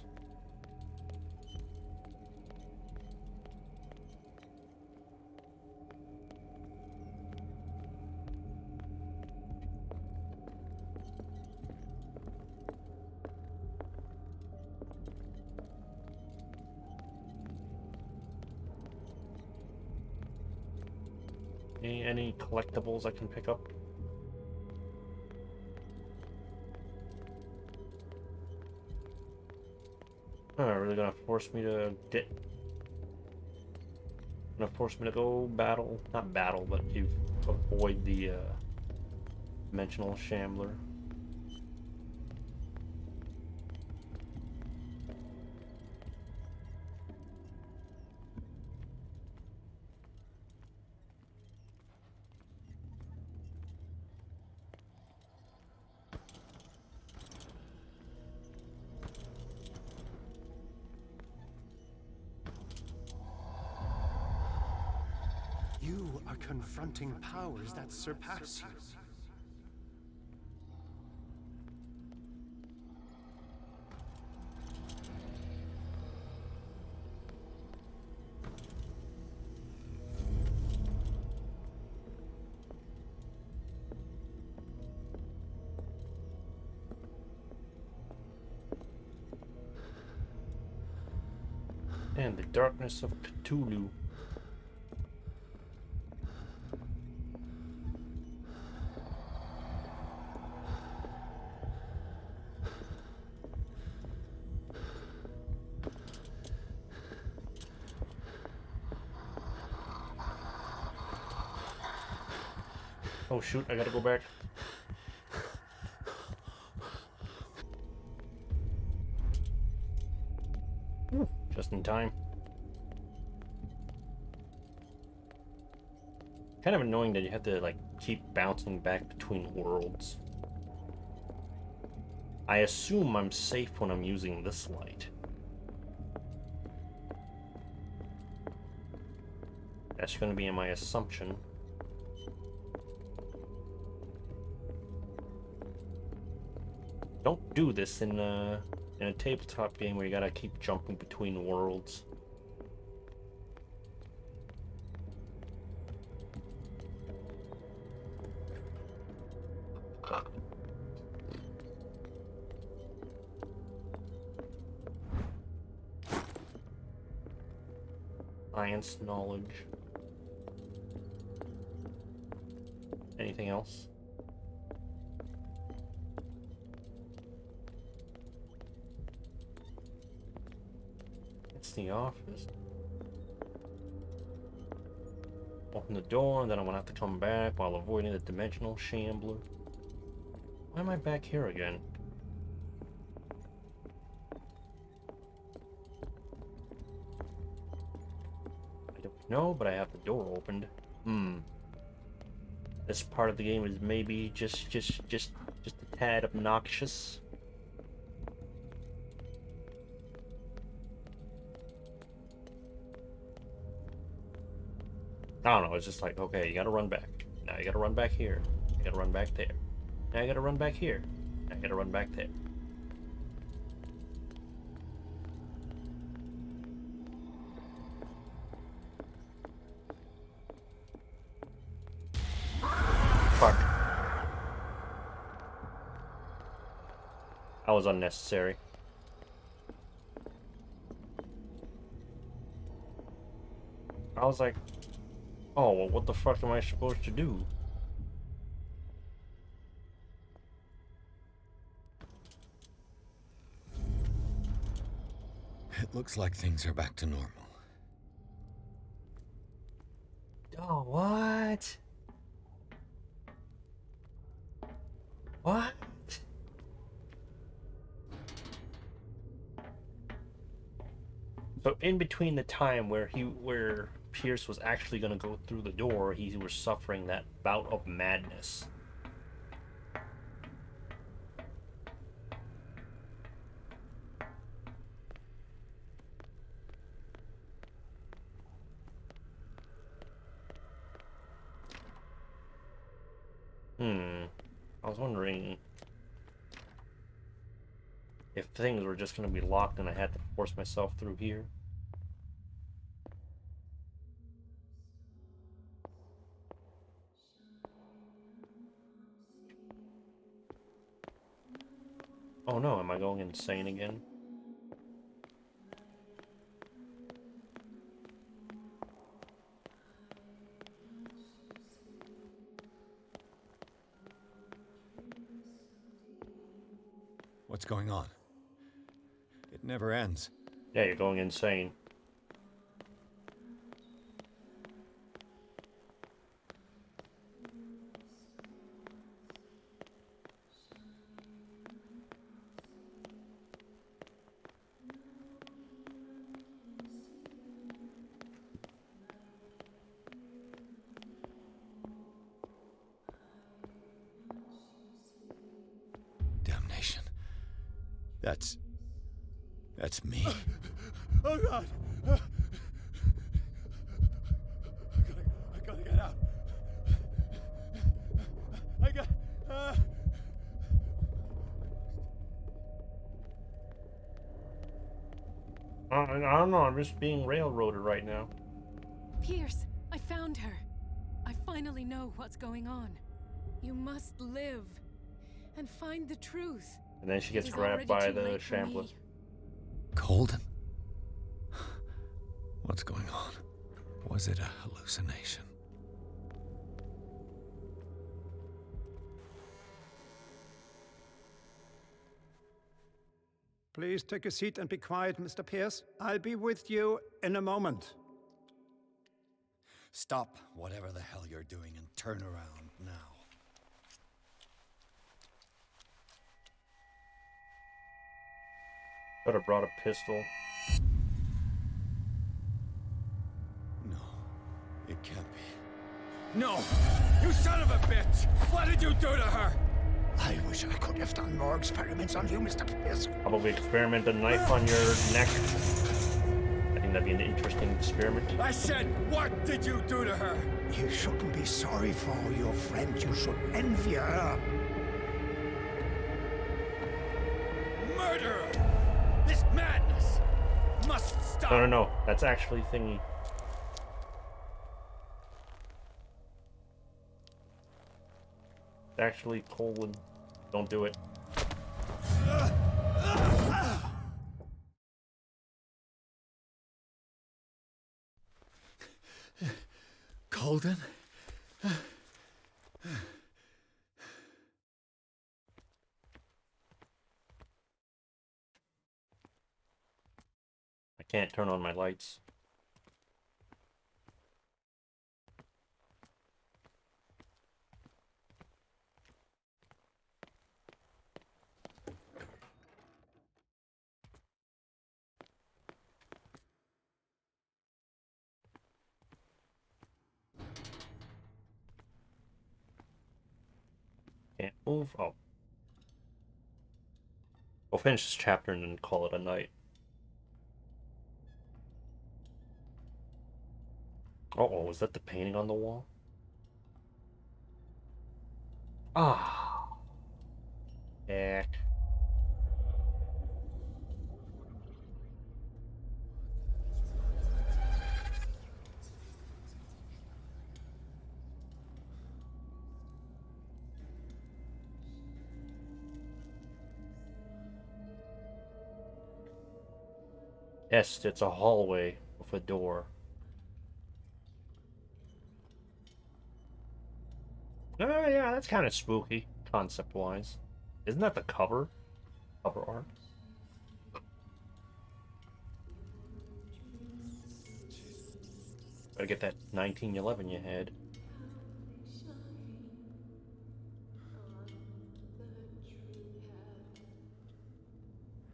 Any collectibles I can pick up? Oh, really gonna force me to go battle, not battle, but to avoid the dimensional shambler. You are confronting powers that surpass you. And the darkness of Cthulhu. Oh shoot, I gotta go back. Ooh, just in time. Kind of annoying that you have to like keep bouncing back between worlds. I assume I'm safe when I'm using this light. That's going to be my assumption. Don't do this in a tabletop game where you gotta keep jumping between worlds. Science knowledge. Anything else? It's the office. Open the door, and then I'm gonna have to come back while avoiding the dimensional shambler. Why am I back here again? I don't know, but I have the door opened. This part of the game is maybe just a tad obnoxious. I don't know, it's just like, okay, you gotta run back. Now you gotta run back here. You gotta run back there. Now you gotta run back here. Now you gotta run back there. That was unnecessary. I was like, oh, well, what the fuck am I supposed to do? It looks like things are back to normal. Oh, what? What? So in between the time where Pierce was actually going to go through the door, he was suffering that bout of madness. I was wondering if things were just going to be locked and I had to force myself through here. Oh no, am I going insane again? What's going on? It never ends. Yeah, you're going insane. Damnation. That's me. Oh God! I gotta get out. I got. I don't know, I'm just being railroaded right now. Pierce, I found her. I finally know what's going on. You must live and find the truth. And then she It gets is grabbed already by too the late for Shambler. me. Colden? What's going on? Was it a hallucination? Please take a seat and be quiet, Mr. Pierce. I'll be with you in a moment. Stop whatever the hell you're doing and turn around now. Could have brought a pistol. No, it can't be. No! You son of a bitch! What did you do to her? I wish I could have done more experiments on you, Mr. Pierce. Probably experiment a knife on your neck. I think that'd be an interesting experiment. I said, what did you do to her? You shouldn't be sorry for your friend. You should envy her. Murderer! This madness must stop! No. That's actually thingy. Actually, Colin, don't do it. Colden? I can't turn on my lights. Can't move. Oh. We'll finish this chapter and then call it a night. Uh-oh, was that the painting on the wall? Ah. Heck. Yes, it's a hallway with a door. Oh yeah, that's kind of spooky, concept-wise. Isn't that the cover? Cover art? Gotta get that 1911 you had.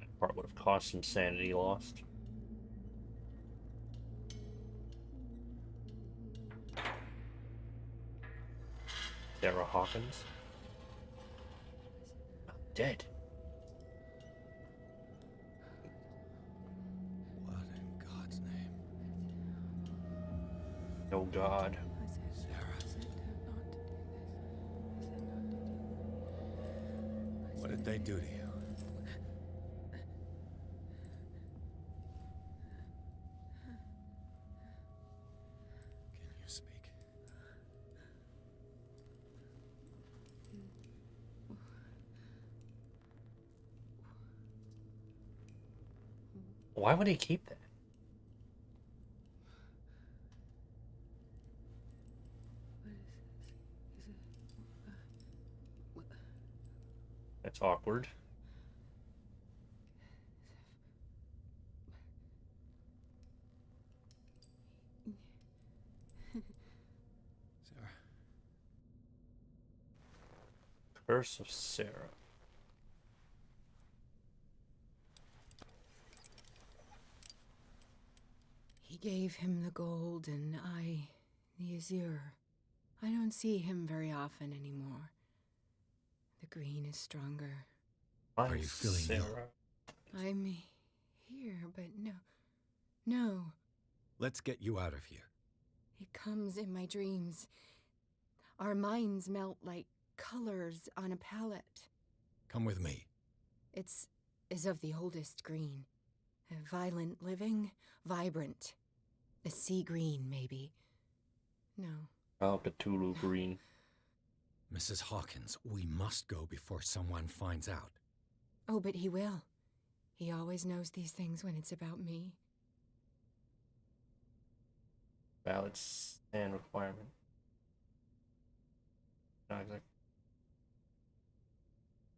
That part would have caused some sanity lost. Sarah Hawkins. Not dead. What in God's name? No God. What did they do to you? Can you speak? Why would he keep that? That's awkward. Sarah. Curse of Sarah. He gave him the gold and I the azure. I don't see him very often anymore. The green is stronger. Are you feeling ill? I'm here, but no. Let's get you out of here. It comes in my dreams. Our minds melt like colors on a palette. Come with me. It's as of the oldest green. A violent living, vibrant. A sea green, maybe. No. Oh, Cthulhu green. Mrs. Hawkins, we must go before someone finds out. Oh, but he will. He always knows these things when it's about me. Valid stand requirement. Not exactly.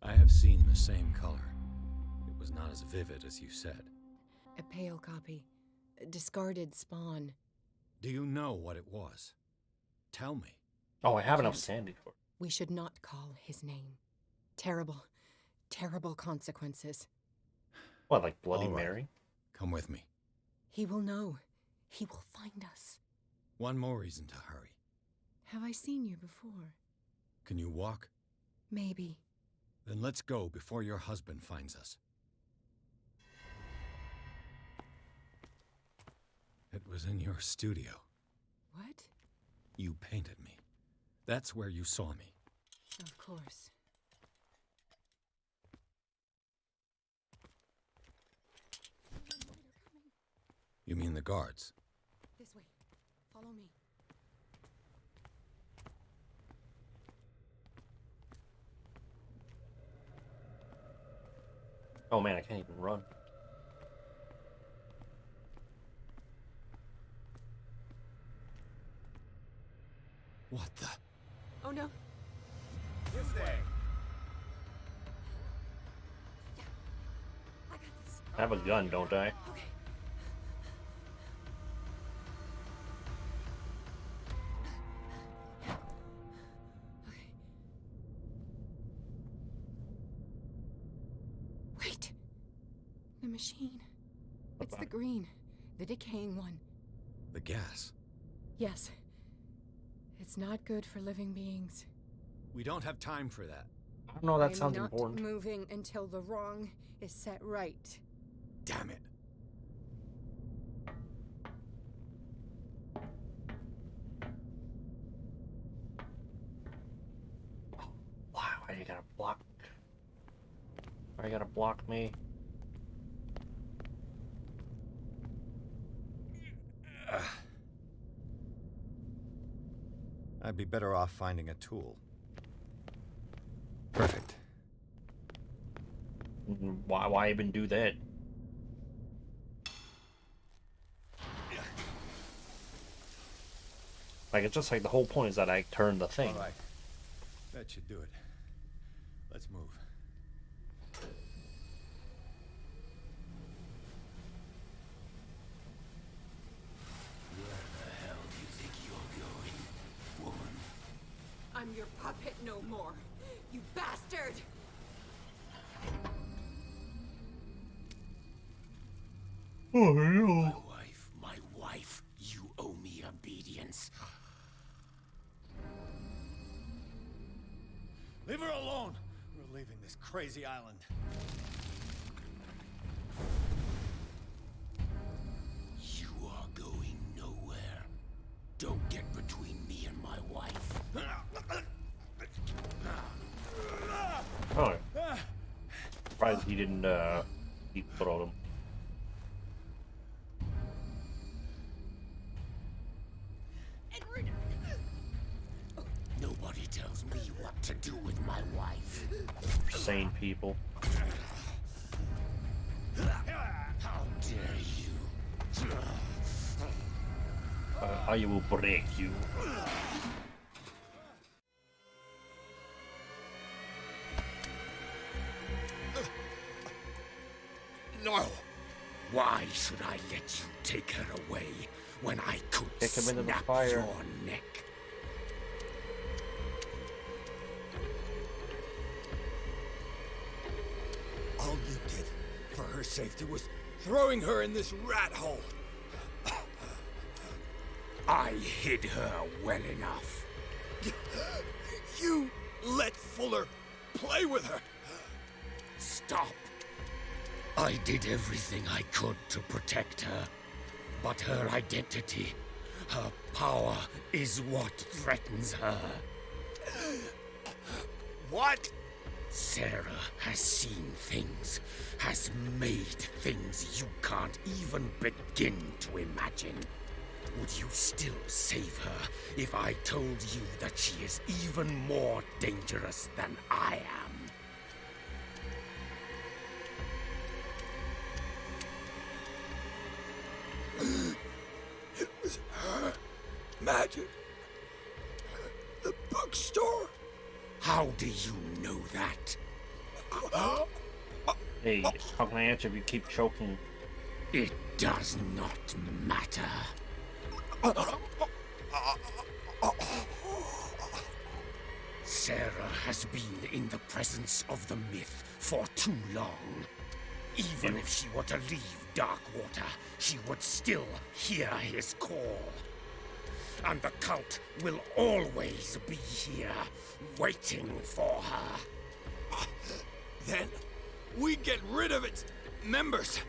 I have seen the same color. It was not as vivid as you said. A pale copy. A discarded spawn. Do you know what it was? Tell me. Oh, I have enough sandy for it. We should not call his name. Terrible, terrible consequences. What, like Bloody All right. Mary? Come with me. He will know. He will find us. One more reason to hurry. Have I seen you before? Can you walk? Maybe. Then let's go before your husband finds us. It was in your studio. What? You painted me. That's where you saw me. Of course. You mean the guards? This way. Follow me. Oh man, I can't even run. What the? Oh no. This way. I got this. I have a gun, don't I? Okay. Wait. The machine. It's the green. The decaying one. The gas. Yes. It's not good for living beings. We don't have time for that. I don't know, that I'm sounds not important. moving until the wrong is set right. Damn it. Wow, why you gotta block? Why you gotta block me? I'd be better off finding a tool. Perfect. Why even do that? Like, it's just like the whole point is that I turn the thing. All right. That should do it. Let's move. Where the hell do you think you're going, woman? I'm your puppet no more, you bastard! Oh no. My wife, you owe me obedience. Leave her alone! We're leaving this crazy island. You are going nowhere. Don't get between me and my wife. Oh. Surprised he didn't, he throwed him. Nobody tells me what to do with my wife. Sane people. How dare you? I will break you. No! Why should I let you take her away when I could Kick him into the snap fire. your neck? All you did for her safety was throwing her in this rat hole. I hid her well enough. You let Fuller play with her. Stop. I did everything I could to protect her. But her identity, her power, is what threatens her. What? Sarah has seen things, has made things you can't even begin to imagine. Would you still save her if I told you that she is even more dangerous than I am? It was her magic. The bookstore. How do you know that? Hey, how can I answer if you keep choking? It does not matter. Sarah has been in the presence of the myth for too long. Even if she were to leave Darkwater, she would still hear his call. And the cult will always be here, waiting for her. Then we get rid of its members.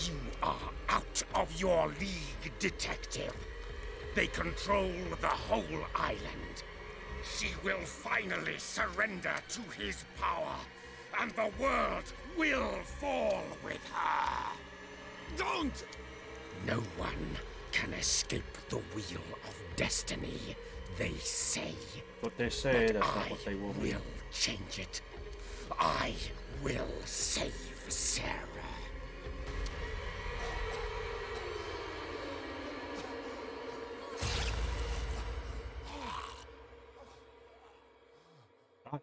You are out of your league, detective. They control the whole island. She will finally surrender to his power, and the world will fall with her. Don't! No one can escape the wheel of destiny, they say. What they say, But that's I not what they will be. will change it. I will save Sarah.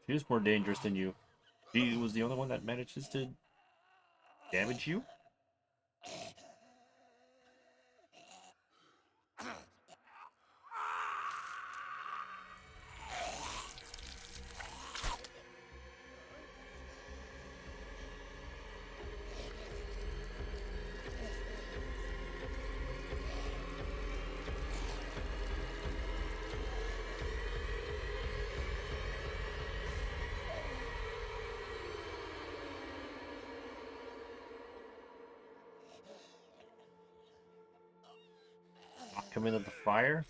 She was more dangerous than you. She was the only one that manages to damage you? Come into the fire?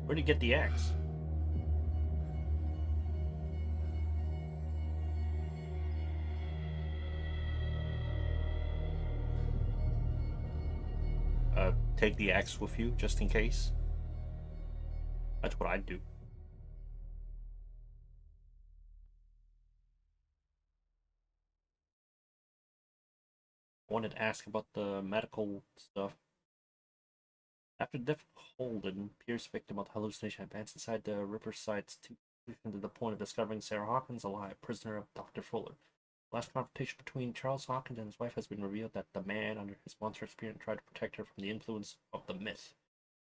Where'd he get the axe? Take the axe with you, just in case. That's what I'd do. I wanted to ask about the medical stuff. After the death of Holden, Pierce, victim of the hallucination, advanced inside the Riverside's to the point of discovering Sarah Hawkins alive, prisoner of Dr. Fuller. The last confrontation between Charles Hawkins and his wife has been revealed that the man, under his monster experience, tried to protect her from the influence of the myth.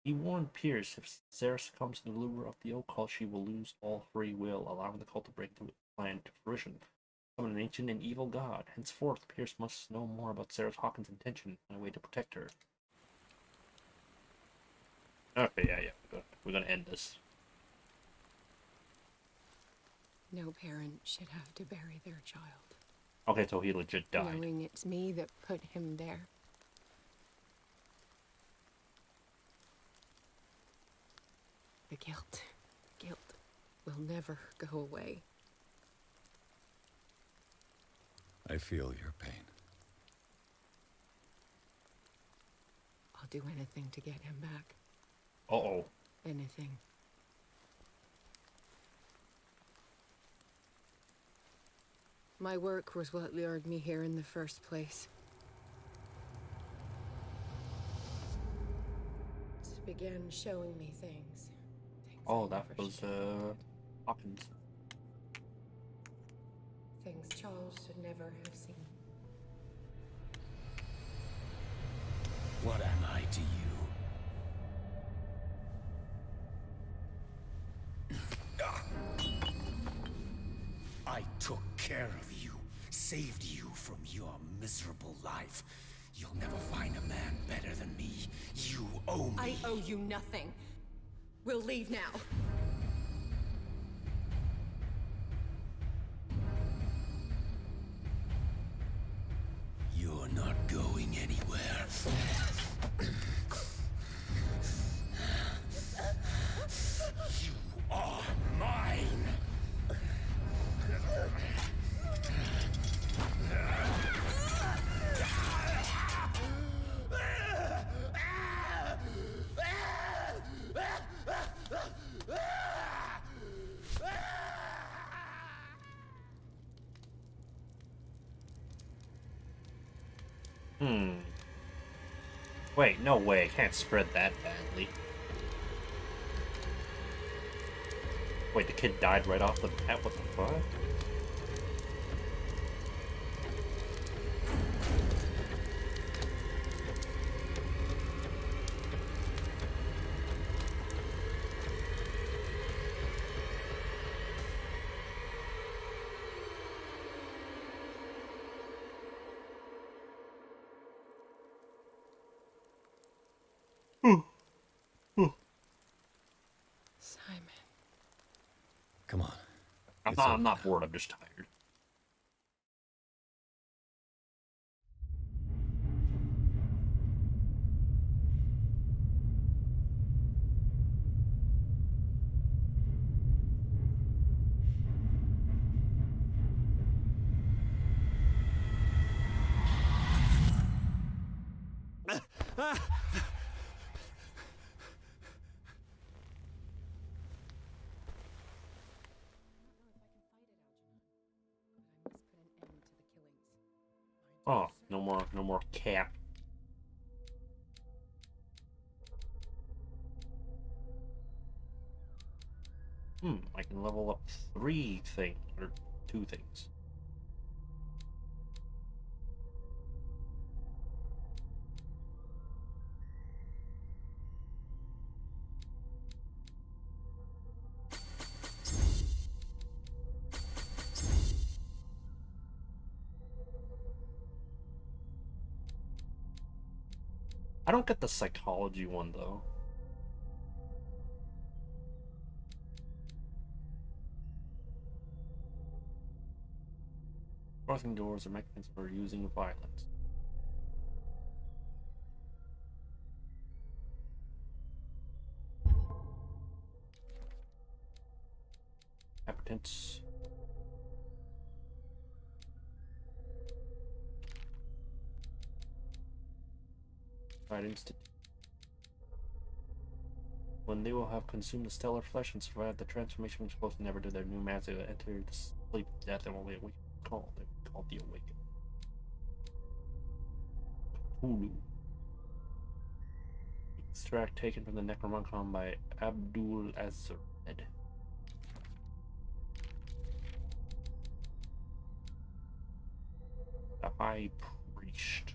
He warned Pierce if Sarah succumbs to the lure of the occult, she will lose all free will, allowing the cult to break the plan to fruition. Summon an ancient and evil god. Henceforth, Pierce must know more about Sarah Hawkins' intention and a way to protect her. Okay, yeah. We're gonna end this. No parent should have to bury their child. Okay, so he legit died. Knowing it's me that put him there. The guilt will never go away. I feel your pain. I'll do anything to get him back. Uh-oh. Anything. My work was what lured me here in the first place. It began showing me things. Oh, that was, Hawkins. Things Charles should never have seen. What am I to you? I took care of you, saved you from your miserable life. You'll never find a man better than me. You owe me. I owe you nothing. We'll leave now. You're not going anywhere. You are mine. Wait, no way. I can't spread that badly. Wait, the kid died right off the bat? What the fuck? Simon. Come on. I'm not bored, I'm just tired. Oh, no more cap. I can level up 3 things, or 2 things. I don't get the psychology one, though. Crossing doors are mechanisms for using violence. Appetence. Institute. When they will have consumed the stellar flesh and survived the transformation, which supposed to never do their new master that entered the sleep, death, and only awaken called the awakened. Cthulhu. Extract taken from the Necronomicon by Abdul Azred. The High Priest.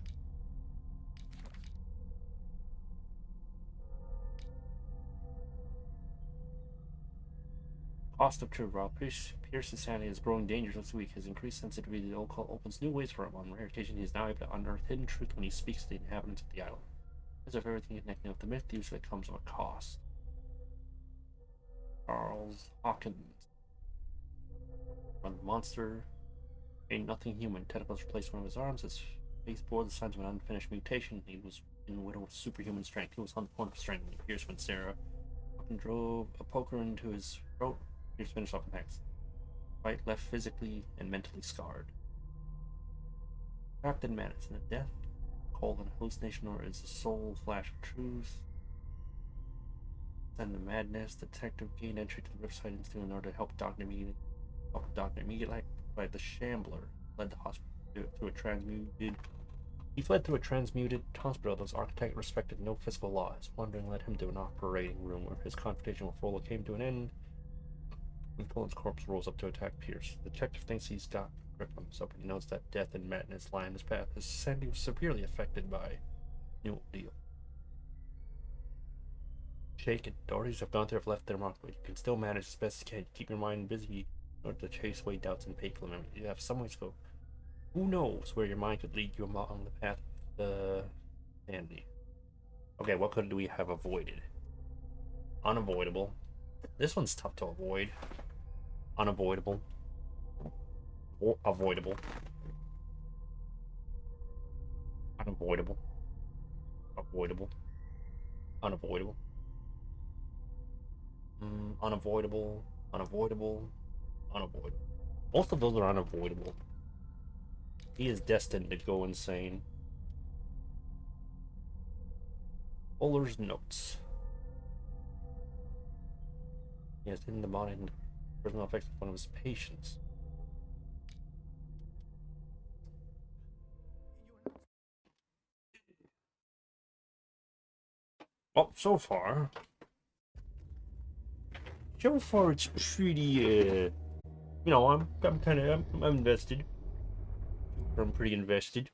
Cost of truth. While Pierce's sanity is growing dangerous this week, his increased sensitivity to the occult opens new ways for him. On rare occasion, he is now able to unearth hidden truth when he speaks to the inhabitants of the island. As of everything connecting with the myth, usually comes at a cost. Charles Hawkins. From the monster. Ain't nothing human. Tentacles replaced one of his arms. His face bore the signs of an unfinished mutation. He was in widowed superhuman strength. He was on the point of strangling Pierce when Sarah drove a poker into his throat. Pierce finished off the next. Fight left physically and mentally scarred. Trapped in madness and a death, cold and hallucination, or is the soul flash of truth? Then the madness, detective gained entry to the Riverside Institute in order to help Dr. Immediate by the Shambler, led the hospital through a transmuted. He fled through a transmuted hospital whose architect respected no physical laws. Wandering led him to an operating room where his confrontation with Frola came to an end. When Cullen's corpse rolls up to attack Pierce, the detective thinks he's got a grip on himself, but he knows that death and madness lie in his path. His sanity was severely affected by New Deal. Shaken. Authorities have gone through have left their mark, but you can still manage as best you can. Keep your mind busy in order to chase away doubts and painful memories. You have some ways to go. Who knows where your mind could lead you along the path of the sanity. Okay, what could we have avoided? Unavoidable. This one's tough to avoid. Unavoidable. Avoidable. Unavoidable. Avoidable. Unavoidable. Unavoidable. Unavoidable. Unavoidable. Most of those are unavoidable. He is destined to go insane. Fuller's notes. He has hidden the body and personal effects of one of his patients. Well, so far it's pretty, you know, I'm invested. I'm pretty invested.